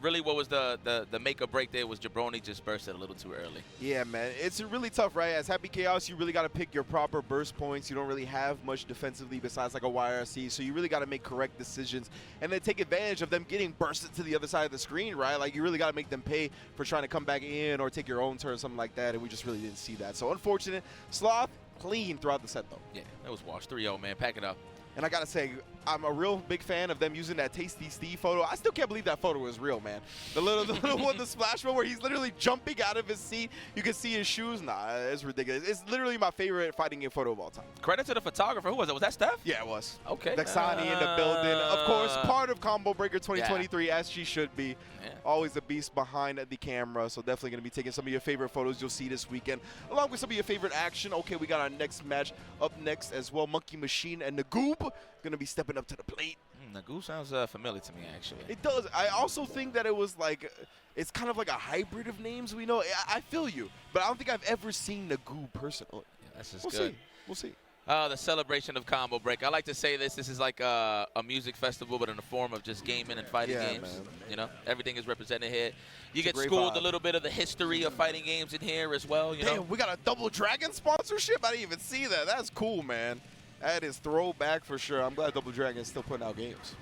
Really, what was the make or break there was Jabroni just bursted a little too early. Yeah, man. It's really tough, right? As Happy Chaos, you really got to pick your proper burst points. You don't really have much defensively besides like a YRC, so you really got to make correct decisions and then take advantage of them getting bursted to the other side of the screen, right? Like, you really got to make them pay for trying to come back in or take your own turn, something like that, and we just really didn't see that. So, unfortunate. Sloth, clean throughout the set, though. Yeah, that was wash. 3-0, man. Pack it up. And I got to say, I'm a real big fan of them using that Tasty Steve photo. I still can't believe that photo was real, man. The little one, the splash one where he's literally jumping out of his seat. You can see his shoes. Nah, it's ridiculous. It's literally my favorite fighting game photo of all time. Credit to the photographer. Who was it? Was that Steph? Yeah, it was. Okay. Lexani in the building. Of course, part of Combo Breaker 2023, as she should be. Yeah. Always a beast behind the camera, so definitely going to be taking some of your favorite photos you'll see this weekend, along with some of your favorite action. Okay, we got our next match up next as well. Monkey Machine and Nagoob going to be stepping up to the plate. Nagoob sounds familiar to me, actually. It does. I also think that it was like, it's kind of like a hybrid of names we know. I feel you, but I don't think I've ever seen Nagoob personally. Yeah, that's just good. See. We'll see. The celebration of Combo Break. I like to say this is like a music festival, but in the form of just gaming and fighting games. Man. You know, everything is represented here. You get schooled a little bit of the history of fighting games in here as well. You know, we got a Double Dragon sponsorship. I didn't even see that. That's cool, man. That is throwback for sure. I'm glad Double Dragon is still putting out games.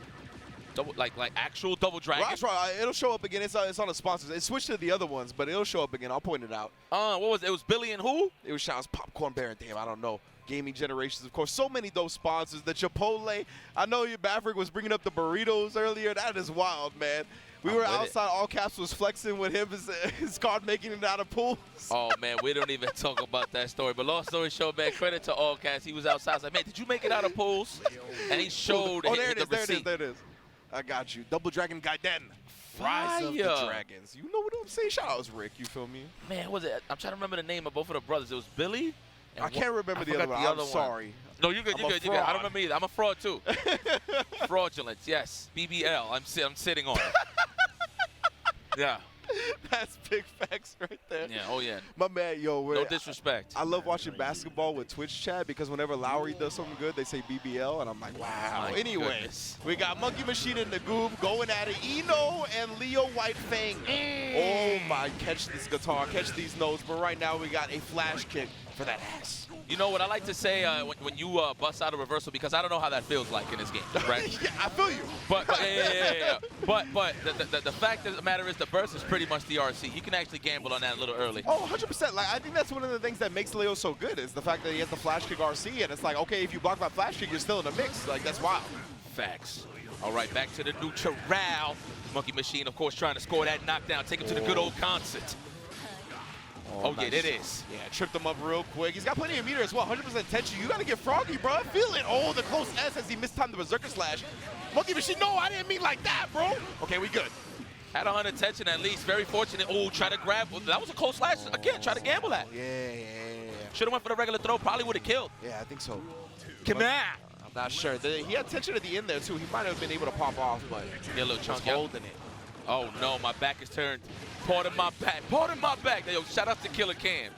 Like actual Double Dragon? Well, that's right. It'll show up again. It's on the sponsors. It switched to the other ones, but it'll show up again. I'll point it out. What was it? It was Billy and who? It was Sean's Popcorn Baron. Damn, I don't know. Gaming Generations, of course. So many of those sponsors. The Chipotle. I know your Maverick was bringing up the burritos earlier. That is wild, man. We were outside. All Caps was flexing with him, his card making it out of pools. Oh, man, we don't even talk about that story. But long story short, man, credit to All Caps. He was outside. I was like, man, did you make it out of pools? And he showed there it is. There it is. I got you. Double Dragon Gaiden. Rise of the Dragons. You know what I'm saying? Shout out to Rick. You feel me? Man, what was it? I'm trying to remember the name of both of the brothers. It was Billy. I can't remember the other one. I'm sorry. No, you good. You good. I don't remember either. I'm a fraud too. Fraudulent. Yes. BBL. I'm sitting on it. Yeah. That's big facts right there. Yeah. Oh yeah. My man, no disrespect. I love watching basketball with Twitch chat because whenever Lowry does something good, they say BBL, and I'm like, wow. Anyway, we got Monkey Machine and Nagoob going at it. Eno and Leo Whitefang. Oh my! Catch this guitar, catch these notes. But right now we got a flash kick for that ass. You know what I like to say when you bust out a reversal, because I don't know how that feels like in this game, right? Yeah, I feel you. But But the fact of the matter is the burst is pretty much the RC. You can actually gamble on that a little early. Oh, 100%. Like, I think that's one of the things that makes Leo so good is the fact that he has the flash kick RC, and it's like, okay, if you block my flash kick, you're still in the mix. Like, that's wild. Facts. All right, back to the neutral. Monkey Machine, of course, trying to score that knockdown, take him to the good old concert. Oh, nice. Yeah, it is. Yeah, tripped him up real quick. He's got plenty of meter as well, 100% tension. You got to get froggy, bro. I feel it. Oh, the close S as he mistimed the Berserker Slash. Monkey Machine, no, I didn't mean like that, bro. Okay, we good. Had 100 tension at least. Very fortunate. Oh, try to grab. That was a close slash. Again, try to gamble that. Yeah. Should have went for the regular throw. Probably would have killed. Yeah, I think so. Come on. I'm not sure. He had tension at the end there, too. He might have been able to pop off, but get a little chunk holding it. Oh no, my back is turned. Pardon my back. Pardon my back. Yo, shout out to Killer Cam.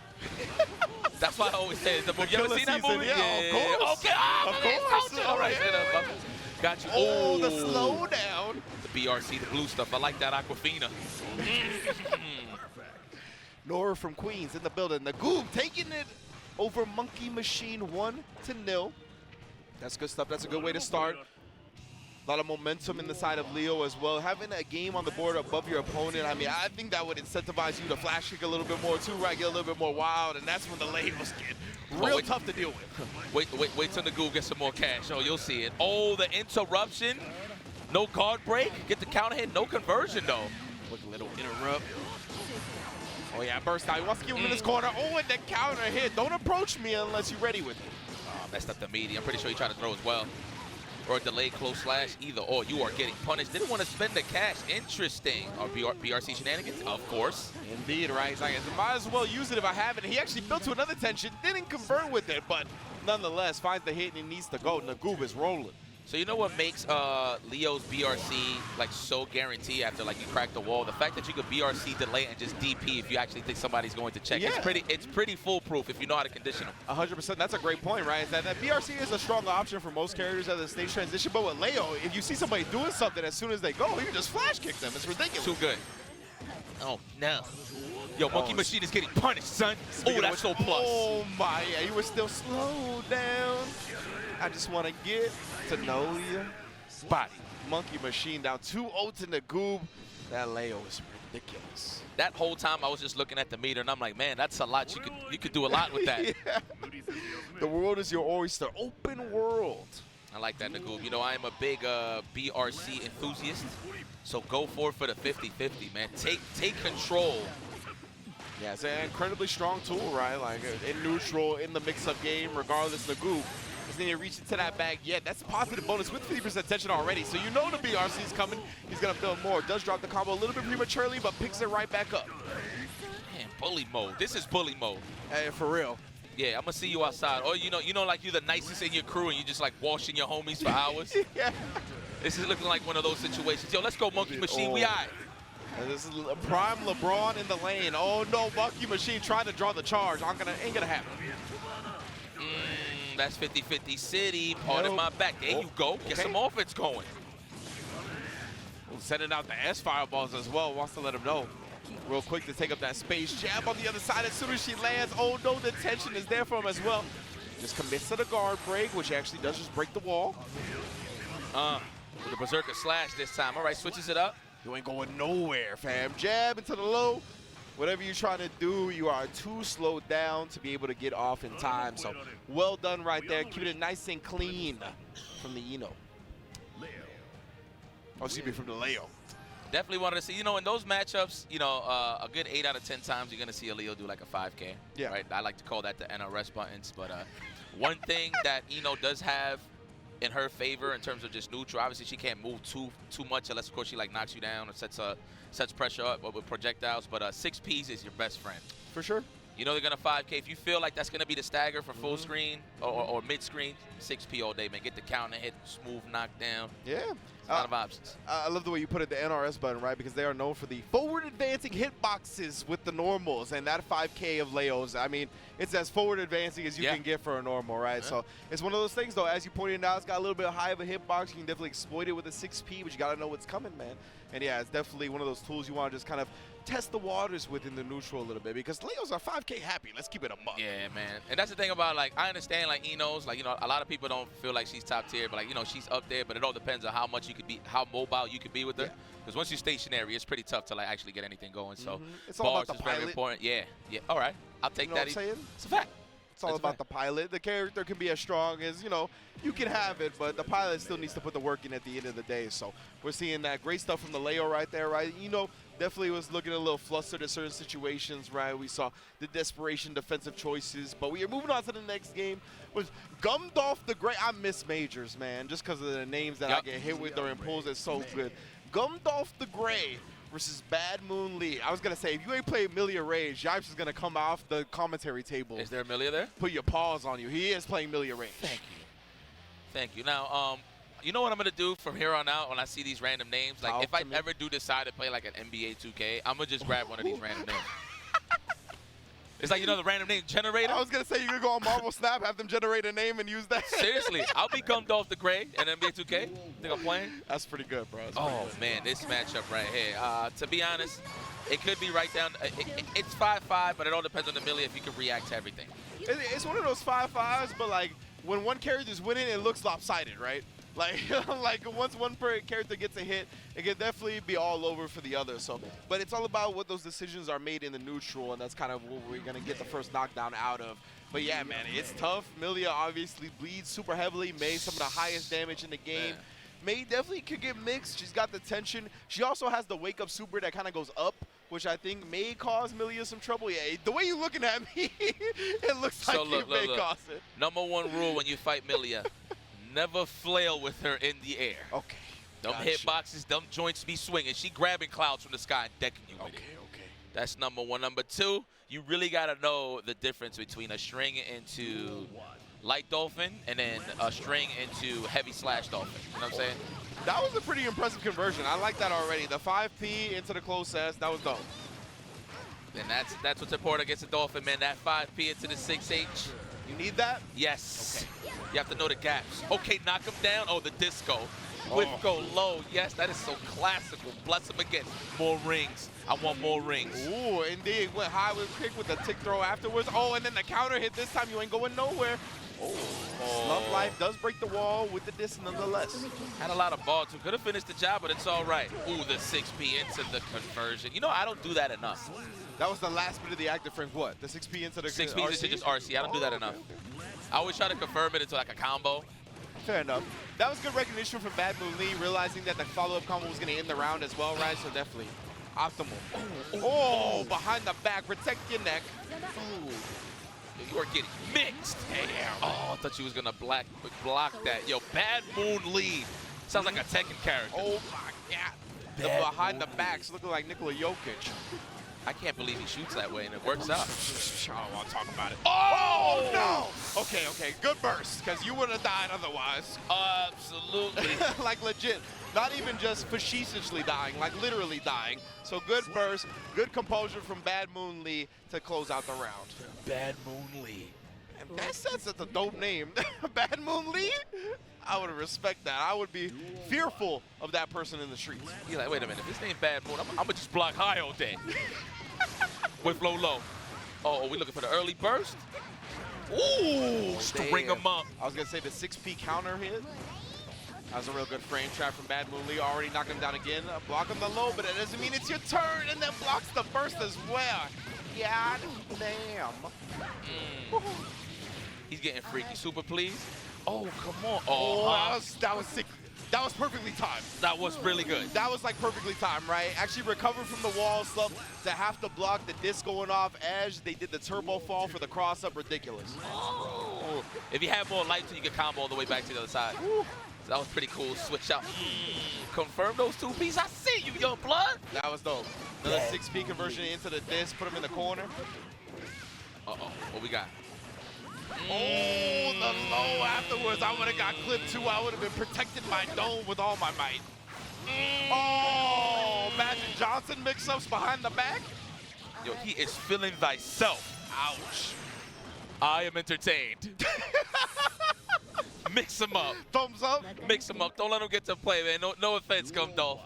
That's why I always say it. You ever seen that movie? Yeah, of course. Okay, Of course. All right, Yeah. got you. Oh, the slow down. The BRC, the blue stuff. I like that Aquafina. Nora from Queens in the building. Nagoob taking it over Monkey Machine 1-0. That's good stuff. That's a good way to start. A lot of momentum in the side of Leo as well. Having a game on the board above your opponent, I mean, I think that would incentivize you to flash kick a little bit more too, right? Get a little bit more wild, and that's when the labels get real tough to deal with. Wait till Nagoob gets some more cash. Oh, you'll see it. Oh, the interruption. No guard break. Get the counter hit. No conversion, though. Look, a little interrupt. Oh, yeah, burst out. He wants to keep him in his corner. Oh, and the counter hit. Don't approach me unless you're ready with it. Messed up the media. I'm pretty sure he tried to throw as well. Or a delayed close slash. Either or. You are getting punished. Didn't want to spend the cash. Interesting. Or BRC shenanigans? Of course. Indeed, right? He's like, I might as well use it if I have it. He actually built to another tension. Didn't convert with it, but nonetheless, finds the hit and he needs to go. Nagoob is rolling. So you know what makes Leo's BRC like so guaranteed after like you crack the wall? The fact that you could BRC delay and just DP if you actually think somebody's going to check. Yeah. It's pretty foolproof if you know how to condition them. 100%. That's a great point, right? Is that BRC is a strong option for most characters at the stage transition, but with Leo, if you see somebody doing something as soon as they go, you can just flash kick them. It's ridiculous. Too good. Oh no. Yo, Monkey Machine is getting punished, son. Oh, that's so plus. Oh my, yeah, you were still slow down. I just want to get to know you. Body. Monkey Machine down 2-0 to Nagoob. That Leo is ridiculous. That whole time I was just looking at the meter and I'm like, man, that's a lot. You could do a lot with that. Yeah. The world is your oyster. Open world. I like that, Nagoob. You know, I am a big BRC enthusiast. So go for the 50-50, man. Take control. Yeah, it's an incredibly strong tool, right? Like in neutral, in the mix-up game, regardless, Nagoob isn't even reaching to that bag yet. That's a positive bonus with 50% tension already. So you know the BRC is coming. He's going to build more. Does drop the combo a little bit prematurely, but picks it right back up. Man, bully mode. This is bully mode. Hey, for real. Yeah, I'm going to see you outside. Or, you know, like you're the nicest in your crew and you just like washing your homies for hours. Yeah. This is looking like one of those situations. Yo, let's go, Monkey Machine. We all right. And this is prime LeBron in the lane. Oh, no, Monkey Machine trying to draw the charge. Ain't gonna happen. That's 50-50 City. Pardon my back. There you go. Get some offense going. Sending out the S fireballs as well. Wants to let him know. Real quick to take up that space. Jab on the other side as soon as she lands. Oh, no, the tension is there for him as well. Just commits to the guard break, which actually does just break the wall. With the Berserker slash this time. All right, switches it up. You ain't going nowhere, fam. Jab into the low. Whatever you're trying to do, you are too slowed down to be able to get off in time. So well done right there. Keeping it nice and clean from the Eno. Oh, excuse me, from the Leo. Definitely wanted to see, you know, in those matchups, you know, a good 8 out of 10 times you're going to see a Leo do like a 5K. Yeah. Right? I like to call that the NRS buttons. But one thing that Eno does have in her favor in terms of just neutral, obviously she can't move too much unless, of course, she like knocks you down or sets pressure up with projectiles. But 6Ps is your best friend. For sure. You know they're going to 5K. If you feel like that's going to be the stagger for full screen or mid-screen, 6P all day, man. Get the counter hit, smooth knockdown. Yeah. A lot of options. I love the way you put it, the NRS button, right? Because they are known for the forward advancing hitboxes with the normals. And that 5K of Leos, I mean, it's as forward advancing as you can get for a normal, right? Yeah. So it's one of those things, though, as you pointed out, it's got a little bit high of a hitbox. You can definitely exploit it with a 6P, but you got to know what's coming, man. And yeah, it's definitely one of those tools you want to just kind of test the waters within the neutral a little bit, because Leos are 5K happy. Let's keep it a buck. Yeah, man. And that's the thing about, like, I understand, like, Eno's, like, you know, a lot of people don't feel like she's top tier, but, like, you know, she's up there, but it all depends on how much you could be, how mobile you could be with her. Because once you're stationary, it's pretty tough to, like, actually get anything going. So it's all bars about the is very important. Yeah. All right. I'll take that. You know what I'm saying? It's a fact. It's all about the pilot. The character can be as strong as, you know, you can have it, but the pilot still needs to put the work in at the end of the day. So we're seeing that great stuff from the Leo right there, right? You know, definitely was looking a little flustered in certain situations, right? We saw the desperation defensive choices, but we are moving on to the next game. Was Gummed Off the Gray. I miss Majors, man, just because of the names that I get hit with during pulls. It's so good. Gummed Off the Gray versus Bad Moon Lee. I was going to say, if you ain't played Millia Rage, Yipes is going to come off the commentary table. Is there a Millia there? Put your paws on you. He is playing Millia Rage. Thank you. Thank you. Now, You know what I'm gonna do from here on out when I see these random names? Like, if I ever do decide to play like an NBA 2K, I'm gonna just grab one of these random names. It's like, you know, the random name generator. I was gonna say you're gonna go on Marvel Snap, have them generate a name, and use that. Seriously, I'll be gummed off the gray in NBA 2K. Think I'm playing? That's pretty good, bro. Oh man, this matchup right here. To be honest, it could be right down. It's 5-5, but it all depends on the Millia if you can react to everything. It's one of those 5-5s, but like when one character's winning, it looks lopsided, right? Like, like once one character gets a hit, it can definitely be all over for the other. So, but it's all about what those decisions are made in the neutral, and that's kind of what we're gonna get the first knockdown out of. But yeah, man, it's tough. Millia obviously bleeds super heavily, made some of the highest damage in the game. May definitely could get mixed. She's got the tension. She also has the wake up super that kind of goes up, which I think may cause Millia some trouble. Yeah, the way you're looking at me, it looks like it may cause it. Number one rule when you fight Millia. Never flail with her in the air. Okay. Them hitboxes, them joints be swinging. She grabbing clouds from the sky and decking you with it. Okay. That's number one. Number two, you really got to know the difference between a string into light dolphin and then a string into heavy slash dolphin. You know what I'm saying? That was a pretty impressive conversion. I like that already. The 5P into the close S, that was dope. And that's what's important against a dolphin, man. That 5P into the 6H. You need that? Yes. Okay. You have to know the gaps. Okay, knock him down. Oh, the disco. Whip go low. Yes, that is so classical. Bless him again. More rings. I want more rings. Ooh, indeed. Went high with a kick with the tick throw afterwards. Oh, and then the counter hit. This time you ain't going nowhere. Slump Life does break the wall with the disc nonetheless. Had a lot of ball too. Could have finished the job, but it's all right. Ooh, the 6P into the conversion. You know, I don't do that enough. That was the last bit of the active frame. What? The 6P into the 6P RC? into just RC. I don't do that enough. I always try to confirm it into like a combo. Fair enough. That was good recognition from Bad Moon Lee, realizing that the follow-up combo was going to end the round as well, right? So definitely optimal. Oh, behind the back. Protect your neck. Ooh. You are getting mixed. Damn. Oh, I thought you was going to block that. Yo, Bad Moon Lee. Sounds like a Tekken character. Oh, my God. The behind the backs looking like Nikola Jokic. I can't believe he shoots that way, and it works out. I don't want to talk about it. Oh, no! Okay. Good burst, because you would have died otherwise. Absolutely. Like legit. Not even just facetiously dying, like literally dying. So good burst, good composure from Bad Moon Lee to close out the round. Bad Moon Lee. And that says that's a dope name. Bad Moon Lee? I would respect that. I would be fearful of that person in the streets. You're like, wait a minute, if his name Bad Moon, I'm going to just block high all day. With low. Oh, are we looking for the early burst? Ooh, string him up. I was going to say the 6P counter hit. That was a real good frame trap from Bad Moon Lee. Already knocking him down again. Blocking the low, but it doesn't mean it's your turn. And then blocks the burst as well. God damn. He's getting freaky. Super, please. Oh, come on. Oh, that was sick. That was perfectly timed. That was really good. That was like perfectly timed, right? Actually recovered from the wall slump to have to block the disc going off edge. They did the turbo fall for the cross up. Ridiculous. Oh. If you had more light, you could combo all the way back to the other side. So that was pretty cool. Switch out. Confirm those 2Ps. I see you, young blood. That was dope. Another 6P conversion into the disc. Put him in the corner. Uh-oh. What we got? Oh, the low afterwards. I would have got clipped too. I would have been protected by dome with all my might. Oh, Magic Johnson mix-ups behind the back. Yo, he is feeling thyself. Ouch. I am entertained. Mix him up. Thumbs up. Mix him up. Don't let him get to play, man. No offense, Gumdolph.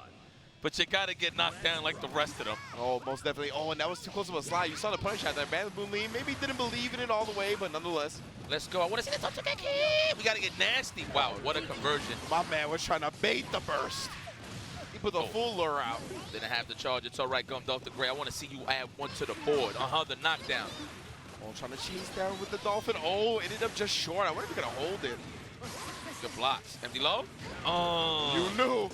But you got to get knocked down like the rest of them. Oh, most definitely. Oh, and that was too close of a slide. You saw the punish out there. Bad Moon Lee maybe didn't believe in it all the way, but nonetheless. Let's go. I want to see this up to the kid. We got to get nasty. Wow, what a conversion. My man was trying to bait the burst. He put the full lure out. Didn't have the charge. It's all right, Gumdolph the Gray. I want to see you add one to the board. The knockdown. Oh, trying to chase down with the Dolphin. Oh, ended up just short. I wonder if you're going to hold it. Good blocks. Empty low. Oh. You knew.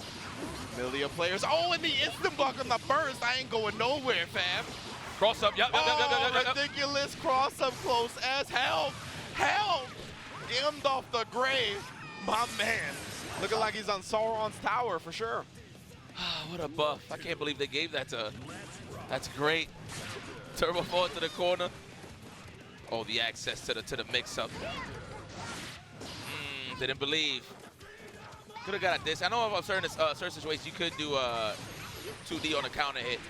Millia players. Oh, and the instant block on the burst. I ain't going nowhere, fam. Cross up. Yep. Ridiculous cross up close as hell. Help! Gandalf the Grey. My man. Looking like he's on Sauron's tower for sure. What a buff. I can't believe they gave that to. That's great. Turbo forward to the corner. Oh, the access to the mix-up. Didn't believe. Could have got at this. I know of certain situations you could do 2D on a counter hit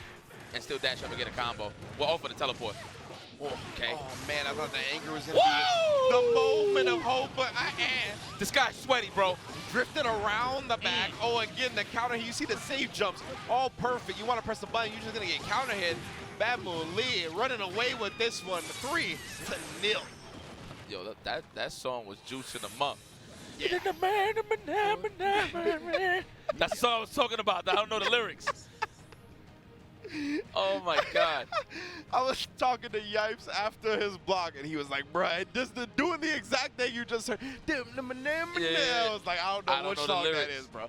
and still dash up and get a combo. Well, all for the teleport. Okay. Oh, man, I thought the anger was going to be the moment of hope, but this guy's sweaty, bro. drifting around the back. Oh, again, the counter hit. You see the save jumps. All perfect. You want to press the button. You're just going to get counter hit. Bedman Lee running away with this one. 3-0. Yo, that song was juicing them up. Yeah. That's the song I was talking about. I don't know the lyrics. Oh my God. I was talking to Yipes after his block, and he was like, bruh, doing the exact thing you just heard. Yeah. I was like, I don't know what song that is, bro.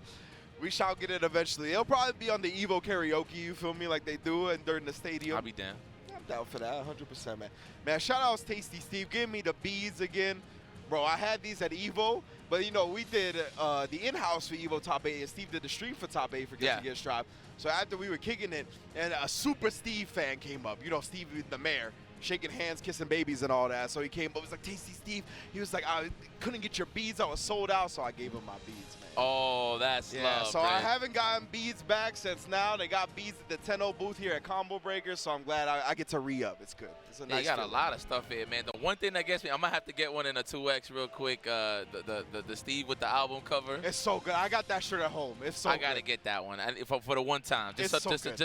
We shall get it eventually. It'll probably be on the Evo karaoke, you feel me, like they do and during the stadium. I'll be down. I'm down for that, 100%, man. Man, shout out to Tasty Steve. Give me the beads again. Bro, I had these at Evo, but, you know, we did the in-house for Evo Top 8, and Steve did the stream for Top 8 for Get to Get Strive. So after we were kicking it, and a Super Steve fan came up. You know, Steve, the mayor, shaking hands, kissing babies and all that. So he came up, he was like, Tasty Steve. He was like, I couldn't get your beads. I was sold out, so I gave him my beads, man. Oh, that's love, so man. I haven't gotten beads back since now. They got beads at the 10-0 booth here at Combo Breaker, so I'm glad I get to re-up. It's good. It's a nice you got feeling. a lot of stuff here, man. The one thing that gets me, I might have to get one in a 2X real quick. The Steve with the album cover. It's so good. I got that shirt at home. It's so I got to get that one for the one time. Just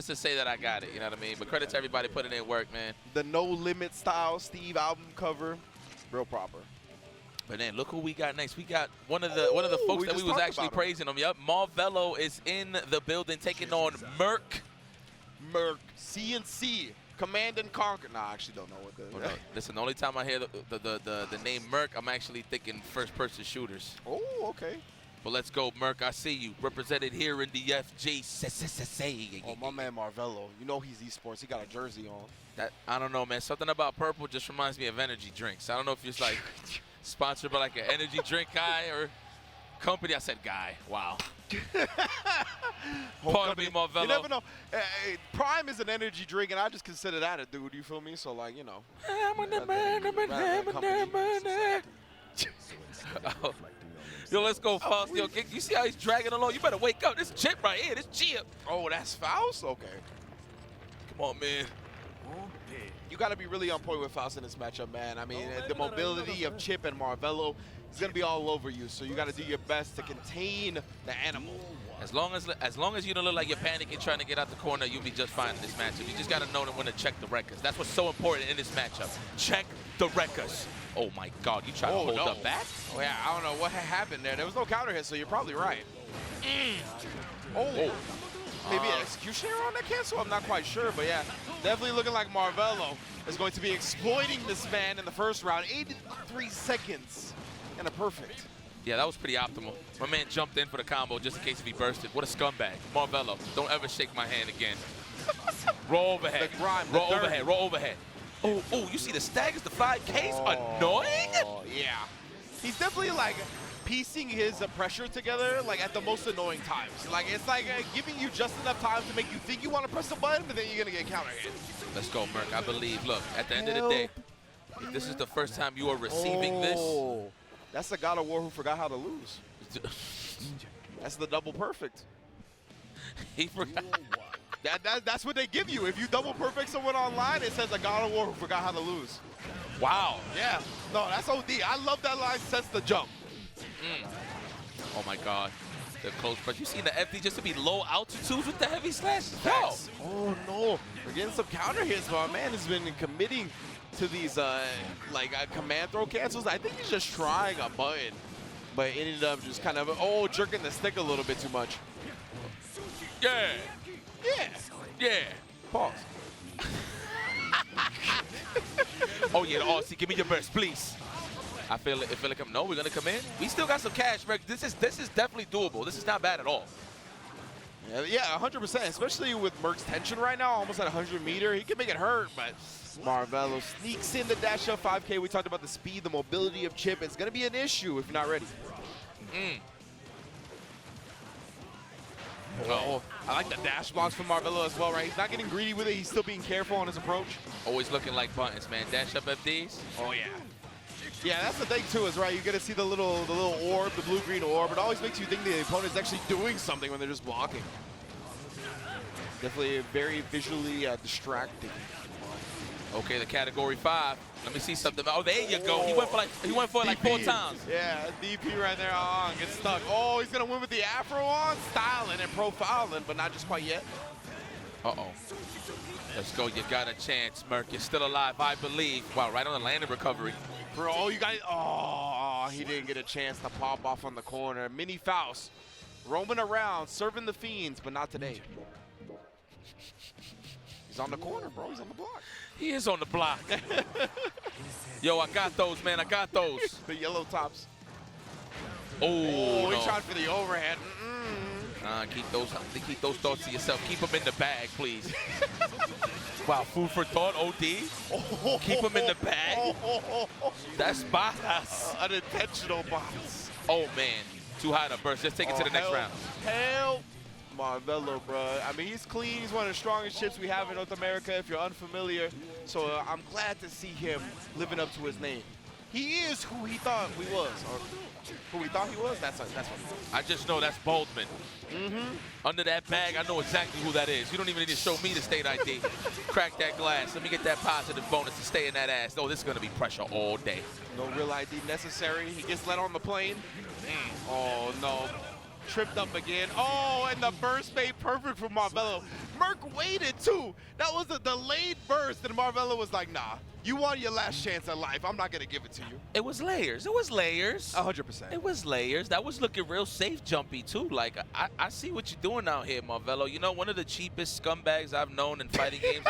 to say that I got it, you know what I mean? But credit to everybody putting in work, man. The No Limit style Steve album cover, real proper. But then look who we got next. We got one of the folks that we was actually praising him. Yep, Marvello is in the building taking on Merc. CNC, Command and Conquer. Nah, I actually don't know what the. No. Listen, the only time I hear the name Merc, I'm actually thinking first-person shooters. Oh, okay. But let's go, Merc. I see you. Represented here in the FJ. Oh, my man Marvello. You know he's esports. He got a jersey on. I don't know, man. Something about purple just reminds me of energy drinks. I don't know if it's like sponsored by like an energy drink guy or company. I said guy. Wow. Pardon me, Marvello. You never know. Prime is an energy drink, and I just consider that a dude. You feel me? So, like, you know. Yo, let's go, Faust. Yo, you see how he's dragging along? You better wake up. This Chipp right here. This Chipp. Oh, that's Faust? Okay. Come on, man. You got to be really on point with Faust in this matchup, man. I mean, the mobility of Chipp and Marvello is going to be all over you, so you got to do your best to contain the animal. As long as you don't look like you're panicking trying to get out the corner, you'll be just fine in this matchup. You just got to know when to check the records. That's what's so important in this matchup. Check the records. Oh, my God. You try to hold up back? Oh, yeah, I don't know what happened there. There was no counter hit, so you're probably right. Oh. Maybe an executioner on that cancel? I'm not quite sure, but yeah, definitely looking like Marvello is going to be exploiting this man in the first round. 83 seconds and a perfect. Yeah, that was pretty optimal. My man jumped in for the combo just in case if he bursted. What a scumbag. Marvello, don't ever shake my hand again. Roll overhead. Roll overhead. Roll overhead. Oh, you see the staggers, the 5Ks? Annoying? Oh, yeah. He's definitely like piecing his pressure together like at the most annoying times. Like it's like giving you just enough time to make you think you want to press the button, but then you're gonna get counter hit. Let's go, Merc. I believe. Look, at the end of the day, if this is the first time you are receiving this, that's the God of War who forgot how to lose. That's the double perfect. He forgot. That's what they give you. If you double perfect someone online, it says a God of War who forgot how to lose. Wow. Yeah. No, that's OD. I love that line. Sets the jump. Oh my God, the close press. You seen the FD just to be low altitudes with the heavy slash? Yo. Oh no, we're getting some counter hits, but my man has been committing to these command throw cancels. I think he's just trying a button, but it ended up just kind of jerking the stick a little bit too much. Yeah. Pause. Oh yeah, the RC, give me your burst, please. I feel like we're gonna come in. We still got some cash, Rick. This is definitely doable. This is not bad at all. Yeah, 100%. Especially with Merc's tension right now, almost at 100 meter, he can make it hurt. But Marvello sneaks in the dash up 5K. We talked about the speed, the mobility of Chipp. It's gonna be an issue if you're not ready. Oh, I like the dash blocks from Marvello as well, right? He's not getting greedy with it. He's still being careful on his approach. Always looking like buttons, man. Dash up FDs. Oh yeah. Yeah, that's the thing too, is right, you get to see the little orb, the blue-green orb. It always makes you think the opponent's actually doing something when they're just blocking. Definitely very visually distracting. Okay, the category 5. Let me see something. Oh, there you go. He went for it like 4 times. Yeah, DP right there. Gets stuck. Oh, he's gonna win with the afro on, styling and profiling, but not just quite yet. Uh-oh. Let's go. You got a chance, Merc. You're still alive, I believe. Wow, right on the landing recovery. Bro, oh, you got it. Oh, he didn't get a chance to pop off on the corner. Mini Faust roaming around, serving the fiends, but not today. He's on the corner, bro. He's on the block. He is on the block. Yo, I got those, man. I got those. The yellow tops. Oh, he tried for the overhead. Keep those thoughts to yourself. Keep them in the bag, please. Wow, food for thought, OD. Keep them in the bag. That's boss. Unintentional boss. Oh, man. Too high to burst. Just take it to the next round. Help. Marvello, bro. I mean, he's clean. He's one of the strongest chips we have in North America, if you're unfamiliar. So I'm glad to see him living up to his name. He is who he thought he was, or who he thought he was. That's what he is. I just know that's Boldman. Under that bag, I know exactly who that is. You don't even need to show me the state ID. Crack that glass. Let me get that positive bonus to stay in that ass. Oh, this is going to be pressure all day. No real ID necessary. He gets let on the plane. Oh, no. Tripped up again. Oh, and the burst made perfect for Marvello. Merc waited, too. That was a delayed burst, and Marvello was like, nah, you want your last chance at life. I'm not going to give it to you. It was layers. It was layers. 100%. It was layers. That was looking real safe jumpy, too. Like, I see what you're doing out here, Marvello. You know, one of the cheapest scumbags I've known in fighting games.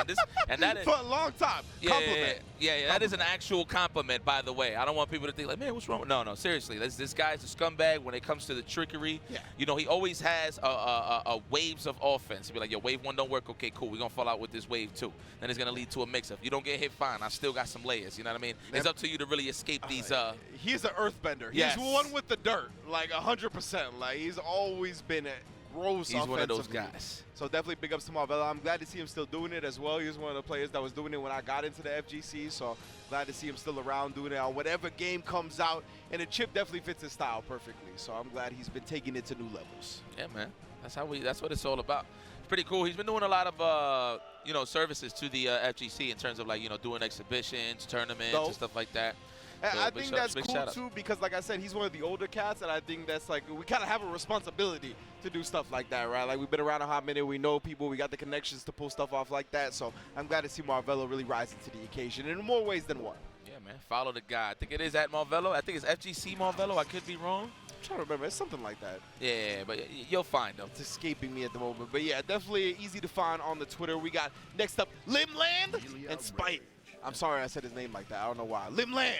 And that is, for a long time. Compliment. Yeah, that is an actual compliment, by the way. I don't want people to think, like, man, what's wrong? No, seriously. This guy's a scumbag when it comes to the trickery. Yeah. You know, he always has a waves of offense. He'll be like, yo, wave 1 don't work. Okay, cool. We're going to fall out with this wave 2. Then it's going to lead to a mix-up. You don't get hit, fine. I still got some layers. You know what I mean? It's up to you to really escape these. He's an earthbender. Yes. He's one with the dirt, like 100%. Like, he's always been gross. He's one of those guys. So definitely big ups to Marvello. I'm glad to see him still doing it as well. He was one of the players that was doing it when I got into the FGC. So glad to see him still around doing it on whatever game comes out. And the chip definitely fits his style perfectly. So I'm glad he's been taking it to new levels. Yeah, man. That's what it's all about. Pretty cool. He's been doing a lot of services to the FGC in terms of, like, doing exhibitions, tournaments, and stuff like that. And so I think that's cool too, because like I said, he's one of the older cats, and I think that's like, we kind of have a responsibility to do stuff like that, right? Like, we've been around a hot minute, we know people, we got the connections to pull stuff off like that. So I'm glad to see Marvello really rising to the occasion in more ways than one. Yeah, man. Follow the guy. I think it is at Marvello. I think it's FGC Marvello. I could be wrong. I'm trying to remember. It's something like that. Yeah, but you'll find them. It's escaping me at the moment. But yeah, definitely easy to find on the Twitter. We got next up Limland and Spite. I'm sorry I said his name like that. I don't know why. Limland.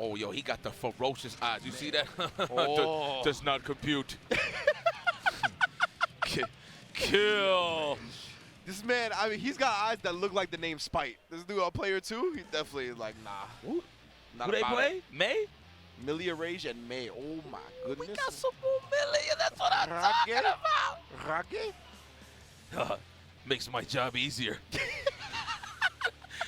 Oh, yo, he got the ferocious eyes. You see that? Oh. Does not compute. Kill. This man, I mean, he's got eyes that look like the name Spite. This dude, a player too, he definitely is like, nah. Not Who they play? May? Millia, Rage, and May. Oh my goodness. We got some more Millia. That's what I'm talking about. Rage? Makes my job easier.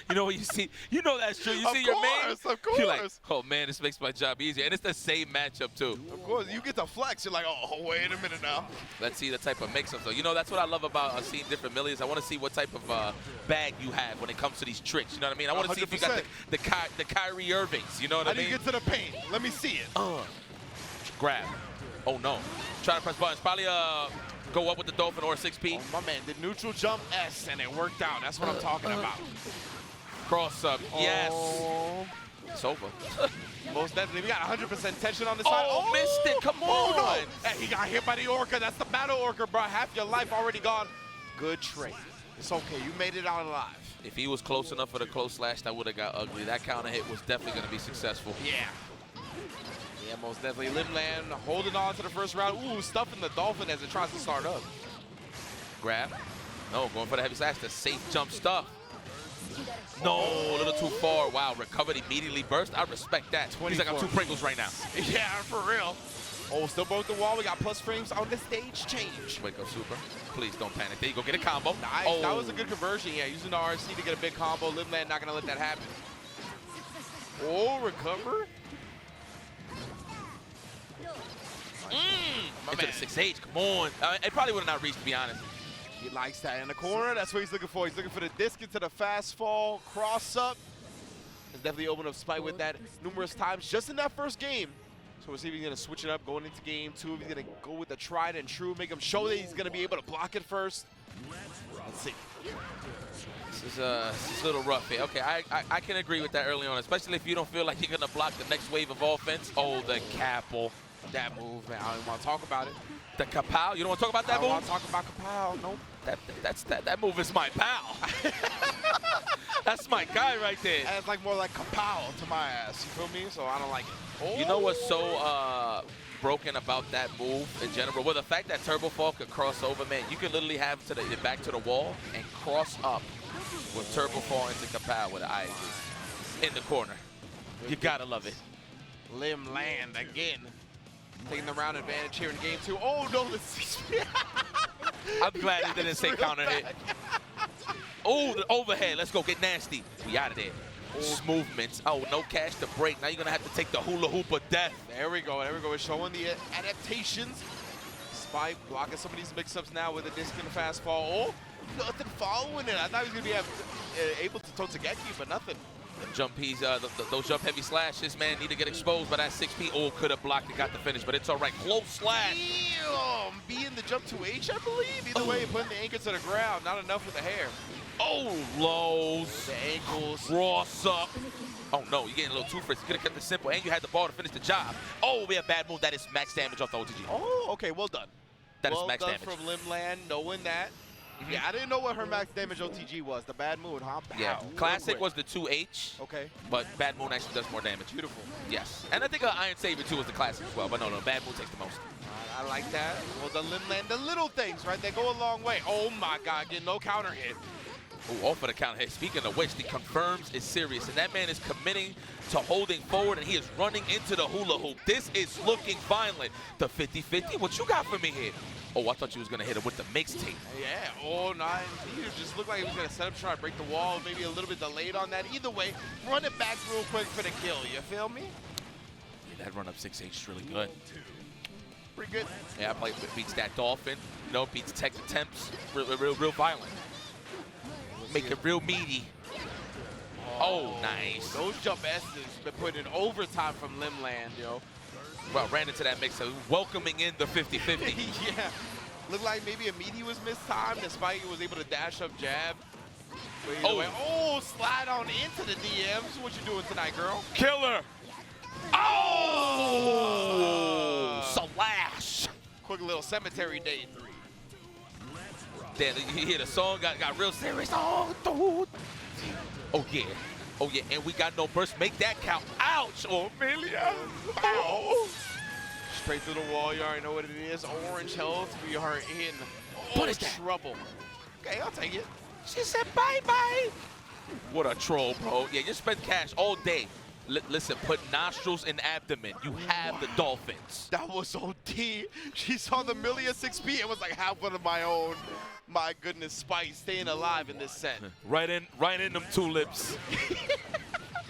You know what you see? You know that's true. You see your man. Of course. You're like, oh man, this makes my job easier, and it's the same matchup too. Of course, you get to flex. You're like, oh, wait a minute now. Let's see the type of mix-up. So you know that's what I love about seeing different Millias. I want to see what type of bag you have when it comes to these tricks. You know what I mean? I want to see if you got the Kyrie Irvings. You know what I mean? How do you get to the paint? Let me see it. Grab. Oh no. Trying to press buttons. Probably go up with the Dolphin or 6P. Oh, my man, the neutral jump S, and it worked out. That's what I'm talking about. Cross up, yes. It's over. Most definitely. We got 100% tension on the side. Oh, missed it. Come on. Oh, no. Hey, he got hit by the Orca. That's the battle Orca, bro. Half your life already gone. Good trade. It's okay. You made it out alive. If he was close enough for the close slash, that would have got ugly. That counter hit was definitely going to be successful. Yeah. Yeah, most definitely. Limland holding on to the first round. Ooh, stuffing the Dolphin as it tries to start up. Grab. No, going for the heavy slash. The safe jump stuff. No, a little too far. Wow, recovered immediately, burst. I respect that. He's like, I'm 2 Pringles right now. Yeah, for real. Oh, still broke the wall. We got plus frames on the stage change. Wake up, Super. Please don't panic. There you go. Get a combo. Nice. Oh. That was a good conversion. Yeah, using the RC to get a big combo. Limland not going to let that happen. Oh, recover. Into the 6H, come on. It probably would have not reached, to be honest. He likes that in the corner. That's what he's looking for. He's looking for the disc into the fast fall, cross up. He's definitely opened up Spike with that numerous times just in that first game. So we'll see if he's going to switch it up going into game 2. If he's going to go with the tried and true, make him show that he's going to be able to block it first. Let's see. This is a little rough here. Okay, I can agree with that early on, especially if you don't feel like you're going to block the next wave of offense. Oh, the Capel. That move, man. I don't want to talk about it. The Kapow? You don't want to talk about that move? I don't want to talk about Kapow. Nope. That move is my pal. That's my guy right there. And it's like more like Kapow to my ass. You feel me? So I don't like it. Oh. You know what's so broken about that move in general? Well, the fact that Turbo Fall could cross over, man, you can literally have to the back to the wall and cross up with Turbo Fall into Kapow with an ISG in the corner. You gotta love it. Limb land again. Taking the round advantage here in game 2. Oh no, let's I'm glad he didn't say counter hit. Oh, the overhead. Let's go get nasty. We out of there. Movements. Oh, no cash to break. Now you're going to have to take the hula hoop of death. There we go. There we go. We're showing the adaptations. Spike blocking some of these mix-ups now with a disc and a fast fall. Oh, nothing following it. I thought he was going to be able to TOTSUGEKI, but nothing. Jump P's, those jump heavy slashes, man, need to get exposed by that 6P. Oh, could have blocked and got the finish, but it's all right. Close slash. Damn. Being the jump 2H, I believe. Either way, putting the anchor to the ground. Not enough with the hair. Oh, lows. The ankles. Cross up. Oh, no, you're getting a little too frisky. Could have kept it simple, and you had the ball to finish the job. Oh, we have bad move. That is max damage off the OTG. Oh, okay, well done. That is max damage. Well done from Limland, knowing that. Yeah, I didn't know what her max damage OTG was. The bad moon, huh? Yeah, classic was the 2H. Okay. But bad moon actually does more damage. Beautiful. Yes. And I think Iron Saber 2 was the classic as well. But no, bad moon takes the most. I like that. Well, the Limland, the little things, right? They go a long way. Oh my God, getting no counter hit. Oh, off of the counter hit. Speaking of which, the confirms is serious. And that man is committing to holding forward, and he is running into the hula hoop. This is looking violent. The 50-50, what you got for me here? Oh, I thought you was going to hit him with the mixtape. Yeah, oh, no, he just looked like he was going to set up, try to break the wall, maybe a little bit delayed on that. Either way, run it back real quick for the kill, you feel me? Yeah, that run up 6H is really good. Pretty good. Yeah, beats that Dolphin, you know, beats tech attempts, real violent. Make it real meaty. Oh, nice. Those jump S's been put in overtime from Limland, yo. Well, ran into that mix, welcoming in the 50-50. Yeah. Looked like maybe a meaty was mistimed, and Spike was able to dash up jab. Oh, slide on into the DMs. What you doing tonight, girl? Killer. Oh, slash. Quick little cemetery date. Damn, you hear the song, got real serious. Oh, dude. Oh, yeah. Oh, yeah, and we got no burst. Make that count. Ouch. Oh, Millia. Ow. Straight through the wall. You already know what it is. Orange health. We are in trouble. Okay, I'll take it. She said bye-bye. What a troll, bro. Yeah, you spend cash all day. Listen, put nostrils in abdomen. You have the Dolphins. That was OD. She saw the Millia 6P and was like, have one of my own. My goodness, Spike staying alive in this set. Right in them tulips.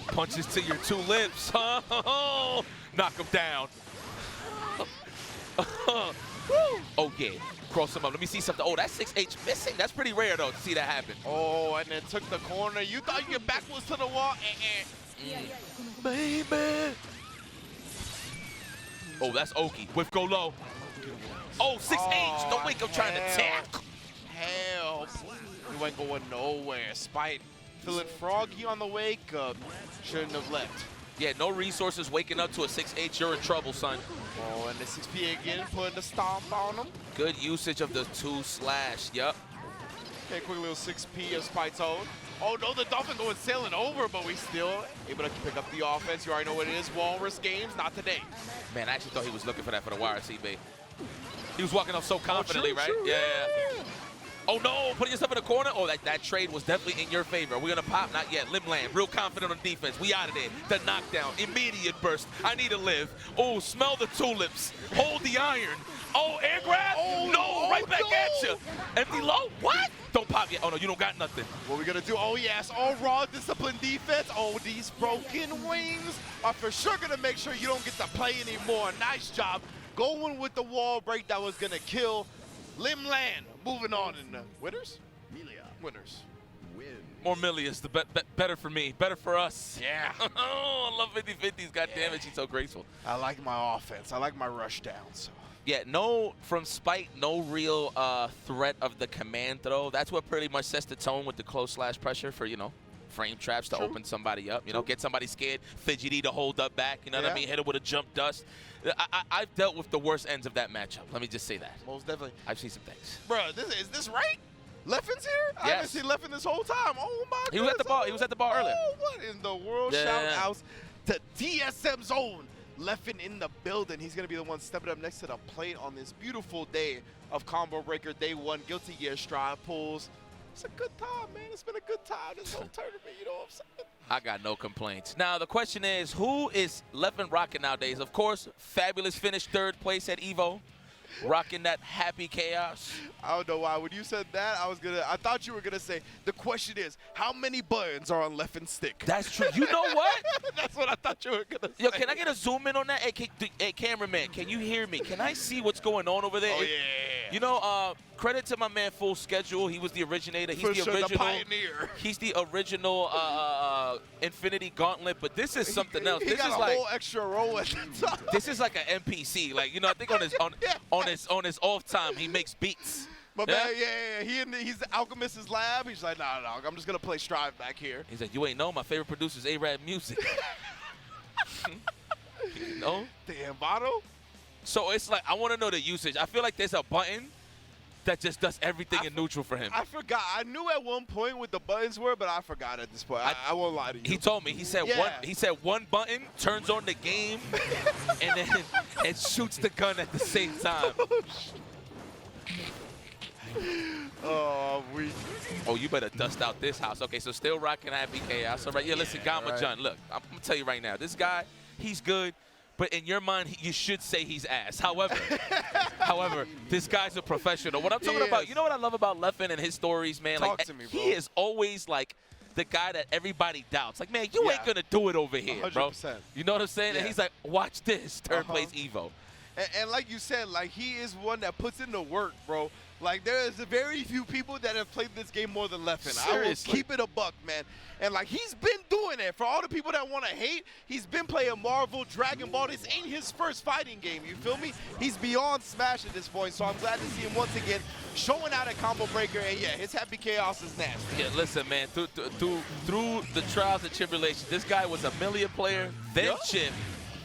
Punches to your two lips. Knock him down. Oh, yeah. Cross him up. Let me see something. Oh, that's 6H missing. That's pretty rare, though, to see that happen. Oh, and then took the corner. You thought you get backwards to the wall. Baby. Oh, that's Oki with go low. Oh, 6H. Don't wake up trying to attack. Help. You ain't going nowhere. Spike feeling froggy on the wake up. Shouldn't have left. Yeah, no resources waking up to a 6H. You're in trouble, son. Oh, and the 6P again, putting the stomp on him. Good usage of the 2/. Yep. Okay, quick little 6P of Spike's own. Oh, no, the Dolphin going sailing over, but we still able to pick up the offense. You already know what it is. Walrus games, not today. Man, I actually thought he was looking for that for the YRC bait. He was walking up so confidently, right? True, yeah. Oh, no, putting yourself in the corner. Oh, that trade was definitely in your favor. We're going to pop? Not yet. Limland, real confident on defense. We out of there. The knockdown, immediate burst. I need to live. Oh, smell the tulips. Hold the iron. Oh, air grab. Oh, no, right back at you. Empty low. What? Don't pop yet. Oh, no, you don't got nothing. What we gonna do? Oh yes, all raw discipline defense. Oh, these broken wings are for sure gonna make sure you don't get to play anymore. Nice job going with the wall break that was gonna kill Lim Land. Moving on in the winners? Millia Winners. win. More Millias, better for me, better for us. Yeah. Oh, I love 50-50s. God damn it, she's so graceful. I like my offense. I like my rush downs. Yeah, from Spite, no real threat of the command throw. That's what pretty much sets the tone with the close slash pressure for, frame traps to open somebody up. Get somebody scared, fidgety to hold up back. You know what I mean? Hit it with a jump dust. I've dealt with the worst ends of that matchup. Let me just say that. Most definitely. I've seen some things. Bro, is this right? Leffen's here? I haven't seen Leffen this whole time. Oh my god. He was at the bar. He was at the bar earlier. Oh, what in the world? Yeah. Shout outs to DSM Zone. Leffen in the building. He's going to be the one stepping up next to the plate on this beautiful day of Combo Breaker Day 1. Guilty Gear Stride pulls. It's a good time, man. It's been a good time this whole tournament. You know what I'm saying? I got no complaints. Now, the question is, who is Leffen rocking nowadays? Of course, Fabulous finished 3rd place at EVO. Rocking that happy chaos. I don't know why. When you said that, I thought you were gonna say the question is how many buttons are on Leffen's stick. That's true. You know what? That's what I thought you were gonna say. Yo, can I get a zoom in on that? Hey, cameraman, can you hear me? Can I see what's going on over there? Oh yeah. You know, credit to my man Full Schedule. He was the originator. He's the original. The pioneer. He's the original Infinity Gauntlet. But this is something else. He This got is a like whole extra row at the top. this is like an NPC. Like I think on his off time he makes beats. But man, he's the Alchemist's lab. He's like, nah, I'm just gonna play Strive back here. He's like, you ain't know my favorite producer is A-Rap Music. You know? Damn, Votto. So it's like I want to know the usage. I feel like there's a button that just does everything in neutral for him. I forgot. I knew at one point what the buttons were, but I forgot at this point. I won't lie to you. He told me. He said one button turns on the game, and then it shoots the gun at the same time. Oh, you better dust out this house. Okay, so still rocking Happy Chaos. All right, listen, Gamma Jun, look, I'm going to tell you right now, this guy, he's good, but in your mind, you should say he's ass. However, this guy's a professional. What I'm talking about, you know what I love about Leffen and his stories, man? Talk to me, bro. He is always like the guy that everybody doubts. Like, man, you ain't going to do it over here, 100%. bro. You know what I'm saying? Yeah. And he's like, watch this, 3rd place Evo. And like you said, like he is one that puts in the work, bro. Like there is very few people that have played this game more than Leffen. I will keep it a buck, man. And like he's been doing it. For all the people that want to hate, he's been playing Marvel, Dragon Ball. This ain't his first fighting game. You feel me? He's beyond Smash at this point. So I'm glad to see him once again showing out at Combo Breaker. And yeah, his Happy Chaos is nasty. Yeah, listen, man. Through the trials and tribulations, this guy was a Millia player, then Chipp,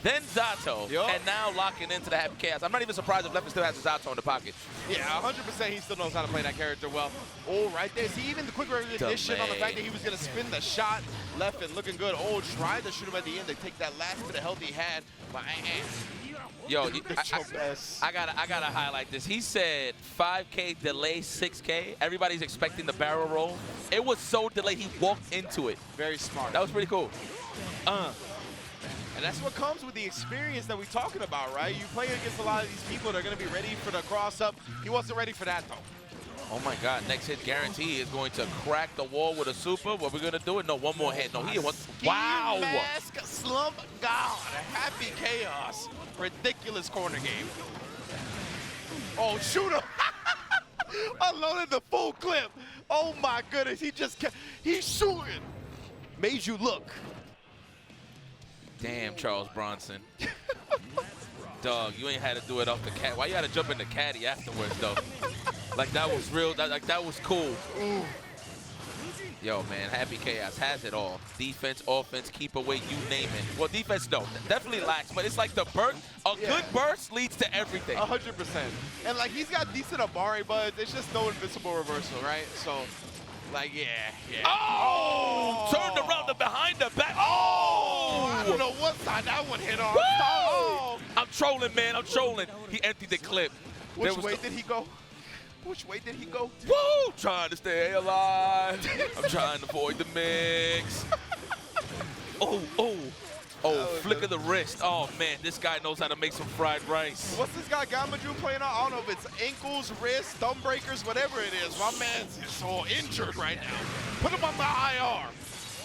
then Zato, and now locking into the Happy Chaos. I'm not even surprised if Leffen still has the Zato in the pocket. Yeah, 100% he still knows how to play that character well. Oh, right there. See, even the quick recognition on the fact that he was going to spin the shot. Leffen looking good. Oh, tried to shoot him at the end to take that last bit of health he had. But yo, I gotta highlight this. He said 5K delay 6K. Everybody's expecting the barrel roll. It was so delayed he walked into it. Very smart. That was pretty cool. And that's what comes with the experience that we're talking about, right? You play against a lot of these people that are going to be ready for the cross-up. He wasn't ready for that, though. Oh, my God. Next hit guarantee is going to crack the wall with a super. What we're going to do? No, one more hit. No, he wants. Wow. Mask, slump, God. Happy Chaos. Ridiculous corner game. Oh, shoot him. Unloaded the full clip. Oh, my goodness. He just kept. He's shooting. Made you look. Damn, Charles Bronson. Dog, you ain't had to do it off the cat. Why you had to jump in the caddy afterwards, though? Like, that was real. That was cool. Ooh. Yo, man, Happy Chaos has it all. Defense, offense, keep away, you name it. Well, defense, no, definitely lacks, but it's like the burst. Good burst leads to everything. 100%. And, like, he's got decent Amari, but it's just no invincible reversal, right? So, like, yeah. Oh! Turned around the behind the back. Oh! I don't know what side that one hit on. Oh! I'm trolling, man. I'm trolling. He emptied the clip. Which way did he go? Which way did he go? Woo! Trying to stay alive. I'm trying to avoid the mix. Oh. Oh, flick of the wrist. Oh, man, this guy knows how to make some fried rice. What's this guy Gamaju playing on? I don't know if it's ankles, wrists, thumb breakers, whatever it is. My man's is so injured right now. Put him on the IR.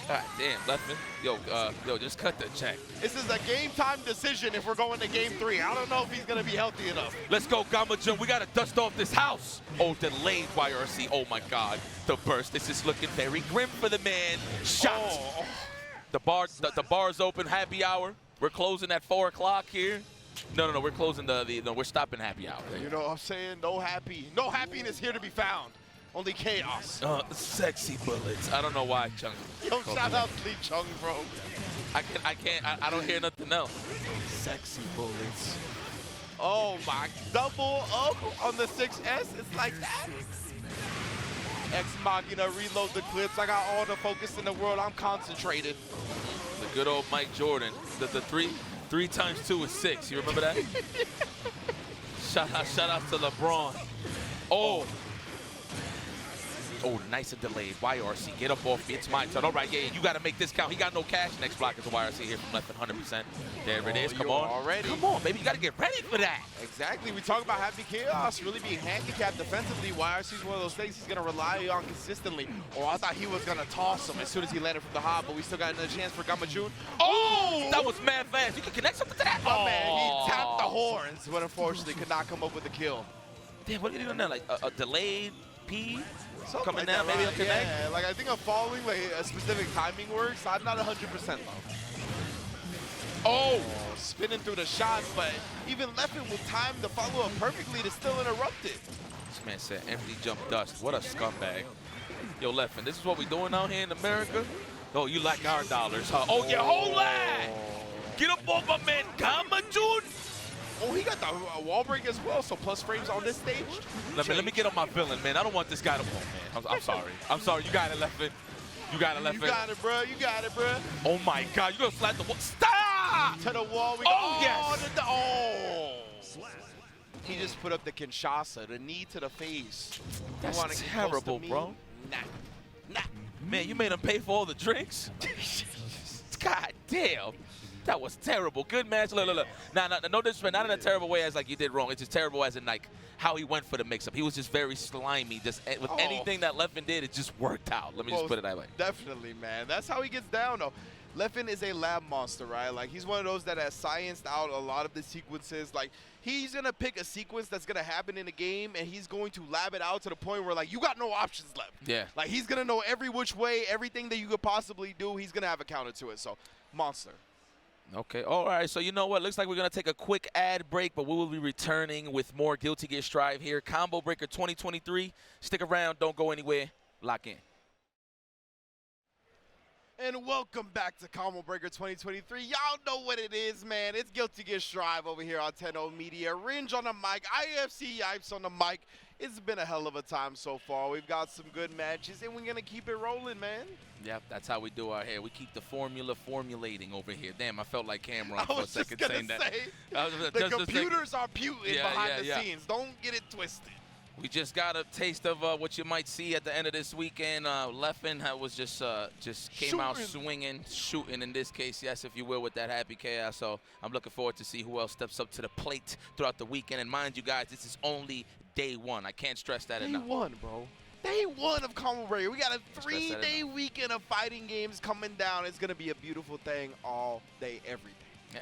God damn, Leftman. Yo, just cut the check. This is a game time decision if we're going to game 3. I don't know if he's going to be healthy enough. Let's go, Gamajun. We got to dust off this house. Oh, delayed YRC. Oh, my God. The burst. This is looking very grim for the man. Shot. Oh. The bar's open. Happy hour. We're closing at 4 o'clock here. No. We're closing we're stopping happy hour. You know what I'm saying? No happiness here to be found. Only chaos. Sexy bullets. I don't know why, Chung. Yo, shout out Lee Chung, bro. I don't hear nothing else. Sexy bullets. Oh my, double up on the 6S. It's like that. Ex Machina, reload the clips. I got all the focus in the world. I'm concentrated. The good old Mike Jordan. The 3 times 2 is 6. You remember that? Shout out to LeBron. Oh, nice and delayed. YRC, get up off me. It's my turn. All right, yeah, you got to make this count. He got no cash. Next block is a YRC here from left 100%. There it is. Come on. Already. Come on, baby. You got to get ready for that. Exactly. We talk about Happy Chaos really being handicapped defensively. YRC is one of those things he's going to rely on consistently. Or I thought he was going to toss him as soon as he landed from the hop, but we still got another chance for Gamajun. Oh, that was mad fast. You can connect something to that. Oh, man, he tapped the horns, but unfortunately could not come up with a kill. Damn, what are you doing now? Like a delayed P? Something Coming like down, that, maybe right? he'll connect. Yeah, like I think I'm following like a specific timing works. I'm not 100% though. Oh, spinning through the shots, but even Leffen will time the follow-up perfectly to still interrupt it. This man said empty jump dust. What a scumbag. Yo, Leffen, this is what we doing out here in America? Oh, you like our dollars, huh? Oh, yeah, hold that! Get up off my man, Gamajun! Oh, he got the wall break as well, so plus frames on this stage. Let me get on my villain, man. I don't want this guy to win, man. I'm sorry. I'm sorry. You got it, Leffen. You got it, Leffen. You got it, bro. You got it, bro. Oh, my God. You going to slap the wall. Stop! To the wall. We oh, yes. He just put up the Kinshasa, the knee to the face. That's terrible, bro. Nah. Man, you made him pay for all the drinks? God damn. That was terrible. Good match. Look. Nah, no disrespect. Not in a terrible way as like you did wrong. It's just terrible as in like how he went for the mix-up. He was just very slimy. Just with anything that Leffen did, it just worked out. Let me just put it that way. Definitely, man. That's how he gets down, though. Leffen is a lab monster, right? Like, he's one of those that has scienced out a lot of the sequences. Like, he's going to pick a sequence that's going to happen in a game, and he's going to lab it out to the point where, like, you got no options left. Yeah. Like, he's going to know every which way, everything that you could possibly do, he's going to have a counter to it. So, monster. Okay, all right, so you know what? Looks like we're going to take a quick ad break, but we will be returning with more Guilty Gear Strive here. Combo Breaker 2023. Stick around. Don't go anywhere. Lock in. And welcome back to Combo Breaker 2023. Y'all know what it is, man. It's Guilty Gear Strive over here on 10-0 Media. Ringe on the mic. IFC Yipes on the mic. It's been a hell of a time so far. We've got some good matches, and we're going to keep it rolling, man. Yep, that's how we do our hair. We keep the formula formulating over here. Damn, I felt like Cameron for a second saying that. The computers are putin' behind the scenes. Don't get it twisted. We just got a taste of what you might see at the end of this weekend. Leffen was just came out swinging, shooting in this case, yes, if you will, with that Happy Chaos. So I'm looking forward to see who else steps up to the plate throughout the weekend. And mind you guys, this is only day one. I can't stress that enough. Day one, bro. Day one of Combo Breaker. We got a 3-day weekend of fighting games coming down. It's going to be a beautiful thing all day, every day. Yeah.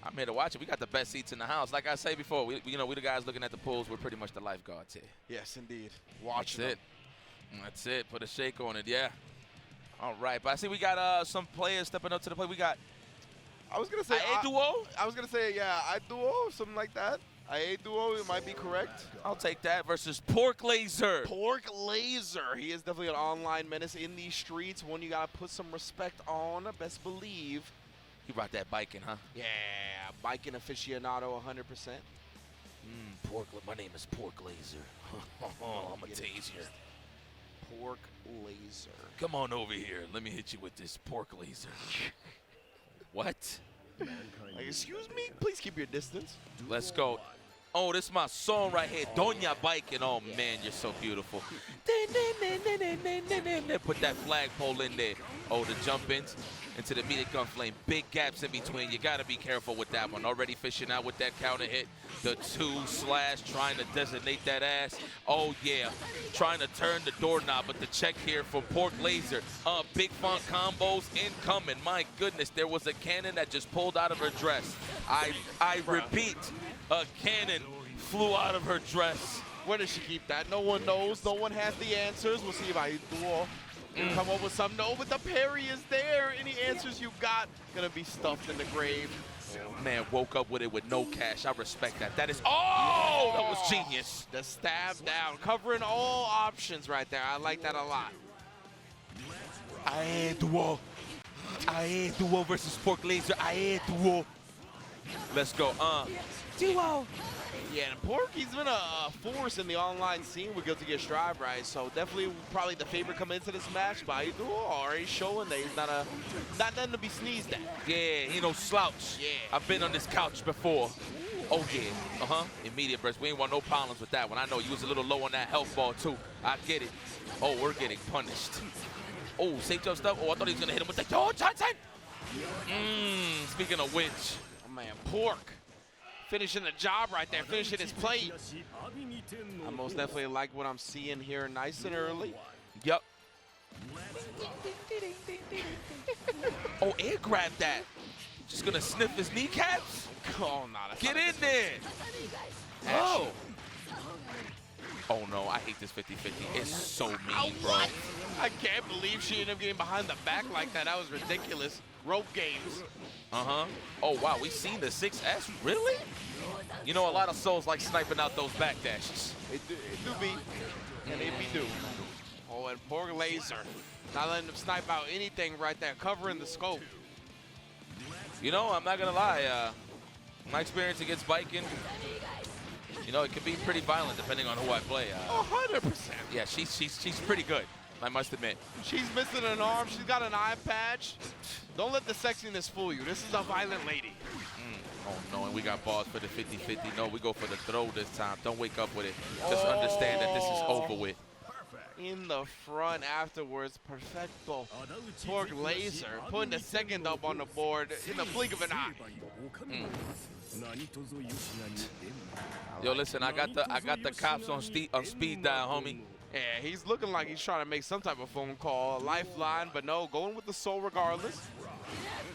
I'm here to watch it. We got the best seats in the house. Like I say before, we the guys looking at the pools. We're pretty much the lifeguards here. Yes, indeed. Watching That's it. That's it. Put a shake on it, yeah. All right. But I see we got some players stepping up to the plate. We got I was going to say Duo. I was going to say, yeah, Duo, something like that. Duo, it might be correct. I'll take that versus Pork Laser. Pork Laser. He is definitely an online menace in these streets. One you got to put some respect on, best believe. He brought that Baiken, huh? Yeah, Baiken aficionado 100%. Pork. My name is Pork Laser. I'm a taser. Pork Laser. Come on over here. Let me hit you with this Pork Laser. What? Like, excuse me? Please keep your distance. Let's go. Oh, this is my song right here, Doña Baiken. Oh, man, you're so beautiful. Put that flagpole in there. Oh, the jump-ins into the immediate gun flame. Big gaps in between. You got to be careful with that one. Already fishing out with that counter hit. The 2/, trying to designate that ass. Oh, yeah. Trying to turn the doorknob, but the check here from Pork Laser. Big font combos incoming. My goodness, there was a cannon that just pulled out of her dress. I repeat, a cannon flew out of her dress. Where does she keep that? No one knows. No one has the answers. We'll see if I can come up with some. No, but the parry is there. Any answers you got gonna be stuffed in the grave. Man, woke up with it with no cash. I respect that. That is, oh, that was genius. The stab down, covering all options right there. I like that a lot. Duo versus Pork Laser. Duo. Let's go. Duo. Yeah, and Pork, he's been a force in the online scene with GeoTheGeo Strive, right? So definitely probably the favorite coming into this match, but he already showing that he's not nothing to be sneezed at. Yeah, he no slouch. Yeah. I've been on this couch before. Oh, yeah. Immediate burst. We ain't want no problems with that one. I know you was a little low on that health ball, too. I get it. Oh, we're getting punished. Oh, safe jump stuff. Oh, I thought he was going to hit him with the Johnson. Speaking of which. Oh, man, Pork. Finishing the job right there, finishing his plate. I most definitely like what I'm seeing here nice and early. Yep. Oh, air grab that. Just gonna sniff his kneecaps? Oh, no. That's Get in there. Oh. Oh, no, I hate this 50-50. It's so mean, bro. I can't believe she ended up getting behind the back like that. That was ridiculous. Rope games. Oh, wow, we seen the 6S? Really? You know, a lot of souls like sniping out those back dashes. It do be. And it be do. Oh, and Pork Laser. Not letting them snipe out anything right there. Covering the scope. You know, I'm not going to lie. My experience against Baiken, you know, it can be pretty violent depending on who I play. 100%. Yeah, she's pretty good, I must admit. She's missing an arm. She's got an eye patch. Don't let the sexiness fool you. This is a violent lady. Oh, no, and we got balls for the 50-50. No, we go for the throw this time. Don't wake up with it. Just understand that this is over with. In the front afterwards, perfecto. Pork Laser putting the second up on the board in the blink of an eye. Yo, listen, I got the cops on speed dial, homie. Yeah, he's looking like he's trying to make some type of phone call, a lifeline, but no, going with the soul regardless.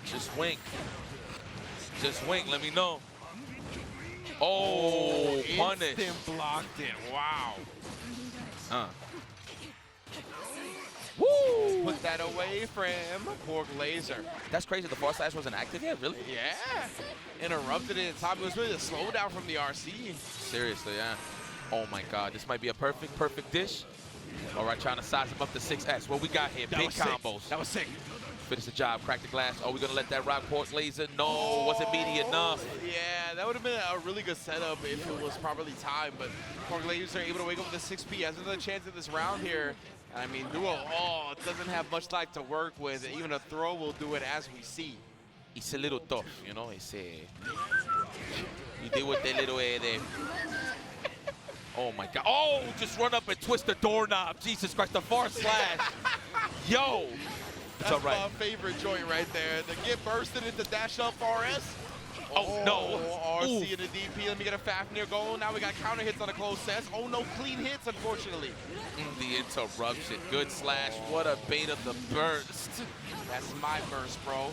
Just wink. Just wink, let me know. Oh, punish. Instant blocked it, wow. Woo! Put that away from Pork Laser. That's crazy, the far slash wasn't active yet, really? Yeah. Interrupted it in time. It was really a slowdown from the RC. Seriously, yeah. Oh my God, this might be a perfect dish. All right, trying to size him up to 6S. What we got here? Big combos. That was sick. Finish the job, crack the glass. Oh, we're gonna let that rock Pork Laser? No, wasn't meaty enough. Yeah, that would have been a really good setup if it was properly timed, but Pork Laser are able to wake up with a 6P. Has another chance in this round here. I mean, Duo, doesn't have much life to work with. Even a throw will do it as we see. It's a little tough, you know. It's you deal with that little there. Oh my God. Oh, just run up and twist the doorknob. Jesus Christ, the far slash. Yo. That's my favorite joint right there. The get bursted into dash up RS. Oh, no. RC in the DP. Let me get a Fafnir going. Now we got counter hits on a close set. Oh, no clean hits, unfortunately. The interruption. Good slash. What a bait of the burst. That's my burst, bro.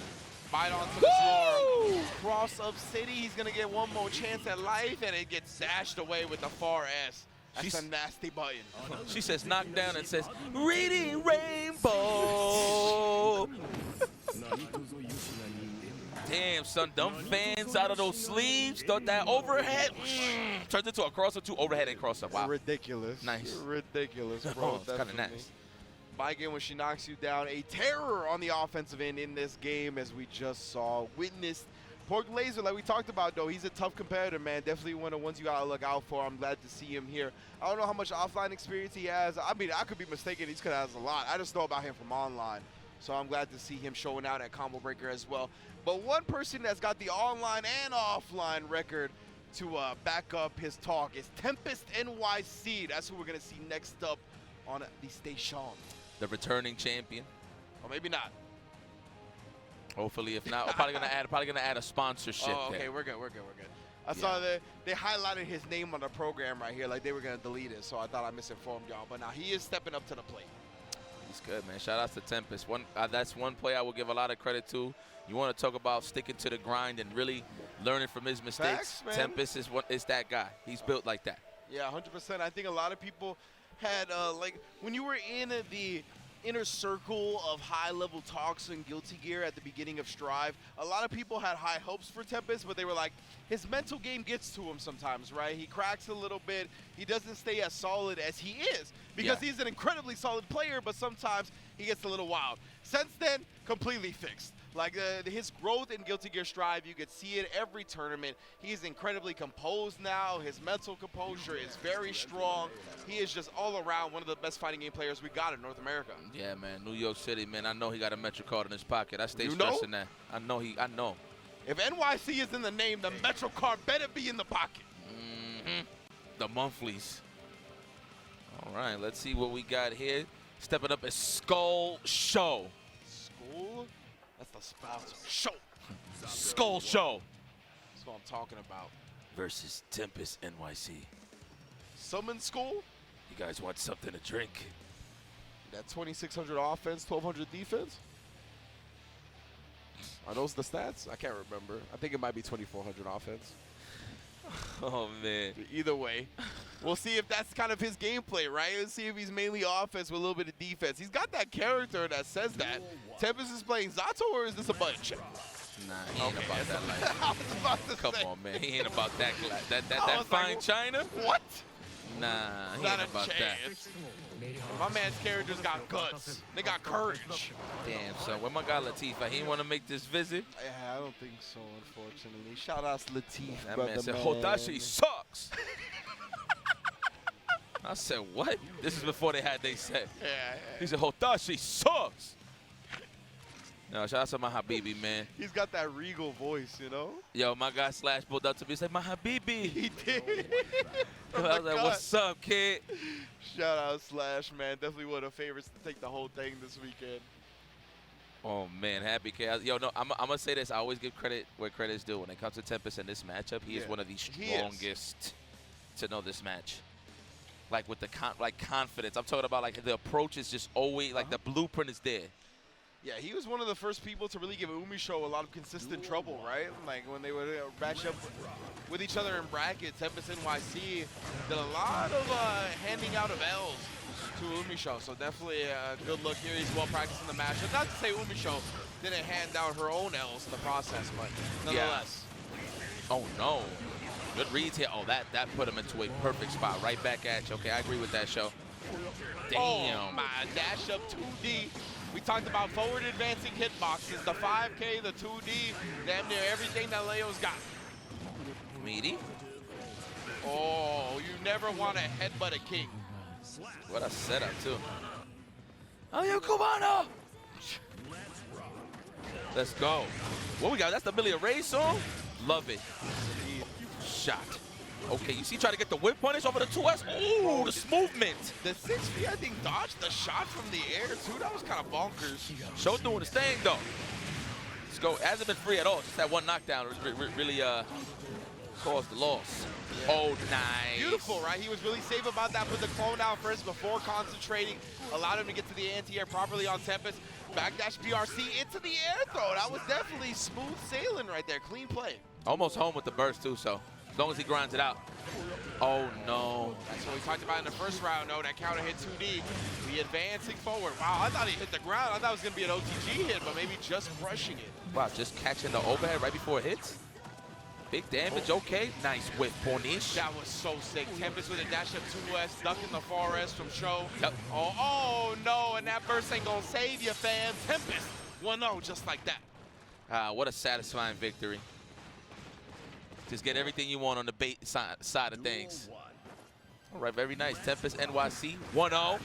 Bite onto the floor. Cross up City. He's going to get one more chance at life, and it gets dashed away with the far S. That's a nasty button. She says knock down and says, reading rainbow. Damn, son, dumb fans out of those sleeves. Thought that overhead turns into a cross-up, two overhead and cross-up. Wow. Ridiculous. Nice. Ridiculous, bro. It's kind of nice. Baiken, when she knocks you down, a terror on the offensive end in this game, as we just saw, witnessed. Pork Laser, like we talked about, though, he's a tough competitor, man. Definitely one of the ones you got to look out for. I'm glad to see him here. I don't know how much offline experience he has. I mean, I could be mistaken. He could have a lot. I just know about him from online. So I'm glad to see him showing out at Combo Breaker as well. But one person that's got the online and offline record to back up his talk is Tempest NYC. That's who we're going to see next up on the station. The returning champion. Or maybe not. Hopefully, if not, I'm probably gonna add a sponsorship. Oh, okay, there. we're good. I saw that they highlighted his name on the program right here, like they were gonna delete it. So I thought I misinformed y'all, but now he is stepping up to the plate. He's good, man. Shout out to Tempest. That's one player I will give a lot of credit to. You want to talk about sticking to the grind and really learning from his mistakes? Facts, Tempest is that guy. He's built like that. Yeah, 100%. I think a lot of people had like when you were in the inner circle of high-level talks in Guilty Gear at the beginning of Strive, a lot of people had high hopes for Tempest, but they were like, his mental game gets to him sometimes, right? He cracks a little bit. He doesn't stay as solid as he is because he's an incredibly solid player, but sometimes he gets a little wild. Since then, completely fixed. Like his growth in Guilty Gear Strive, you could see it every tournament. He's incredibly composed now. His mental composure is very strong. He is just all around one of the best fighting game players we got in North America. Yeah, man. New York City, man. I know he got a Metro card in his pocket. I stay stressing that. I know. If NYC is in the name, the Metro card better be in the pocket. The monthlies. All right, let's see what we got here. Stepping up is Skull Show. Skull? That's the sponsor. Show. Skull Show. That's what I'm talking about. Versus Tempest NYC. Summon Skull? You guys want something to drink? That 2,600 offense, 1,200 defense? Are those the stats? I can't remember. I think it might be 2,400 offense. Oh, man. Either way, we'll see if that's kind of his gameplay, right? Let's see if he's mainly offense with a little bit of defense. He's got that character that says that. Tempest is playing Zato, or is this a button check? Nah, he ain't about that life. I was about to Come say. on, man. He ain't about that that was fine like, china. What? Nah, he Not ain't a about that. chance. My man's characters got guts. They got courage. Damn, son. Where my guy Latifah? He want to make this visit? Yeah, I don't think so, unfortunately. Shout out to Latif, That brother, man said, man. Hodashi sucks. I said, what? This is before they had they said. Yeah. He said, Hodashi sucks. No, shout out to my Habibi, man. He's got that regal voice, you know? Yo, my guy Slash pulled up to me and said, my Habibi. He did. I was like, what's up, kid? Shout out Slash, man. Definitely one of the favorites to take the whole thing this weekend. Oh, man, happy chaos. Yo, no, I'm going to say this. I always give credit where credit's due. When it comes to Tempest in this matchup, he is one of the strongest to know this match. Like, with the confidence. I'm talking about, like, the approach is just always, like, the blueprint is there. Yeah, he was one of the first people to really give Umisho a lot of consistent trouble, right? Like, when they would match up with each other in brackets, Tempest NYC did a lot of handing out of L's to Umisho. So definitely a good look here. He's well practiced in the matchup. Not to say Umisho didn't hand out her own L's in the process, but nonetheless. Yeah. Oh, no. Good reads here. Oh, that put him into a perfect spot. Right back at you. Okay, I agree with that, Show. Damn. Oh, my dash up 2D. We talked about forward advancing hitboxes, the 5K, the 2D, damn near everything that Leo's got. Meaty. Oh, you never want to headbutt a king. What a setup, too. Oh, you Giovanna! Let's go. What we got? That's the Millia Ray song? Love it. Shot. Okay, you see, try to get the whip punish over the 2S. Ooh, the movement. The 6B, I think, dodged the shot from the air, too. That was kind of bonkers. Show doing his thing, though. Let's go. Hasn't been free at all. Just that one knockdown really caused the loss. Yeah. Oh, nice. Beautiful, right? He was really safe about that. Put the clone down first before concentrating. Allowed him to get to the anti-air properly on Tempest. Backdash BRC into the air throw. That was definitely smooth sailing right there. Clean play. Almost home with the burst, too, so as long as he grinds it out. Oh, no. That's what we talked about in the first round, though. That counter hit 2D. We advancing forward. Wow, I thought he hit the ground. I thought it was going to be an OTG hit, but maybe just brushing it. Wow, just catching the overhead right before it hits. Big damage, okay. Nice whip punish. That was so sick. Tempest with a dash up 2S, ducking the 4S from Show. Yep. Oh, no, and that burst ain't going to save you, fam. Tempest 1-0 just like that. What a satisfying victory. Just get everything you want on the bait side of things. All right, very nice. Tempest NYC 1-0.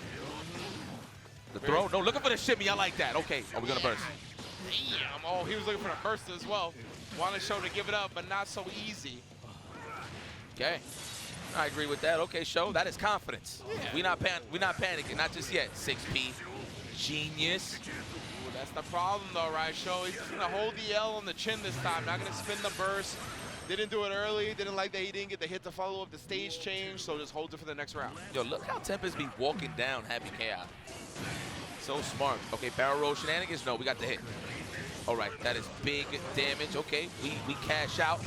The throw. No, looking for the shimmy. I like that. Okay. Are we going to burst? Damn. Oh, he was looking for the burst as well. Wanted Show to give it up, but not so easy. Okay. I agree with that. Okay, show. That is confidence. Yeah. We're not panicking. Not just yet. 6P. Genius. Ooh, that's the problem, though, right, Show? He's just going to hold the L on the chin this time. Not going to spin the burst. Didn't do it early. Didn't like that he didn't get the hit to follow up the stage change, so just holds it for the next round. Yo, look how Tempest be walking down Happy Chaos. So smart. Okay, barrel roll shenanigans. No, we got the hit. All right, that is big damage. Okay, we cash out.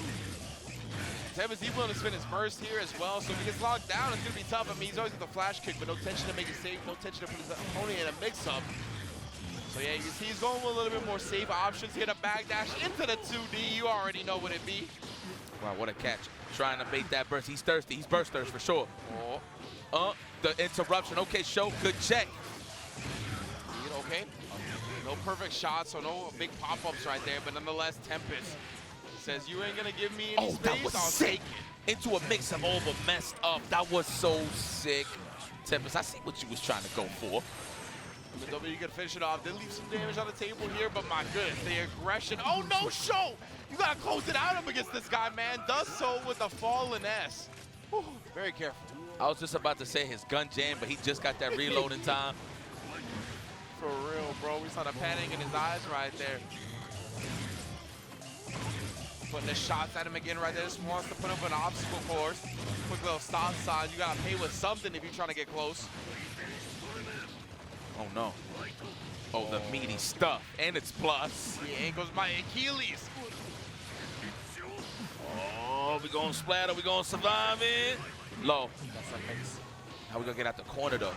Tempest, he's willing to spin his burst here as well, so if he gets locked down, it's going to be tough. I mean, he's always got the flash kick, but no tension to make it safe, no tension to put his opponent in a mix-up. So yeah, you can see he's going with a little bit more safe options. Hit a backdash into the 2D. You already know what it be. Wow, what a catch. Trying to bait that burst. He's thirsty. He's burst thirst for sure. The interruption. Okay, show. Good check. Okay. No perfect shots, so no big pop-ups right there, but nonetheless, Tempest says, you ain't going to give me any space, that was I'll sick. take it. Into a mix-up, all but messed up. That was so sick. Tempest, I see what you was trying to go for. The W could finish it off. Did leave some damage on the table here, but my goodness, the aggression. Oh, no, show! You got to close it out up against this guy, man. Does so with a fallen S. Whew, very careful. I was just about to say his gun jam, but he just got that reload in time. For real, bro. We saw the panic in his eyes right there. Putting the shots at him again right there. Just wants to put up an obstacle course. Quick little stop sign. You got to pay with something if you're trying to get close. Oh, no. Oh, the meaty stuff. And it's plus. The ankles, my Achilles. Oh, we going to splatter. We going to survive it. Low. That's a mix. How we going to get out the corner, though?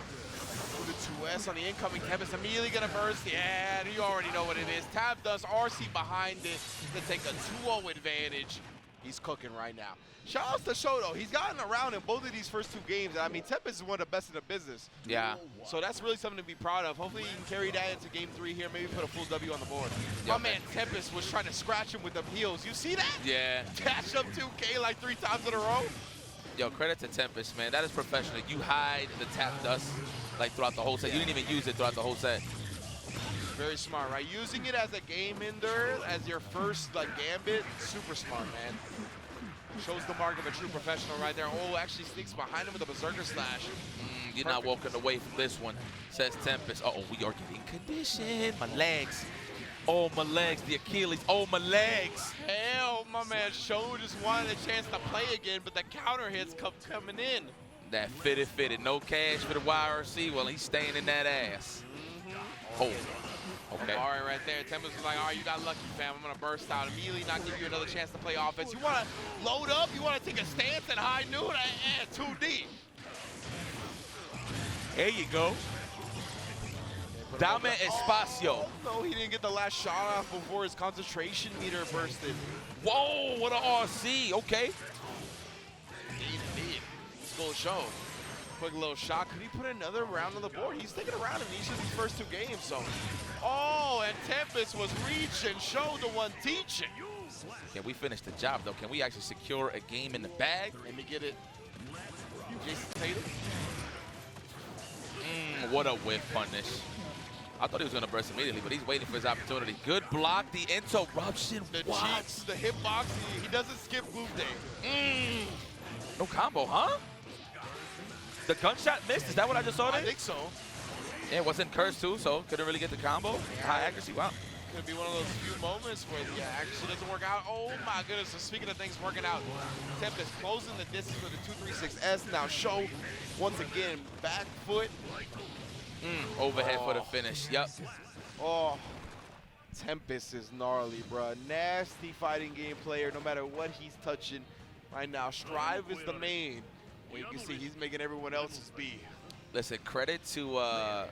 The 2S on the incoming. Tempest immediately going to burst. Yeah, you already know what it is. Tab does RC behind it to take a 2-0 advantage. He's cooking right now. Shout out to Show, though. He's gotten around in both of these first 2 games. I mean, Tempest is one of the best in the business. Yeah. So that's really something to be proud of. Hopefully, he can carry that into game 3 here. Maybe put a full W on the board. Yeah, My man Tempest was trying to scratch him with them heels. You see that? Yeah. Catch up 2K like 3 times in a row. Yo, credit to Tempest, man. That is professional. You hide the tap dust like throughout the whole set. You didn't even use it throughout the whole set. Very smart, right? Using it as a game ender, as your first like gambit, super smart, man. Shows the mark of a true professional right there. Oh, actually sneaks behind him with a berserker slash. You're not walking away from this one, says Tempest. Uh-oh, we are getting conditioned. My legs. Oh, my legs. The Achilles. Oh, my legs. Hell, my man Show just wanted a chance to play again, but the counter hits coming in. That fitted. No cash for the YRC. Well, he's staying in that ass. Oh. Okay. All right, right there. Tempest was like, all right, you got lucky, fam. I'm going to burst out immediately, not give you another chance to play offense. You want to load up? You want to take a stance at high noon? 2D. There you go. Dame Espacio. No, he didn't get the last shot off before his concentration meter bursted. Whoa, what a RC. Okay. Indeed. Let's go Show. Quick little shot. Could he put another round on the board? He's sticking around in each of these first 2 games, so. Oh, and Tempest was reaching. Show the one teaching. Can we finish the job, though? Can we actually secure a game in the bag? Let me get it. Jason Tatum. What a whiff punish. I thought he was going to burst immediately, but he's waiting for his opportunity. Good block. The interruption. The cheeks, the hitbox. He doesn't skip move day. No combo, huh? The gunshot missed. Is that what I just saw there? I think so. Yeah, it wasn't cursed, too, so couldn't really get the combo. High accuracy. Wow. Could be one of those few moments where the accuracy doesn't work out. Oh, my goodness. So speaking of things working out, Tempest closing the distance with the 236S. Now Show, once again, back foot. Overhead for the finish. Yep. Oh, Tempest is gnarly, bro. Nasty fighting game player, no matter what he's touching right now. Strive is the main. And you can see he's making everyone else's be. Listen, credit to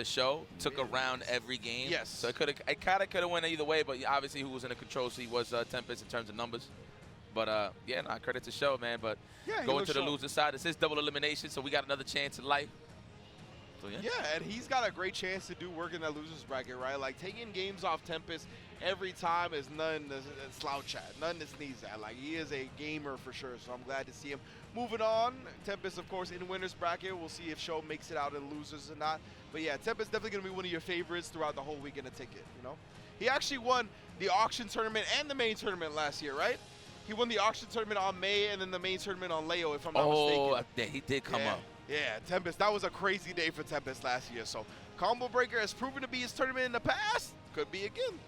Show. Took a round every game. Yes. So it kind of could have went either way, but obviously who was in the control seat was Tempest in terms of numbers. But yeah, nah, credit to Show, man. But Yeah, going to the loser side, it's his double elimination, so we got another chance in life. So, Yeah, and he's got a great chance to do work in that losers bracket, right? Like taking games off Tempest every time is none to slouch at, none to sneeze at. Like he is a gamer for sure, so I'm glad to see him. Moving on, Tempest, of course, in winners bracket. We'll see if Show makes it out in losers or not. But yeah, Tempest definitely gonna be one of your favorites throughout the whole weekend of ticket. You know, he actually won the auction tournament and the main tournament last year, right? He won the auction tournament on May and then the main tournament on Leo, if I'm not Oh, mistaken. yeah, he did come up. Yeah, Tempest. That was a crazy day for Tempest last year. So Combo Breaker has proven to be his tournament in the past. Could be again.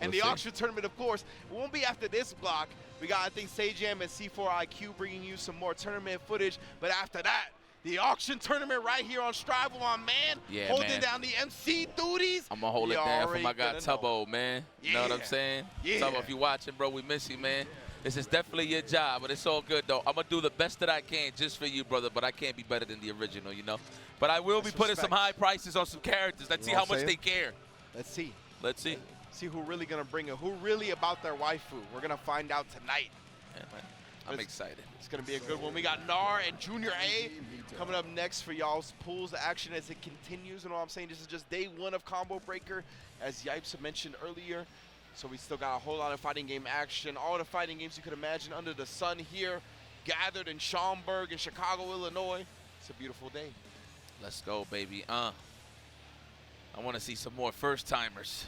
And We'll the see. auction tournament, of course, won't be after this block. We got, I think, Sajam and C4IQ bringing you some more tournament footage. But after that, the auction tournament right here on Strival on Man. Yeah, holding man. down the MC duties. I'm going to hold it You down for already my guy gonna know. Tubbo, man. You know what I'm Yeah. saying? Yeah. Tubbo, if you watching, bro, we miss you, man. This is definitely your job, but it's all good, though. I'm going to do the best that I can just for you, brother, but I can't be better than the original, you know? But I will be That's putting respect. some high prices on some characters. Let's You see know how what I'm much they saying? care. Let's see. Let's see. See who really going to bring it. Who really about their waifu. We're going to find out tonight. Yeah, man. I'm excited. It's going to be a good one. We got Nar and Junior A coming up next for y'all's pools action as it continues. You know what I'm saying? This is just day one of Combo Breaker, as Yipes mentioned earlier. So we still got a whole lot of fighting game action. All the fighting games you could imagine under the sun here, gathered in Schaumburg in Chicago, Illinois. It's a beautiful day. Let's go, baby. I want to see some more first-timers.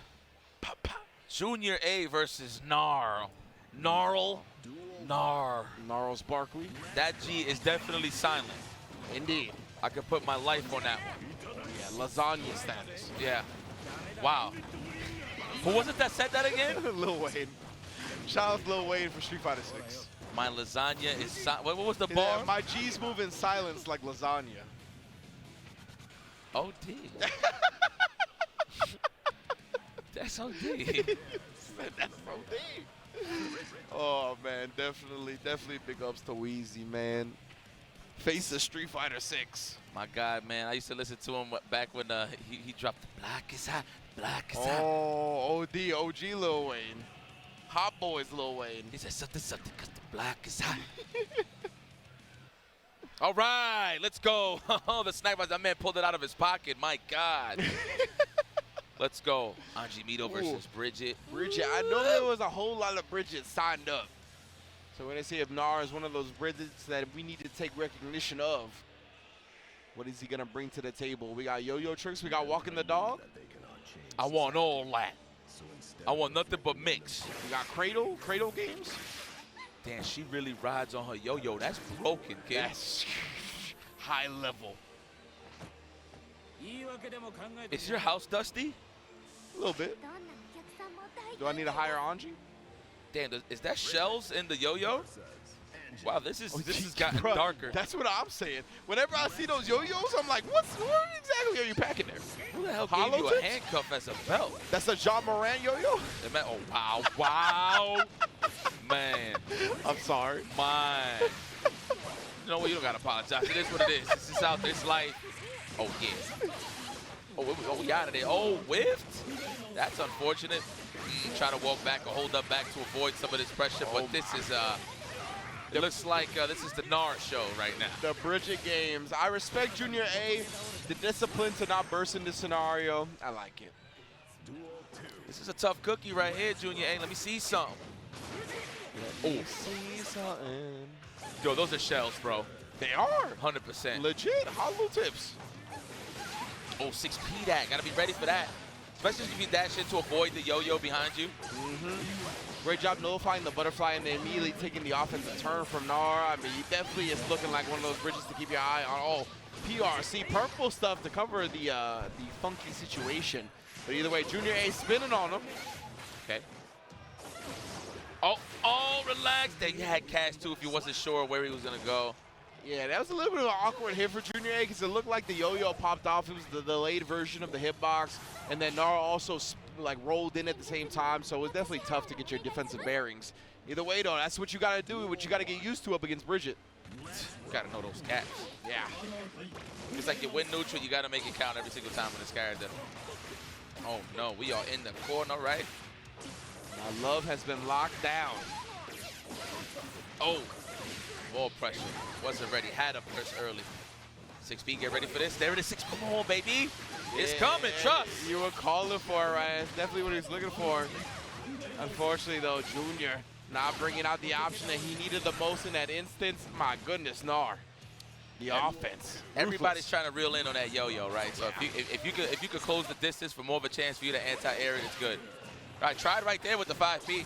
Junior A versus Gnarl. Gnarl. Gnarls Barkley. That G is definitely silent. Indeed. I could put my life on that one. Yeah, lasagna status. Yeah. Wow. Who was it that said that again? Lil Wayne. Shout out to Lil Wayne for Street Fighter 6. My lasagna is what was the Yeah, bar? my G's move in silence like lasagna. OD. That's OD. That's so deep. Oh man, definitely big ups to Weezy, man. Face of Street Fighter 6. My God, man. I used to listen to him back when he dropped the black is hot, black is hot. Oh, OG Lil Wayne. Hot Boys Lil Wayne. He said something because the black is hot. All right, let's go. Oh, the sniper, that man pulled it out of his pocket. My God. Let's go. Anji Mito versus Bridget. Bridget, I know there was a whole lot of Bridget signed up. So when they say if Nar is one of those Bridgets that we need to take recognition of, what is he going to bring to the table? We got Yo-Yo Tricks, we got Walking the Dog. I want all that. I want nothing but mix. We got Cradle Games. Damn, she really rides on her yo-yo. That's broken, kid. That's high level. Is your house dusty? A little bit. Do I need to hire Anji? Damn, is that shells in the yo-yo? Wow, this has gotten Bruh, darker. That's what I'm saying. Whenever I see those yo-yos, I'm like, what exactly are you packing there? Who the hell Hollow gave you a tips? handcuff as a belt? That's a John Moran yo-yo? Oh, wow, wow. Man, I'm sorry. man. You know what? You don't got to apologize. It is what it is. This is out there. It's life. Oh, yeah. Oh, we out of there. Oh, whiffed? That's unfortunate. Try to walk back or hold up back to avoid some of this pressure, but this is, it looks like this is the Nar show right now. The Bridget games. I respect Junior A, the discipline to not burst in this scenario. I like it. This is a tough cookie right here, Junior A. Let me see something. Oh, See something. yo, those are shells, bro. They are. 100%. Legit hollow tips. Oh, 6P that. Got to be ready for that. Especially if you dash in to avoid the yo-yo behind you. Great job nullifying the butterfly and then immediately taking the offensive turn from Nar. I mean, he definitely is looking like one of those bridges to keep your eye on. Oh, PRC, purple stuff to cover the funky situation. But either way, Junior A spinning on him. Okay. Oh, relax. There you had cash, too, if you wasn't sure where he was going to go. Yeah, that was a little bit of an awkward hit for Junior A because it looked like the yo-yo popped off. It was the delayed version of the hitbox. And then Nar also like rolled in at the same time. So it was definitely tough to get your defensive bearings. Either way, though, that's what you got to do, what you got to get used to up against Bridget. You got to know those caps. Yeah. It's like you win neutral, you got to make it count every single time in this character. Oh, no. We are in the corner, right? My love has been locked down. Oh. Ball pressure. Wasn't ready. Had up first early. 6B, get ready for this. There it is. 6. Come on, baby. It's coming. Trust. You were calling for it, right? It's definitely what he was looking for. Unfortunately, though, Junior not bringing out the option that he needed the most in that instance. My goodness, Nar. The offense. Everybody's trying to reel in on that yo-yo, right? So if you could close the distance for more of a chance for you to anti-air it, it's good. All right, try it right there with the 5P.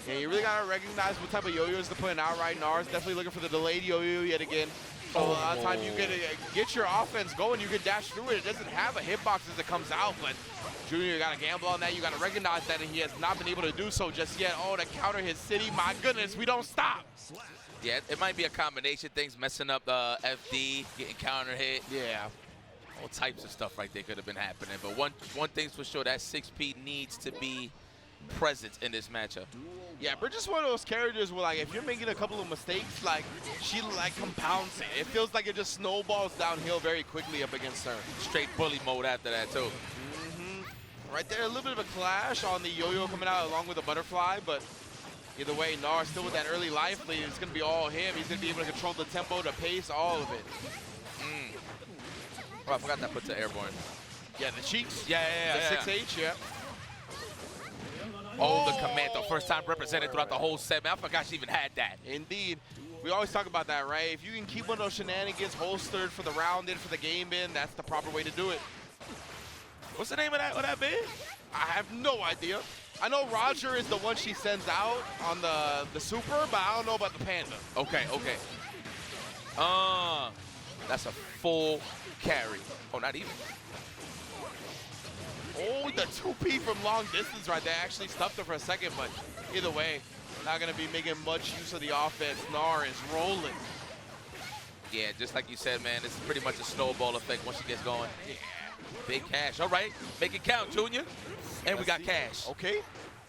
Yeah, you really gotta recognize what type of yo-yos they're putting out right now. It's definitely looking for the delayed yo-yo yet again. So a lot of time you get your offense going, you can dash through it. It doesn't have a hitbox as it comes out, but Junior, you gotta gamble on that. You gotta recognize that, and he has not been able to do so just yet. Oh, to counter his city, my goodness, we don't stop. Yeah, it might be a combination of things, messing up the FD, getting counter hit. Yeah. All types of stuff right there could have been happening. But one thing's for sure, that 6P needs to be present in this matchup. Yeah, Bridget's one of those characters where, like, if you're making a couple of mistakes, like, she, like, compounds it. It feels like it just snowballs downhill very quickly up against her. Straight bully mode after that, too. Right there, a little bit of a clash on the yo-yo coming out along with the butterfly, but either way, Nar still with that early life lead. It's going to be all him. He's going to be able to control the tempo, the pace, all of it. Oh, I forgot that puts the airborne. Yeah, the cheeks. Yeah. The 6H, yeah. Oh, the Commando, first time represented throughout the whole set. Man, I forgot she even had that. Indeed. We always talk about that, right? If you can keep one of those shenanigans holstered for the round in, for the game in, that's the proper way to do it. What's the name of that bid? I have no idea. I know Roger is the one she sends out on the super, but I don't know about the Panda. Okay. That's a full carry. Oh, not even. Oh, the 2P from long distance right there. Actually stuffed her for a second, but either way, not going to be making much use of the offense. Nar is rolling. Yeah, just like you said, man, this is pretty much a snowball effect once she gets going. Yeah. Big cash. All right, make it count, Junior. And we got cash. Okay.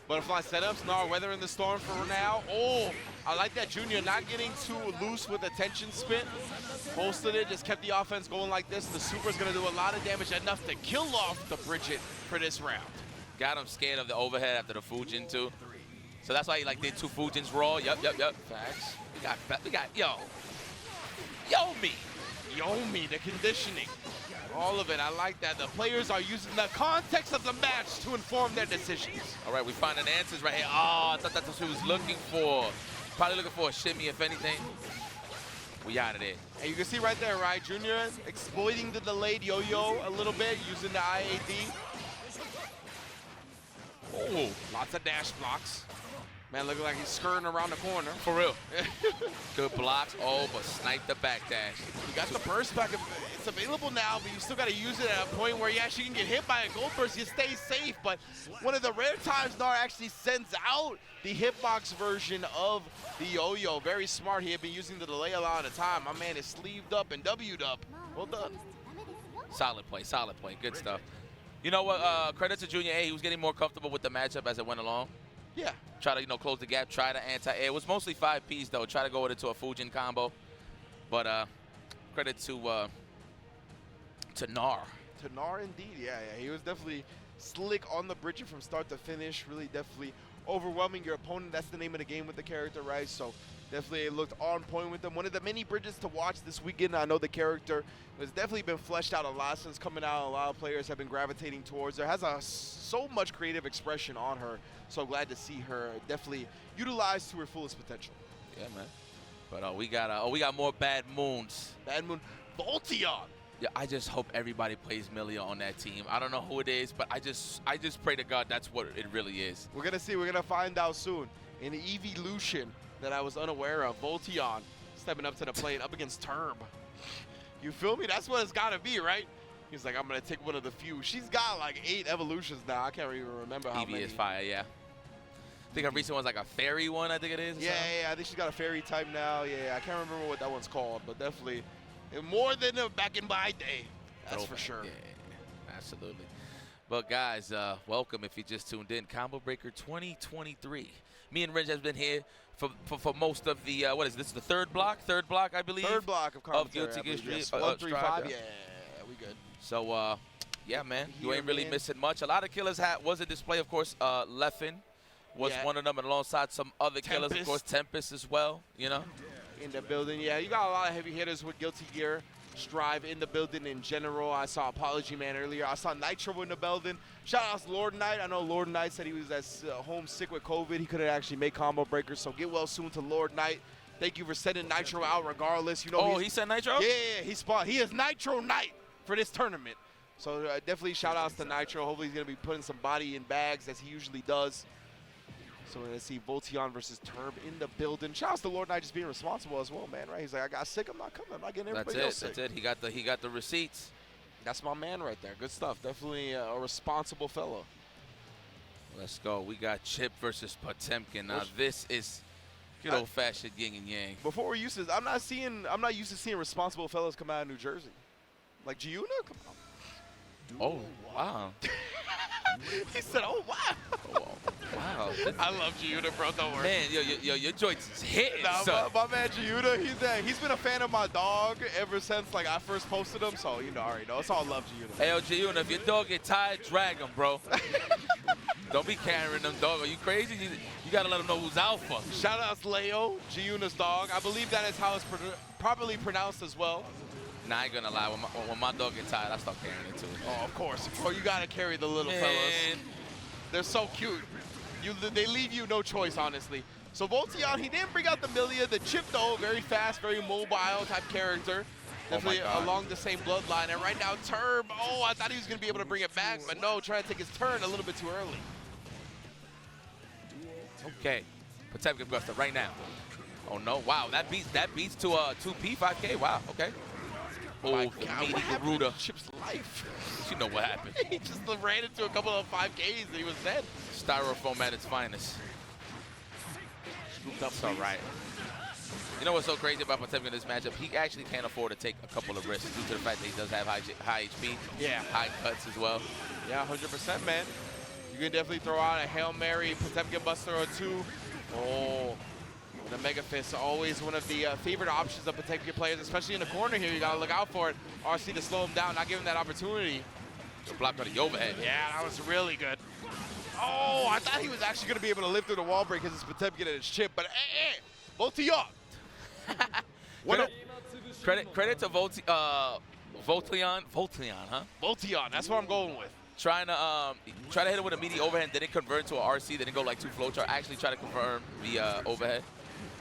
Butterfly setups. Nar weathering the storm for now. Oh, I like that Junior not getting too loose with attention spin. Holstered it, just kept the offense going like this. The super's going to do a lot of damage, enough to kill off the Bridget for this round. Got him scared of the overhead after the Fujin, too. So that's why he, like, did 2 Fujins raw. Yup. Facts. We got, yo me, the conditioning. All of it, I like that. The players are using the context of the match to inform their decisions. All right, we finding answers right here. Oh, I thought that's what she was looking for. Probably looking for a shimmy, if anything. We out of there. And you can see right there, right? Junior exploiting the delayed yo-yo a little bit, using the IAD. Oh, lots of dash blocks. Man, looking like he's skirting around the corner. For real. Good blocks. Oh, but snipe the back dash. You got the burst back. It's available now, but you still got to use it at a point where you actually can get hit by a gold burst. You stay safe, but one of the rare times Nar actually sends out the hitbox version of the yo-yo. Very smart. He had been using the delay a lot of the time. My man is sleeved up and W'd up. Well done. Solid play. Good stuff. You know what? Credit to Junior A. He was getting more comfortable with the matchup as it went along. Yeah. Try to, close the gap, try to anti-air. It was mostly 5Ps, though. Try to go into a Fujin combo. But credit to Nar. To Nar, indeed. Yeah. He was definitely slick on the Bridget from start to finish. Really definitely overwhelming your opponent. That's the name of the game with the character, right? So definitely it looked on point with them. One of the many Bridgets to watch this weekend. I know the character has definitely been fleshed out a lot since coming out. A lot of players have been gravitating towards her. Has so much creative expression on her. So glad to see her definitely utilized to her fullest potential. Yeah, man. But we got more Bad Moons. Bad Moon, Voltion. Yeah, I just hope everybody plays Millia on that team. I don't know who it is, but I just pray to God that's what it really is. We're gonna see. We're gonna find out soon. An evolution that I was unaware of. Voltion stepping up to the plate, up against Terb. You feel me? That's what it's gotta be, right? He's like, I'm gonna take one of the few. She's got like 8 evolutions now. I can't even remember how many. Eevee is fire, yeah. I think her recent one's like a fairy one, I think it is. Yeah, I think she's got a fairy type now. Yeah, I can't remember what that one's called, but definitely more than back in my day. That's for sure. Yeah, absolutely. But guys, welcome if you just tuned in. Combo Breaker 2023. Me and Ridge has been here for most of the, what is this, the third block, I believe? Third block of commentary, of GeoTheGeo. Yes, 1, 3, 5, yeah, we good. So, yeah, man, you ain't really missing much. A lot of killers was a display, of course. Leffen was one of them, and alongside some other killers, of course, Tempest as well, In the building, yeah. You got a lot of heavy hitters with Guilty Gear. Strive in the building in general. I saw Apology Man earlier. I saw Nitro in the building. Shout out to Lord Knight. I know Lord Knight said he was at home sick with COVID. He couldn't actually make combo breakers, so get well soon to Lord Knight. Thank you for sending Nitro out regardless. He sent Nitro? Yeah, he is Nitro Knight for this tournament. So definitely shout outs to Nitro. Hopefully he's going to be putting some body in bags as he usually does. So we're gonna see Voltion versus Turb in the building. Shouts to Lord Knight just being responsible as well, man. Right? He's like, I got sick. I'm not coming. I'm not getting everybody else sick. That's it. He got the receipts. That's my man right there. Good stuff. Definitely a responsible fellow. Let's go. We got Chipp versus Potemkin. Now this is good old-fashioned yin and yang. Before we're used to this, I'm not used to seeing responsible fellas come out of New Jersey. Like Giovanna, come on. Oh wow. He said, "Oh wow." Oh, wow. I love Giovanna, bro. Don't worry. Man, your joints is hitting. Nah, son. my man Giovanna, he's been a fan of my dog ever since like I first posted him. So you know, I already know. It's all love, Giovanna. Hey, yo, Giovanna, if your dog get tired, drag him, bro. Don't be carrying them, dog. Are you crazy? You gotta let him know who's alpha. Shout out to Leo, Giovanna's dog. I believe that is how it's properly pronounced as well. Nah, I ain't gonna lie. When my dog gets tired, I start carrying it too. Oh, of course. Oh, you gotta carry the little fellas. They're so cute. They leave you no choice, honestly. So Voltion, he didn't bring out the Millia. The Chipp, though, very fast, very mobile type character. Definitely along the same bloodline. And right now, Turb, oh, I thought he was gonna be able to bring it back, but no, trying to take his turn a little bit too early. Okay, Potemkin Buster right now. Oh no! Wow, that beats to 2P 5K. Wow. Okay. Oh my Oh, God, meaty what happened Garuda. to Chipp's life? You know what happened? He just ran into a couple of 5Ks and he was dead. Styrofoam at its finest. Scooped up. It's all right. You know what's so crazy about Potemkin in this matchup? He actually can't afford to take a couple of risks due to the fact that he does have high HP. Yeah. High cuts as well. Yeah, 100%, man. You can definitely throw out a Hail Mary, Potemkin Buster or two. Oh, the Mega Fist, always one of the favorite options of Potemkin players, especially in the corner here. You got to look out for it. RC to slow him down, not give him that opportunity. The block on the overhead. Yeah, that was really good. Oh, I thought he was actually going to be able to live through the wall break because it's Potemkin and his Chipp, but both to y'all. Credit to Voltion, huh? Voltion, that's what I'm going with. Try to hit it with a meaty overhead, didn't convert to an RC, didn't go like 2 flowchart. Actually try to confirm the overhead.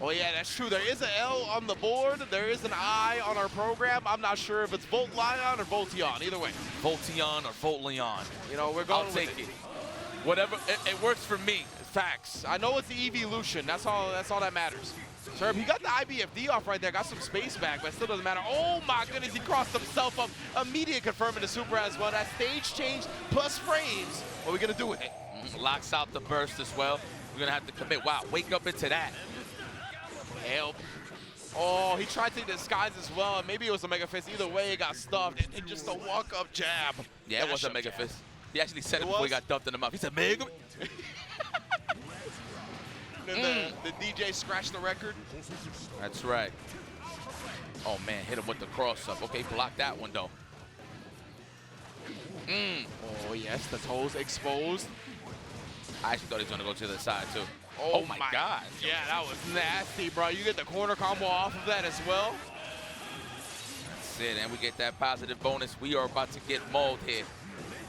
Oh yeah, that's true. There is an L on the board. There is an I on our program. I'm not sure if it's Voltion or Voltion. Either way. Voltion or Voltion. You know, we're going I'll take it. Whatever, it works for me. Facts. I know it's the evolution. That's all that matters. Turb, he got the IBFD off right there. Got some space back, but it still doesn't matter. Oh my goodness, he crossed himself up. Immediate confirming the super as well. That stage change plus frames. What are we gonna do with it? Locks out the burst as well. We're gonna have to commit. Wow, wake up into that. Help. Oh, he tried to disguise as well. Maybe it was a Mega Fist. Either way, it got stuffed. And just a walk-up jab. Yeah, it was a Mega Fist. He actually said it before he got dumped in the mouth. He said, Mega. The DJ scratched the record. That's right. Oh, man, hit him with the cross-up. Okay, block that one, though. Oh, yes, the toes exposed. I actually thought he was going to go to the side, too. Oh, my God. Yeah, that was nasty, bro. You get the corner combo off of that as well. That's it, and we get that positive bonus. We are about to get mauled here.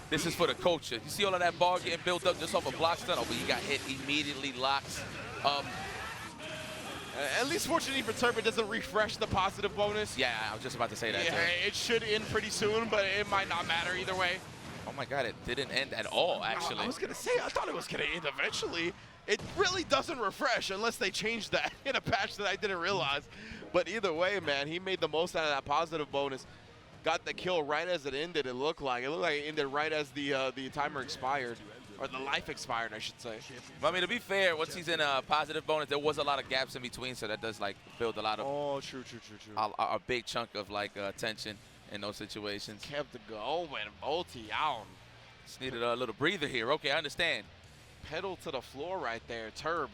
This is for the culture. You see all of that bar getting built up just off a block stun? Oh, but he got hit immediately, locks up. At least fortunately for Turb, it doesn't refresh the positive bonus. Yeah, I was just about to say that, yeah, it should end pretty soon, but it might not matter either way. Oh, my God, it didn't end at all, actually. I was going to say, I thought it was going to end eventually. It really doesn't refresh unless they change that in a patch that I didn't realize. But either way, man, he made the most out of that positive bonus. Got the kill right as it ended, it looked like. It looked like it ended right as the timer expired. Or the life expired, I should say. But, I mean, to be fair, once he's in a positive bonus, there was a lot of gaps in between, so that does, like, build a lot of... Oh, true. A big chunk of, like, tension in those situations. Kept it going, Voltion. Just needed a little breather here. Okay, I understand. Pedal to the floor right there. Turb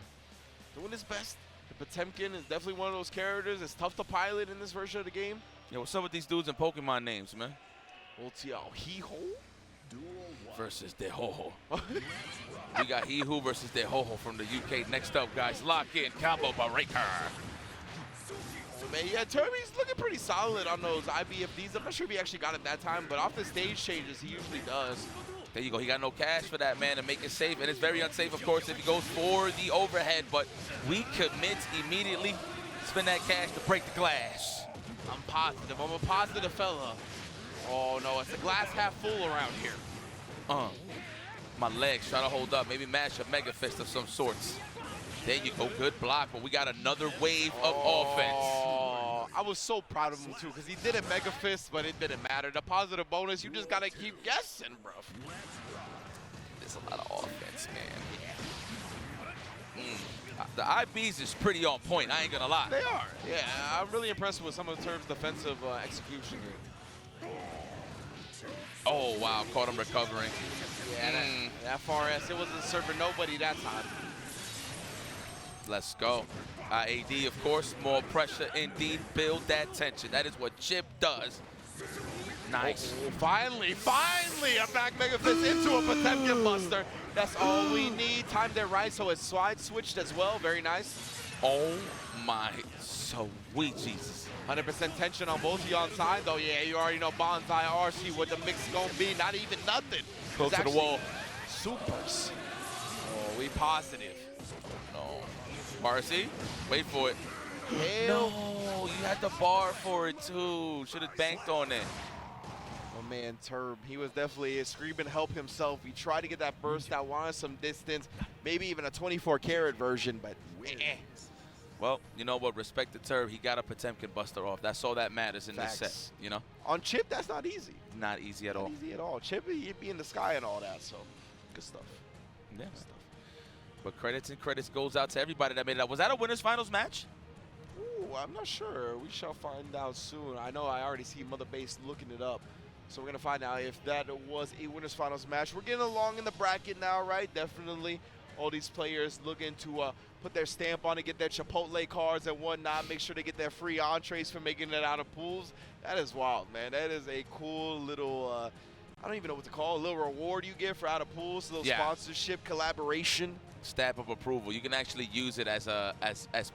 doing his best. The Potemkin is definitely one of those characters. It's tough to pilot in this version of the game. Yo, what's up with these dudes and Pokemon names, man? Voltion. He-Ho? Versus Dehoho. We got He-Who versus Dehoho from the UK. Next up, guys, lock in combo breaker. Oh, man, yeah, Turby's looking pretty solid on those IBFDs. I'm not sure if he actually got it that time, but off the stage changes, he usually does. There you go. He got no cash for that, man, to make it safe. And it's very unsafe, of course, if he goes for the overhead. But we commit immediately. Spend that cash to break the glass. I'm positive. I'm a positive fella. Oh, no. It's a glass half full around here. My legs, try to hold up. Maybe mash a Mega Fist of some sorts. There you go, good block, but we got another wave of offense. I was so proud of him too, because he did a Mega Fist, but it didn't matter. The positive bonus, you just gotta keep guessing, bro. There's a lot of offense, man. The IBs is pretty on point, I ain't gonna lie. They are. Yeah, I'm really impressed with some of Turb's defensive execution here. Oh, wow, caught him recovering. Yeah, that far S, it wasn't serving nobody that time. Let's go. AD, of course, more pressure indeed. Build that tension. That is what Chipp does. Nice. Oh, finally, a back Mega Fist into a Potemkin Buster. That's all we need. Timed it right, so it's slide switched as well. Very nice. Oh my sweet Jesus. 100% tension on both of you on side, though. Yeah, you already know Bonsai RC what the mix is gonna be. Not even nothing. Go to the wall. Supers. Oh, we positive. No. RC, wait for it. Hell. No, you had the bar for it too. Should have banked on it. Oh man, Turb, he was definitely screaming help himself. He tried to get that burst out, wanted some distance, maybe even a 24 karat version, but Well, you know what, respect to Turb, he got a Potemkin Buster off. That's all that matters in this set, you know? On Chipp, that's not easy. Not easy at all. Not easy at all. Chipp, he'd be in the sky and all that, so good stuff. Yeah. Good stuff. But credits and credits goes out to everybody that made it out. Was that a winners finals match? Ooh, I'm not sure. We shall find out soon. I know I already see Mother Base looking it up. So we're going to find out if that was a winners finals match. We're getting along in the bracket now, right? Definitely. All these players looking to put their stamp on it, get their Chipotle cards and whatnot, make sure they get their free entrees for making it out of pools. That is wild, man. That is a cool little, I don't even know what to call it, a little reward you get for out of pools, a little sponsorship, collaboration. Stamp of approval. You can actually use it as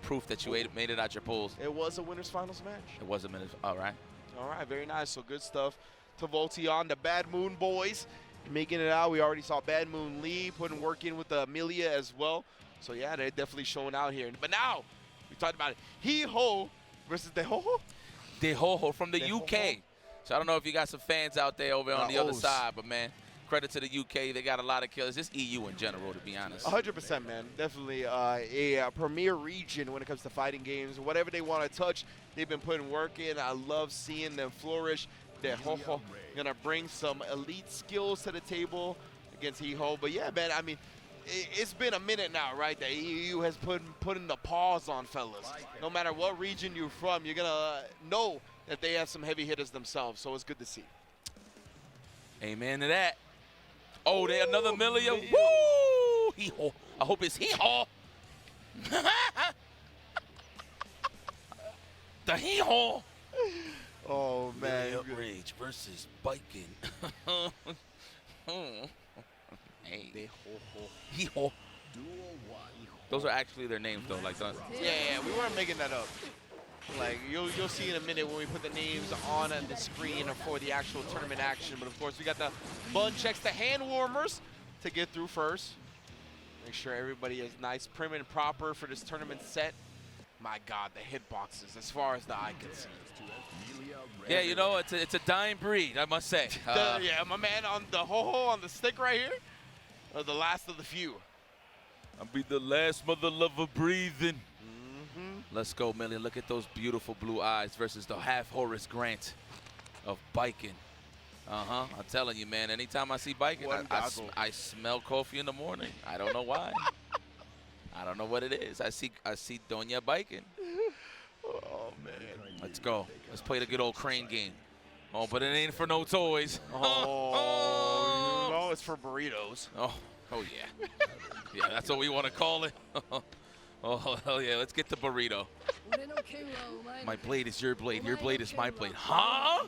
proof that you made it out your pools. It was a winners finals match. It was a minute. All right. All right, very nice. So good stuff to Voltion, the Bad Moon boys, making it out. We already saw Bad Moon Lee putting work in with the Millia as well. So yeah, they're definitely showing out here. But now, we talked about it. He-Ho versus Dehoho? Dehoho from the UK. So I don't know if you got some fans out there over on the other side, but man, credit to the UK. They got a lot of killers. Just EU in general, to be honest. 100%, man. Definitely a premier region when it comes to fighting games. Whatever they want to touch, they've been putting work in. I love seeing them flourish. Dehoho gonna bring some elite skills to the table against He-Ho. But yeah, man, I mean, it's been a minute now, right? The EU has putting the pause on fellas. No matter what region you're from, you're gonna know that they have some heavy hitters themselves. So it's good to see. Amen to that. Oh, they another Millia. Woo! He-Ho. I hope it's He-Ho. The He-Ho. Oh, man. Rage versus Baiken. Hey. He-Ho. Those are actually their names, though. Like that. Yeah, we weren't making that up. Like, you'll see in a minute when we put the names on the screen for the actual tournament action. But, of course, we got the bun checks, the hand warmers to get through first. Make sure everybody is nice, prim and proper for this tournament set. My God, the hitboxes, as far as the eye can see. Yeah, you know, it's a dying breed, I must say. Yeah, my man on the ho-ho on the stick right here, are the last of the few. I'll be the last mother lover breathing. Let's go, Millia. Look at those beautiful blue eyes versus the half Horace Grant of Baiken. I'm telling you, man, anytime I see Baiken, I smell coffee in the morning. I don't know why. I don't know what it is. I see Doña Baiken. Oh, man. Let's go. Let's play the good old crane game. Oh, but it ain't for no toys. Oh, no, it's for burritos. Oh yeah. Yeah, that's what we want to call it. Oh, hell yeah. Let's get the burrito. My blade is your blade. Your blade is my blade. Huh?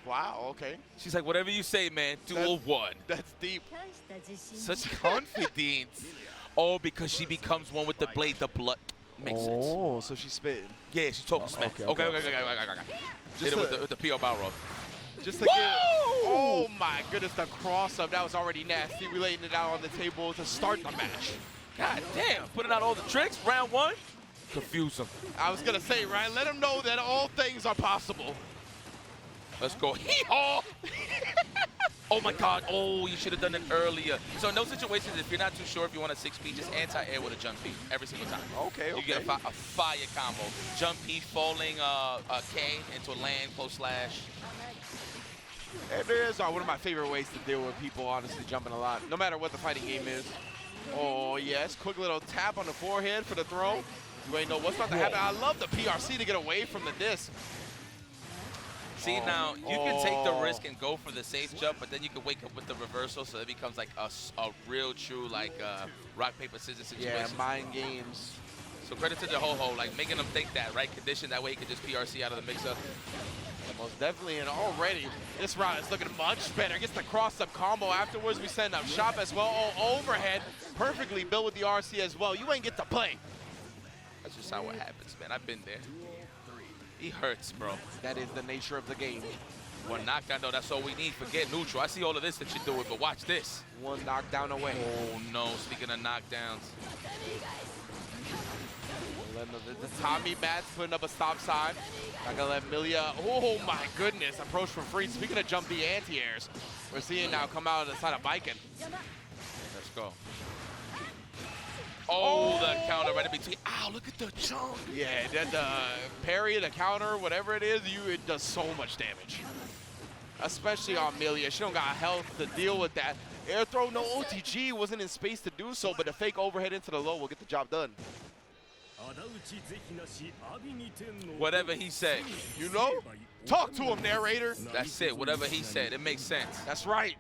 Wow, okay. She's like, whatever you say, man. Duel 1. That's deep. Such confidence. Oh, because she becomes one with the blade, the blood. Makes sense. Oh, so she's spitting. Yeah, she's talking smack. Okay. Hit it with the P.O. Balrog. Just to get, oh my goodness, the cross-up. That was already nasty. We laying it out on the table to start the match. God damn, putting out all the tricks. Round 1. Confuse them. I was going to say, right, let them know that all things are possible. Let's go. Hee-haw! Oh my God, oh, you should have done it earlier. So in those situations, if you're not too sure if you want a 6P, just anti-air with a jump P every single time. Okay, okay. You get a fire combo. Jump P, falling a K into a land, close slash. And there is one of my favorite ways to deal with people, honestly, jumping a lot, no matter what the fighting game is. Oh, yes, quick little tap on the forehead for the throw. You ain't know what's about to happen. I love the PRC to get away from the disc. See, now, you can take the risk and go for the safe jump, but then you can wake up with the reversal, so it becomes like a real true, like, rock, paper, scissors situation. Yeah, mind games. So credit to the ho-ho, like, making them think that, right condition. That way he can just PRC out of the mix-up. Yeah, most definitely, and already, this round is looking much better. Gets the cross-up combo afterwards. We send up shop as well. Oh, overhead, perfectly built with the RC as well. You ain't get to play. That's just how it happens, man. I've been there. He hurts, bro. That is the nature of the game. One knockdown, though, that's all we need. Forget neutral. I see all of this that you're doing, but watch this. One knockdown away. Oh, no. Speaking of knockdowns. The Tommy Mats putting up a stop sign. Not gonna let Millia, oh my goodness, approach from free. Speaking of jump B anti-airs, we're seeing now come out of the side of Baiken. Let's go. Oh, the counter right in between. Ow, look at the chunk. Yeah, then the parry, the counter, whatever it is, it does so much damage. Especially on Millia. She don't got health to deal with that. Air throw, no OTG, wasn't in space to do so, but the fake overhead into the low will get the job done. Whatever he said. You know? Talk to him, narrator. That's it. Whatever he said. It makes sense. That's right.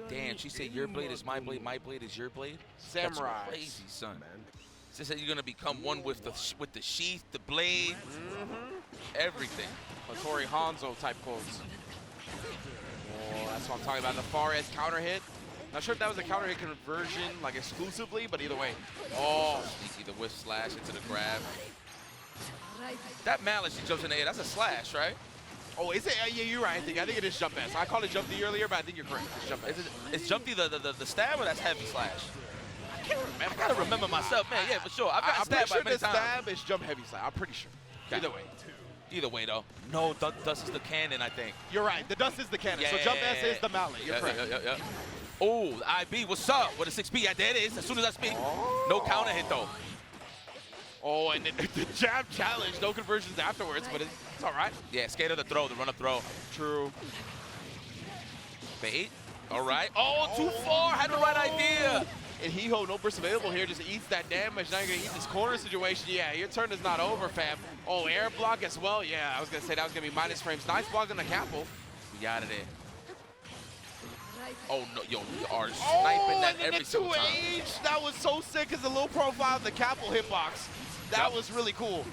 Damn, she said your blade is my blade is your blade? Samurai. That's crazy, son. She said you're going to become one with the sheath, the blade, everything. Hattori Hanzo type quotes. Oh, that's what I'm talking about. The far edge counter hit. Not sure if that was a counter hit conversion, like exclusively, but either way. Oh, sneaky, the whiff slash into the grab. That mallet she jumps in the air, that's a slash, right? Oh, is it? Yeah, you're right. I think it is jump S. I called it jump D earlier, but I think you're correct. It's jump S. Is jump D the stab or that's heavy slash? I can't remember. I gotta remember myself, man. Yeah, for sure. I've got pretty sure the stab is jump heavy slash. I'm pretty sure. Okay. Either way, though. No, dust is the cannon, I think. You're right. The dust is the cannon. Yeah, so jump S is the mallet. You're correct. Yeah. Oh, IB, what's up? With a 6P, yeah, there it is. As soon as I speak. No counter hit, though. Oh, and the jab challenge. No conversions afterwards, but it's all right. Yeah, scared of the throw, the run-up throw. True. Bait. All right. Oh, too far. Had the right idea. And Hiho, no burst available here, just eats that damage. Now you're going to eat this corner situation. Yeah, your turn is not over, fam. Oh, air block as well. Yeah, I was going to say that was going to be minus frames. Nice block on the Capel. We got it in. Oh, no, yo, we are sniping that every single time. That was so sick because the low profile of the Capel hitbox. That was really cool.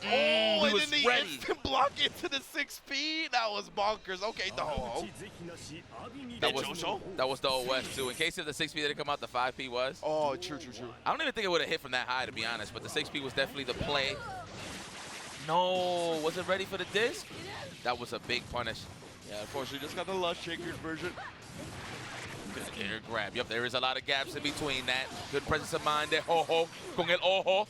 Oh, and then the instant block into the 6P. That was bonkers. Okay, the ho-ho. That was the OS, too. In case if the 6P didn't come out, the 5P was. Oh, true. I don't even think it would have hit from that high, to be honest, but the 6P was definitely the play. No, was it ready for the disc? That was a big punish. Yeah, unfortunately, just got the Lush Shaker's version. Air grab. Yep, there is a lot of gaps in between that. Good presence of mind there. Ho-ho. Con el ojo.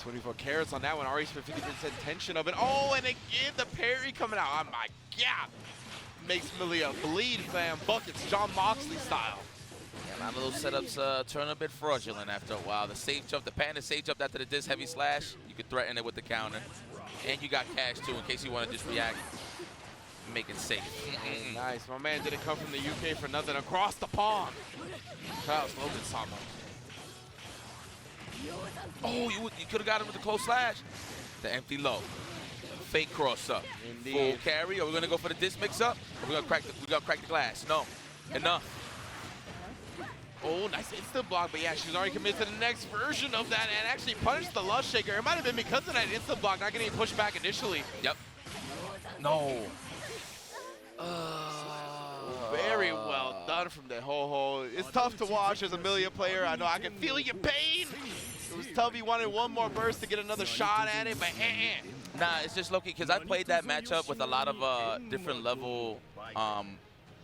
24 carats on that one. RH for 50% tension of it. Oh, and again, the parry coming out. Oh, my God. Makes Millia bleed, fam. Buckets, John Moxley style. Yeah, a lot of those setups turn a bit fraudulent after a while. The safe jump, the panda safe jump after the disc heavy slash, you could threaten it with the counter. And you got cash, too, in case you want to just react. Make it safe. Nice. My man didn't come from the UK for nothing. Across the pond. Charles Logan Sama. Oh, you could have got him with the close slash. The empty low. Fake cross up. Indeed. Full carry. Are we gonna go for the disc mix up? Or we gonna crack the glass? No. Enough. Oh, nice instant block, but yeah, she's already committed to the next version of that and actually punished the Lush Shaker. It might have been because of that instant block, not getting pushed back initially. Yep. No. Very well done from the ho-ho. It's tough to watch as a Millia player. I know I can feel your pain. It was tough. He wanted one more burst to get another shot at it, but Nah, it's just low-key because I played that matchup with a lot of different level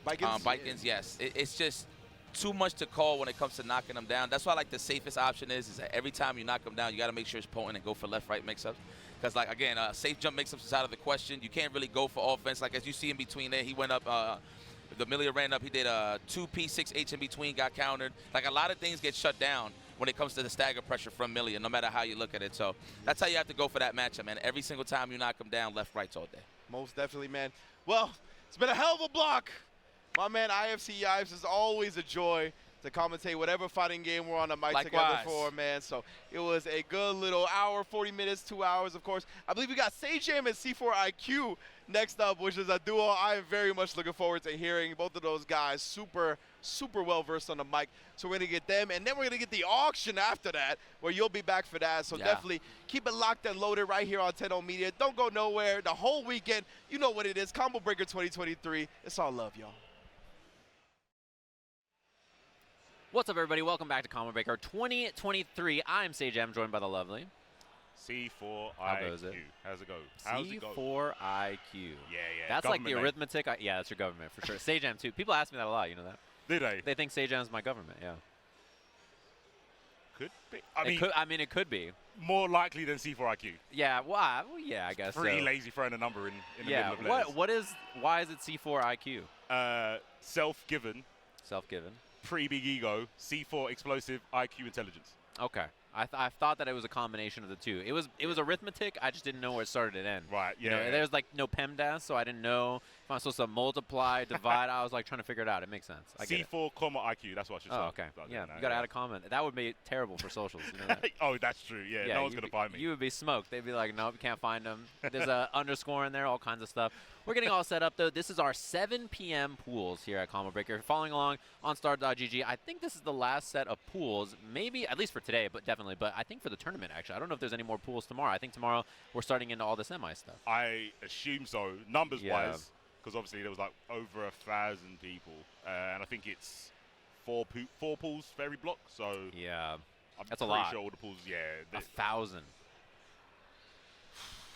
Baikens. Yes, it's just too much to call when it comes to knocking them down. That's why like the safest option is that every time you knock them down, you got to make sure it's potent and go for left-right mix-ups. Because like again, safe jump mix-ups is out of the question. You can't really go for offense. Like as you see in between there, he went up. The Millia ran up. He did a 2P6H in between, got countered. Like a lot of things get shut down when it comes to the stagger pressure from Millia, no matter how you look at it. So that's how you have to go for that matchup, man. Every single time you knock them down, left-rights all day. Most definitely, man. Well, it's been a hell of a block. My man IFC Yives is always a joy to commentate whatever fighting game we're on the mic together for, man. So it was a good little hour, 40 minutes, 2 hours, of course. I believe we got SageM and C4IQ next up, which is a duo I am very much looking forward to hearing. Both of those guys super well-versed on the mic. So we're going to get them, and then we're going to get the auction after that, where you'll be back for that. So definitely keep it locked and loaded right here on 10 Media. Don't go nowhere. The whole weekend, you know what it is. Combo Breaker 2023. It's all love, y'all. What's up, everybody? Welcome back to Combo Breaker 2023. I'm SageM, joined by the lovely C4IQ. How goes it? How's it go? How's it go? C4IQ. Yeah. That's like the government, arithmetic. Yeah, that's your government for sure. SageM too. People ask me that a lot. You know that? Do they? They think SageM is my government. Yeah. Could be. I mean, it could be. More likely than C4IQ. Yeah. Well, yeah, I guess. Pretty so. lazy throwing a number in the middle of letters. Why is it C4IQ? Self-given. Self-given. Pretty big ego. C4 explosive. IQ intelligence. Okay. I thought that it was a combination of the two. It was arithmetic. I just didn't know where it started and end. Right. Yeah. You know, there's like no PEMDAS, so I didn't know if I'm supposed to multiply, divide. I was like trying to figure it out. It makes sense. I get it. C4, IQ. That's what I should say. Oh, okay. Yeah, you got to add a comment. That would be terrible for socials. You know that? Oh, that's true. Yeah, no one's going to find me. You would be smoked. They'd be like, nope, you can't find them. There's a underscore in there, all kinds of stuff. We're getting all set up, though. This is our 7 p.m. pools here at Combo Breaker. Following along on Start.gg, I think this is the last set of pools, maybe, at least for today, but definitely. But I think for the tournament, actually. I don't know if there's any more pools tomorrow. I think tomorrow we're starting into all the semi stuff. I assume so, numbers-wise, because obviously there was like over 1,000 people, and I think it's four pools for every block. So yeah, that's a lot. Sure all the pools, 1,000.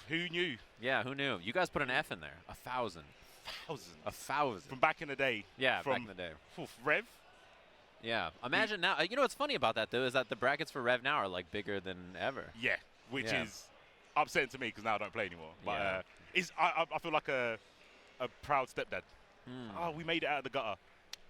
Who knew? Yeah, who knew? You guys put an F in there. 1,000. 1,000. From back in the day. Yeah, back in the day. Rev? Yeah. Imagine now. You know what's funny about that, though, is that the brackets for Rev now are, like, bigger than ever. Yeah, which is upsetting to me because now I don't play anymore. But I feel like a proud stepdad. Oh, we made it out of the gutter.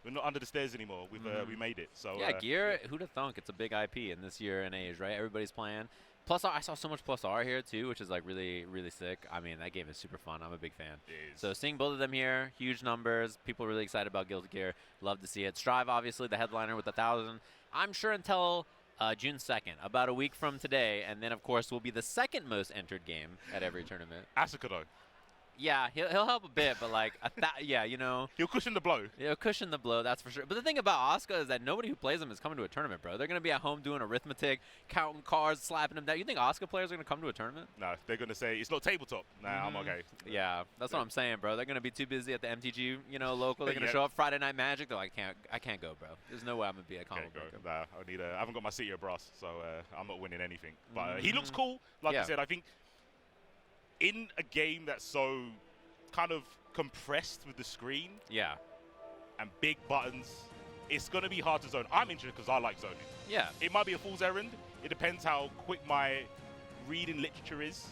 We're not under the stairs anymore. We made it. So yeah, Gear, who'd have thunk? It's a big IP in this year and age, right? Everybody's playing. Plus, I saw so much plus R here, too, which is, like, really, really sick. I mean, that game is super fun. I'm a big fan. It is. So seeing both of them here, huge numbers. People really excited about Guilty Gear. Love to see it. Strive, obviously, the headliner with 1,000. I'm sure until June 2nd, about a week from today. And then, of course, will be the second most entered game at every tournament. Asuka, though. Yeah, he'll help a bit, but like, yeah, you know. He'll cushion the blow. He'll cushion the blow, that's for sure. But the thing about Asuka is that nobody who plays him is coming to a tournament, bro. They're going to be at home doing arithmetic, counting cards, slapping them down. You think Asuka players are going to come to a tournament? No, they're going to say, it's not tabletop. Nah, I'm okay. Yeah, that's what I'm saying, bro. They're going to be too busy at the MTG, you know, local. They're going to show up Friday Night Magic. They're like, I can't go, bro. There's no way I'm going to be at Combo Breaker. Nah, I haven't got my City of Brass, so I'm not winning anything. But he looks cool. Like I said, I think in a game that's so kind of compressed with the screen and big buttons, it's going to be hard to zone. I'm interested because I like zoning. Yeah. It might be a fool's errand. It depends how quick my reading literature is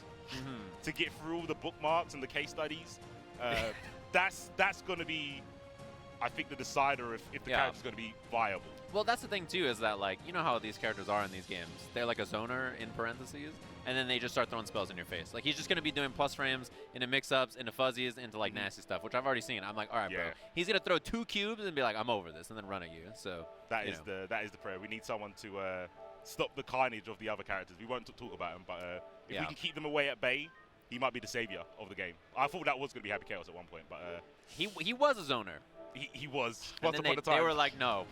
to get through all the bookmarks and the case studies. That's going to be, I think, the decider if the character's going to be viable. Well, that's the thing, too, is that, like, you know how these characters are in these games. They're like a zoner in parentheses, and then they just start throwing spells in your face. Like, he's just going to be doing plus frames into mix-ups, into fuzzies, into, like, nasty stuff, which I've already seen. I'm like, all right, bro. He's going to throw 2 cubes and be like, I'm over this, and then run at you. So that is the prayer. We need someone to stop the carnage of the other characters. We won't talk about them, but if we can keep them away at bay, he might be the savior of the game. I thought that was going to be Happy Chaos at one point, but he was a zoner. He was. And then they were like, no,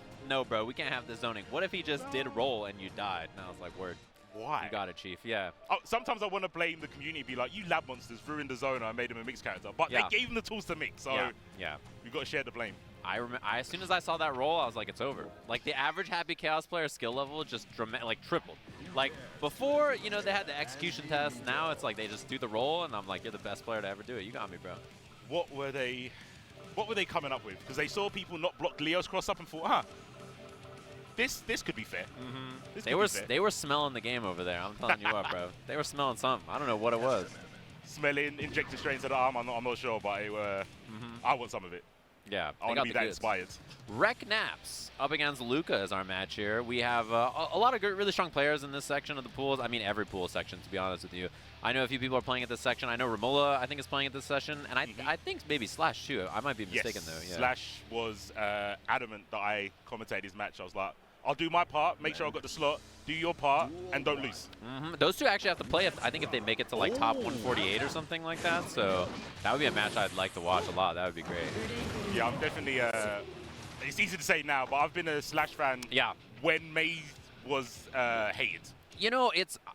bro, we can't have this zoning. What if he just did roll and you died? And I was like, word. Why? You got it, Chief. Yeah. Oh, sometimes I want to blame the community, be like, you lab monsters ruined the zoner and made him a mixed character. But they gave him the tools to mix, so we've got to share the blame. I remember, as soon as I saw that roll, I was like, it's over. Like, the average Happy Chaos player skill level just tripled. Like, before, you know, they had the execution test. Now it's like they just do the roll, and I'm like, you're the best player to ever do it. You got me, bro. What were they coming up with? Because they saw people not block Leo's cross up and thought, this could be fair. They were smelling the game over there. I'm telling you what, bro. They were smelling something. I don't know what it was. Smelling injected straight into the arm. I'm not sure, but I want some of it. Yeah, I want to be that inspired. Rec Naps up against Luca is our match here. We have a lot of good, really strong players in this section of the pools. I mean, every pool section, to be honest with you. I know a few people are playing at this section. I know Romola, I think, is playing at this session. And I think maybe Slash, too. I might be mistaken, though. Yeah. Slash was adamant that I commentated his match. I was like, I'll do my part, make sure I've got the slot, do your part, and don't lose. Those two actually have to play, I think, if they make it to, like, top 148 or something like that. So that would be a match I'd like to watch a lot. That would be great. Yeah, I'm definitely... it's easy to say now, but I've been a Slash fan when May was hated. You know,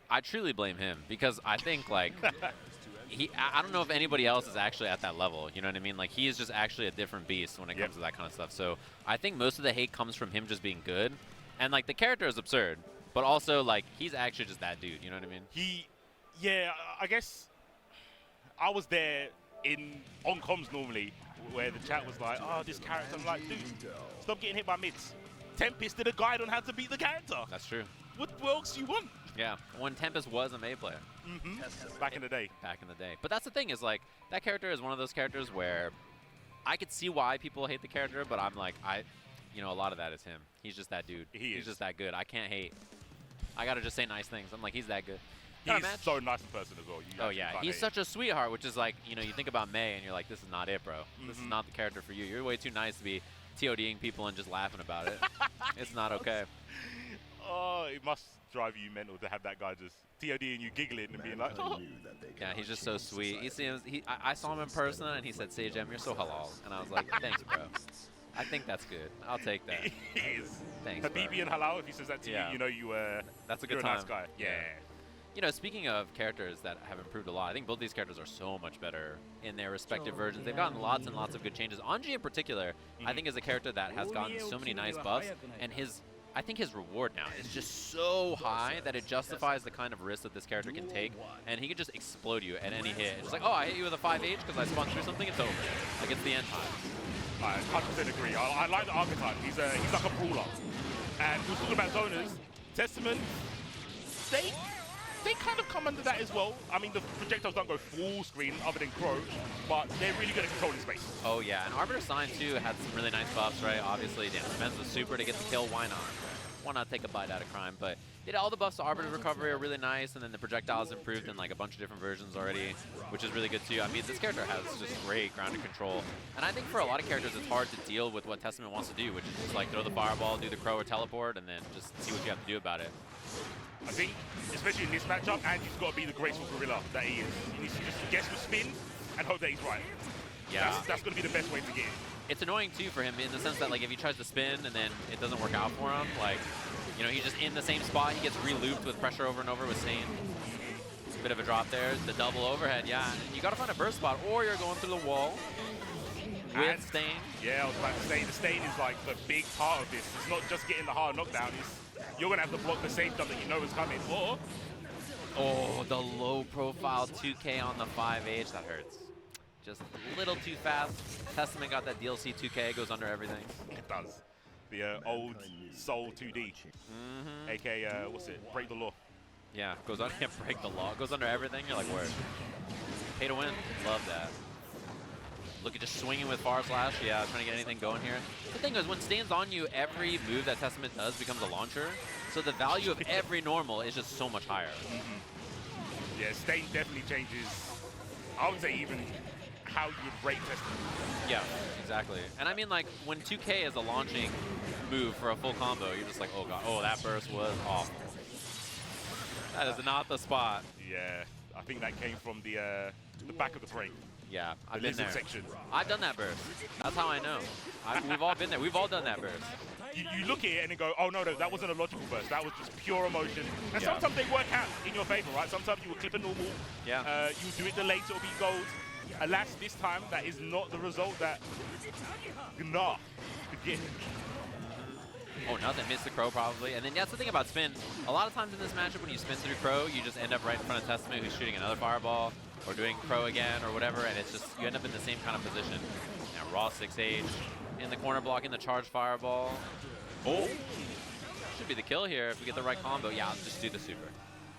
I truly blame him because I think, like... I don't know if anybody else is actually at that level, you know what I mean? Like, he is just actually a different beast when it comes to that kind of stuff. So I think most of the hate comes from him just being good. And, like, the character is absurd, but also, like, he's actually just that dude, you know what I mean? Yeah, I guess I was there on comms normally where the chat was like, oh, this character. I'm like, dude, stop getting hit by mids. Tempest did a guide on how to beat the character. That's true. What else do you want? Yeah, when Tempest was a May player. Back in the day. Back in the day. But that's the thing is, like, that character is one of those characters where I could see why people hate the character, but I'm like, you know, a lot of that is him. He's just that dude. He's just that good. I can't hate. I got to just say nice things. I'm like, he's that good. He's so nice a person as well. Oh, yeah. He's such a sweetheart, which is like, you know, you think about May and you're like, this is not it, bro. This is not the character for you. You're way too nice to be TODing people and just laughing about it. It's not okay. Oh, it must drive you mental to have that guy just TODing you, giggling and being like, oh. Yeah, he's just so sweet. I saw him in person and he said, Sage M, you're so halal. And I was like, thanks, bro. I think that's good. I'll take that. It is. Thanks, Habibi and halal, if he says that to you, you know that's a good you're time. A nice guy. Yeah. You know, speaking of characters that have improved a lot, I think both these characters are so much better in their respective versions. They've gotten lots and lots of good changes. Anji in particular, I think, is a character that has gotten so many nice buffs, and I think his reward now is just so high that it justifies the kind of risk that this character can take, and he can just explode you at any hit. It's just like, oh, I hit you with a 5H because I spun through something, it's over. Like, it's the end time. I 100% agree. I like the archetype. He's like a brawler. And we were talking about zoners. Testament, they kind of come under that as well. I mean, the projectiles don't go full screen other than Crow, but they're really good at controlling space. Oh, yeah. And Arbiter Sign, too, had some really nice buffs, right? Obviously, spends the super to get the kill. Why not? Why not take a bite out of crime? But all the buffs to Arbiter's recovery are really nice, and then the projectiles improved in like a bunch of different versions already, which is really good too. I mean, this character has just great grounded control, and I think for a lot of characters it's hard to deal with what Testament wants to do, which is just like throw the fireball, do the crow or teleport, and then just see what you have to do about it. I think, especially in this matchup, Anji's got to be the graceful gorilla that he is. He needs to just guess the spin and hope that he's right. Yeah, that's going to be the best way to get it. It's annoying too for him in the sense that like if he tries to spin and then it doesn't work out for him, like, you know, he's just in the same spot. He gets re-looped with pressure over and over with Stain. Bit of a drop there. The double overhead, yeah. You got to find a burst spot, or you're going through the wall with Stain. Yeah, I was about to say, the Stain is like the big part of this. It's not just getting the hard knockdown. You're going to have to block the safe jump that you know is coming. Or... Oh, the low profile 2K on the 5H. That hurts. Just a little too fast. Testament got that DLC 2K, goes under everything. It does. The old Soul 2D. A.K.A. What's it? Break the law. Yeah, goes on. Break the law. Goes under everything. You're like, word. Pay to win. Love that. Look at just swinging with far slash. Yeah, trying to get anything going here. The thing is, when Stain's on you, every move that Testament does becomes a launcher. So the value of every normal is just so much higher. Yeah, Stain definitely changes. I would say even how you would rate Testament. Yeah, exactly. And I mean, like, when 2K is a launching move for a full combo, you're just like, oh god, oh, that burst was awful. That is not the spot. Yeah, I think that came from the back of the brain. Yeah, I've been there. Section. I've done that burst. That's how I know. We've all been there. We've all done that burst. You look at it and you go, oh no, that wasn't a logical burst. That was just pure emotion. And sometimes they work out in your favor, right? Sometimes you will clip a normal. Yeah. You do it delayed, so it'll be gold. Alas, this time, that is not the result that Gnar could get. Oh, nothing. Missed the Crow, probably. And then that's the thing about spin. A lot of times in this matchup, when you spin through Crow, you just end up right in front of Testament, who's shooting another fireball, or doing Crow again, or whatever, and it's just, you end up in the same kind of position. Now, raw 6H, in the corner blocking the charged fireball. Oh! be the kill here if we get the right combo. Yeah, let's just do the super.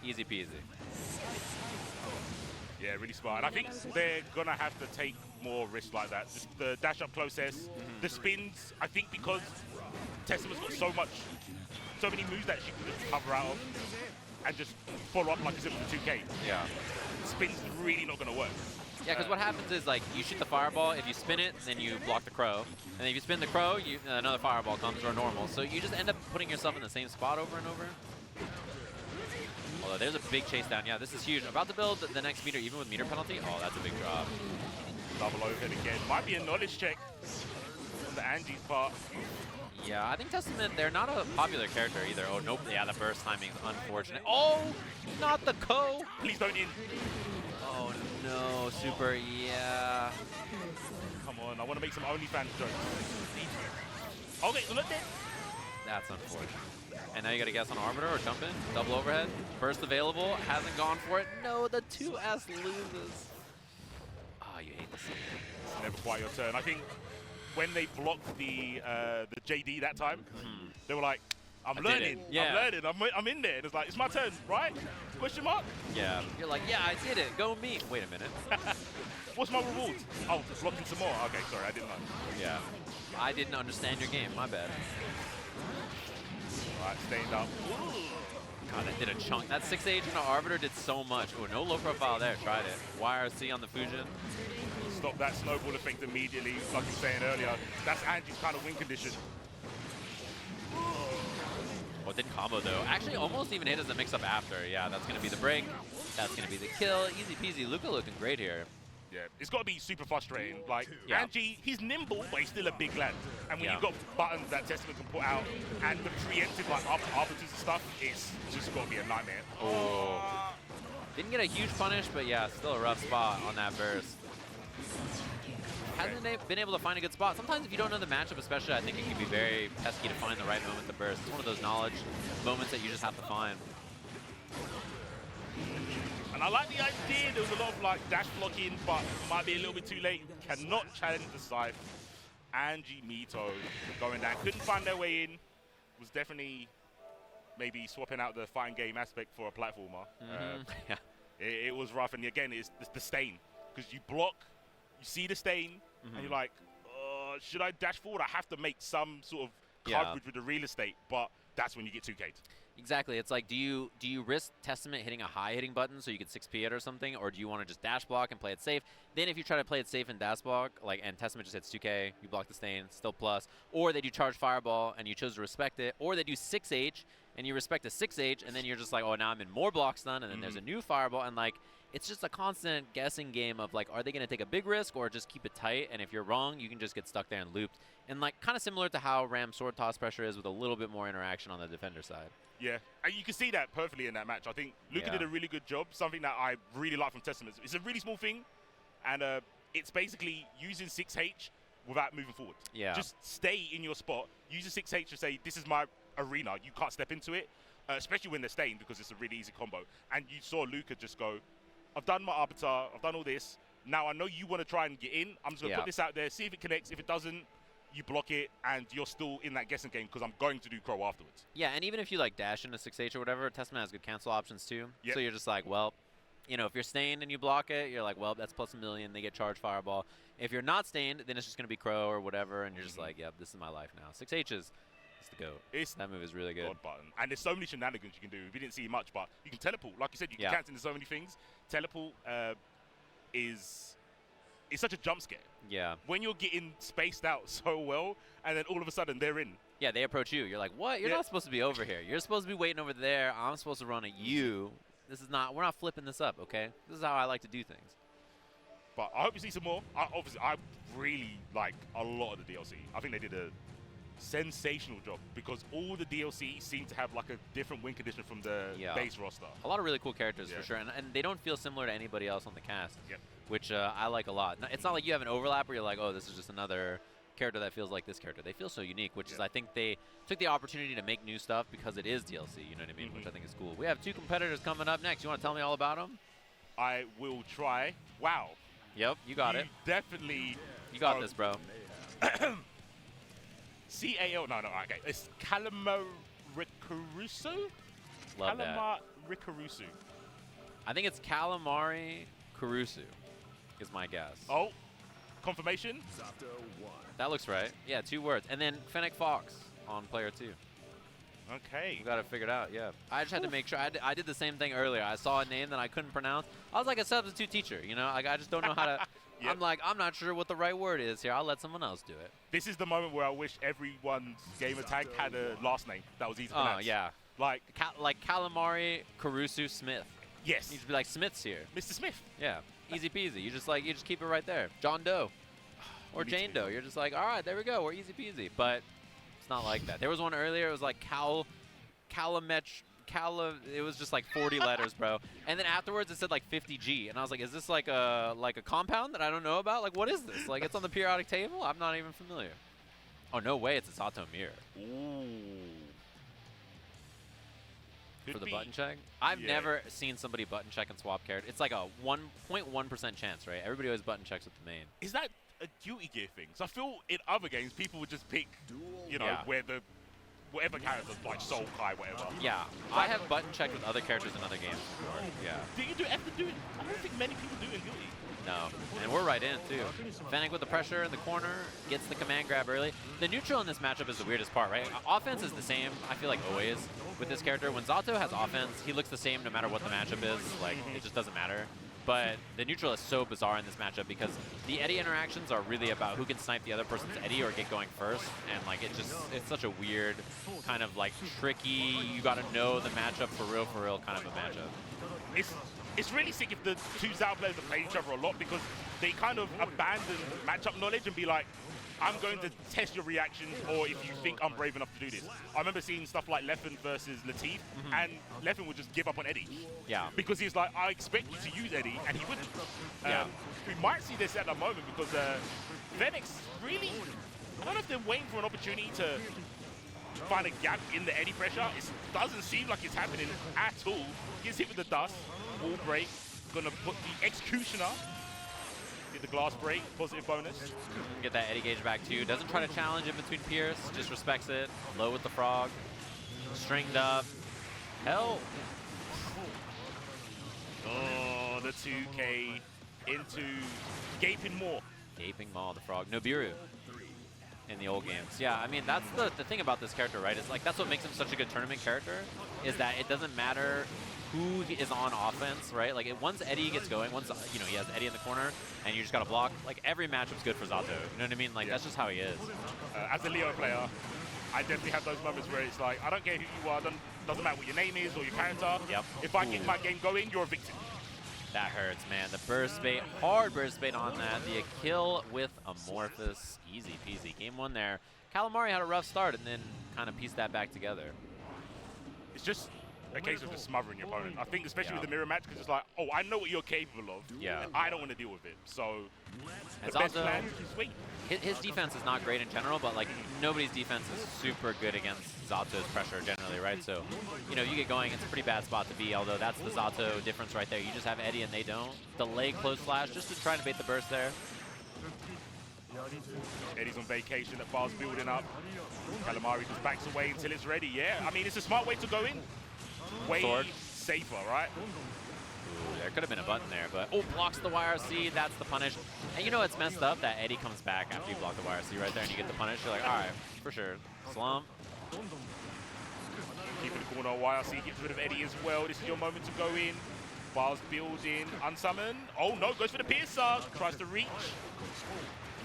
Easy peasy. Yeah, really smart. And I think they're going to have to take more risks like that. Just the dash up close S, the spins, I think because Testiment's got so many moves that she can just cover out of and just follow up like I said with the 2K. Yeah. Spin's really not going to work. Yeah, because what happens is, like, you shoot the fireball, if you spin it, then you block the crow. And then if you spin the crow, another fireball comes or normal. So you just end up putting yourself in the same spot over and over. Although there's a big chase down. Yeah, this is huge. About to build the next meter, even with meter penalty. Oh, that's a big drop. Double overhead again. Might be a knowledge check on the Anji's part. Yeah, I think Testament, they're not a popular character either. Oh, nope. Yeah, the burst timing is unfortunate. Oh, not the Ko. Please don't in. Oh, no. Super, yeah. Come on, I want to make some OnlyFans jokes. Okay, look there. That's unfortunate. And now you got to guess on Arbiter or jump in. Double overhead. Burst available. Hasn't gone for it. No, the 2S loses. Oh, you hate this. It's never quite your turn. I think when they blocked the JD that time, they were like, I'm learning. Yeah. I'm learning. I'm in there. And it's like, it's my turn, right? Question mark? Yeah. You're like, yeah, I did it. Go me. Wait a minute. What's my reward? Oh, blocking some more. Okay, sorry, I didn't know. Yeah. I didn't understand your game. My bad. All right, staying up. God, that did a chunk. That 6H and Arbiter did so much. Oh, no low profile there. Tried it. YRC on the Fusion. Stop that snowball effect immediately, like you were saying earlier. That's Anji's kind of win condition. Well, it did combo, though. Actually, almost even hit as a mix-up after. Yeah, that's going to be the break. That's going to be the kill. Easy peasy. Luca looking great here. Yeah, it's got to be super frustrating. Like, Anji, he's nimble, but he's still a big lad. And when you've got buttons that Testament can put out, and the preemptive, like, arbiters and stuff, it's just got to be a nightmare. Oh. Didn't get a huge punish, but yeah, still a rough spot on that burst. Hasn't been able to find a good spot. Sometimes if you don't know the matchup especially, I think it can be very pesky to find the right moment to burst. It's one of those knowledge moments that you just have to find. And I like the idea. There was a lot of like dash blocking, but might be a little bit too late. Cannot challenge the Scythe. Anji Mito going down. Couldn't find their way in. Was definitely maybe swapping out the fighting game aspect for a platformer. Yeah. It was rough. And again, it's the stain. Because you block, you see the stain, and you're like, should I dash forward? I have to make some sort of coverage with the real estate. But that's when you get 2K'd. Exactly. It's like, do you risk Testament hitting a high hitting button so you get 6P it or something, or do you want to just dash block and play it safe? Then if you try to play it safe and dash block, like, and Testament just hits 2K, you block the stain, still plus, or they do charge fireball and you chose to respect it, or they do 6H and you respect a 6H, and then you're just like, oh, now I'm in more block stun, and then there's a new fireball, and like, it's just a constant guessing game of like, are they going to take a big risk or just keep it tight? And if you're wrong, you can just get stuck there and looped. And like, kind of similar to how Ram's sword toss pressure is, with a little bit more interaction on the defender side. Yeah, and you can see that perfectly in that match. I think Luca did a really good job, something that I really like from Testament. It's a really small thing, and it's basically using 6H without moving forward. Yeah. Just stay in your spot, use the 6H to say, this is my arena, you can't step into it, especially when they're stained, because it's a really easy combo. And you saw Luca just go, I've done my Arbiter, I've done all this, now I know you want to try and get in, I'm just going to put this out there, see if it connects. If it doesn't, you block it, and you're still in that guessing game because I'm going to do Crow afterwards. Yeah, and even if you like dash into 6H or whatever, Testament has good cancel options too. So you're just like, well, you know, if you're stained and you block it, you're like, well, that's plus 1,000,000. They get charged fireball. If you're not stained, then it's just going to be Crow or whatever, and you're just like, yep, this is my life now. 6H is the GOAT. That move is really good. God button. And there's so many shenanigans you can do. We didn't see much, but you can teleport. Like you said, you can cancel into so many things. Teleport is such a jump scare. Yeah. When you're getting spaced out so well, and then all of a sudden they're in. Yeah, they approach you. You're like, what? You're not supposed to be over here. You're supposed to be waiting over there. I'm supposed to run at you. This is not, we're not flipping this up, okay? This is how I like to do things. But I hope you see some more. I really like a lot of the DLC. I think they did a sensational job, because all the DLC seem to have like a different win condition from the base roster. A lot of really cool characters for sure, and they don't feel similar to anybody else on the cast, which I like a lot. It's not like you have an overlap where you're like, oh, this is just another character that feels like this character. They feel so unique, which is, I think they took the opportunity to make new stuff because it is DLC, you know what I mean, which I think is cool. We have 2 competitors coming up next. You want to tell me all about them? I will try. Wow. Yep, you got it. Definitely. You got this, bro. CAL, no, okay. It's Calamari Rikurusu? Love that. Rikurusu. I think it's Calamari Kurusu is my guess. Oh, confirmation? That looks right. Yeah, 2 words. And then Fennec Fox on player 2. Okay. We got it figured out, yeah. I just had to make sure. I did the same thing earlier. I saw a name that I couldn't pronounce. I was like a substitute teacher, you know? Like, I just don't know how to. Yep. I'm like, I'm not sure what the right word is here. I'll let someone else do it. This is the moment where I wish everyone's gamer tag had a last name that was easy to pronounce. Oh, yeah. Like Calamari Kurusu Smith. Yes. You should be like, Smith's here. Mr. Smith. Yeah. Easy peasy. You just keep it right there. John Doe. Or Jane Doe. You're just like, all right, there we go. We're easy peasy. But it's not like that. There was one earlier. It was like it was just like 40 letters, bro. And then afterwards it said like 50G. And I was like, is this like a compound that I don't know about? Like, what is this? Like, it's on the periodic table? I'm not even familiar. Oh, no way. It's a Sato mirror. Ooh. For the button check? I've never seen somebody button check and swap character. It's like a 1.1% chance, right? Everybody always button checks with the main. Is that a Guilty Gear thing? So I feel in other games people would just pick, you know, where the whatever character, like Soul Kai, whatever. Yeah, I have button checked with other characters in other games before. Yeah. Do you have to do it? I don't think many people do it in Guilty. No, and we're right in too. Fennec with the pressure in the corner, gets the command grab early. The neutral in this matchup is the weirdest part, right? Offense is the same, I feel like always, with this character. When Zato has offense, he looks the same no matter what the matchup is. Like, it just doesn't matter. But the neutral is so bizarre in this matchup because the Eddie interactions are really about who can snipe the other person's Eddie or get going first. And like, it's such a weird kind of like tricky, you gotta know the matchup for real kind of a matchup. It's really sick if the two Zao players are playing each other a lot because they kind of abandon matchup knowledge and be like, I'm going to test your reactions, or if you think I'm brave enough to do this. I remember seeing stuff like Leffen versus Latif, and Leffen would just give up on Eddie. Yeah. Because he's like, I expect you to use Eddie, and he wouldn't. Yeah. We might see this at the moment because Fenix really, I don't know if they're waiting for an opportunity to find a gap in the Eddie pressure. It doesn't seem like it's happening at all. Gets hit with the dust, wall break, gonna put the Executioner. Get the glass break, positive bonus. Get that Eddie gauge back too. Doesn't try to challenge in between Pierce, just respects it. Low with the frog. Stringed up. Hell. Oh, the 2K into Gaping Maw. Gaping Maw, the frog. Nobiru in the old games. Yeah, I mean, that's the thing about this character, right? It's like, that's what makes him such a good tournament character, is that it doesn't matter who is on offense, right? Like, once Eddie gets going, once, you know, he has Eddie in the corner, and you just got to block, like, every matchup's good for Zato. You know what I mean? Like, that's just how he is. As a Leo player, I definitely have those moments where it's like, I don't care who you are, doesn't matter what your name is or your character. Yep. If I get my game going, you're a victim. That hurts, man. The burst bait, hard burst bait on that. The kill with Amorphous, easy peasy. Game one there. Calamari had a rough start and then kind of pieced that back together. It's just a case of just smothering your opponent. I think especially with the mirror match, because it's like, oh, I know what you're capable of. Yeah. And I don't want to deal with it. So and the best plan is wait. His defense is not great in general, but like nobody's defense is super good against Zato's pressure generally, right? So, you know, you get going, it's a pretty bad spot to be, although that's the Zato difference right there. You just have Eddie and they don't. Delay close flash just to try to bait the burst there. Eddie's on vacation, that bar's building up. Calamari just backs away until it's ready. Yeah, I mean, it's a smart way to go in. Way safer, right? Ooh, there could have been a button there, but blocks the YRC. That's the punish. And you know it's messed up that Eddie comes back after you block the YRC right there and you get the punish. You're like, all right, for sure. Slump. Keeping the corner, YRC gets rid of Eddie as well. This is your moment to go in. Bars building, unsummon. Oh no, goes for the piercer. Tries to reach.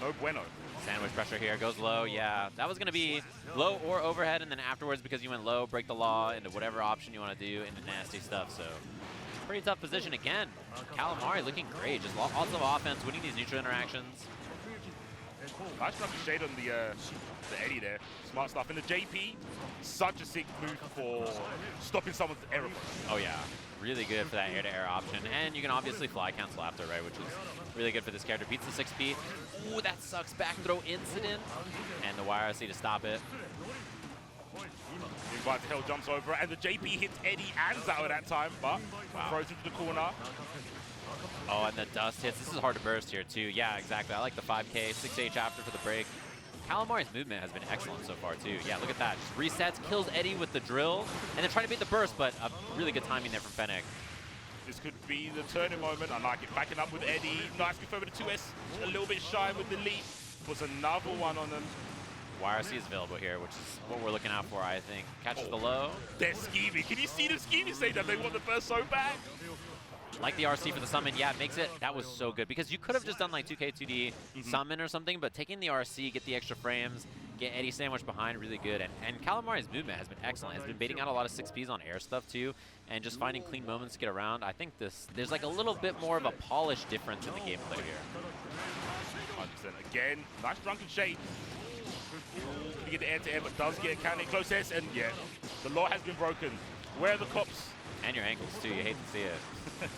No bueno. Sandwich pressure here, goes low. Yeah, that was going to be low or overhead, and then afterwards, because you went low, break the law into whatever option you want to do into nasty stuff. So pretty tough position again. Calamari looking great, just lots of offense, winning these neutral interactions. Nice enough to shade on the Eddie there. Smart stuff. And the JP, such a sick move for stopping someone's error. Oh yeah, really good for that air-to-air option. And you can obviously fly cancel after, right, which is really good for this character. Beats the 6P. Ooh, that sucks. Back throw incident. And the YRC to stop it. Invite to hell jumps over, and the JP hits Eddie and Zao at that time, but throws into the corner. Oh, and the dust hits. This is hard to burst here, too. Yeah, exactly. I like the 5K, 6H after for the break. Calamari's movement has been excellent so far, too. Yeah, look at that. Just resets, kills Eddie with the drill, and then trying to beat the burst, but a really good timing there from Fennec. This could be the turning moment. I like it. Backing up with Eddie. Nice move over to 2S. A little bit shy with the leap. Puts another one on them. YRC is available here, which is what we're looking out for, I think. Catches the low. They're scheming. Can you see them scheming? Say that they want the burst so bad. Like the RC for the summon, yeah, it makes it. That was so good because you could have just done like 2K2D summon or something, but taking the RC, get the extra frames, get Eddie sandwiched behind, really good. And Calamari's movement has been excellent. It's been baiting out a lot of 6Ps on air stuff too, and just finding clean moments to get around. I think there's like a little bit more of a polished difference in the gameplay here. 100%. Again, nice drunken shade. You get the air-to-air, but does get a cannon close S, and yeah, the law has been broken. Where are the cops? And your ankles too, you hate to see it.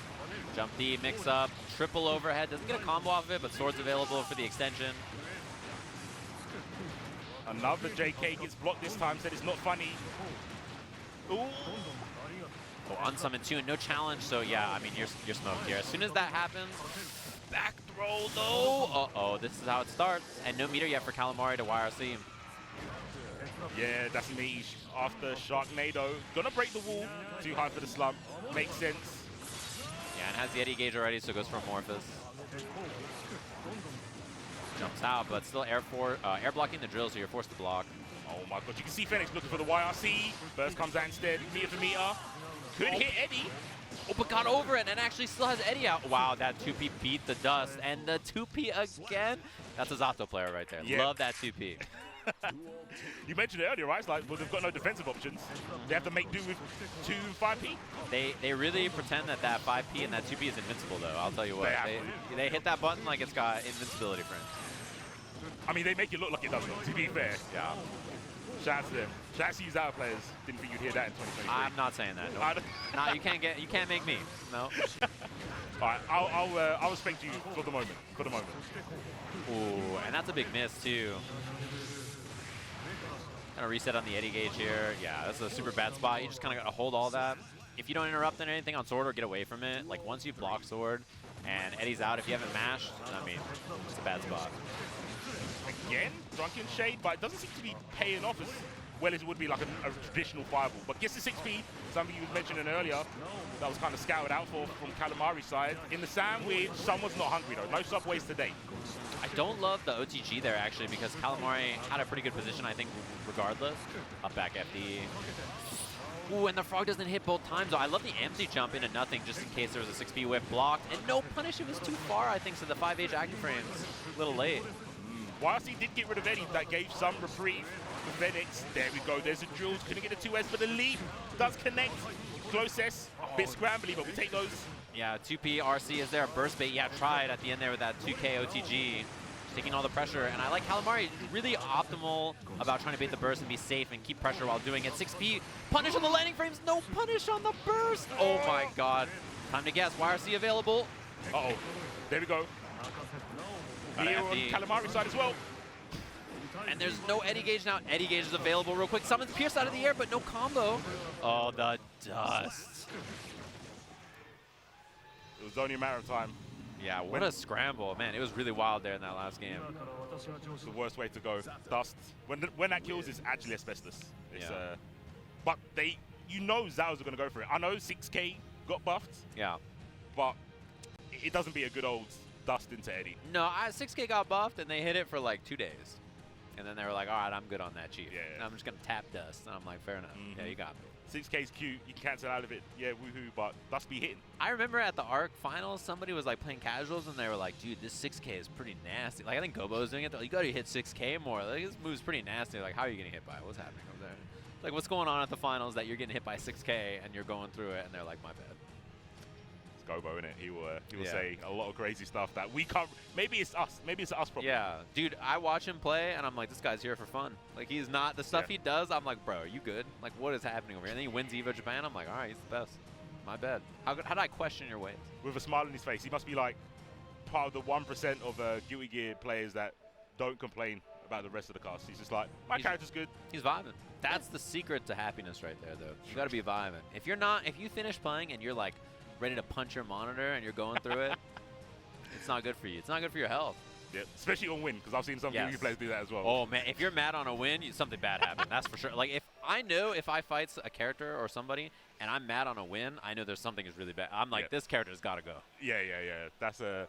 Jump D, mix up, triple overhead. Doesn't get a combo off of it, but sword's available for the extension. Another JK gets blocked this time, said it's not funny. Ooh. Oh, unsummon too, and no challenge, so yeah, I mean, you're smoked here. As soon as that happens, back throw though. Uh-oh, this is how it starts. And no meter yet for Calamari to YRC. Yeah, that's me after Sharknado. Gonna break the wall. Too high for the slump. Makes sense. Yeah, and has the Eddie gauge already, so goes for Amorphous. Jumps out, but still air blocking the drill, so you're forced to block. Oh my god, you can see Phoenix looking for the YRC. Burst comes out instead, meter for meter. Could hit Eddie. Oh, but got over it and actually still has Eddie out. Wow, that 2P beat the dust. And the 2P again. That's a Zato player right there. Yeah. Love that 2P. You mentioned it earlier, right? It's like, well, they've got no defensive options. They have to make do with 2 5P. They really pretend that 5P and that 2P is invincible, though. I'll tell you what. They hit that button like it's got invincibility frames. I mean, they make it look like it does, though, to be fair. Yeah. Shout out to them. Shout out to you Zao players. Didn't think you'd hear that in 2023. I'm not saying that. No. Nah, you can't make me. No. All right, I'll respect you for the moment. For the moment. Ooh, and that's a big miss too. Kind of reset on the Eddie gauge here. Yeah, that's a super bad spot. You just kind of got to hold all that. If you don't interrupt anything on sword or get away from it, like once you block sword and Eddie's out, if you haven't mashed, I mean, it's a bad spot. Again, Drunken Shade, but it doesn't seem to be paying off as well as it would be like a traditional fireball. But gets the 6P, something you was mentioning earlier, that was kind of scouted out for from Calamari's side. In the sandwich, someone's not hungry though. No subways today. I don't love the OTG there actually because Calamari had a pretty good position, I think, regardless. Up back FD. Ooh, and the frog doesn't hit both times. I love the empty jump into nothing just in case there was a 6P whip blocked. And no punish, it was too far, I think, so the 5H active frames a little late. YRC did get rid of Eddie. That gave some reprieve to Phoenix. There we go. There's the drills. Couldn't get a 2S, but the leap does connect. Close S. Bit scrambly, but we take those. Yeah, 2P RC is there. Burst bait, yeah, tried at the end there with that 2K OTG. Taking all the pressure. And I like Calamari. Really optimal about trying to bait the burst and be safe and keep pressure while doing it. 6P. Punish on the landing frames. No punish on the burst. Oh my god. Time to guess. YRC available. Uh-oh. There we go. Here on Calamari's side as well. And there's no Eddie gauge now. Eddie gauge is available real quick. Summons Pierce out of the air, but no combo. Oh, the dust. It was only a matter of time. Yeah, what a scramble. Man, it was really wild there in that last game. It's the worst way to go. Dust. When that kills, it's actually asbestos. It's, yeah. But you know Zao's are going to go for it. I know 6K got buffed. Yeah. But it doesn't be a good old dust into Eddie. No, 6K got buffed and they hit it for like 2 days. And then they were like, all right, I'm good on that, Chief. Yeah. And I'm just going to tap dust. And I'm like, fair enough. Yeah, you got me. 6K's cute. You can cancel out of it. Yeah, woohoo, but dust be hitting. I remember at the ARC finals, somebody was like playing casuals and they were like, dude, this 6K is pretty nasty. Like, I think Gobo was doing it. They're like, you got to hit 6K more. Like, this move's pretty nasty. Like, how are you getting hit by it? What's happening over there? Like, what's going on at the finals that you're getting hit by 6K and you're going through it? And they're like, my bad. Gobo, innit? He will say a lot of crazy stuff that we can't. Maybe it's us. Maybe it's us problem. Yeah, dude, I watch him play and I'm like, this guy's here for fun. Like, he's not the stuff he does. I'm like, bro, are you good? Like, what is happening over here? And then he wins EVO Japan. I'm like, all right, he's the best. My bad. How did I question your ways? With a smile on his face, he must be like part of the 1% of Guilty Gear players that don't complain about the rest of the cast. He's just like, my character's good. He's vibing. That's the secret to happiness right there, though. You got to be vibing. If you finish playing and you're like ready to punch your monitor and you're going through it, it's not good for you. It's not good for your health. Yeah, especially on win, because I've seen some Yes. Yugi players do that as well. Oh man, if you're mad on a win, something bad happened. That's for sure. Like if I fight a character or somebody and I'm mad on a win, I know there's something is really bad. I'm like, this character's got to go. Yeah. That's a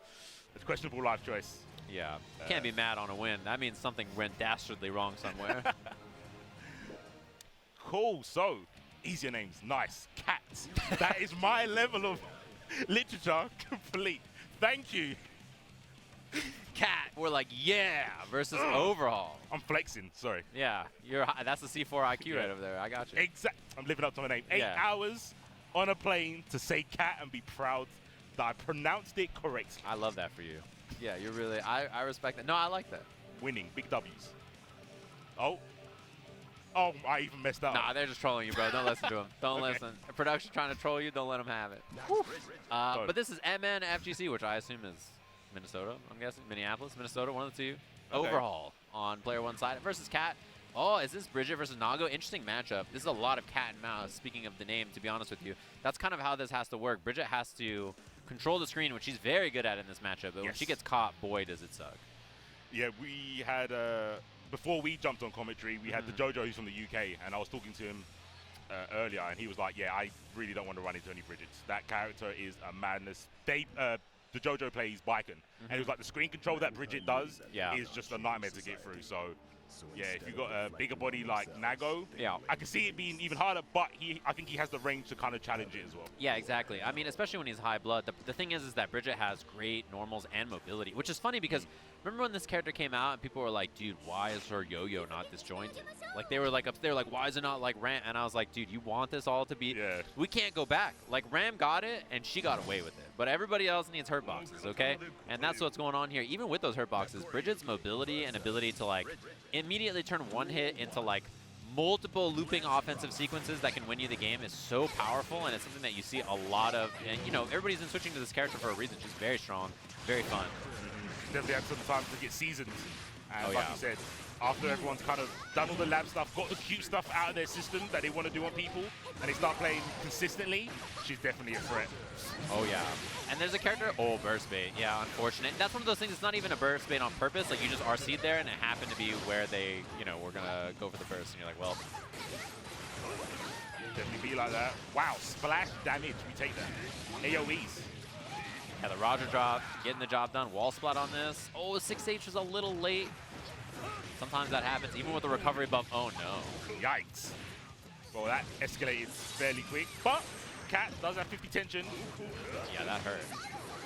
questionable life choice. Yeah, can't be mad on a win. That means something went dastardly wrong somewhere. Cool. So, easier names. Nice. Cats. That is my level of literature complete. Thank you. Cat. We're like, yeah, versus overhaul. I'm flexing. Sorry. Yeah, that's the C4 IQ right over there. I got you. Exact. I'm living up to my name. 8 hours on a plane to say cat and be proud that I pronounced it correctly. I love that for you. Yeah, you're really. I respect that. No, I like that. Winning. Big W's. Oh, I even messed up. Nah, they're just trolling you, bro. Don't listen to them. Don't listen. Production trying to troll you. Don't let them have it. But this is MNFGC, which I assume is Minnesota, I'm guessing. Minneapolis, Minnesota, one of the two. Okay. Overhaul on player one side versus Cat. Oh, is this Bridget versus Nago? Interesting matchup. This is a lot of cat and mouse, speaking of the name, to be honest with you. That's kind of how this has to work. Bridget has to control the screen, which she's very good at in this matchup. But when she gets caught, boy, does it suck. Yeah, we had, before we jumped on commentary, we had the Jojo who's from the UK, and I was talking to him earlier, and he was like, yeah, I really don't want to run into any Bridgets. That character is a madness. The Jojo plays Baiken, and it was like the screen control that Bridget does is just a nightmare to get through. So, yeah, if you've got a bigger body like Nago, I can see it being even harder, but I think he has the range to kind of challenge it as well. Yeah, exactly. I mean, especially when he's high blood. The thing is that Bridget has great normals and mobility, which is funny because remember when this character came out and people were like, dude, why is her yo-yo not disjointed? Like, they were like, why is it not like Ram? And I was like, dude, you want this all to be? Yeah. We can't go back. Like, Ram got it, and she got away with it. But everybody else needs hurt boxes, okay? And that's what's going on here. Even with those hurt boxes, Bridget's mobility and ability to, like, immediately turn one hit into, like, multiple looping offensive sequences that can win you the game is so powerful, and it's something that you see a lot of. And, you know, everybody's been switching to this character for a reason. She's very strong, very fun. Definitely had some time to get seasoned. And like you said, after everyone's kind of done all the lab stuff, got the cute stuff out of their system that they want to do on people, and they start playing consistently, she's definitely a threat. Oh, yeah. And there's a character, burst bait. Yeah, unfortunate. That's one of those things, it's not even a burst bait on purpose. Like, you just RC'd there, and it happened to be where they, you know, were going to go for the burst. And you're like, well. Definitely be like that. Wow, splash damage. We take that. AoEs. Yeah, the Roger drop, getting the job done. Wall splat on this. Oh, 6H was a little late. Sometimes that happens, even with the recovery buff. Oh, no. Yikes. Well, that escalated fairly quick, but Cat does have 50 tension. Yeah, that hurt.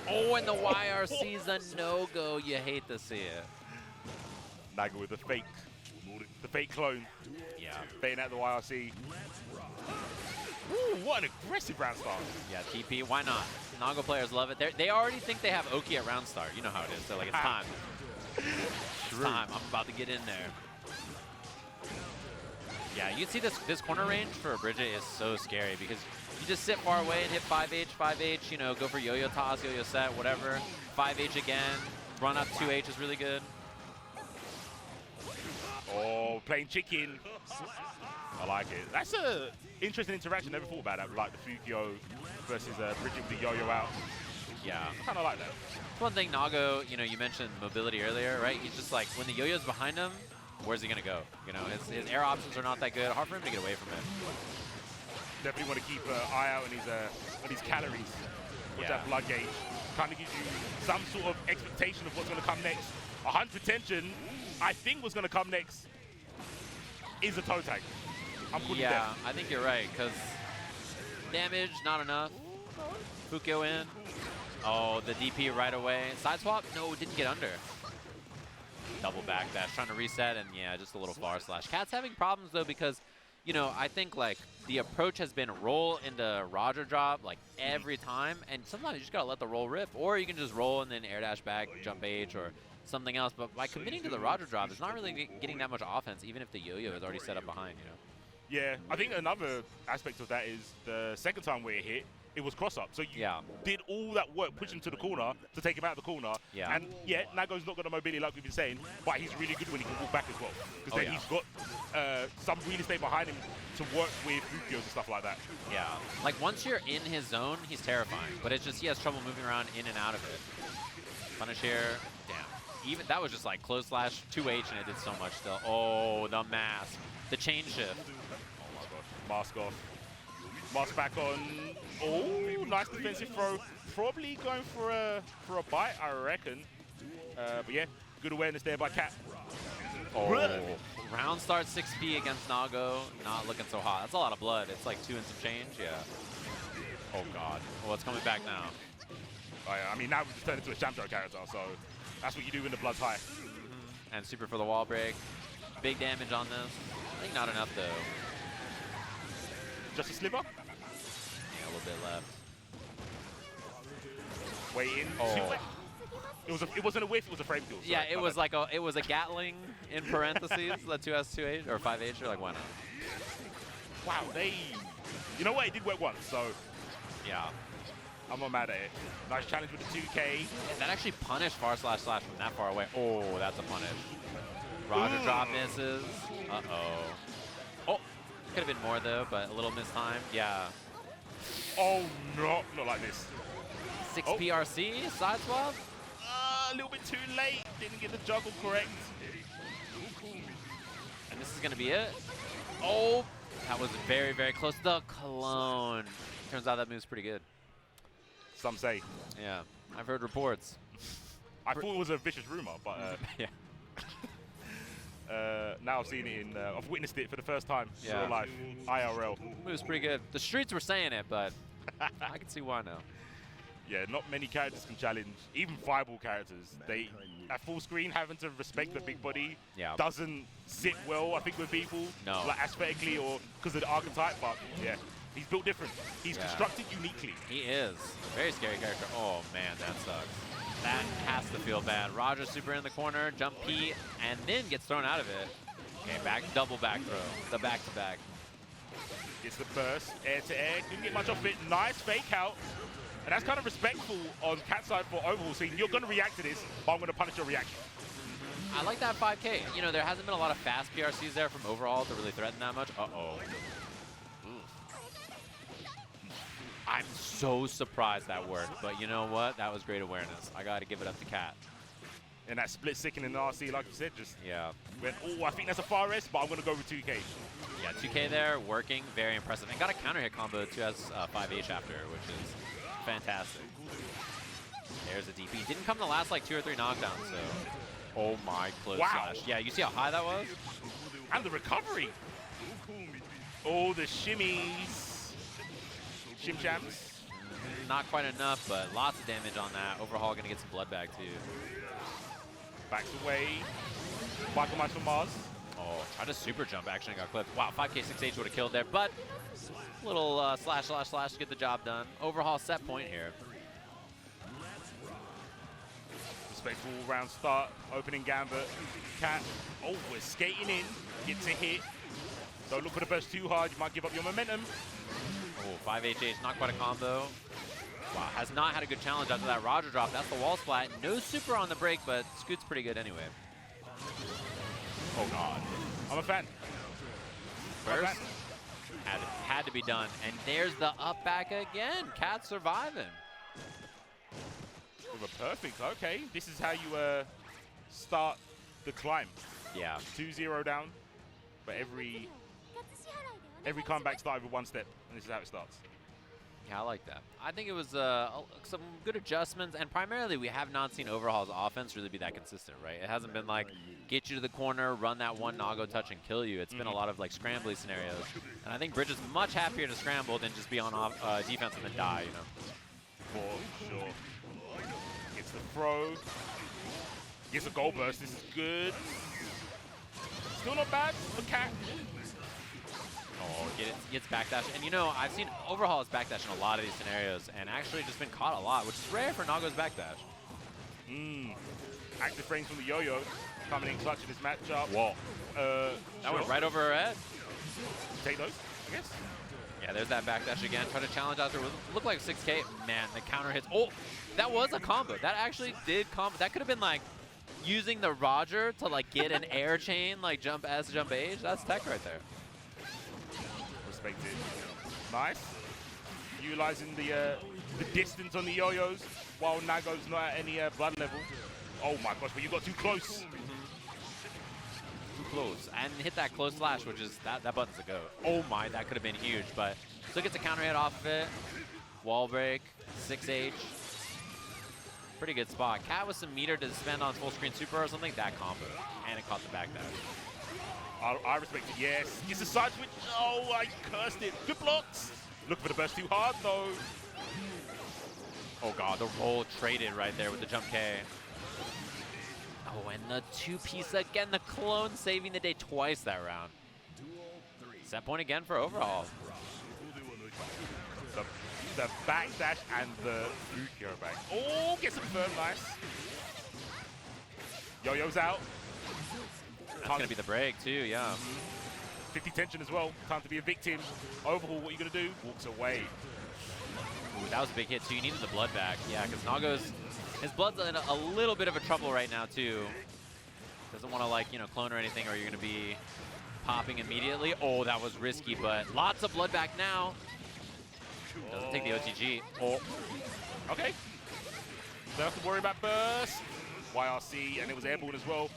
Oh, and the YRC's a no-go. You hate to see it. Naga with the fake clone. Yeah. Baiting out the YRC. Ooh, what an aggressive round start. Yeah, TP, why not? Nago players love it. They already think they have Oki at round start. You know how it is. They're like, it's time. It's time. I'm about to get in there. Yeah, you can see this corner range for Bridget is so scary because you just sit far away and hit 5H, you know, go for yo-yo toss, yo-yo set, whatever. 5H again. Run up 2H is really good. Oh, playing chicken. I like it. That's a interesting interaction. Never thought about that. Like the Fukio versus Bridget with the yo-yo out. Yeah. Kind of like that. One thing, Nago, you know, you mentioned mobility earlier, right? He's just like, when the yo-yo's behind him, where's he going to go? You know, his air options are not that good. Hard for him to get away from it. Definitely want to keep an eye out on his calories with that blood gauge. Kind of gives you some sort of expectation of what's going to come next. 100 tension, I think what's going to come next is a toe tag. I'm calling yeah, I think you're right, because damage, not enough. Fukio in. Oh, the DP right away. Side swap? No, didn't get under. Double backdash, trying to reset, and yeah, just a little far slash. Cat's having problems, though, because, you know, I think, like, the approach has been roll into Roger drop, like, every time, and sometimes you just gotta let the roll rip, or you can just roll and then air dash back, jump H, or something else. But by committing to the Roger drop, it's not really getting that much offense, even if the yo-yo is already set up behind, you know? Yeah, I think another aspect of that is the second time where it hit, it was cross-up. So you did all that work pushing to the corner to take him out of the corner. Yeah. And yeah, Nago's not got a mobility like we've been saying, but he's really good when he can walk back as well. Because then he's got some real estate behind him to work with Fukios and stuff like that. Yeah. Like, once you're in his zone, he's terrifying. But it's just he has trouble moving around in and out of it. Punish here. Damn. even that was just like close slash 2H and it did so much still. Oh, the mask. The chain shift. Oh my gosh. Mask off. Mask back on. Oh, nice defensive throw. Probably going for a bite, I reckon. But yeah, good awareness there by Cat. Oh, round start 6P against Nago. Not looking so hot. That's a lot of blood. It's like 2 and some change. Yeah. Oh god. Well, it's coming back now. Oh, yeah. I mean, now we've just turned into a Shamto character, so that's what you do when the blood's high. And super for the wall break. Big damage on this. I think not enough though. Just a sliver? Yeah, a little bit left. Waiting. Oh. It wasn't a whiff, it was a frame kill. Yeah, it was like it was a Gatling in parentheses, the 2S2H or 5H, or like why not? Wow, you know what, it did work once, so yeah. I'm not mad at it. Nice challenge with the 2K. Yeah, that actually punished // from that far away. Oh, that's a punish. Roger drop misses. Uh-oh. Oh, could have been more though, but a little mistimed. Yeah. Oh, no, not like this. 6 PRC, side swap? A little bit too late. Didn't get the juggle correct. And this is going to be it. Oh, that was very, very close. The clone. Turns out that move's pretty good. Some say. Yeah, I've heard reports. I thought it was a vicious rumor, but yeah. Now I've seen it in, I've witnessed it for the first time in Yeah. real life, IRL. Move's pretty good. The streets were saying it, but I can see why now. Yeah, not many characters can challenge, even viable characters. They, at full screen, having to respect the big body doesn't sit well, I think, with people. No. Like aesthetically or because of the archetype, but yeah, he's built different. He's constructed uniquely. He is. Very scary character. Oh, man, that sucks. That has to feel bad. Roger super in the corner, jump P, and then gets thrown out of it. Okay, back, double back throw. The back-to-back. Gets the burst, air-to-air. Didn't get much off it. Nice fake out. And that's kind of respectful on Cat's side for overall scene. You're going to react to this, but I'm going to punish your reaction. I like that 5K. You know, there hasn't been a lot of fast PRCs there from overall to really threaten that much. Uh-oh. I'm so surprised that worked, but you know what? That was great awareness. I got to give it up to Cat. And that split sickening RC, like you said, just went, oh, I think that's a far S, but I'm going to go with 2K. Yeah, 2K there, working, very impressive. And got a counter hit combo, 2S 5H after, which is fantastic. There's a DP. Didn't come the last like 2 or 3 knockdowns, so. Oh my, close slash. Yeah, you see how high that was? And the recovery. Oh, the shimmies. Shim shams. Not quite enough, but lots of damage on that. Overhaul gonna get some blood back too. Backs away. Bicalutamide from Mars. Oh, tried to super jump, actually got clipped. Wow, 5K 6H would have killed there, but little slash to get the job done. Overhaul set point here. Respectful round start, opening gambit. Cat, oh, we're skating in, gets a hit. Don't look for the burst too hard, you might give up your momentum. Oh, 5HH, not quite a combo. Wow, has not had a good challenge after that Roger drop. That's the wall splat. No super on the break, but Scoot's pretty good anyway. Oh God, I'm a fan. First, had to be done. And there's the up back again. Cat surviving. With a perfect, okay. This is how you start the climb. Yeah. 2-0 down, but every comeback started with 1 step, and this is how it starts. Yeah, I like that. I think it was some good adjustments, and primarily we have not seen Overhaul's offense really be that consistent, right? It hasn't been like, get you to the corner, run that one Nago touch and kill you. It's been a lot of like scrambly scenarios. And I think Bridget's much happier to scramble than just be on defense and then die, you know? For sure. Gets the throw. Gets a goal burst. This is good. Still not bad for Cat. Oh, gets backdash. And you know, I've seen Overhaul's backdash in a lot of these scenarios and actually just been caught a lot, which is rare for Nago's backdash. Active frames from the yo-yo coming in clutch in this matchup. Whoa. That went right over her head. Take those, I guess. Yeah, there's that backdash again. Try to challenge out there. Looked like 6K. Man, the counter hits. Oh, that was a combo. That actually did combo. That could have been like using the Roger to like get an air chain, like jump S, jump H. That's tech right there. Respected. Nice. Utilizing the distance on the yo-yos while Nago's not at any blood level. Oh my gosh, but you got too close. Too close. And hit that close slash, which is, that button's a go. Oh my, that could have been huge, but still gets a counter hit off of it. Wall break, 6H. Pretty good spot. Cat with some meter to spend on full screen super or something. That combo. And it caught the back dash. I respect it, yes. It's a side switch. Oh, I cursed it. Good blocks. Look for the burst too hard, though. Oh god, the roll traded right there with the jump K. Oh, and the two-piece again. The clone saving the day twice that round. Set point again for overhaul. The backdash and the Fukyo back. Oh, gets some firm, nice. Yo-yo's out. That's going to be the break, too, yeah. 50 tension as well. Time to be a victim. Overhaul, what are you going to do? Walks away. Ooh, that was a big hit, too. You needed the blood back. Yeah, because Nago's, his blood's in a little bit of a trouble right now, too. Doesn't want to, like, you know, clone or anything, or you're going to be popping immediately. Oh, that was risky, but lots of blood back now. Doesn't take the OTG. Oh. Okay. Don't have to worry about burst. YRC, and it was airborne as well.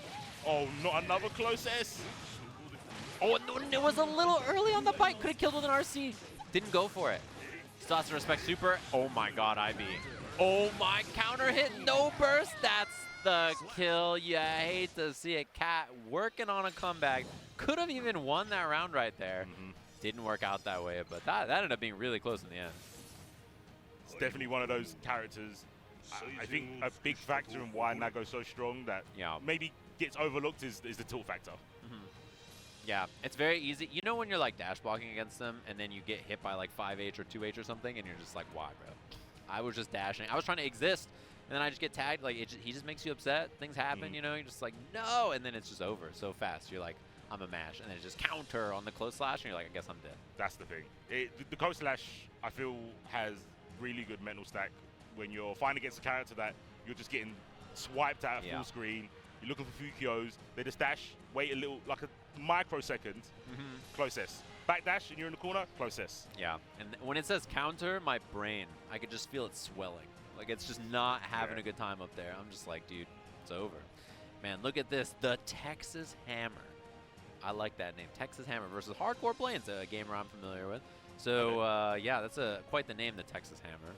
Oh, not another close S. Oh, it was a little early on the bike. Could have killed with an RC. Didn't go for it. Still has to respect super. Oh my god, IB. Oh my, counter hit, no burst. That's the kill. You hate to see it. Cat working on a comeback. Could have even won that round right there. Didn't work out that way, but that ended up being really close in the end. It's definitely one of those characters. I think a big factor in why Nago's so strong that maybe gets overlooked is the tilt factor. Yeah, it's very easy. You know when you're like dash blocking against them and then you get hit by like 5H or 2H or something and you're just like, why, bro? I was just dashing. I was trying to exist and then I just get tagged. Like he just makes you upset. Things happen, you know, you're just like, no, and then it's just over so fast. You're like, I'm a mash, and then it just counter on the close slash, and you're like, I guess I'm dead. That's the thing. The close slash, I feel, has really good mental stack when you're fighting against a character that you're just getting swiped out full screen. You're looking for Fukios. They just dash, wait a little, like a microsecond, close S. Back dash, and you're in the corner, close S. Yeah, and when it says counter, my brain, I could just feel it swelling. Like, it's just not having a good time up there. I'm just like, dude, it's over. Man, look at this. The Texas Hammer. I like that name. Texas Hammer versus Hardcore Plains, a gamer I'm familiar with. So, yeah, that's quite the name, the Texas Hammer.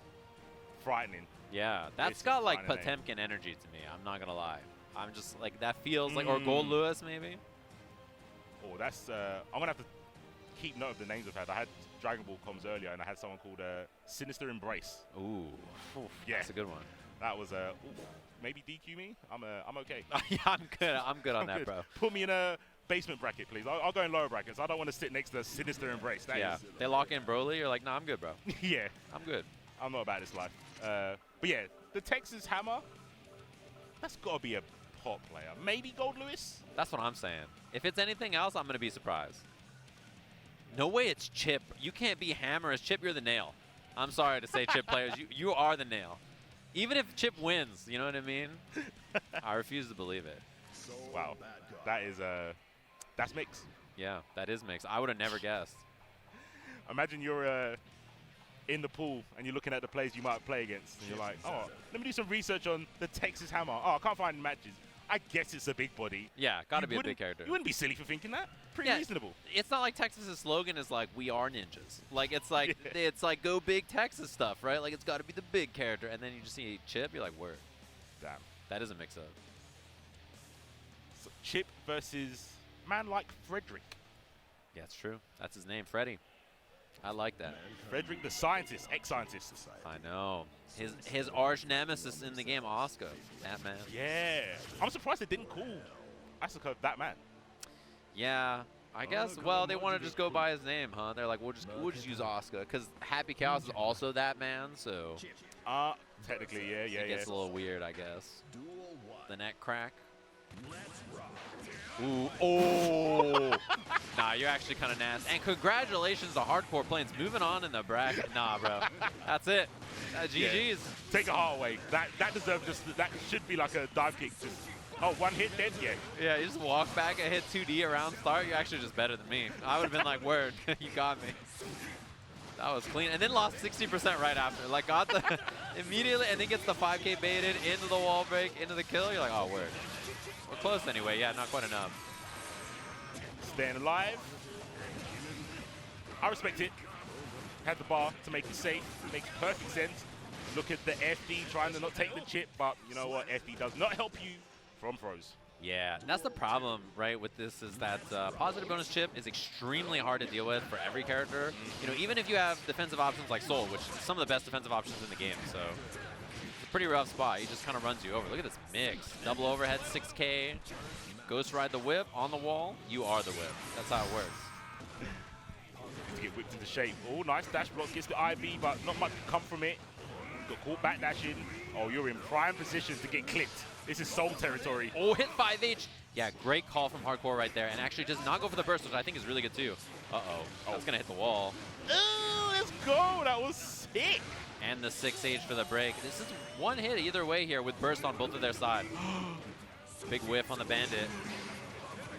Frightening. Yeah, that's got, like, Potemkin energy to me. I'm not going to lie. I'm just, like, that feels like, or Goldlewis, maybe? Oh, that's, I'm going to have to keep note of the names I've had. I had Dragon Ball comms earlier, and I had someone called Sinister Embrace. Ooh. Yeah. That's a good one. That was, maybe DQ me? I'm okay. Yeah, I'm good on that, bro. Put me in a basement bracket, please. I'll go in lower brackets. I don't want to sit next to Sinister Embrace. They lock in Broly. You're like, nah, I'm good, bro. Yeah. I'm good. I'm not about this life. But yeah, the Texas Hammer, that's got to be a top player. Maybe Goldlewis? That's what I'm saying. If it's anything else, I'm going to be surprised. No way it's Chipp. You can't be Hammer as Chipp. You're the nail. I'm sorry to say, Chipp players. You are the nail. Even if Chipp wins, you know what I mean? I refuse to believe it. Wow. That is that's mixed. Yeah, that is mixed. I would have never guessed. Imagine you're in the pool and you're looking at the players you might play against. And you're like, oh, let me do some research on the Texas Hammer. Oh, I can't find any matches. I guess it's a big body. Yeah, got to be a big character. You wouldn't be silly for thinking that. Pretty reasonable. It's not like Texas's slogan is like, we are ninjas. Like, it's like, it's like go big Texas stuff, right? Like, it's got to be the big character. And then you just see Chipp, you're like, word. Damn. That is a mix-up. So Chipp versus a man like Frederick. Yeah, it's true. That's his name, Freddy. I like that. Frederick the scientist, ex-scientist. I know. His arch nemesis in the game, Oscar. That man. Yeah. I'm surprised they didn't call Asuka that man. Yeah, I guess. Well, they want to just go by his name, huh? They're like, we'll just use Oscar because Happy Chaos is also that man. So. Technically, yeah. It gets a little weird, I guess. The neck crack. Ooh, oh! Nah, you're actually kind of nasty. And congratulations to Hardcore Plains moving on in the bracket. Nah, bro. That's it. GG's. Yeah. Take a heart away. That deserves that should be like a dive kick. Just, oh, one hit, dead? Yeah. Yeah, you just walk back and hit 2D around start. You're actually just better than me. I would have been like, word, you got me. That was clean. And then lost 60% right after. Like, got the immediately, and then gets the 5K baited into the wall break, into the kill. You're like, oh, word. We're close anyway. Yeah, not quite enough. Staying alive. I respect it. Had the bar to make it safe. Makes perfect sense. Look at the FD trying to not take the chip, but you know what? FD does not help you from throws. Yeah, and that's the problem, right, with this is that positive bonus chip is extremely hard to deal with for every character. You know, even if you have defensive options like Soul, which is some of the best defensive options in the game, so it's a pretty rough spot. He just kind of runs you over. Look at this mix. Double overhead, 6K. Ghost ride the whip on the wall. You are the whip. That's how it works. To get whipped into shape. Oh, nice dash block. Gets the IB, but not much can come from it. Got caught back dashing. Oh, you're in prime position to get clipped. This is Soul territory. Oh, hit 5H. Yeah, great call from Hardcore right there. And actually does not go for the burst, which I think is really good too. Uh-oh. That's going to hit the wall. Oh, let's go. That was sick. And the 6H for the break. This is one hit either way here with burst on both of their sides. Big whiff on the Bandit.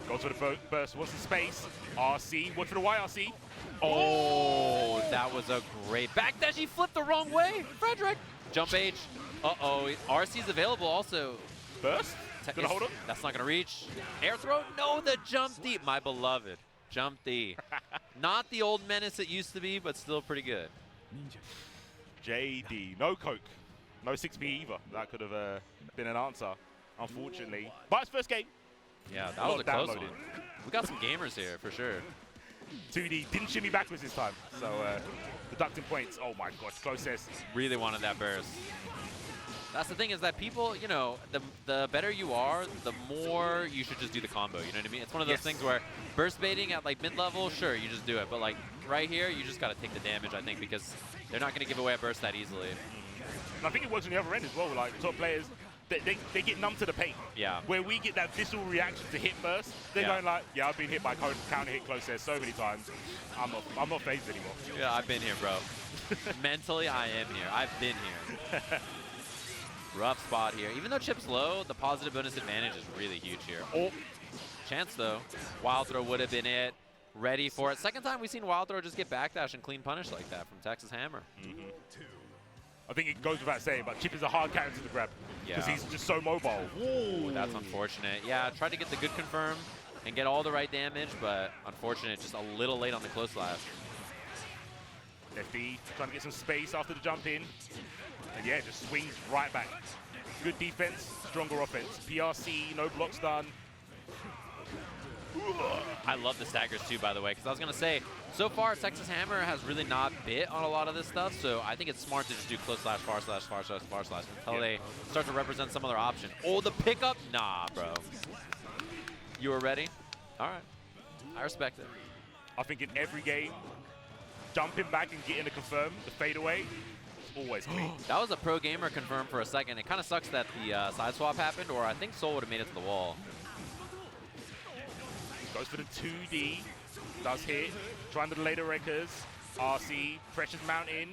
Goes for the burst. What's the space? RC. Watch for the YRC. Oh, that was a great backdash. He flipped the wrong way. Frederick. Jump H. Uh-oh. RC's available also. Burst? Gonna hold him? That's not going to reach. Air throw? No, the jump D. My beloved. Jump D. Not the old menace it used to be, but still pretty good. JD. No Coke. No 6P either. That could have been an answer, unfortunately. But it's first game. Yeah, that was a close one. We got some gamers here, for sure. 2D didn't shimmy backwards this time, so deducting points. Oh my gosh, closest. Really wanted that burst. That's the thing is that people, you know, the better you are, the more you should just do the combo, you know what I mean? It's one of those things where burst baiting at like mid-level, sure, you just do it. But like right here, you just got to take the damage, I think, because they're not going to give away a burst that easily. And I think it works on the other end as well, like top players. They get numb to the pain. Yeah. Where we get that visceral reaction to hit burst, they're going like, yeah, I've been hit by counter hit close there so many times. I'm not phased anymore. Yeah, I've been here, bro. Mentally, I am here. I've been here. Rough spot here. Even though Chipp's low, the positive bonus advantage is really huge here. Oh, chance though. Wild throw would have been it. Ready for it. Second time we've seen Wild throw just get backdash and clean punish like that from Texas Hammer. I think it goes without saying, but Chipp is a hard character to grab because he's just so mobile. Ooh, that's unfortunate. Yeah, tried to get the good confirm and get all the right damage, but unfortunate, just a little late on the close slash. FD trying to get some space after the jump in. And yeah, just swings right back. Good defense, stronger offense. PRC, no blocks done. I love the staggers too, by the way, because I was going to say, so far Texas Hammer has really not bit on a lot of this stuff, so I think it's smart to just do close slash, far slash, far slash, far slash until they start to represent some other option. Oh, the pickup? Nah, bro. You were ready? All right. I respect it. I think in every game, jumping back and getting a confirm, the fadeaway, always clean. That was a pro gamer confirm for a second. It kind of sucks that the side swap happened, or I think Soul would have made it to the wall. Goes for the 2D, does hit, trying to delay the Wreckers. RC, pressures mount in.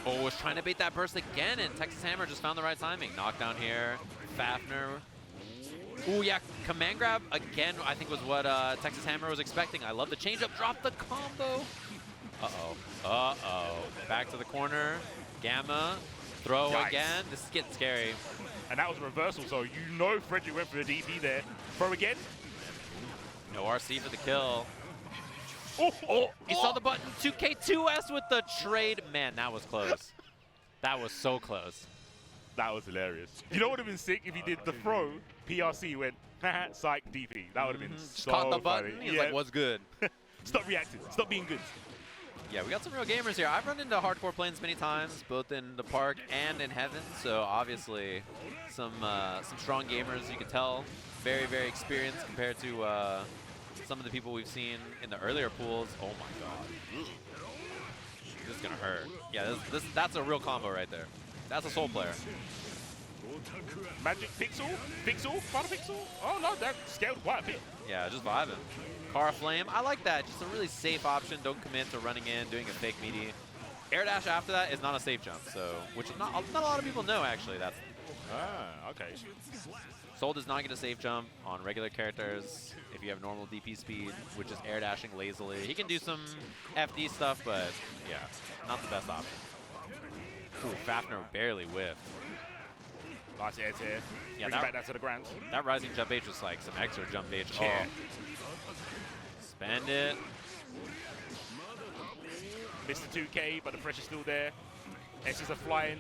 Oh, was trying to bait that burst again, and Texas Hammer just found the right timing. Knockdown here, Fafner. Ooh, yeah, command grab again, I think was what Texas Hammer was expecting. I love the changeup, drop the combo. Uh-oh, uh-oh. Back to the corner, Gamma, throw again. This is getting scary. And that was a reversal, so you know Frederick went for the DP there. Throw again. No RC for the kill. Oh, he saw the button. 2K2S with the trade. Man, that was close. That was so close. That was hilarious. You know what would have been sick if he did the throw, PRC went, haha, psych, DP. That would have been so caught the button. funny. He was like, what's good? Stop reacting. Stop being good. Yeah, we got some real gamers here. I've run into hardcore planes many times, both in the park and in heaven. So obviously, some strong gamers. You can tell, very, very experienced compared to some of the people we've seen in the earlier pools. Oh my god, this is gonna hurt. Yeah, that's a real combo right there. That's a Soul player. Magic Pixel, Final Pixel. Oh no, that scaled quite a bit. Yeah, just vibing. Car Flame, I like that. Just a really safe option. Don't commit to running in, doing a fake meaty. Air dash after that is not a safe jump, so which not a lot of people know actually. That's okay. Soul does not get a safe jump on regular characters if you have normal DP speed, which is air dashing lazily. He can do some FD stuff, but yeah, not the best option. Ooh, Fafnir barely whiffed. Nice air tier. Yeah, Brings back that to the ground. That rising jump H was like some extra jump H. Yeah. Oh. Spend it. Missed the 2K, but the pressure's still there. S's are flying.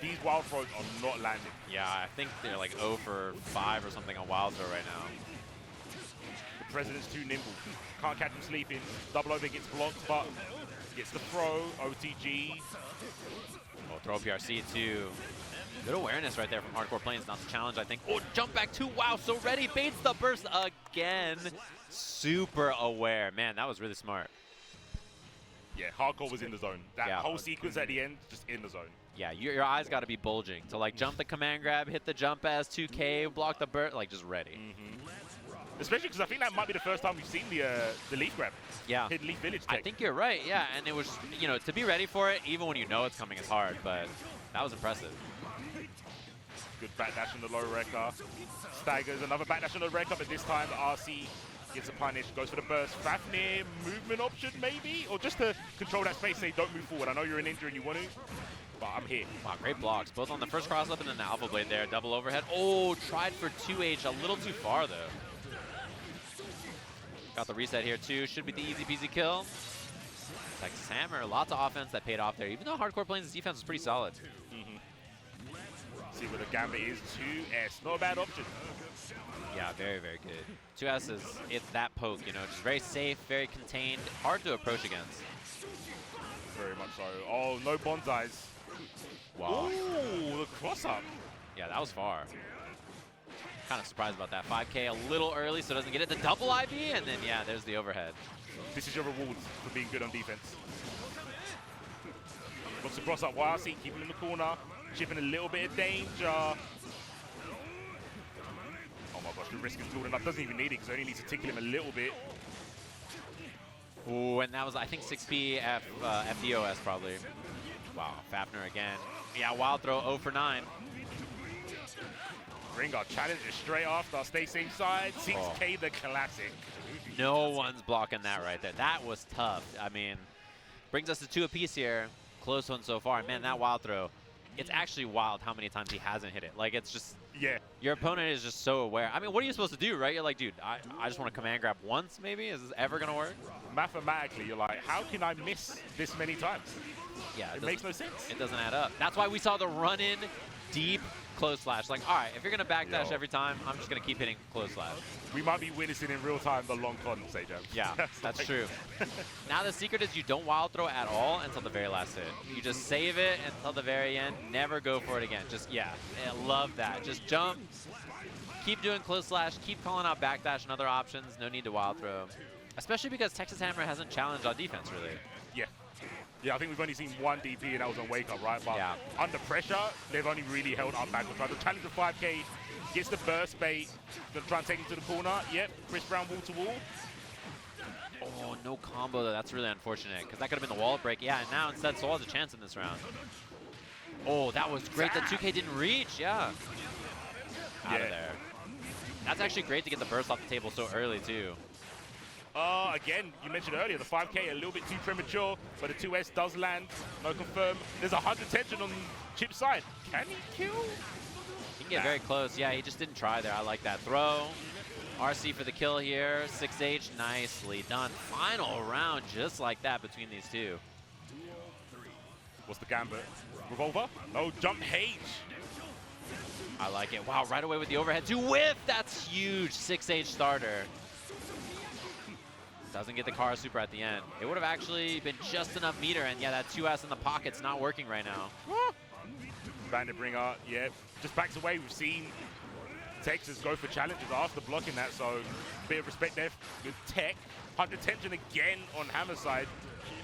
These wild throws are not landing. Yeah, I think they're like 0 for 5 or something on wild throw right now. The President's too nimble. Can't catch him sleeping. Double over gets blocked, but gets the throw. OTG. Oh, throw PRC too. Good awareness right there from Hardcore Plains, not the challenge, I think. Oh, jump back 2, wow, so ready, baits the burst again. Super aware. Man, that was really smart. Yeah, Hardcore was in the zone. That Yeah. whole sequence at the end, just in the zone. Yeah, your eyes got to be bulging to like jump the command grab, hit the jump as 2K, block the burst, like just ready. Especially because I think that might be the first time we've seen the leaf grab. Yeah. Hit leaf village tech. I think you're right, yeah, and it was, you know, to be ready for it, even when you know it's coming is hard, but that was impressive. Good backdash on the low wrecker. Staggers, another backdash on the wrecker, but this time the RC gets a punish, goes for the burst. Fafnir, movement option maybe? Or just to control that space, say don't move forward. I know you're an injury and you want to, but I'm here. Wow, great blocks, both on the first cross up and then the Alpha Blade there, double overhead. Oh, tried for 2H, a little too far though. Got the reset here too, should be the easy peasy kill. Texas Hammer, lots of offense that paid off there, even though Hardcore Plains' defense was pretty solid. See where the gambit is, 2S, not a bad option. Yeah, very, very good. 2S is, it's that poke, you know, just very safe, very contained, hard to approach against. Very much so. Oh, no bonsais. Wow. Ooh, the cross up. Yeah, that was far. Kind of surprised about that. 5K a little early, so doesn't get it. The double IB, and then, yeah, there's the overhead. This is your reward for being good on defense. Looks to cross up YRC, keep him in the corner. Chipping a little bit of danger. Oh my gosh, the risk is building up. Doesn't even need it because only needs to tickle him a little bit. Ooh, and that was, I think, 6P FDOS probably. Wow, Fafnir again. Yeah, wild throw 0 for 9. Ringard challenges straight after. Stay same side. 6K the classic. No one's blocking that right there. That was tough. I mean, brings us to 2 apiece here. Close one so far. Man, that wild throw. It's actually wild how many times he hasn't hit it. Like, it's just, yeah. Your opponent is just so aware. I mean, what are you supposed to do, right? You're like, dude, I just want to command grab once, maybe? Is this ever going to work? Mathematically, you're like, how can I miss this many times? Yeah, it makes no sense. It doesn't add up. That's why we saw the run-in deep close slash. Like, all right, if you're going to backdash every time, I'm just going to keep hitting close slash. We might be witnessing in real time the long con, say, Jam. Yeah, that's true. Now the secret is you don't wild throw at all until the very last hit. You just save it until the very end. Never go for it again. Just, yeah, I love that. Just jump, keep doing close slash, keep calling out backdash and other options. No need to wild throw. Especially because Texas Hammer hasn't challenged on defense, really. Yeah. Yeah, I think we've only seen one DP, and that was on Wake Up, right? But yeah. Under pressure, they've only really held up backwards. Right? The challenge of 5K gets the burst bait. Gonna try and take him to the corner. Yep, Chris Brown wall to wall. Oh, no combo though. That's really unfortunate because that could have been the wall break. Yeah, and now instead Soul has a chance in this round. Oh, that was great. The 2K didn't reach. Yeah. Out of there. That's actually great to get the burst off the table so early too. Again, you mentioned earlier, the 5K a little bit too premature, but the 2S does land. No confirm. There's 100 tension on Chipp's side. Can he kill? He can get very close. Yeah, he just didn't try there. I like that throw. RC for the kill here. 6H, nicely done. Final round just like that between these two. What's the gambit? Revolver? No, jump H. I like it. Wow, right away with the overhead to whiff. That's huge. 6H starter. Doesn't get the car super at the end. It would have actually been just enough meter, and yeah, that 2S in the pocket's not working right now. Bandit bringer, yeah, just backs away. We've seen Texas go for challenges after blocking that, so a bit of respect there with Tech. 100 tension again on Hammer side.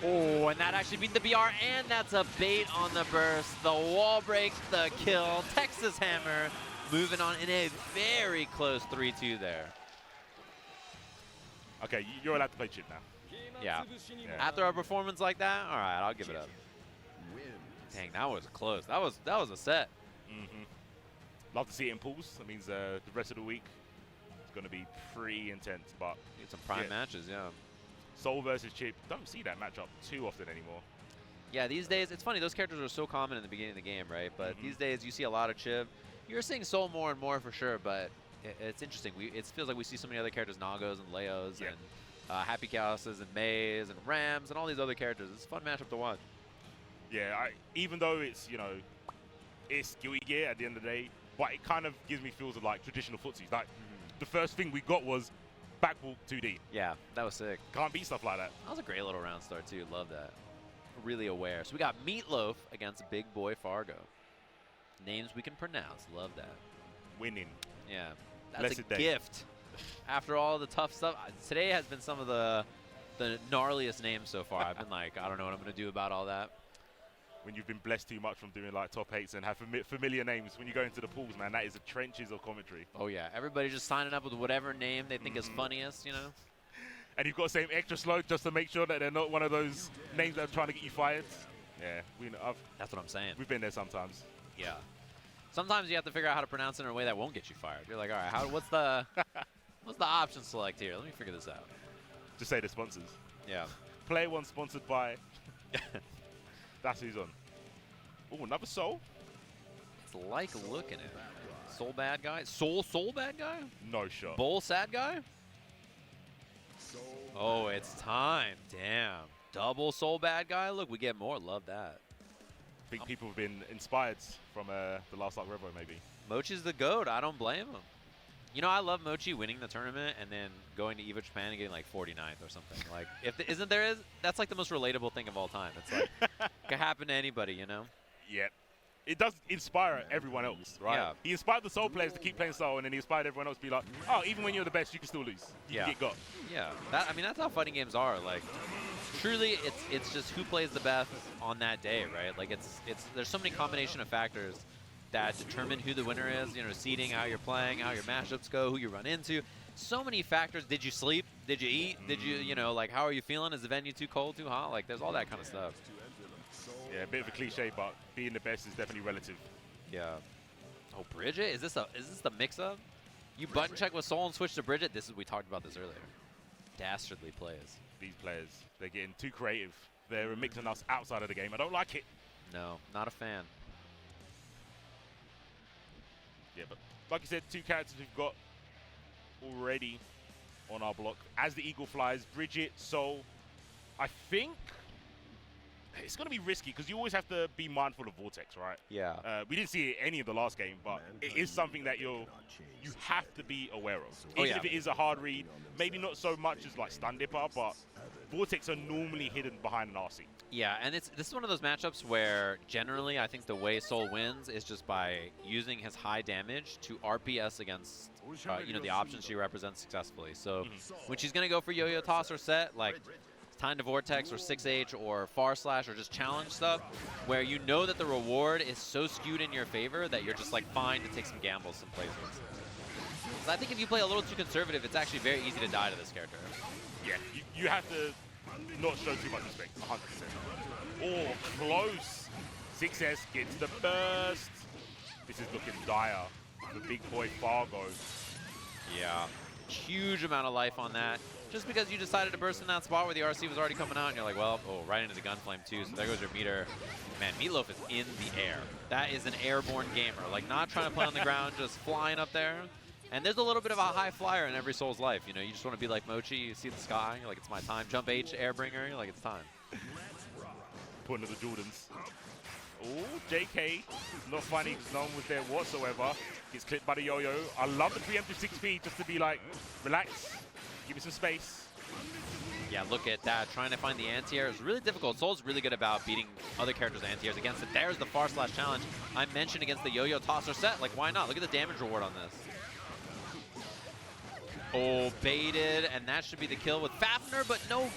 Oh, and that actually beat the BR, and that's a bait on the burst. The wall break, the kill. Texas Hammer moving on in a very close 3-2 there. Okay, you're allowed to play Chipp now. Yeah. After a performance like that, all right, I'll give it up. Dang, that was close. That was a set. Love to see it in pools. That means the rest of the week is going to be pretty intense. But Get some prime matches, yeah. Soul versus Chipp. Don't see that matchup too often anymore. Yeah, these days, it's funny, those characters are so common in the beginning of the game, right? But these days, you see a lot of Chipp. You're seeing Soul more and more for sure, but it's interesting. It feels like we see so many other characters, Nagos and Leos and Happy Chaoses and Mays and Rams and all these other characters. It's a fun matchup to watch. Yeah, even though it's, you know, it's GUI gear at the end of the day, but it kind of gives me feels of like traditional footsies. Like, the first thing we got was backwalk 2D. Yeah, that was sick. Can't beat stuff like that. That was a great little round start, too. Love that. Really aware. So we got Meatloaf against Big Boy Fargo. Names we can pronounce. Love that. Winning. Yeah. That's Blessed a day. gift. After all the tough stuff. Today has been some of the gnarliest names so far. I've been like, I don't know what I'm going to do about all that. When you've been blessed too much from doing like top 8s and have familiar names, when you go into the pools, man, that is the trenches of commentary. Oh, yeah. Everybody's just signing up with whatever name they think is funniest, you know? And you've got to say them extra slow just to make sure that they're not one of those names that are trying to get you fired. Yeah, that's what I'm saying. We've been there sometimes. Yeah. Sometimes you have to figure out how to pronounce it in a way that won't get you fired. You're like, all right, what's the option select here? Let me figure this out. Just say the sponsors. Yeah. Player 1 sponsored by... That's who's on. Oh, another Soul? It's like looking at it. Soul bad guy? Soul bad guy? No shot. Bowl sad guy? Oh, it's time. Damn. Double Soul bad guy? Look, we get more. Love that. I think people have been inspired from the last Arc Revo, maybe. Mochi's the GOAT. I don't blame him. You know, I love Mochi winning the tournament and then going to EVO Japan and getting like 49th or something. Like, that's like the most relatable thing of all time. It's like, it can happen to anybody, you know? Yeah. It does inspire everyone else, right? Yeah. He inspired the Soul players to keep playing Soul, and then he inspired everyone else to be like, oh, even when you're the best, you can still lose. You can get got. Yeah. That's how fighting games are. Like, truly, it's just who plays the best on that day, right? Like, there's so many combination of factors that determine who the winner is, you know, seeding, how you're playing, how your matchups go, who you run into. So many factors. Did you sleep? Did you eat? Did you know, like, how are you feeling? Is the venue too cold, too hot? Like, there's all that kind of stuff. Yeah, a bit of a cliche, but being the best is definitely relative. Yeah. Oh, Bridget? Is this the mix-up? You button check with Soul and switch to Bridget? We talked about this earlier. Dastardly plays. These players, they're getting too creative. They're mixing us outside of the game. I don't like it. No, not a fan. Yeah, but like you said, 2 characters we've got already on our block. As the Eagle flies, Bridget, Soul. I think it's going to be risky because you always have to be mindful of Vortex, right? Yeah. We didn't see it any of the last game, but it is something that you have to be aware of. Even if it is a hard read, maybe not so much as like Stun Dipper, but Vortex are normally hidden behind an RC. Yeah, and this is one of those matchups where generally I think the way Soul wins is just by using his high damage to RPS against you know, the options she represents successfully. So when she's going to go for Yo-Yo Toss or set, like Time to Vortex or 6H or Far Slash or just challenge stuff, where you know that the reward is so skewed in your favor that you're just like fine to take some gambles some places. So I think if you play a little too conservative, it's actually very easy to die to this character. Yeah, you have to not show too much respect, 100%. Oh, close. 6S gets the burst. This is looking dire for Big Boy Fargo. Yeah, huge amount of life on that. Just because you decided to burst in that spot where the RC was already coming out, and you're like, well, oh, right into the gunflame too, so there goes your meter. Man, Meatloaf is in the air. That is an airborne gamer. Like, not trying to play on the ground, just flying up there. And there's a little bit of a high flyer in every Soul's life. You know, you just want to be like Mochi, you see the sky, you're like, it's my time. Jump H, Airbringer, you're like, it's time. Putting to the Jordans. Oh, JK, not finding no one was there whatsoever. Gets clipped by the Yo-Yo. I love the preemptive 6P just to be like, relax, give me some space. Yeah, look at that. Trying to find the anti-air is really difficult. Soul's really good about beating other characters' anti-airs against it. There's the Far Slash challenge I mentioned against the Yo-Yo Tosser set. Like, why not? Look at the damage reward on this. Oh, baited, and that should be the kill with Fafner, but no,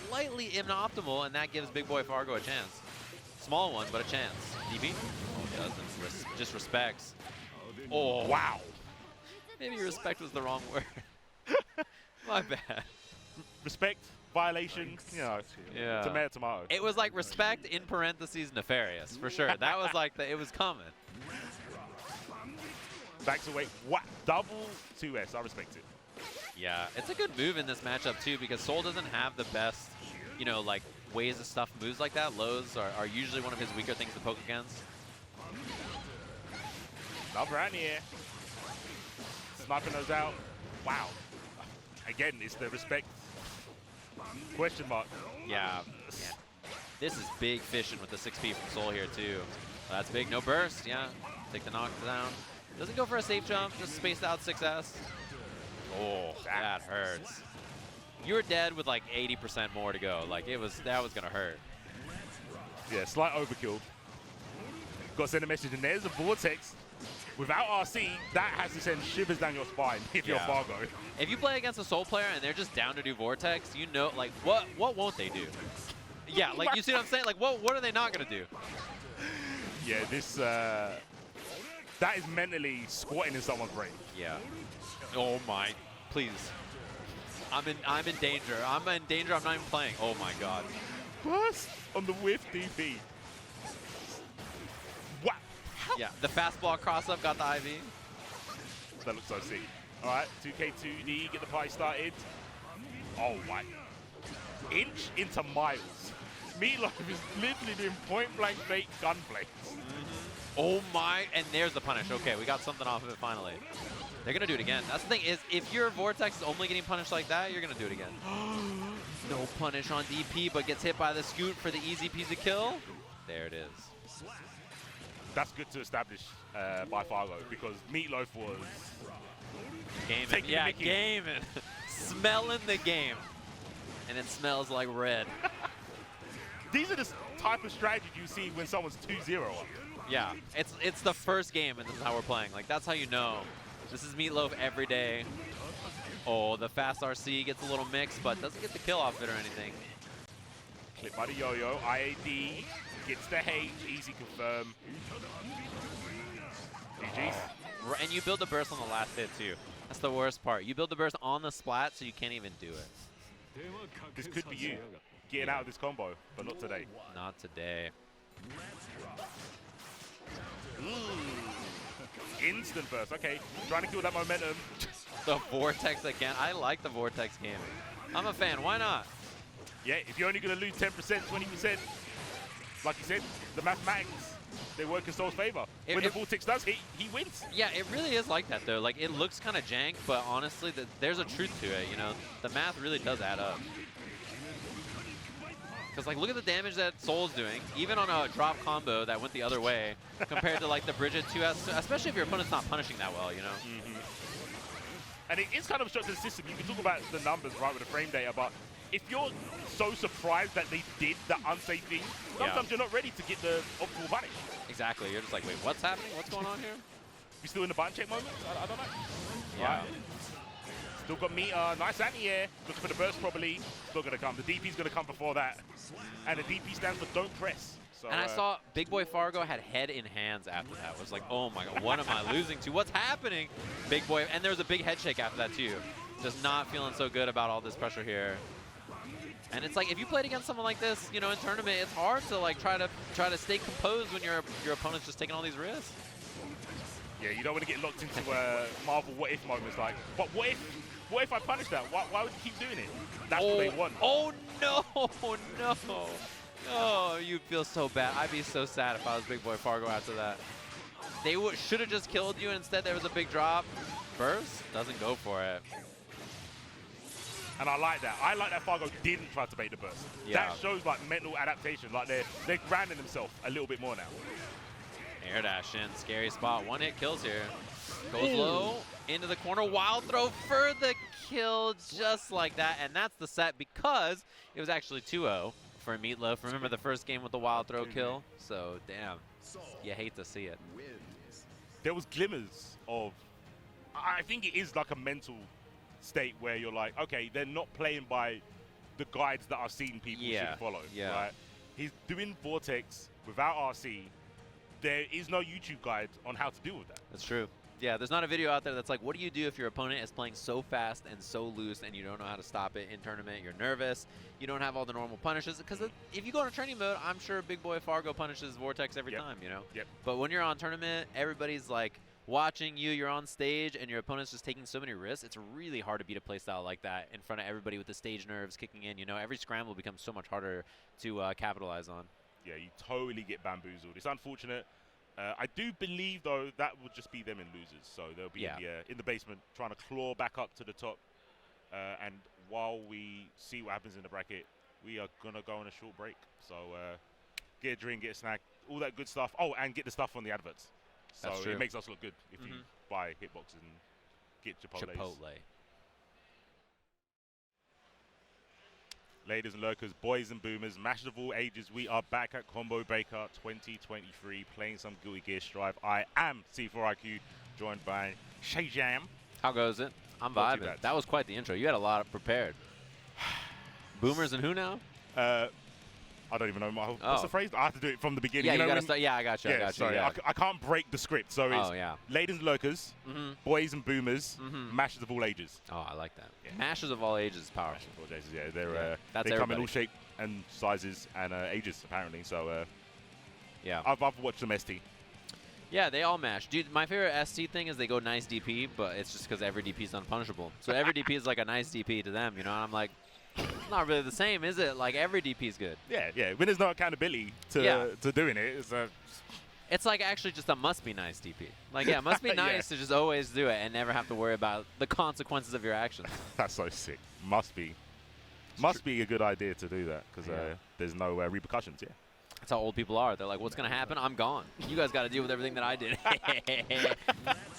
slightly inoptimal, and that gives Big Boy Fargo a chance. Small one, but a chance. DB? Oh, doesn't. Just respects. Oh, wow. Maybe respect was the wrong word. My bad. Respect, violation, you know, tomato, tomato. It was like respect in parentheses nefarious, for sure. That was like, it was coming. Backs away. What? Double 2S. I respect it. Yeah, it's a good move in this matchup too because Soul doesn't have the best, you know, like ways to stuff moves like that. Lows are usually one of his weaker things to poke against. Love around here. Sniping those out. Wow. Again, it's the respect question mark. Yeah. This is big fishing with the 6P from Soul here too. That's big. No burst. Yeah. Take the knockdown. Doesn't go for a safe jump. Just spaced out 6S. Oh, that hurts. You were dead with like 80% more to go. Like that was gonna hurt. Yeah, slight overkill. Got to send a message, and there's a Vortex. Without RC, that has to send shivers down your spine if you're Fargo. If you play against a Soul player and they're just down to do Vortex, you know, like what won't they do? Yeah, like you see what I'm saying? Like what are they not gonna do? Yeah, this that is mentally squatting in someone's brain. Yeah. Oh my, please. I'm in danger. I'm in danger. I'm not even playing. Oh my god. Burst on the whiff DP. Wow. Yeah, the fastball cross up got the IV. That looks so sick. All right, 2K2D, get the party started. Oh my. Inch into miles. Meatloaf is literally doing point blank fake gunplay. Oh my, and there's the punish. Okay, we got something off of it finally. They're gonna do it again. That's the thing is, if your Vortex is only getting punished like that, you're gonna do it again. No punish on DP, but gets hit by the scoot for the easy peasy kill. There it is. That's good to establish by Fargo because Meatloaf was gaming. Yeah, gaming. Smelling the game. And it smells like red. These are the type of strategy you see when someone's 2-0 up. Yeah, it's the first game and this is how we're playing. Like, that's how you know. This is Meatloaf every day. Oh, the fast RC gets a little mixed, but doesn't get the kill off it or anything. Clip by the yo-yo. IAD gets the H. Easy confirm. GG's. And you build the burst on the last hit, too. That's the worst part. You build the burst on the splat, so you can't even do it. This could be you getting out of this combo, but not today. Not today. Instant burst. Okay, trying to kill that momentum. The Vortex again. I like the Vortex game. I'm a fan. Why not? Yeah, if you're only going to lose 10%, 20%, like you said, the mathematics, they work in Soul's favor. When the Vortex does hit, he wins. Yeah, it really is like that, though. Like, it looks kind of jank, but honestly, there's a truth to it, you know? The math really does add up. Because, like, look at the damage that Soul's doing, even on a drop combo that went the other way, compared to, like, the Bridget 2S, especially if your opponent's not punishing that well, you know? And it is kind of a shock to the system. You can talk about the numbers, right, with the frame data, but if you're so surprised that they did the unsafe thing, sometimes you're not ready to get the optimal punish. Exactly. You're just like, wait, what's happening? What's going on here? We still in the button check moment? I don't know. Yeah. Right. Still got Meter. Nice anti-air. Looking for the burst probably. Still going to come. The DP's going to come before that. And the DP stands for don't press. So, and I saw Big Boy Fargo had head in hands after that. It was like, oh my god, what am I losing to? What's happening? Big Boy. And there was a big head shake after that too. Just not feeling so good about all this pressure here. And it's like, if you played against someone like this, you know, in tournament, it's hard to like try to stay composed when your opponent's just taking all these risks. Yeah, you don't want to get locked into Marvel what if moments like, but what if I punish that? Why would you keep doing it? That's what they want. Oh no, no. Oh, you feel so bad. I'd be so sad if I was Big Boy Fargo after that. They should have just killed you. Instead, there was a big drop. Burst doesn't go for it. And I like that. I like that Fargo didn't try to bait the burst. Yeah. That shows like mental adaptation. Like they're grounding themselves a little bit more now. Air dash in, scary spot. One hit kills here. Goes low into the corner. Wild throw for the kill, just like that. And that's the set because it was actually 2-0 for Meatloaf. Remember the first game with the wild throw kill? So damn, you hate to see it. There was glimmers of. I think it is like a mental state where you're like, okay, they're not playing by the guides that I've seen people should follow. Yeah. Right? He's doing Vortex without RC. There is no YouTube guide on how to deal with that. That's true. Yeah, there's not a video out there that's like, what do you do if your opponent is playing so fast and so loose and you don't know how to stop it in tournament? You're nervous. You don't have all the normal punishes. Because if you go into training mode, I'm sure Big Boy Fargo punishes Vortex every time, you know? Yep. But when you're on tournament, everybody's like watching you, you're on stage, and your opponent's just taking so many risks. It's really hard to beat a playstyle like that in front of everybody with the stage nerves kicking in. You know, every scramble becomes so much harder to capitalize on. Yeah, you totally get bamboozled. It's unfortunate. I do believe, though, that would just be them in losers. So they'll be in the basement trying to claw back up to the top. And while we see what happens in the bracket, we are going to go on a short break. So get a drink, get a snack, all that good stuff. Oh, and get the stuff on the adverts. So it makes us look good if you buy hitboxes and get Chipotles. Ladies and lurkers, boys and boomers, mashers of all ages, we are back at Combo Breaker 2023 playing some Guilty Gear Strive. I am C4IQ, joined by Shayjam. How goes it? I'm vibing. That was quite the intro. You had a lot prepared. Boomers and who now? I don't even know what's the phrase. I have to do it from the beginning. Yeah, you gotta start. Yeah, I got you. Yeah, sorry, I can't break the script. So it's ladies and lurkers, boys and boomers, mashers of all ages. Oh, I like that. Yeah. Mashers of all ages is powerful. Mashers of all ages, yeah. They come in all shapes and sizes and ages apparently. So yeah, I've watched them ST. Yeah, they all mash. Dude, my favorite ST thing is they go nice DP, but it's just because every DP is unpunishable. So every DP is like a nice DP to them, you know? And I'm like, it's not really the same, is it? Like, every DP is good. Yeah. When there's no accountability to doing it, it's like actually just a must be nice DP. Like, yeah, it must be nice to just always do it and never have to worry about the consequences of your actions. That's so sick. Must be a good idea to do that because there's no repercussions, That's how old people are. They're like, what's going to happen? I'm gone. You guys got to deal with everything that I did.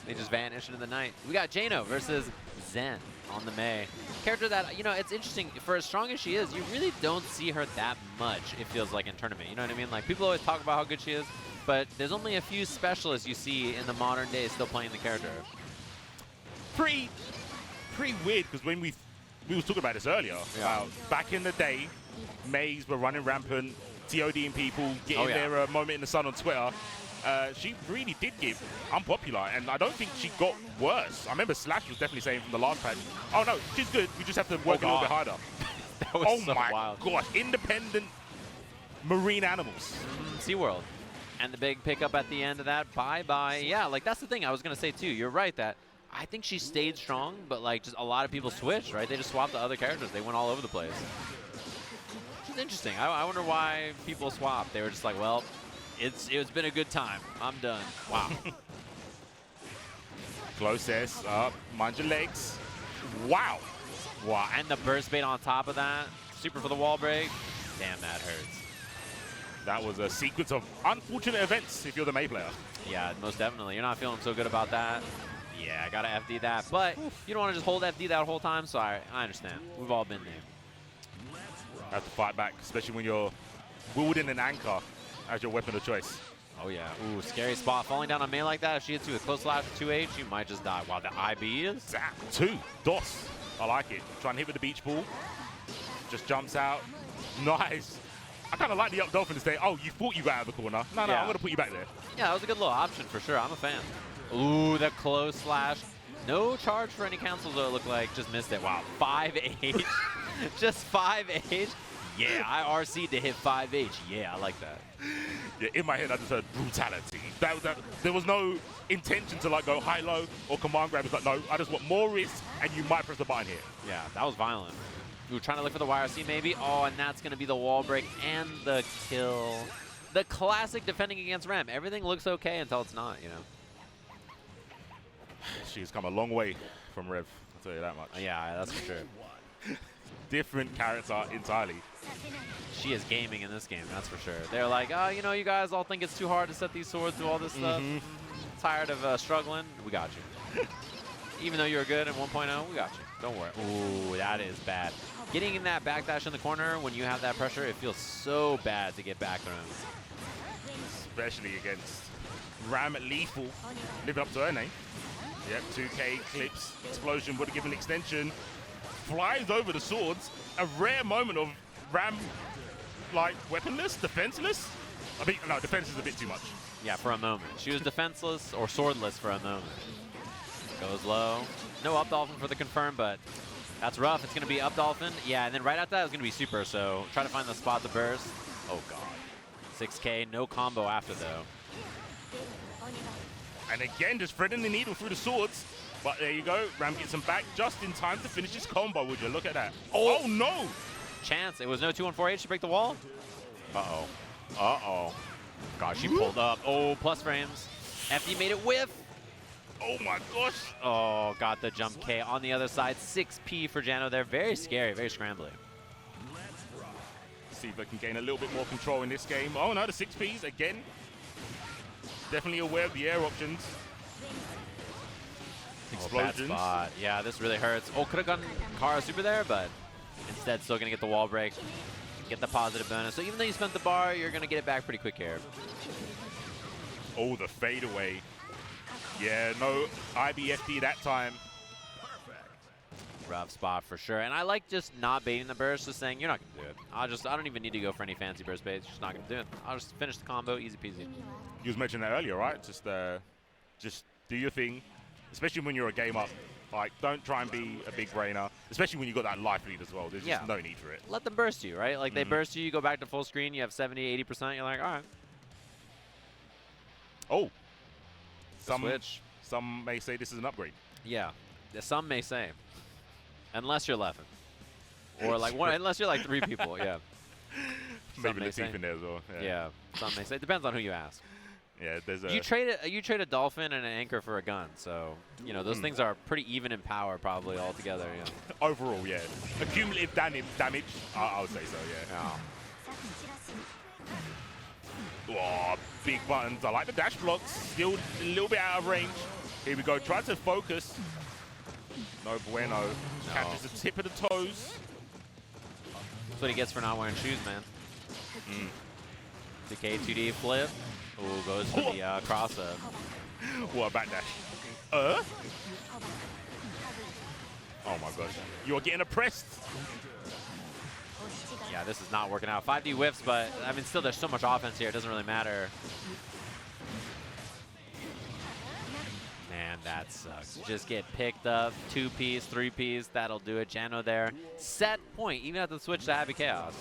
They just vanish into the night. We got Jano versus Zen on the Mei. Character that, you know, it's interesting. For as strong as she is, you really don't see her that much, it feels like, in tournament. You know what I mean? Like, people always talk about how good she is, but there's only a few specialists you see in the modern day still playing the character. Pretty weird, because when we was talking about this earlier, about back in the day, Meis were running rampant, TODing people, getting their moment in the sun on Twitter. She really did get unpopular, and I don't think she got worse. I remember Slash was definitely saying from the last patch, oh no, she's good, we just have to work a little bit harder. That was so my wild. gosh, independent marine animals. SeaWorld. And the big pickup at the end of that, bye-bye. Yeah, like that's the thing I was going to say too. You're right that I think she stayed strong, but like just a lot of people switched, right? They just swapped the other characters. They went all over the place. Which is interesting. I wonder why people swapped. They were just like, well, it's been a good time. I'm done. Wow. Close S up. Mind your legs. Wow. Wow. And the burst bait on top of that. Super for the wall break. Damn, that hurts. That was a sequence of unfortunate events if you're the Mei player. Yeah, most definitely. You're not feeling so good about that. Yeah, I got to FD that. But you don't want to just hold FD that whole time, so I understand. We've all been there. Have to fight back, especially when you're wielding an anchor as your weapon of choice. Oh, yeah. Ooh, scary spot. Falling down on Mei like that, if she hits you with close slash with 2H, you might just die. Wow, the IB is? Zap. 2. DOS. I like it. Trying to hit with the beach ball. Just jumps out. Nice. I kind of like the up dolphin to say, oh, you thought you got out of the corner. No, I'm going to put you back there. Yeah, that was a good little option for sure. I'm a fan. Ooh, the close slash. No charge for any cancels, though, it looked like. Just missed it. Wow, 5H. Just 5H. Yeah, I RC'd to hit 5H. Yeah, I like that. Yeah, in my head, I just heard brutality. There was no intention to like go high-low or command grab. It's like, no, I just want more risk, and you might press the button here. Yeah, that was violent. Ooh, trying to look for the YRC maybe. Oh, and that's going to be the wall break and the kill. The classic defending against Ram. Everything looks okay until it's not, you know. She's come a long way from Rev, I'll tell you that much. Yeah, that's for sure. Different character entirely. She is gaming in this game, that's for sure. They're like, oh, you know, you guys all think it's too hard to set these swords, do all this stuff. Tired of struggling? We got you. Even though you're good at 1.0, we got you. Don't worry. Ooh, that is bad. Getting in that backdash in the corner when you have that pressure, it feels so bad to get back thrown. Especially against Ramlethal, living up to her name. Yep, 2K clips, explosion would have given extension. Flies over the swords. A rare moment of Ram, like, weaponless, defenseless. I think, no, defense is a bit too much. Yeah, for a moment. She was defenseless or swordless for a moment. Goes low. No up dolphin for the confirm, but that's rough. It's going to be up dolphin. Yeah, and then right after that is going to be super, so try to find the spot to burst. Oh, God. 6K, no combo after, though. And again, just threading the needle through the swords. But there you go. Ram gets him back just in time to finish his combo, would you? Look at that. Oh, no! Chance. It was no 2-1-4H to break the wall. Uh-oh. Uh-oh. Gosh, she pulled up. Oh, plus frames. FD made it whiff. Oh, my gosh. Oh, got the jump K on the other side. 6P for Jano there. Very scary, very scrambly. See if they can gain a little bit more control in this game. Oh, no, the 6Ps again. Definitely aware of the air options. Explosions. Oh, bad spot. Yeah, this really hurts. Oh, could have gotten Kara super there, but instead still going to get the wall break. Get the positive bonus. So even though you spent the bar, you're going to get it back pretty quick here. Oh, the fadeaway. Yeah, no IBFD that time. Rough spot for sure. And I like just not baiting the burst, just saying, you're not going to do it. I don't even need to go for any fancy burst baits. Just not going to do it. I'll just finish the combo, easy peasy. You was mentioning that earlier, right? Just do your thing, especially when you're a game up. Like, don't try and be a big brainer, especially when you got that life lead as well. There's just no need for it. Let them burst you, right? Like, they burst you, you go back to full screen, you have 70, 80%, you're like, all right. Oh. Switch. Some may say this is an upgrade. Yeah. Some may say. Unless you're Leffen. Or, like, unless you're, like, 3 people, yeah. Maybe Latif in there as well. Yeah. Some may say. It depends on who you ask. Yeah, there's a... You trade a dolphin and an anchor for a gun, so, you know, those things are pretty even in power probably altogether, yeah. Overall, yeah. Accumulative damage, I would say so, yeah. Oh, big buttons. I like the dash blocks. Still a little bit out of range. Here we go. Try to focus. No bueno. No. Catches the tip of the toes. That's what he gets for not wearing shoes, man. The K2D flip. Ooh, goes for the cross up. What a backdash. Oh my gosh. You're getting oppressed. Yeah, this is not working out. 5D whiffs, but I mean, still, there's so much offense here. It doesn't really matter. Man, that sucks. Just get picked up. 2Ps, 3Ps. That'll do it. Jano there. Set point. Even at the switch to Happy Chaos.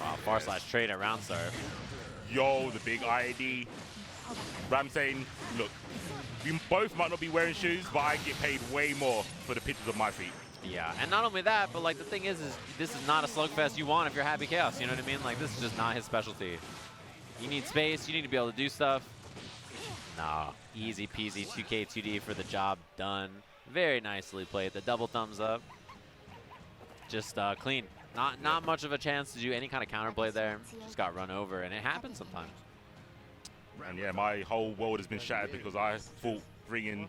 Wow, far slash trade at round surf. Yo, the big IAD. Ram saying, look, we both might not be wearing shoes, but I get paid way more for the pictures of my feet. Yeah, and not only that, but like the thing is this is not a slugfest you want if you're Happy Chaos, you know what I mean? Like this is just not his specialty. You need space, you need to be able to do stuff. Nah, easy peasy 2K 2D for the job done. Very nicely played, the double thumbs up. Just clean. Not much of a chance to do any kind of counterplay there. Just got run over, and it happens sometimes. And yeah, my whole world has been shattered because I thought bringing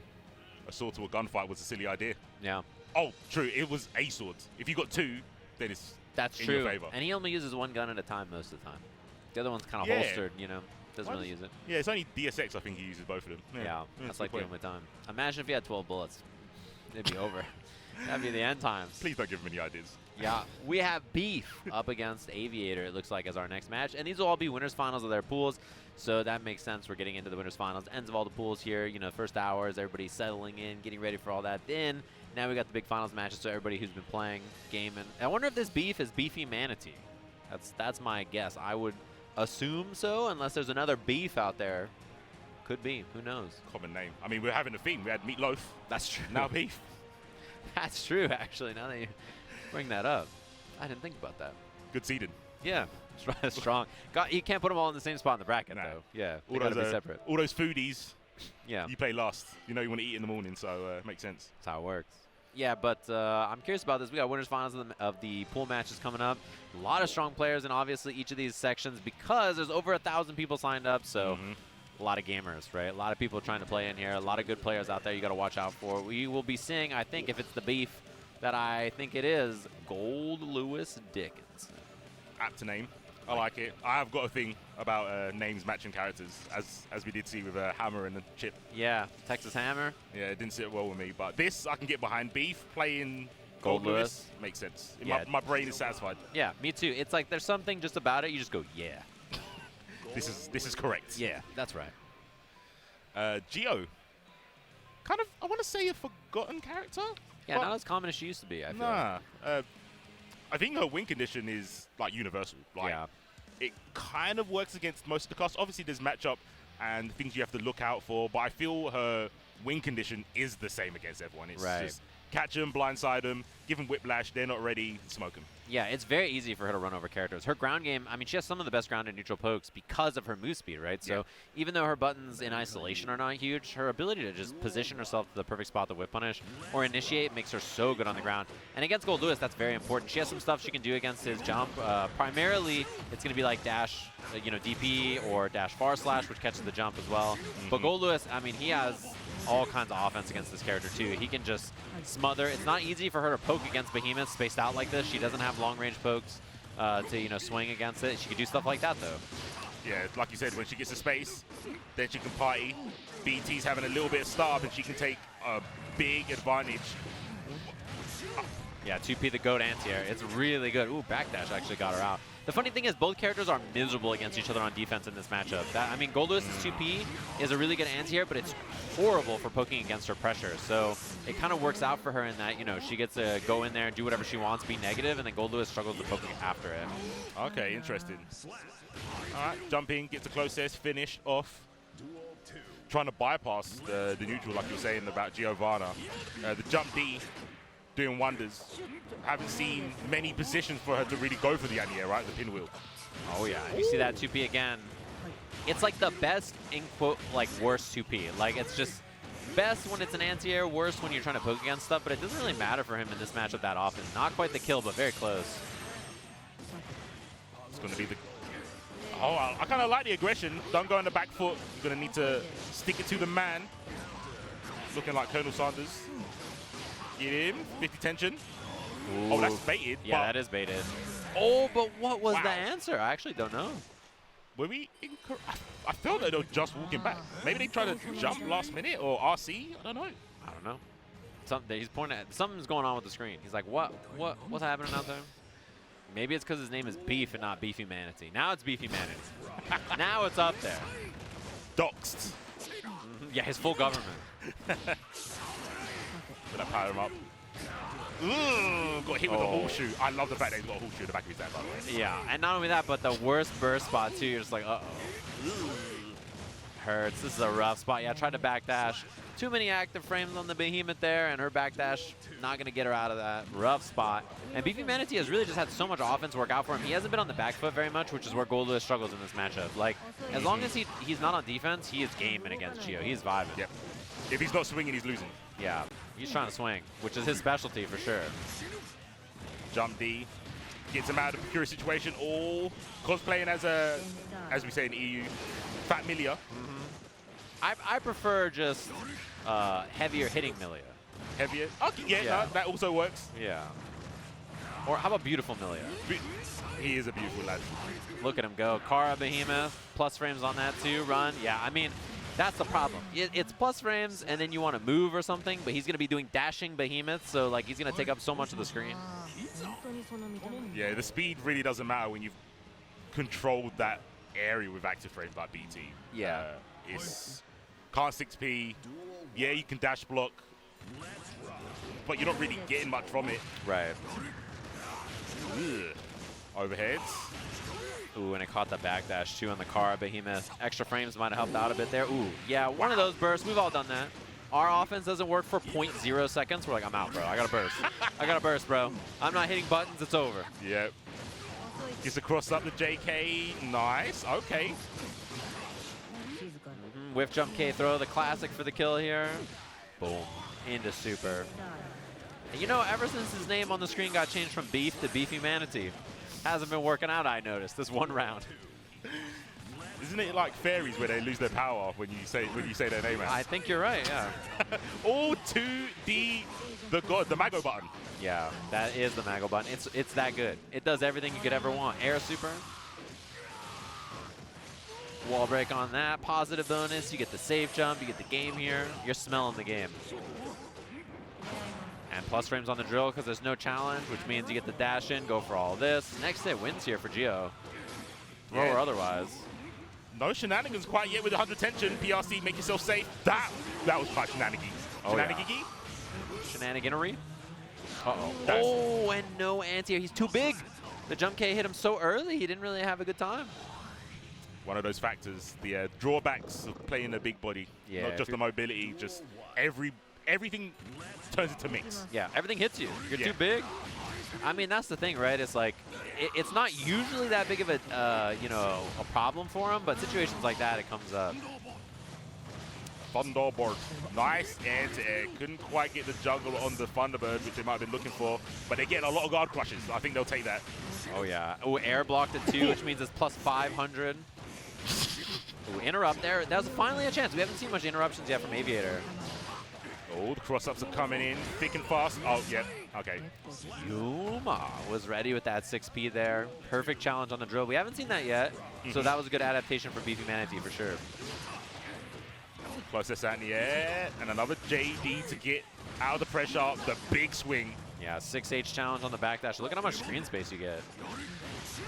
a sword to a gunfight was a silly idea. Yeah. Oh, true. It was a sword. If you got 2, then it's That's in true. your favor. And he only uses one gun at a time most of the time. The other one's kind of holstered, you know. Doesn't really use it. Yeah, it's only DSX I think he uses both of them. Yeah, that's like the only time. Imagine if he had 12 bullets. It'd be over. That'd be the end times. Please don't give him any ideas. Yeah, we have Beef up against Aviator, it looks like, as our next match. And these will all be winners finals of their pools. So that makes sense. We're getting into the winners finals. Ends of all the pools here. You know, first hours, everybody settling in, getting ready for all that. Then, now we got the big finals matches. So everybody who's been playing, gaming. I wonder if this Beef is Beefy Manatee. That's my guess. I would assume so, unless there's another Beef out there. Could be. Who knows? Common name. I mean, we're having a theme. We had Meatloaf. That's true. Now Beef. That's true, actually, now that you bring that up. I didn't think about that. Good seeding. Yeah, strong. You can't put them all in the same spot in the bracket, though. Yeah, they gotta be separate. All those foodies, yeah, you play last. You know you want to eat in the morning, so it makes sense. That's how it works. Yeah, but I'm curious about this. We got winners finals of the pool matches coming up. A lot of strong players in obviously each of these sections because there's over 1,000 people signed up, so a lot of gamers, right? A lot of people trying to play in here. A lot of good players out there you got to watch out for. We will be seeing, I think, if it's the Beef that I think it is, Goldlewis Dickinson. Apt name. I like it. I have got a thing about names matching characters, as we did see with Hammer and Chipp. Yeah, Texas Hammer. Yeah, it didn't sit well with me, but this I can get behind. Beef playing Goldlewis makes sense. Yeah. My brain is satisfied. Yeah, me too. It's like there's something just about it. You just go, yeah. This is correct. Yeah, that's right. Geo. Kind of, I want to say a forgotten character. Yeah, not as common as she used to be, I feel like. I think her win condition is like universal. Like, yeah. It kind of works against most of the costs. Obviously, there's matchup and things you have to look out for. But I feel her win condition is the same against everyone. It's just catch them, blindside them, give them whiplash. They're not ready, smoke them. Yeah, it's very easy for her to run over characters. Her ground game, I mean, she has some of the best ground and neutral pokes because of her move speed, right? So even though her buttons in isolation are not huge, her ability to just position herself to the perfect spot to whip punish or initiate makes her so good on the ground. And against Goldlewis, that's very important. She has some stuff she can do against his jump. Primarily, it's going to be like dash, DP or dash far slash, which catches the jump as well. But Goldlewis, I mean, he has all kinds of offense against this character too. He can just smother. It's not easy for her to poke against behemoths spaced out like this. She doesn't have long range pokes to swing against it. She can do stuff like that though. Yeah, like you said, when she gets the space, then she can party. BT's having a little bit of startup and she can take a big advantage. Yeah, 2P the goat anti-air. It's really good. Ooh, backdash actually got her out. The funny thing is both characters are miserable against each other on defense in this matchup. I mean, Goldlewis' 2P is a really good anti-air, but it's horrible for poking against her pressure. So it kind of works out for her in that, she gets to go in there and do whatever she wants, be negative, and then Goldlewis struggles to poke after it. Okay, interesting. All right, jumping, gets a close S, finish off. Trying to bypass the neutral, like you were saying about Giovanna. The jump D doing wonders. Haven't seen many positions for her to really go for the anti-air, right? The pinwheel. Oh yeah, you see that 2P again. It's like the best, in quote, like worst 2P. Like it's just best when it's an anti-air, worst when you're trying to poke against stuff, but it doesn't really matter for him in this matchup that often. Not quite the kill, but very close. It's going to be the... Oh, I kind of like the aggression. Don't go on the back foot. You're going to need to stick it to the man. Looking like Colonel Sanders. Get him. 50 tension. Ooh. Oh, that's baited. Yeah, that is baited. Oh, but what was the answer? I actually don't know. Were we incorrect? I felt that they were just walking back. Maybe they tried to jump last minute or RC. I don't know. I don't know. He's pointing at something's going on with the screen. He's like, what's happening out there? Maybe it's because his name is Beef and not Beef Humanity. Now it's Beef Humanity. Now it's up there. Doxed. Yeah, his full government. Did I power him up? Ooh, got hit with a horseshoe. I love the fact that he's got a horseshoe in the back of his head, by the way. Yeah, and not only that, but the worst burst spot, too. You're just like, uh-oh. Hurts. This is a rough spot. Yeah, tried to backdash. Too many active frames on the behemoth there, and her backdash not going to get her out of that rough spot. And Beefy Manatee has really just had so much offense work out for him. He hasn't been on the back foot very much, which is where Goldlewis struggles in this matchup. Like, as long as he's not on defense, he is gaming against Geo. He's vibing. Yep. If he's not swinging, he's losing. Yeah, he's trying to swing, which is his specialty for sure. Jump D. Gets him out of a precarious situation. All cosplaying as a, as we say in the EU, fat Millia. I prefer just heavier hitting Millia. Heavier? Okay, yeah. No, that also works. Yeah. Or how about beautiful Millia? He is a beautiful lad. Look at him go. Kara Behemoth, plus frames on that too, run. Yeah, I mean, that's the problem. It's plus frames and then you want to move or something, but he's going to be doing dashing Behemoths, so like he's going to take up so much of the screen. Yeah, the speed really doesn't matter when you've controlled that area with active frames like BT. Yeah. It's can't 6P. Yeah, you can dash block, but you're not really getting much from it. Right. Ugh. Overheads. Ooh, and it caught the backdash too on the Kara Behemoth. Extra frames might have helped out a bit there. Ooh, yeah, one of those bursts. We've all done that. Our offense doesn't work for 0.0 seconds. We're like, I'm out, bro. I got to burst. I got to burst, bro. I'm not hitting buttons. It's over. Yep. Gets a cross up the JK. Nice. Okay. Whiff jump K throw, the classic for the kill here. Boom. Into super. And you know, ever since his name on the screen got changed from Beef to Beefy Manatee, hasn't been working out, I noticed, this one round. Isn't it like fairies where they lose their power when you say their name out? I think you're right, yeah. All to the god, the Mago button. Yeah, that is the Mago button. It's that good. It does everything you could ever want. Air super. Wall break on that. Positive bonus. You get the save jump. You get the game here. You're smelling the game. And plus frames on the drill because there's no challenge, which means you get the dash in, go for all this. Next hit wins here for Geo. Throw or otherwise. No shenanigans quite yet with 100 tension. PRC, make yourself safe. That was quite shenanigan. Oh, Shenanigan-y? Shenaniganery. Uh-oh. Oh, and no anti-air. He's too big. The jump K hit him so early, he didn't really have a good time. one of those factors. The drawbacks of playing a big body, not just the mobility, just everything turns into mix. Yeah, everything hits you. You're too big. I mean, that's the thing, right? It's like, it's not usually that big of a, you know, a problem for him, but situations like that, it comes up. Thunderbird, nice anti-air. Couldn't quite get the juggle on the Thunderbird, which they might have been looking for, but they get a lot of guard crushes. I think they'll take that. Oh yeah. Oh, air blocked it too, which means it's plus 500. Ooh, interrupt there. That was finally a chance. We haven't seen much interruptions yet from Aviator. Oh, the cross-ups are coming in thick and fast. Oh, yeah. Okay. Yuma was ready with that 6P there. Perfect challenge on the drill. We haven't seen that yet, so that was a good adaptation for Beefy Manatee for sure. Closest out in the air, and another JD to get out of the pressure. The big swing. Yeah, 6H challenge on the backdash. Look at how much screen space you get.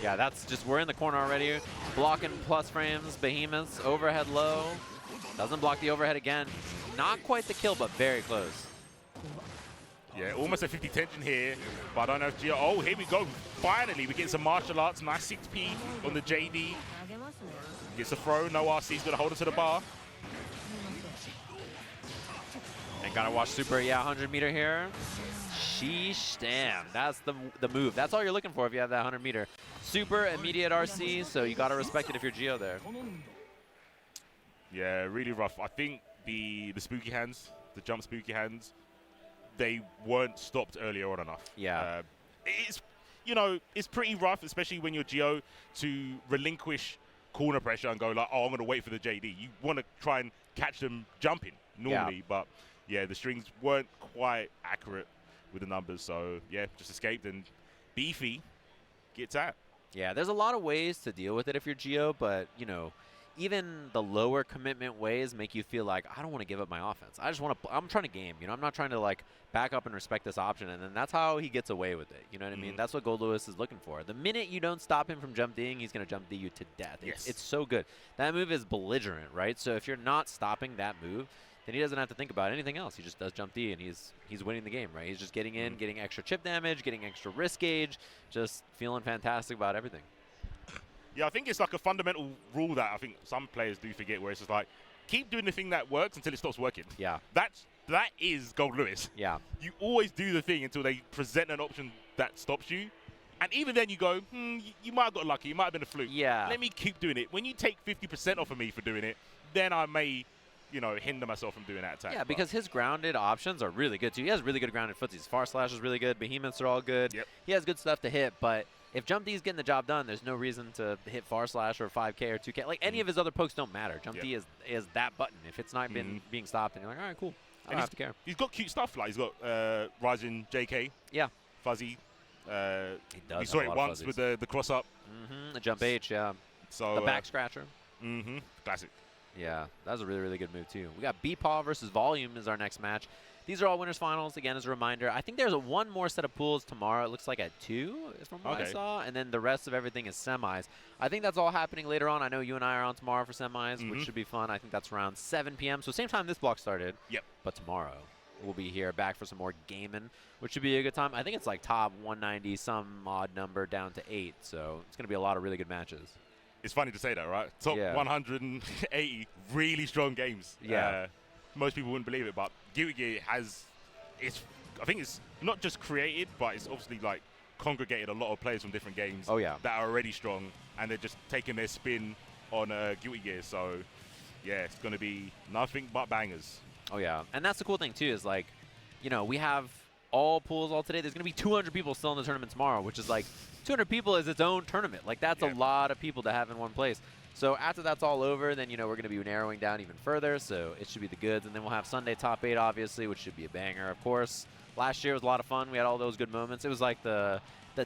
Yeah, that's just, we're in the corner already. Blocking plus frames, Behemoths, overhead low. Doesn't block the overhead again. Not quite the kill, but very close. Yeah, almost a 50 tension here, but I don't know if Geo. Oh, here we go. Finally, we get some martial arts. Nice 6P on the JD. Gets a throw. No RC's going to hold it to the bar. And gotta watch super, 100 meter here. Sheesh, damn, that's the move. That's all you're looking for if you have that 100 meter. Super, immediate RC, so you gotta respect it if you're Geo there. Yeah, really rough. I think the spooky hands, the jump spooky hands, they weren't stopped earlier on enough. Yeah. It's, you know, it's pretty rough, especially when you're Geo, to relinquish corner pressure and go like, oh, I'm gonna wait for the JD. You want to try and catch them jumping normally, but yeah, the strings weren't quite accurate with the numbers, so yeah, just escaped, and Beefy gets at. Yeah, there's a lot of ways to deal with it if you're Geo, but, you know, even the lower commitment ways make you feel like, I don't want to give up my offense. I just want to, I'm trying to game, you know, I'm not trying to, like, back up and respect this option, and then that's how he gets away with it, you know what I mean? That's what Goldlewis is looking for. The minute you don't stop him from jump D'ing, he's going to jump D you to death. Yes. It's so good. That move is belligerent, right? So if you're not stopping that move, then he doesn't have to think about anything else. He just does jump D, and he's winning the game, right? He's just getting in, getting extra chip damage, getting extra risk gauge, just feeling fantastic about everything. Yeah, I think it's like a fundamental rule that I think some players do forget, where it's just like, keep doing the thing that works until it stops working. Yeah. That is Goldlewis. Yeah. You always do the thing until they present an option that stops you. And even then you go, you might have got lucky. It might have been a fluke. Yeah. Let me keep doing it. When you take 50% off of me for doing it, then I may, you know, hinder myself from doing that attack. Yeah, because his grounded options are really good, too. He has really good grounded footsies. Far Slash is really good. Behemoths are all good. Yep. He has good stuff to hit, but if Jump D's getting the job done, there's no reason to hit Far Slash or 5K or 2K. Like, any of his other pokes don't matter. Jump D is that button. If it's not being stopped, and you're like, all right, cool. I don't have to care. He's got cute stuff. Like, he's got Rising JK. Yeah. Fuzzy. He does. We saw it once with the cross-up. The Jump H, yeah. So, the back scratcher. Classic. Yeah, that was a really, really good move, too. We got B-Paw versus Volume is our next match. These are all winners finals, again, as a reminder. I think there's one more set of pools tomorrow. It looks like at 2, from what I saw. And then the rest of everything is semis. I think that's all happening later on. I know you and I are on tomorrow for semis, which should be fun. I think that's around 7 p.m. So same time this block started. Yep. But tomorrow we'll be here back for some more gaming, which should be a good time. I think it's like top 190, some odd number down to 8. So it's going to be a lot of really good matches. It's funny to say that, right? Top 180 really strong games. Yeah. Most people wouldn't believe it, but GeoTheGeo has, I think it's not just created, but it's obviously like congregated a lot of players from different games that are already strong, and they're just taking their spin on GeoTheGeo. So, yeah, it's going to be nothing but bangers. Oh, yeah. And that's the cool thing, too, is like, you know, we have all pools all today. There's going to be 200 people still in the tournament tomorrow, which is like 200 people is its own tournament. Like, that's a lot of people to have in one place. So after that's all over, then, you know, we're going to be narrowing down even further. So it should be the goods. And then we'll have Sunday top 8, obviously, which should be a banger, of course. Last year was a lot of fun. We had all those good moments. It was like the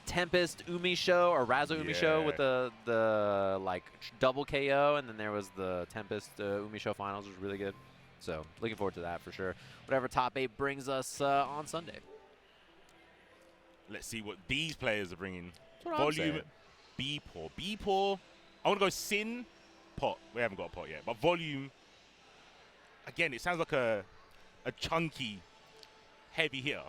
Tempest Umi show or Razo Umi show with the like double KO. And then there was the Tempest Umi show finals, which was really good. So looking forward to that for sure. Whatever top 8 brings us on Sunday. Let's see what these players are bringing. Volume, B-Paw. B-Paw. I want to go Sin, Pot. We haven't got a Pot yet. But Volume, again, it sounds like a chunky, heavy hitter.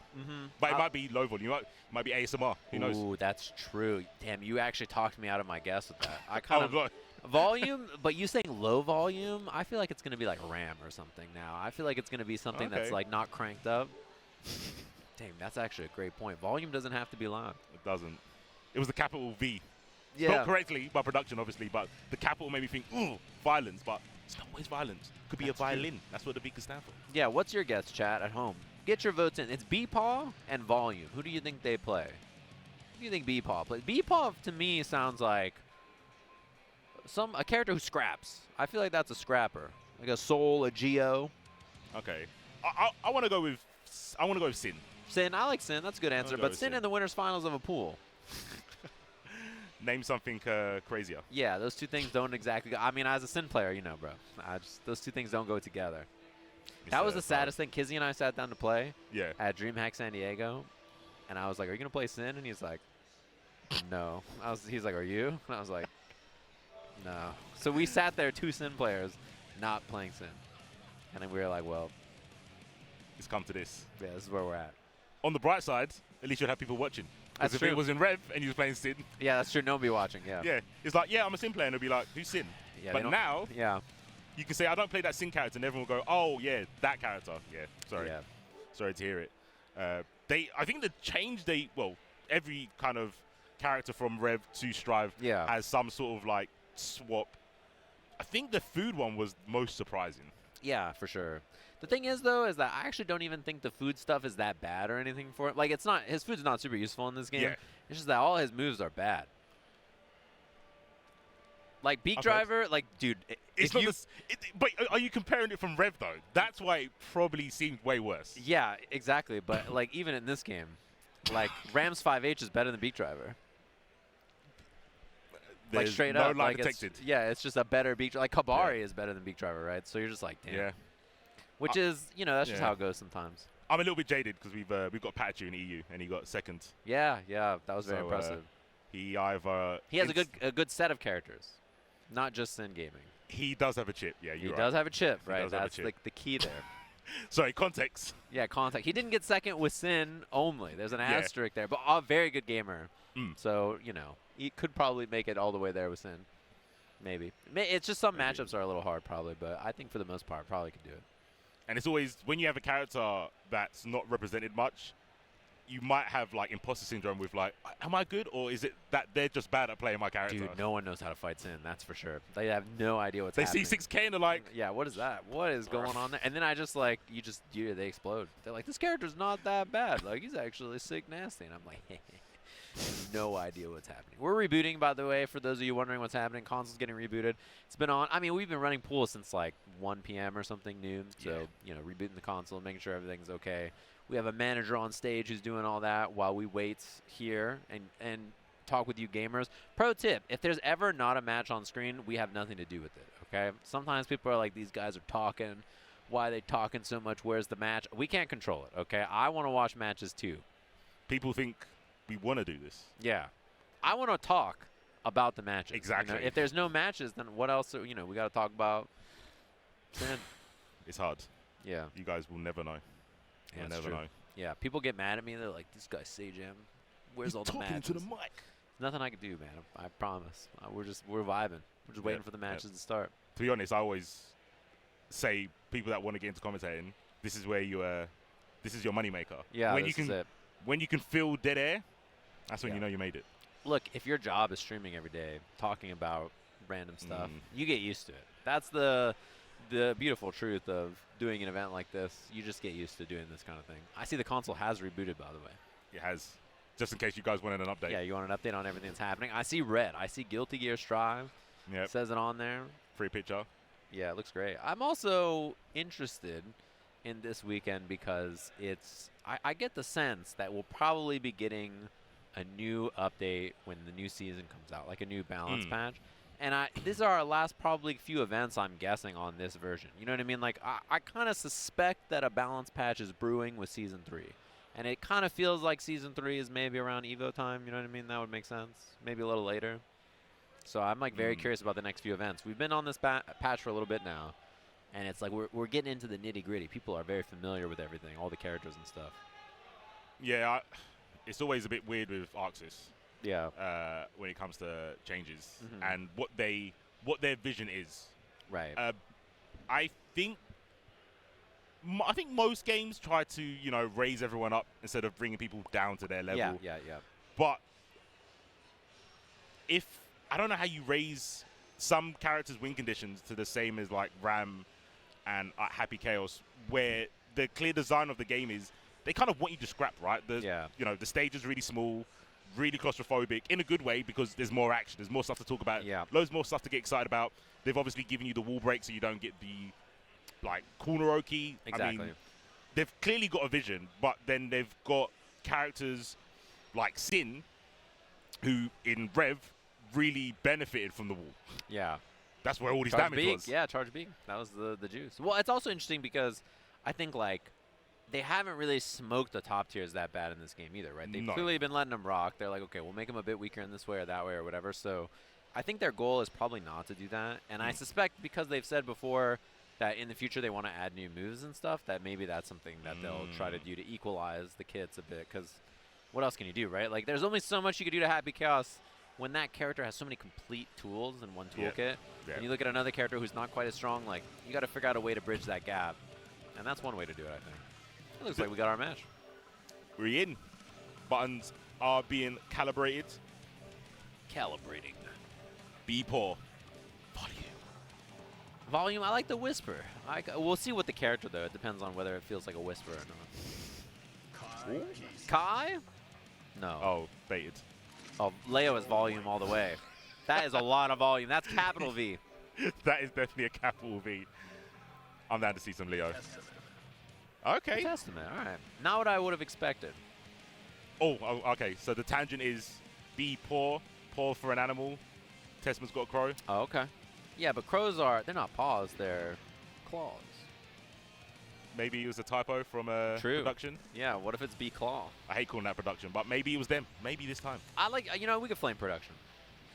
But it might be low volume. It might be ASMR. Who knows? Ooh, that's true. Damn, you actually talked me out of my guess with that. I kind of Volume, but you saying low volume, I feel like it's going to be like RAM or something now. I feel like it's going to be something that's like not cranked up. Damn, that's actually a great point. Volume doesn't have to be loud. It doesn't. It was the capital V. Yeah. Spelled correctly by production, obviously, but the capital made me think, ooh, violence, but it's not always violence. Could be a violin. That's what the V could stand for. Yeah, what's your guess, chat, at home? Get your votes in. It's B-Paw and Volume. Who do you think they play? Who do you think B-Paw plays? B-Paw, to me, sounds like a character who scraps. I feel like that's a scrapper. Like a Soul, a Geo. Okay. I want to go with Sin. Sin, I like Sin. That's a good answer. But Sin in the winners finals of a pool. Name something crazier. Yeah, those two things don't exactly go. I mean, as a Sin player, you know, bro. Those two things don't go together. That was the saddest thing. Kizzy and I sat down to play at DreamHack San Diego. And I was like, are you going to play Sin? And he's like, no. He's like, are you? And I was like, no. So we sat there, 2 Sin players, not playing Sin. And then we were like, well, it's come to this. Yeah, this is where we're at. On the bright side, at least you'd have people watching. That's if true. it was in Rev and you was playing Sin. Yeah, that's true. No one be watching, yeah. Yeah. It's like, yeah, I'm a Sin player. And they'll be like, who's Sin? Yeah, but now, you can say, I don't play that Sin character. And everyone will go, oh, yeah, that character. Yeah, sorry. Yeah. Sorry to hear it. I think the change every kind of character from Rev to Strive has some sort of like swap. I think the food one was most surprising. Yeah, for sure. The thing is, though, is that I actually don't even think the food stuff is that bad or anything for it. Like, it's not, his food's not super useful in this game. Yeah. It's just that all his moves are bad. Like, Beak Driver, like, dude. It's not but are you comparing it from Rev, though? That's why it probably seemed way worse. Yeah, exactly. But, like, even in this game, like, Ram's 5H is better than Beak Driver. There's like, straight no up. line Like, detected. It's just a better Beak Driver. Like, Kabari is better than Beak Driver, right? So you're just like, damn. Yeah. Which is, you know, that's just how it goes sometimes. I'm a little bit jaded because we've got Pikachu in EU and he got second. Yeah, that was very impressive. He has a good set of characters, not just Sin Gaming. He does have a chip. Yeah, he does have a chip, right? That's like the key there. Sorry, context. Yeah, context. He didn't get second with Sin only. There's an asterisk there, but a very good gamer. So you know, he could probably make it all the way there with Sin. Maybe. It's just some matchups are a little hard, probably, but I think for the most part, probably could do it. And it's always, when you have a character that's not represented much, you might have, like, imposter syndrome with, like, am I good? Or is it that they're just bad at playing my character? Dude, no one knows how to fight Sin, that's for sure. They have no idea what's happening. They see 6K and they're like... Yeah, what is that? What is going on there? And then I just, like, they explode. They're like, this character's not that bad. Like, he's actually sick nasty. And I'm like, no idea what's happening. We're rebooting, by the way, for those of you wondering what's happening. Console's getting rebooted. It's been on. I mean, we've been running pools since like 1 p.m. or something noon. So, you know, rebooting the console, making sure everything's okay. We have a manager on stage who's doing all that while we wait here and talk with you gamers. Pro tip, if there's ever not a match on screen, we have nothing to do with it, okay? Sometimes people are like, these guys are talking. Why are they talking so much? Where's the match? We can't control it, okay? I want to watch matches too. People think we want to do this. Yeah. I want to talk about the matches. Exactly. You know? If there's no matches, then what else? You know, we got to talk about. It's hard. Yeah. You guys will never know. You'll never know. Yeah. People get mad at me. They're like, this guy's Sage-M. Where's all the matches? Talking to the mic. Nothing I can do, man. I promise. We're vibing. We're just waiting for the matches to start. To be honest, I always say people that want to get into commentating, this is where this is your moneymaker. Yeah, this is it. When you can feel dead air, that's when you know you made it. Look, if your job is streaming every day, talking about random stuff, you get used to it. That's the beautiful truth of doing an event like this. You just get used to doing this kind of thing. I see the console has rebooted, by the way. It has. Just in case you guys wanted an update. Yeah, you want an update on everything that's happening. I see red. I see Guilty Gear Strive. Yep. It says it on there. Free picture. Yeah, it looks great. I'm also interested in this weekend because I get the sense that we'll probably be getting a new update when the new season comes out, like a new balance patch. And these are our last probably few events, I'm guessing, on this version. You know what I mean? Like, I kind of suspect that a balance patch is brewing with Season 3. And it kind of feels like Season 3 is maybe around Evo time. You know what I mean? That would make sense. Maybe a little later. So I'm, like, very curious about the next few events. We've been on this patch for a little bit now. And it's like we're getting into the nitty-gritty. People are very familiar with everything, all the characters and stuff. Yeah, it's always a bit weird with Arxis. Yeah. When it comes to changes and what what their vision is. Right. I think most games try to, you know, raise everyone up instead of bringing people down to their level. Yeah. But I don't know how you raise some characters' win conditions to the same as like Ram and Happy Chaos, where the clear design of the game is they kind of want you to scrap, right? You know, the stage is really small, really claustrophobic in a good way because there's more action, there's more stuff to talk about, loads more stuff to get excited about. They've obviously given you the wall break so you don't get the like Corneroki. Exactly. I mean, they've clearly got a vision, but then they've got characters like Sin, who in Rev really benefited from the wall. Yeah. That's where all these Charge damage Beak. was. Yeah, Charge Beak. That was the juice. Well, it's also interesting because I think, like, they haven't really smoked the top tiers that bad in this game either, right? They've clearly been letting them rock. They're like, okay, we'll make them a bit weaker in this way or that way or whatever. So I think their goal is probably not to do that. And I suspect because they've said before that in the future they want to add new moves and stuff, that maybe that's something that they'll try to do to equalize the kits a bit. Because what else can you do, right? Like, there's only so much you can do to Happy Chaos when that character has so many complete tools in one toolkit. And you look at another character who's not quite as strong, like, you got to figure out a way to bridge that gap. And that's one way to do it, I think. It looks like we got our match. We're in. Buttons are being calibrated. Calibrating. Be poor. Volume, I like the whisper. We'll see what the character, though. It depends on whether it feels like a whisper or not. Kai? No. Oh, baited. Oh, Leo is volume all the way. That is a lot of volume. That's capital V. That is definitely a capital V. I'm down to see some Leo. Okay. Testament, all right. Not what I would have expected. Oh, okay. So the tangent is be poor. Poor for an animal. Testament's got a crow. Oh, okay. Yeah, but crows they're not paws, they're claws. Maybe it was a typo from production. Yeah, what if it's B claw? I hate calling that production, but maybe it was them. Maybe this time. I like, we could flame production.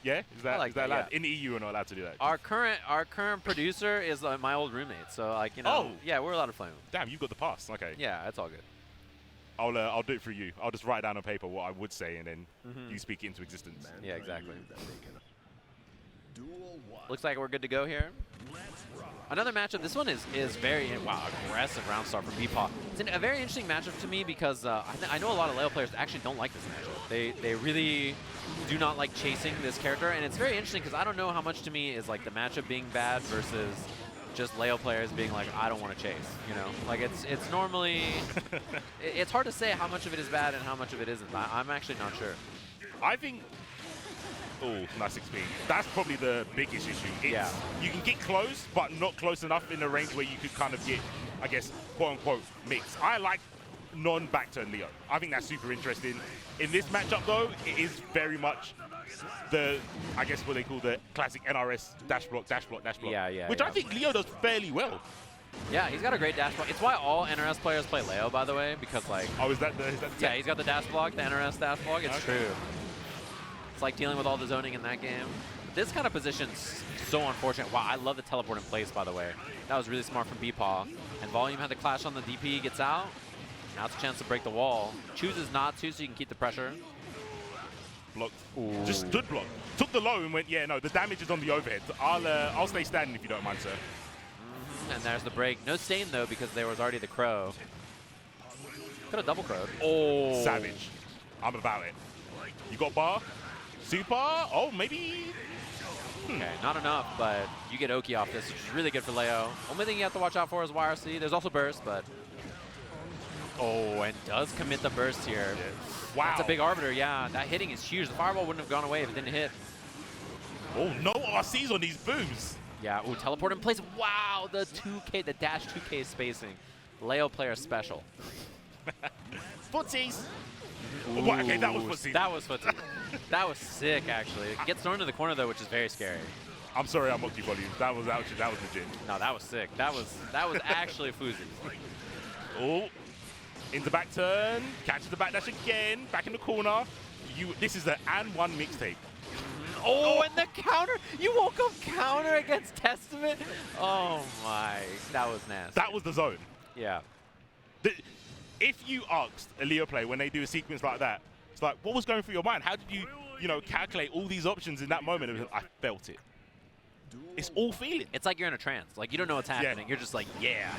Yeah? Is that allowed? Yeah. In the EU, we're not allowed to do that. Our current producer is my old roommate, so like, yeah, we're allowed to flame him. Damn, you've got the pass. Okay. Yeah, that's all good. I'll do it for you. I'll just write down on paper what I would say, and then you speak it into existence. Yeah, exactly. Looks like we're good to go here. Another matchup. This one is very aggressive round start from Beepaw. It's a very interesting matchup to me because I know a lot of Leo players actually don't like this matchup. They really do not like chasing this character, and it's very interesting because I don't know how much to me is like the matchup being bad versus just Leo players being like, I don't want to chase. Like it's normally it's hard to say how much of it is bad and how much of it isn't. I'm actually not sure. I think. Oh, nice XP. That's probably the biggest issue. You can get close, but not close enough in a range where you could kind of get, I guess, quote-unquote, mix. I like non-back turn Leo. I think that's super interesting. In this matchup, though, it is very much I guess what they call the classic NRS dash block. Which I think Leo does fairly well. Yeah, he's got a great dash block. It's why all NRS players play Leo, by the way, because like... Oh, is that the yeah, he's got the dash block, the NRS dash block. It's true. It's like dealing with all the zoning in that game. This kind of position's so unfortunate. Wow, I love the teleport in place, by the way. That was really smart from Beepaw. And Volume had the clash on the DP, gets out. Now it's a chance to break the wall. Chooses not to, so you can keep the pressure. Blocked. Ooh. Just stood block. Took the low and went, yeah, no, the damage is on the overhead. I'll stay standing if you don't mind, sir. And there's the break. No stain, though, because there was already the crow. Could have double crowed. Oh. Savage. I'm about it. You got bar? Super? Oh, maybe? Okay, not enough, but you get Oki off this, which is really good for Leo. Only thing you have to watch out for is YRC. There's also burst, but... Oh, and does commit the burst here. Yeah. Wow. That's a big arbiter, yeah. That hitting is huge. The fireball wouldn't have gone away if it didn't hit. Oh, no RCs on these booms. Yeah, ooh, teleport in place. Wow, the 2K, the dash 2K spacing. Leo player special. Footsies. Oh, okay, that was footsies. That was footsies. That was sick, actually. It gets thrown to the corner, though, which is very scary. I'm sorry I mocked you, buddy. That was legit. No, that was sick. That was actually footsies. Oh, into back turn. Catches the back dash again. Back in the corner. This is the and one mixtape. Oh, and the counter! You woke up counter against Testament? Oh my, that was nasty. That was the zone. Yeah. If you asked a Leo player when they do a sequence like that, it's like, what was going through your mind? How did you calculate all these options in that moment? I felt it. it's all feeling. It's like you're in a trance. Like, you don't know what's happening. Yeah. You're just like, yeah,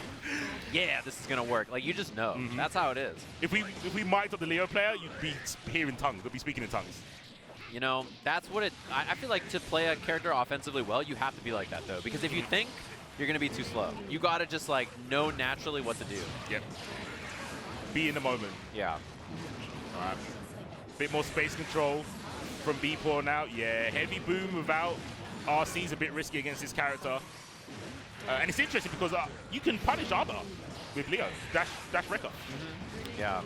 this is going to work. Like, you just know. That's how it is. If we mic'd up the Leo player, you'd be hearing tongues. They'd be speaking in tongues. You know, that's what it... I feel like to play a character offensively well, you have to be like that, though. Because if you think, you're going to be too slow. You got to just, like, know naturally what to do. Yep. Be in the moment. Yeah. All right. Bit more space control from B-Paw now. Yeah, heavy boom without RC is a bit risky against this character. And it's interesting because you can punish Arbiter with Leo. Dash Wrecker. Yeah.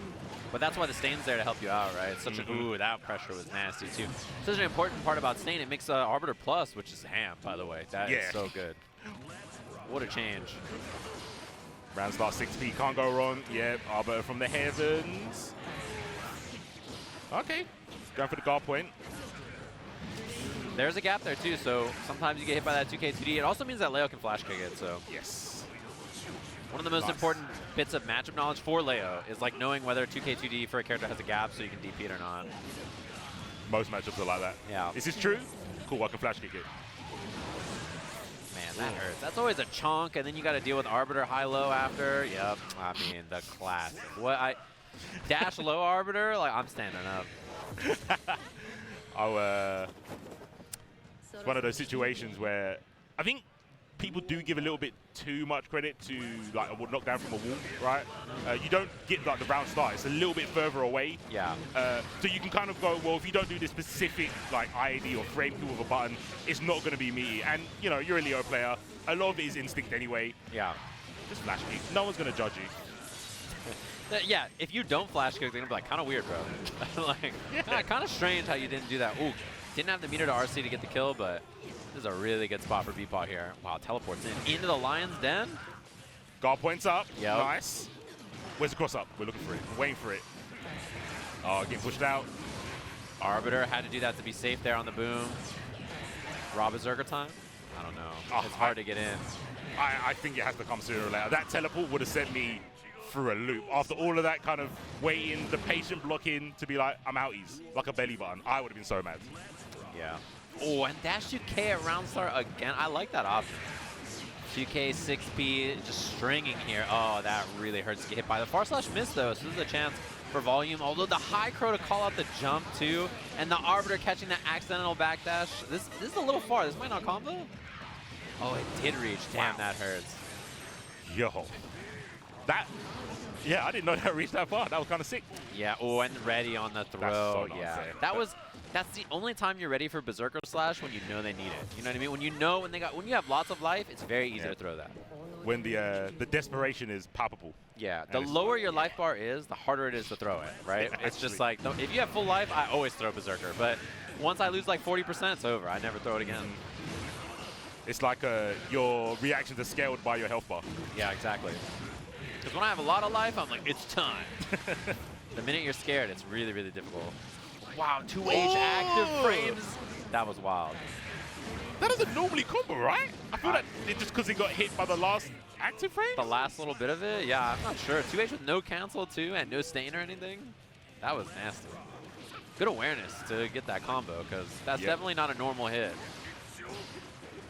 But that's why the Stain's there to help you out, right? It's such a... Ooh, that pressure was nasty, too. Such an important part about Stain. It makes Arbiter Plus, which is ham, by the way. That is so good. What a change. Round start 6P, can't go wrong. Yep, Arbiter from the heavens. Okay, going for the guard point. There's a gap there, too, so sometimes you get hit by that 2K 2D. It also means that Leo can flash kick it, so... Yes. One of the most important bits of matchup knowledge for Leo is like knowing whether 2K 2D for a character has a gap so you can DP it or not. Most matchups are like that. Yeah. Is this true? Cool, I can flash kick it. Man, that hurts. That's always a chunk, and then you got to deal with Arbiter high-low after. Yep. I mean, the classic. Dash low Arbiter? Like, I'm standing up. It's one of those situations where I think people do give a little bit too much credit to like a knockdown from a wall, right? You don't get like the round start. It's a little bit further away. Yeah. So you can kind of go, well, if you don't do this specific like IAD or frame kill with a button, it's not going to be meaty. And you know, you're a Leo player. A lot of it is instinct anyway. Yeah. Just flash kick. No one's going to judge you. Yeah, if you don't flash kick, they're going to be like, kind of weird, bro. Like, kind of strange how you didn't do that. Ooh, didn't have the meter to RC to get the kill, but this is a really good spot for B-Paw here. Wow, teleports into the Lion's Den. Guard points up. Yep. Nice. Where's the cross up? We're looking for it. We're waiting for it. Oh, getting pushed out. Arbiter had to do that to be safe there on the boom. Raw Berserker time? I don't know. It's hard to get in. I think it has to come sooner or later. That teleport would have sent me through a loop. After all of that kind of waiting, the patient blocking to be like, I'm outies, like a belly button. I would have been so mad. Yeah. Oh, and dash 2K at round start again. I like that option. 2K, 6P, just stringing here. Oh, that really hurts to get hit by the far slash miss, though. So this is a chance for volume. Although the high crow to call out the jump, too. And the Arbiter catching the accidental backdash. This is a little far. This might not combo. Oh, it did reach. Damn, that hurts. Yo. Yeah, I didn't know that reached that far. That was kind of sick. Yeah, oh, and ready on the throw. That's so yeah, that's the only time you're ready for Berserker Slash, when you know they need it. You know what I mean? When you have lots of life, it's very easy to throw that. When the desperation is palpable. Yeah, the lower your life bar is, the harder it is to throw it, right? Yeah, it's just like, if you have full life, I always throw Berserker. But once I lose like 40%, it's over. I never throw it again. It's like your reactions are scaled by your health bar. Yeah, exactly. Because when I have a lot of life, I'm like, it's time. The minute you're scared, it's really, really difficult. Wow, 2H active frames. That was wild. That doesn't normally combo, right? I feel like it's just because he got hit by the last active frame? The last little bit of it? Yeah, I'm not sure. 2H with no cancel, too, and no stain or anything? That was nasty. Good awareness to get that combo, because that's definitely not a normal hit.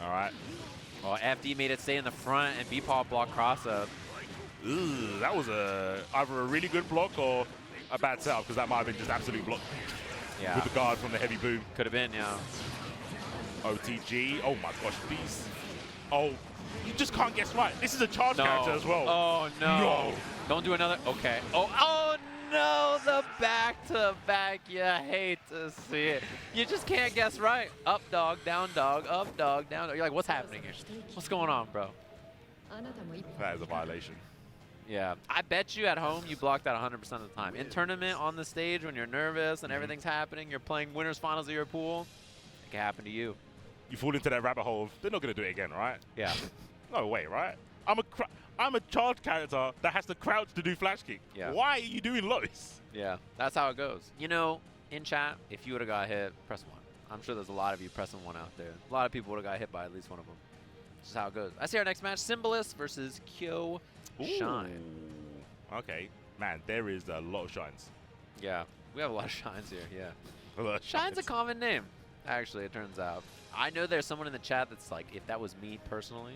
All right. Well, FD made it stay in the front, and B-Paw block cross-up. Ooh, that was either a really good block or a bad setup, because that might have been just absolute block. Yeah. With the guard from the heavy boom. Could have been, yeah. OTG. Oh my gosh, please. Oh, you just can't guess right. This is a charge character as well. Oh, no. Don't do another. Okay. Oh, no. The back-to-back. You hate to see it. You just can't guess right. Up dog, down dog, up dog, down dog. You're like, what's happening here? What's going on, bro? That is a violation. Yeah, I bet you at home you block that 100% of the time. In tournament, on the stage, when you're nervous and everything's happening, you're playing winners finals of your pool, it can happen to you. You fall into that rabbit hole of, they're not going to do it again, right? Yeah. No way, right? I'm a charge character that has to crouch to do flash kick. Yeah. Why are you doing Lois? Yeah, that's how it goes. You know, in chat, if you would have got hit, press 1. I'm sure there's a lot of you pressing 1 out there. A lot of people would have got hit by at least one of them. This is how it goes. I see our next match, Symbolist versus Kyo Shine. Okay. Man, there is a lot of shines. Yeah, we have a lot of shines here, yeah. A lot of Shine's a common name, actually, it turns out. I know there's someone in the chat that's like, if that was me personally,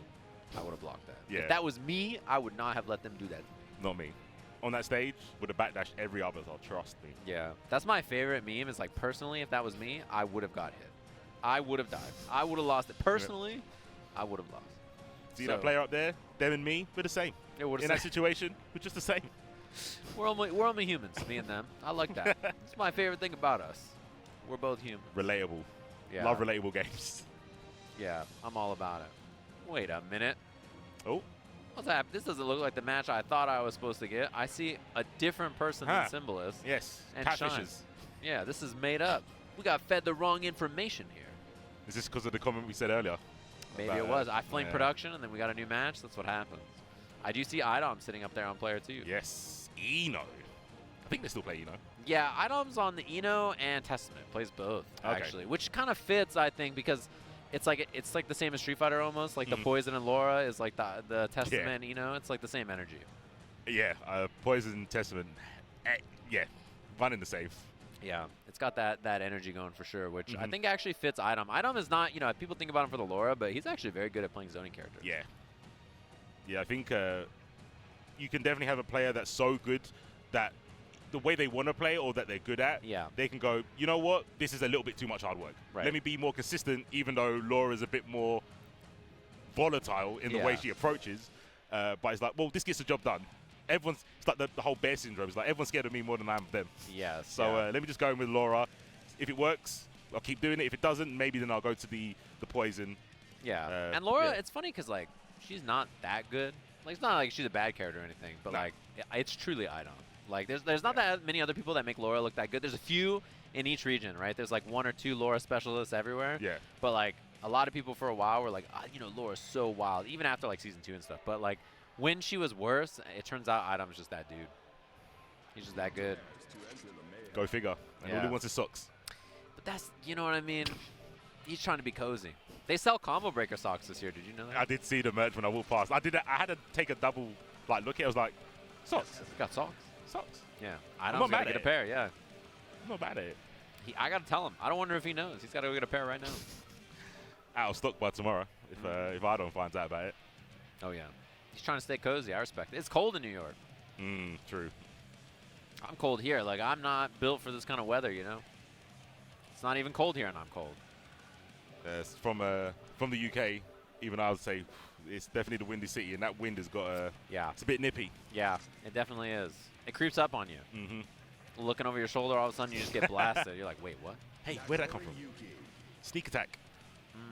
I would have blocked that. Yeah. If that was me, I would not have let them do that. Not me. On that stage, with a backdash, every avatar, trust me. Yeah. That's my favorite meme is like, personally, if that was me, I would have got hit. I would have died. I would have lost it. Personally, I would have lost. See that player up there? Them and me, we're the same. Yeah, we're the in same. that situation, we're just the same. We're only humans, me and them. I like that. It's my favorite thing about us. We're both human. Relatable. Yeah. Love relatable games. Yeah, I'm all about it. Wait a minute. Oh. What's that? This doesn't look like the match I thought I was supposed to get. I see a different person than Symbolist. Yes. And Catfishes. Shine. Yeah, this is made up. We got fed the wrong information here. Is this because of the comment we said earlier? Maybe it was. I flamed production, and then we got a new match. That's what happens. I do see Idom sitting up there on player 2. Yes. Eno. I think they still play Eno. Yeah, Idom's on the Eno and Testament. Plays both, actually. Which kind of fits, I think, because it's like the same as Street Fighter almost. Like the Poison and Laura is like the Testament and Eno. It's like the same energy. Yeah, Poison, Testament. Yeah, running the safe. Yeah, it's got that energy going for sure, which I think actually fits Idom. Idom is not, people think about him for the Laura, but he's actually very good at playing zoning characters. Yeah. Yeah, I think you can definitely have a player that's so good that the way they want to play or that they're good at, they can go, you know what, this is a little bit too much hard work. Right. Let me be more consistent, even though Laura's a bit more volatile in the way she approaches. But it's like, well, this gets the job done. It's like the whole bear syndrome. It's like everyone's scared of me more than I am of them. Yes. So let me just go in with Laura. If it works, I'll keep doing it. If it doesn't, maybe then I'll go to the Poison. Yeah. And Laura, it's funny because, like, she's not that good. Like, it's not like she's a bad character or anything, but, like, it's truly Idom. Like, there's not that many other people that make Laura look that good. There's a few in each region, right? There's, like, 1 or 2 Laura specialists everywhere. Yeah. But, like, a lot of people for a while were like, Laura's so wild, even after, like, Season 2 and stuff. But, like, when she was worse, it turns out Idom's just that dude. He's just that good. Go figure. And all he wants is socks. But that's, you know what I mean? He's trying to be cozy. They sell combo breaker socks this year. Did you know that? I did see the merch when I walked past. I had to take a double look at it. I was like, socks. Got socks. Socks. Yeah. Idom's got to get a pair, yeah. I'm not bad at it. I got to tell him. I don't wonder if he knows. He's got to go get a pair right now. Out of stock by tomorrow, if Idom finds out about it. Oh, yeah. He's trying to stay cozy. I respect it. It's cold in New York. True. I'm cold here. Like, I'm not built for this kind of weather, you know? It's not even cold here, and I'm cold. It's from the UK, even I would say it's definitely the windy city, and that wind has got it's a bit nippy. Yeah, it definitely is. It creeps up on you. Looking over your shoulder, all of a sudden you just get blasted. You're like, wait, what? Hey, where'd that come from? Sneak attack.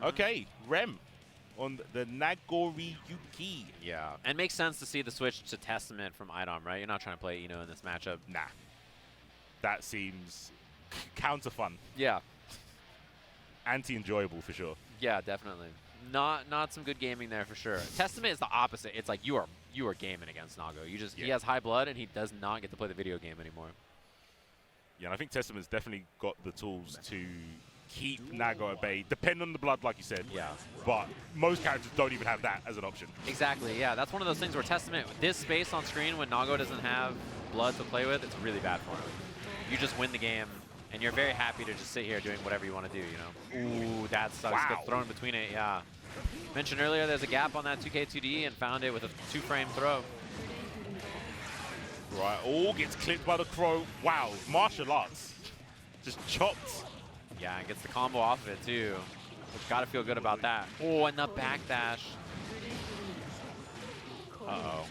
Okay, Rem on the Nagoriyuki. Yeah, and it makes sense to see the switch to Testament from Idom, right? You're not trying to play Eno in this matchup. Nah. That seems counter-fun. Yeah. Anti-enjoyable for sure. Yeah, definitely. Not some good gaming there for sure. Testament is the opposite. It's like you are gaming against Nago. He has high blood and he does not get to play the video game anymore. Yeah, and I think Testament's definitely got the tools to keep Nago at bay, depend on the blood, like you said. Yeah. But most characters don't even have that as an option. Exactly, yeah. That's one of those things where Testament, this space on screen when Nago doesn't have blood to play with, it's really bad for him. You just win the game, and you're very happy to just sit here doing whatever you want to do, you know? Ooh, that sucks. Wow. Gets thrown between it, yeah. Mentioned earlier there's a gap on that 2K2D and found it with a 2-frame throw. Right, all gets clipped by the Crow. Wow, martial arts. Just chopped. Yeah, and gets the combo off of it too. Which gotta feel good about that. Oh, and the backdash. Uh-oh.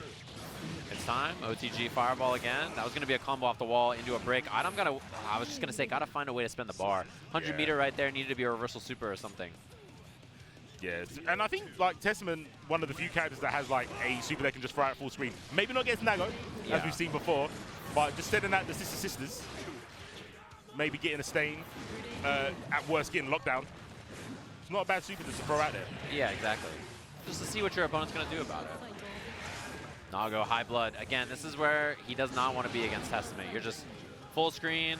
It's time. OTG fireball again. That was gonna be a combo off the wall into a break. I was just gonna say, gotta find a way to spin the bar. 100 meter right there, needed to be a reversal super or something. Yeah, and I think like Testament, one of the few characters that has like a super that can just fry at full screen. Maybe not against Nago, as we've seen before, but just sending out the sisters. Maybe getting a stain, at worst getting lockdown. It's not a bad super to throw out there. Yeah, exactly. Just to see what your opponent's gonna do about it. Nago, high blood. Again, this is where he does not want to be against Testament. You're just full screen.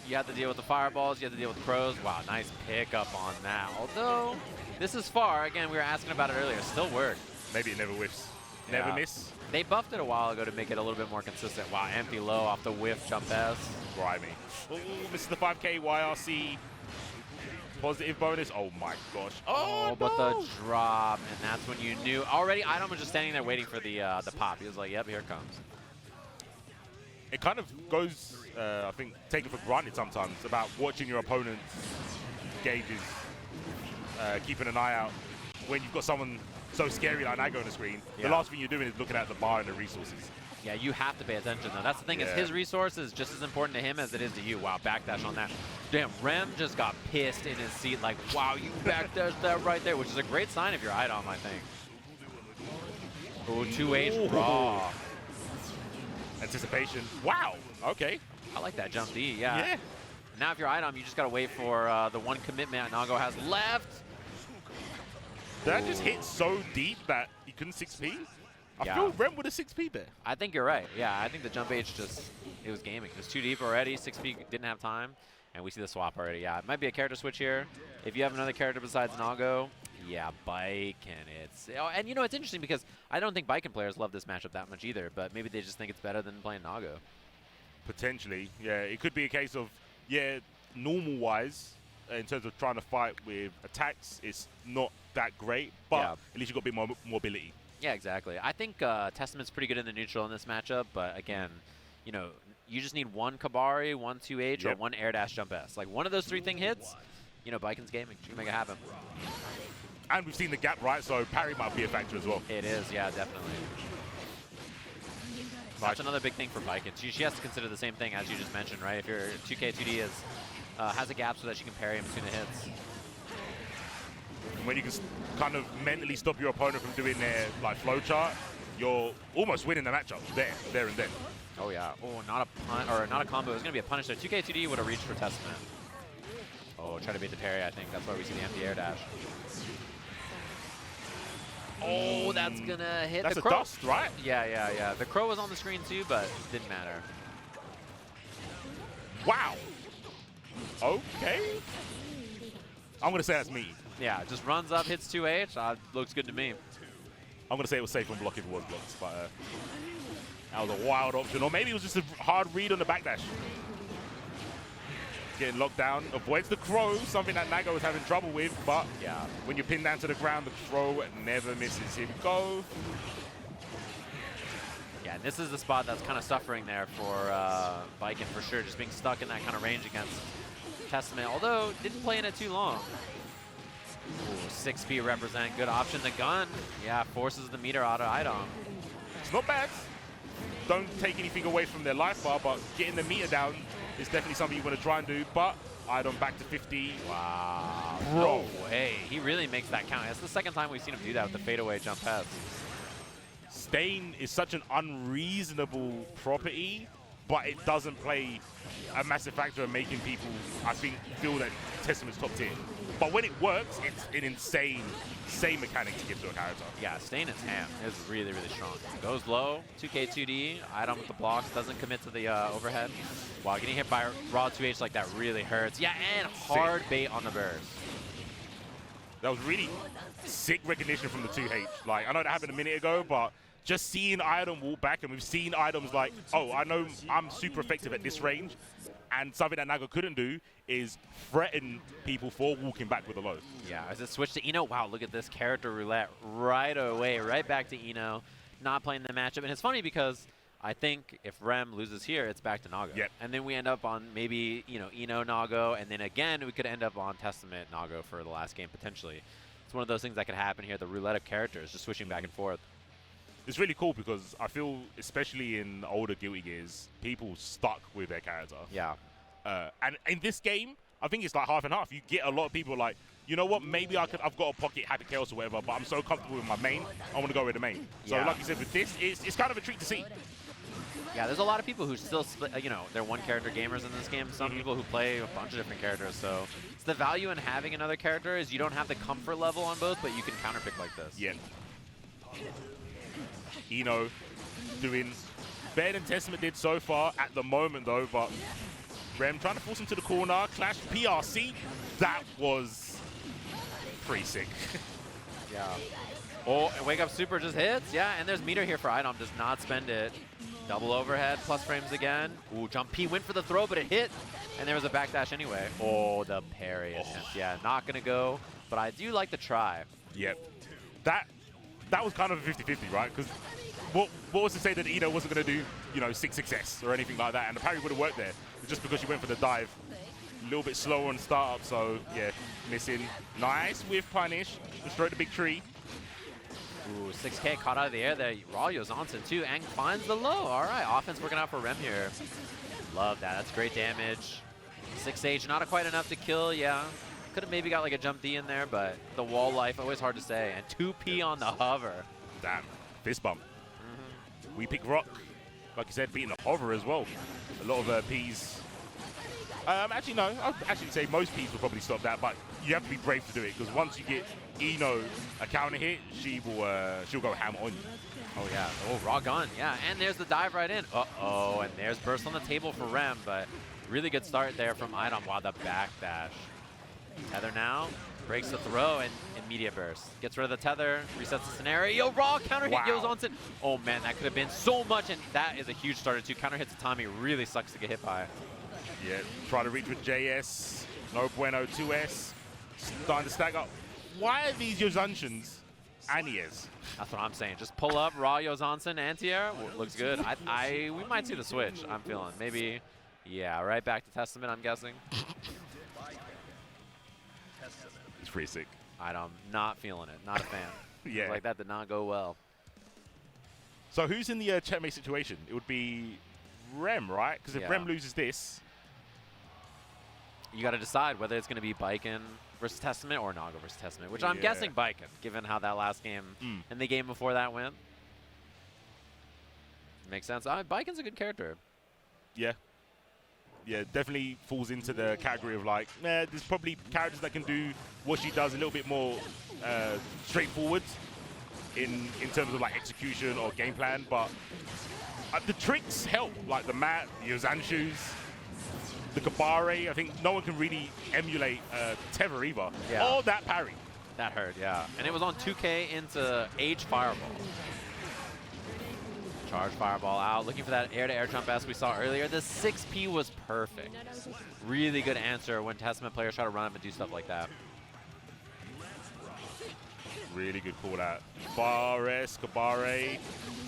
You have to deal with the fireballs. You have to deal with the crows. Wow, nice pickup on that. Although, this is far. Again, we were asking about it earlier. Still worked. Maybe it never whiffs. Never miss. They buffed it a while ago to make it a little bit more consistent. Wow, empty low off the whiff jump S. Grimy. Ooh, misses the 5K YRC. positive bonus. Oh my gosh. Oh, but the drop, and that's when you knew. Already, Idom was just standing there waiting for the pop. He was like, yep, here it comes. It kind of goes, I think, taken for granted sometimes about watching your opponent's gauges, keeping an eye out. When you've got someone so scary like Nago on the screen, the last thing you're doing is looking at the bar and the resources. Yeah, you have to pay attention, though. That's the thing, is his resource is just as important to him as it is to you. Wow, backdash on that. Damn, Rem just got pissed in his seat, like, wow, you backdashed that right there, which is a great sign if you're Idom, I think. Oh, 2H raw. Anticipation. Wow, okay. I like that jump D, yeah. Now if you're Idom, you just got to wait for the one commitment Nago has left. That just hit so deep that he couldn't 6P. I feel Rem would have 6P there. I think you're right. Yeah, I think the jump H just, it was gaming. It was too deep already. 6P didn't have time. And we see the swap already. Yeah, it might be a character switch here. If you have another character besides Nago, yeah, Baiken. And you know, it's interesting because I don't think Baiken players love this matchup that much either, but maybe they just think it's better than playing Nago. Potentially, yeah. It could be a case of, normal-wise, in terms of trying to fight with attacks, it's not that great, but at least you've got a bit more mobility. Yeah, exactly. I think Testament's pretty good in the neutral in this matchup, but again, you know, you just need one Kabari, one 2H, or one air dash jump S. Like, one of those three thing hits, you know, Baiken's gaming. She can make it happen. And we've seen the gap, right? So parry might be a factor as well. It is, yeah, definitely. That's another big thing for Baiken. She has to consider the same thing as you just mentioned, right? If your 2K, 2D is, has a gap so that she can parry in between the hits. When you can kind of mentally stop your opponent from doing their flow chart, you're almost winning the matchup there and then. Oh yeah. Oh, not a combo. It was gonna be a punish there. 2K 2D would have reached for Testament. Oh, try to bait the parry. I think that's why we see the empty air dash. Oh, that's gonna hit the crow. That's a dust, right? Yeah. The crow was on the screen too, but didn't matter. Wow. Okay. I'm gonna say that's me. Yeah, just runs up, hits 2H. Looks good to me. I'm going to say it was safe on block if it was blocked, but that was a wild option. Or maybe it was just a hard read on the backdash. Getting locked down. Avoids the crow, something that Nago was having trouble with, but when you're pinned down to the ground, the crow never misses. Here we go. Yeah, and this is the spot that's kind of suffering there for Baiken for sure, just being stuck in that kind of range against Testament, although didn't play in it too long. Ooh, 6P represent, good option. The gun, forces the meter out of Idom. It's not bad. Don't take anything away from their life bar, but getting the meter down is definitely something you want to try and do. But Idom back to 50. Wow. Bro. No way. He really makes that count. That's the second time we've seen him do that with the fadeaway jump pass. Stain is such an unreasonable property, but it doesn't play a massive factor in making people, I think, feel that Testament's top tier. But when it works, it's an insane mechanic to give to a character. Yeah, Stain is ham. It's really, really strong. Goes low, 2K 2D, Idom with the blocks, doesn't commit to the overhead. Wow, getting hit by raw 2H like that really hurts. Yeah, and hard bait on the burst. That was really sick recognition from the 2H. Like, I know that happened a minute ago, but just seeing Idom walk back, and we've seen Idom's like, oh, I know I'm super effective at this range, and something that Nago couldn't do is threaten people for walking back with a low. Yeah, as it switched to Eno, wow, look at this character roulette right away, right back to Eno, not playing the matchup. And it's funny because I think if Rem loses here, it's back to Nago. Yep. And then we end up on maybe, Eno, Nago, and then again, we could end up on Testament, Nago for the last game, potentially. It's one of those things that could happen here, the roulette of characters, just switching back and forth. It's really cool because I feel, especially in older Guilty Gears, people stuck with their character. Yeah. And in this game, I think it's like half and half. You get a lot of people like, you know what, maybe I've got a pocket Happy Chaos or whatever, but I'm so comfortable with my main, I want to go with the main. So like you said, with this, it's kind of a treat to see. Yeah, there's a lot of people who still, they're one character gamers in this game. Some people who play a bunch of different characters. So it's the value in having another character is you don't have the comfort level on both, but you can counterpick like this. Yeah. Eno doing better than Testament did so far at the moment, though, but Rem trying to force him to the corner. Clash PRC. That was pretty sick. Yeah. Oh, Wake Up Super just hits. Yeah, and there's meter here for Idom. Does not spend it. Double overhead, plus frames again. Ooh, jump P went for the throw, but it hit. And there was a backdash anyway. Oh, the parry attempt. Yeah, not going to go, but I do like the try. Yep. That was kind of a 50-50, right? Because what was to say that Eno wasn't going to do, 6-6S or anything like that, and the parry would have worked there. Just because she went for the dive. A little bit slower on startup, so yeah, missing. Nice with punish. Destroyed the big tree. Ooh, 6K caught out of the air there. Raw Johnson too. Ang finds the low. All right, offense working out for Rem here. Love that. That's great damage. 6H, not quite enough to kill. Yeah, could have maybe got like a jump D in there, but the wall life, always hard to say. And 2P on the hover. Damn, fist bump. We pick Rock, like you said, beating the hover as well. A lot of Ps. Actually, no. I'd actually say most Ps will probably stop that, but you have to be brave to do it because once you get Eno a counter hit, she'll go ham on you. Oh yeah. Oh, raw gun. Yeah, and there's the dive right in. Uh-oh, and there's burst on the table for Rem, but really good start there from Idom. Wow, the backdash. Tether now. Breaks the throw and immediate burst. Gets rid of the tether, resets the scenario. Raw counter hit Johnson. Oh man, that could have been so much, and that is a huge starter too. Counter hits Tommy really sucks to get hit by. Yeah, try to reach with JS. No bueno 2S. Starting to stack up. Why are these Yozanshians anti-airs? That's what I'm saying. Just pull up raw Yozansen anti-air. Looks good. We might see the switch, I'm feeling. Maybe, yeah, right back to Testament, I'm guessing. It's pretty sick. I'm not feeling it. Not a fan. Yeah. Like that did not go well. So who's in the checkmate situation? It would be Rem, right? Because if Rem loses this, you got to decide whether it's going to be Baiken versus Testament or Naga versus Testament, which I'm guessing Baiken, given how that last game and the game before that went. Makes sense. Baiken's a good character. Yeah. Yeah, definitely falls into the category of like, there's probably characters that can do what she does a little bit more straightforward in terms of like execution or game plan, but the tricks help, like the mat, the Yozanshu's, the Kabare. I think no one can really emulate Tether either. Yeah. Or that parry. That hurt, yeah. And it was on 2K into Age Fireball. Charge Fireball out, looking for that air-to-air jump as we saw earlier. The 6P was perfect. Really good answer when Testament players try to run up and do stuff like that. Really good call out. Fares, Kabare.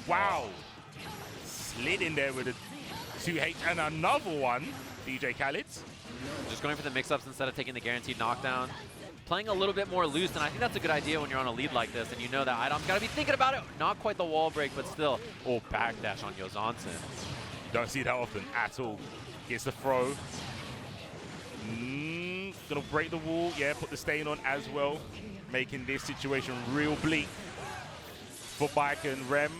Wow. Slid in there with a 2H and another one. DJ Khaled. Just going for the mix-ups instead of taking the guaranteed knockdown. Playing a little bit more loose, and I think that's a good idea when you're on a lead like this, and you know that Idom's got to be thinking about it. Not quite the wall break, but still. Oh, backdash on Yozansen. You don't see that often at all. Gets the throw. Gonna break the wall. Yeah, put the stain on as well. Making this situation real bleak for Baiken and Rem.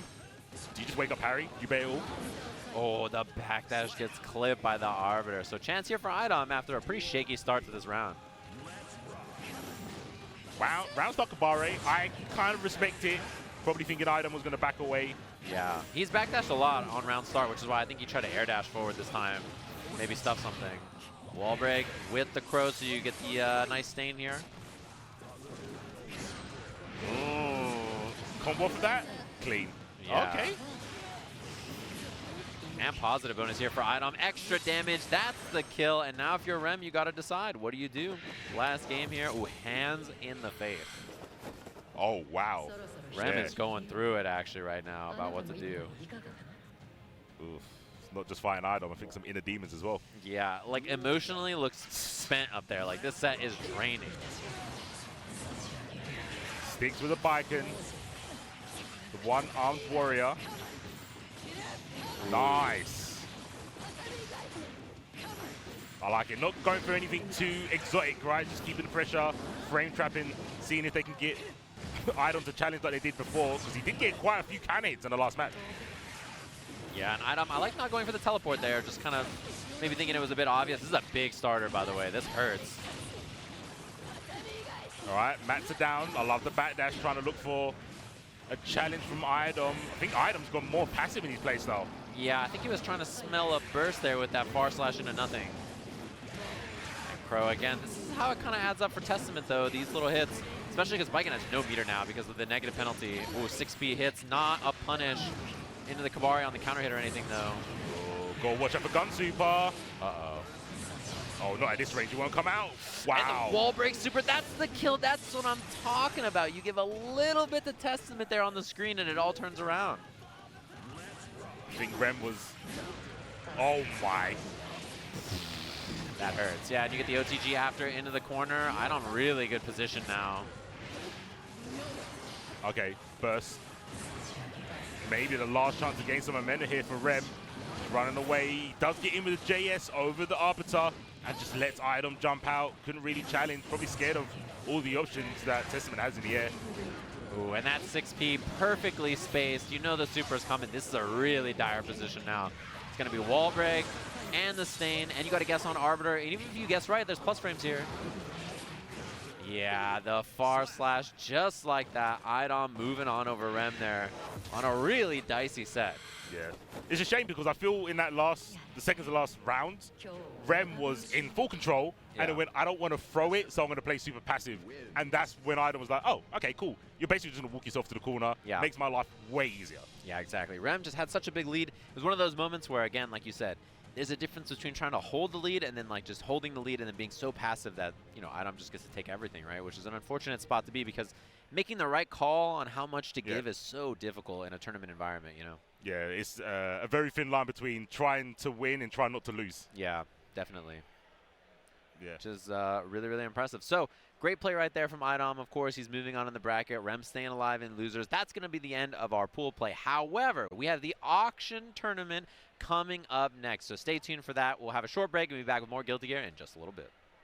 Do you just wake up Harry? You bet it all. Oh, the backdash gets clipped by the Arbiter. So chance here for Idom after a pretty shaky start to this round. Wow, round stock Kabare. I kind of respect it. Probably thinking Idom was going to back away. Yeah, he's backdashed a lot on round start, which is why I think he tried to air dash forward this time. Maybe stuff something. Wall break with the crow, so you get the nice stain here. Ooh. Combo for that? Clean. Yeah. Okay. And positive bonus here for Idom. Extra damage, that's the kill. And now if you're Rem, you got to decide. What do you do? Last game here. Ooh, hands in the face. Oh, wow. Rem is going through it actually right now about what to do. Oof. It's not just fighting Idom, I think some inner demons as well. Yeah, like emotionally looks spent up there. Like this set is draining. Sticks with a Baiken. The one-armed warrior. Nice. I like it. Not going for anything too exotic, right? Just keeping the pressure, frame trapping, seeing if they can get Idom to challenge like they did before, because he did get quite a few can hits in the last match. Yeah, and Idom, I like not going for the teleport there, just kind of maybe thinking it was a bit obvious. This is a big starter, by the way. This hurts. All right, mats are down. I love the backdash, trying to look for a challenge from Idom. I think Idom's got more passive in his playstyle. Yeah, I think he was trying to smell a burst there with that far slash into nothing. And Crow again. This is how it kind of adds up for Testament, though, these little hits. Especially because Baiken has no meter now because of the negative penalty. Ooh, 6B hits, not a punish. into the Kabari on the counter hit or anything, though. Oh, go watch out for Gun Super. Uh-oh. Oh, not at this range. You won't come out. Wow. And the wall break super. That's the kill. That's what I'm talking about. You give a little bit of testament there on the screen, and it all turns around. I think Rem was... Oh, my. That hurts. Yeah, and you get the OTG after into the corner. Idom really good position now. Okay, burst. Maybe the last chance to gain some momentum here for Rem. Running away. He does get in with the JS over the Arbiter and just lets Idom jump out. Couldn't really challenge. Probably scared of all the options that Testament has in the air. Ooh, and that 6P perfectly spaced. You know the super's coming. This is a really dire position now. It's going to be wall break and the stain, and you got to guess on Arbiter. And even if you guess right, there's plus frames here. Yeah, the far slash just like that. Idom moving on over Rem there on a really dicey set. Yeah. It's a shame because I feel in that the second to last round, Rem was in full control, and it went, I don't want to throw it, so I'm going to play super passive. And that's when Idom was like, oh, okay, cool. You're basically just going to walk yourself to the corner. Yeah. Makes my life way easier. Yeah, exactly. Rem just had such a big lead. It was one of those moments where, again, like you said, there's a difference between trying to hold the lead and then like just holding the lead and then being so passive that, you know, Idom just gets to take everything, right? Which is an unfortunate spot to be because making the right call on how much to give is so difficult in a tournament environment, you know? Yeah, it's a very thin line between trying to win and trying not to lose. Yeah, definitely. Yeah. Which is really, really impressive. So, great play right there from Idom. Of course, he's moving on in the bracket. Rem staying alive in losers. That's going to be the end of our pool play. However, we have the auction tournament coming up next. So stay tuned for that. We'll have a short break and be back with more Guilty Gear in just a little bit.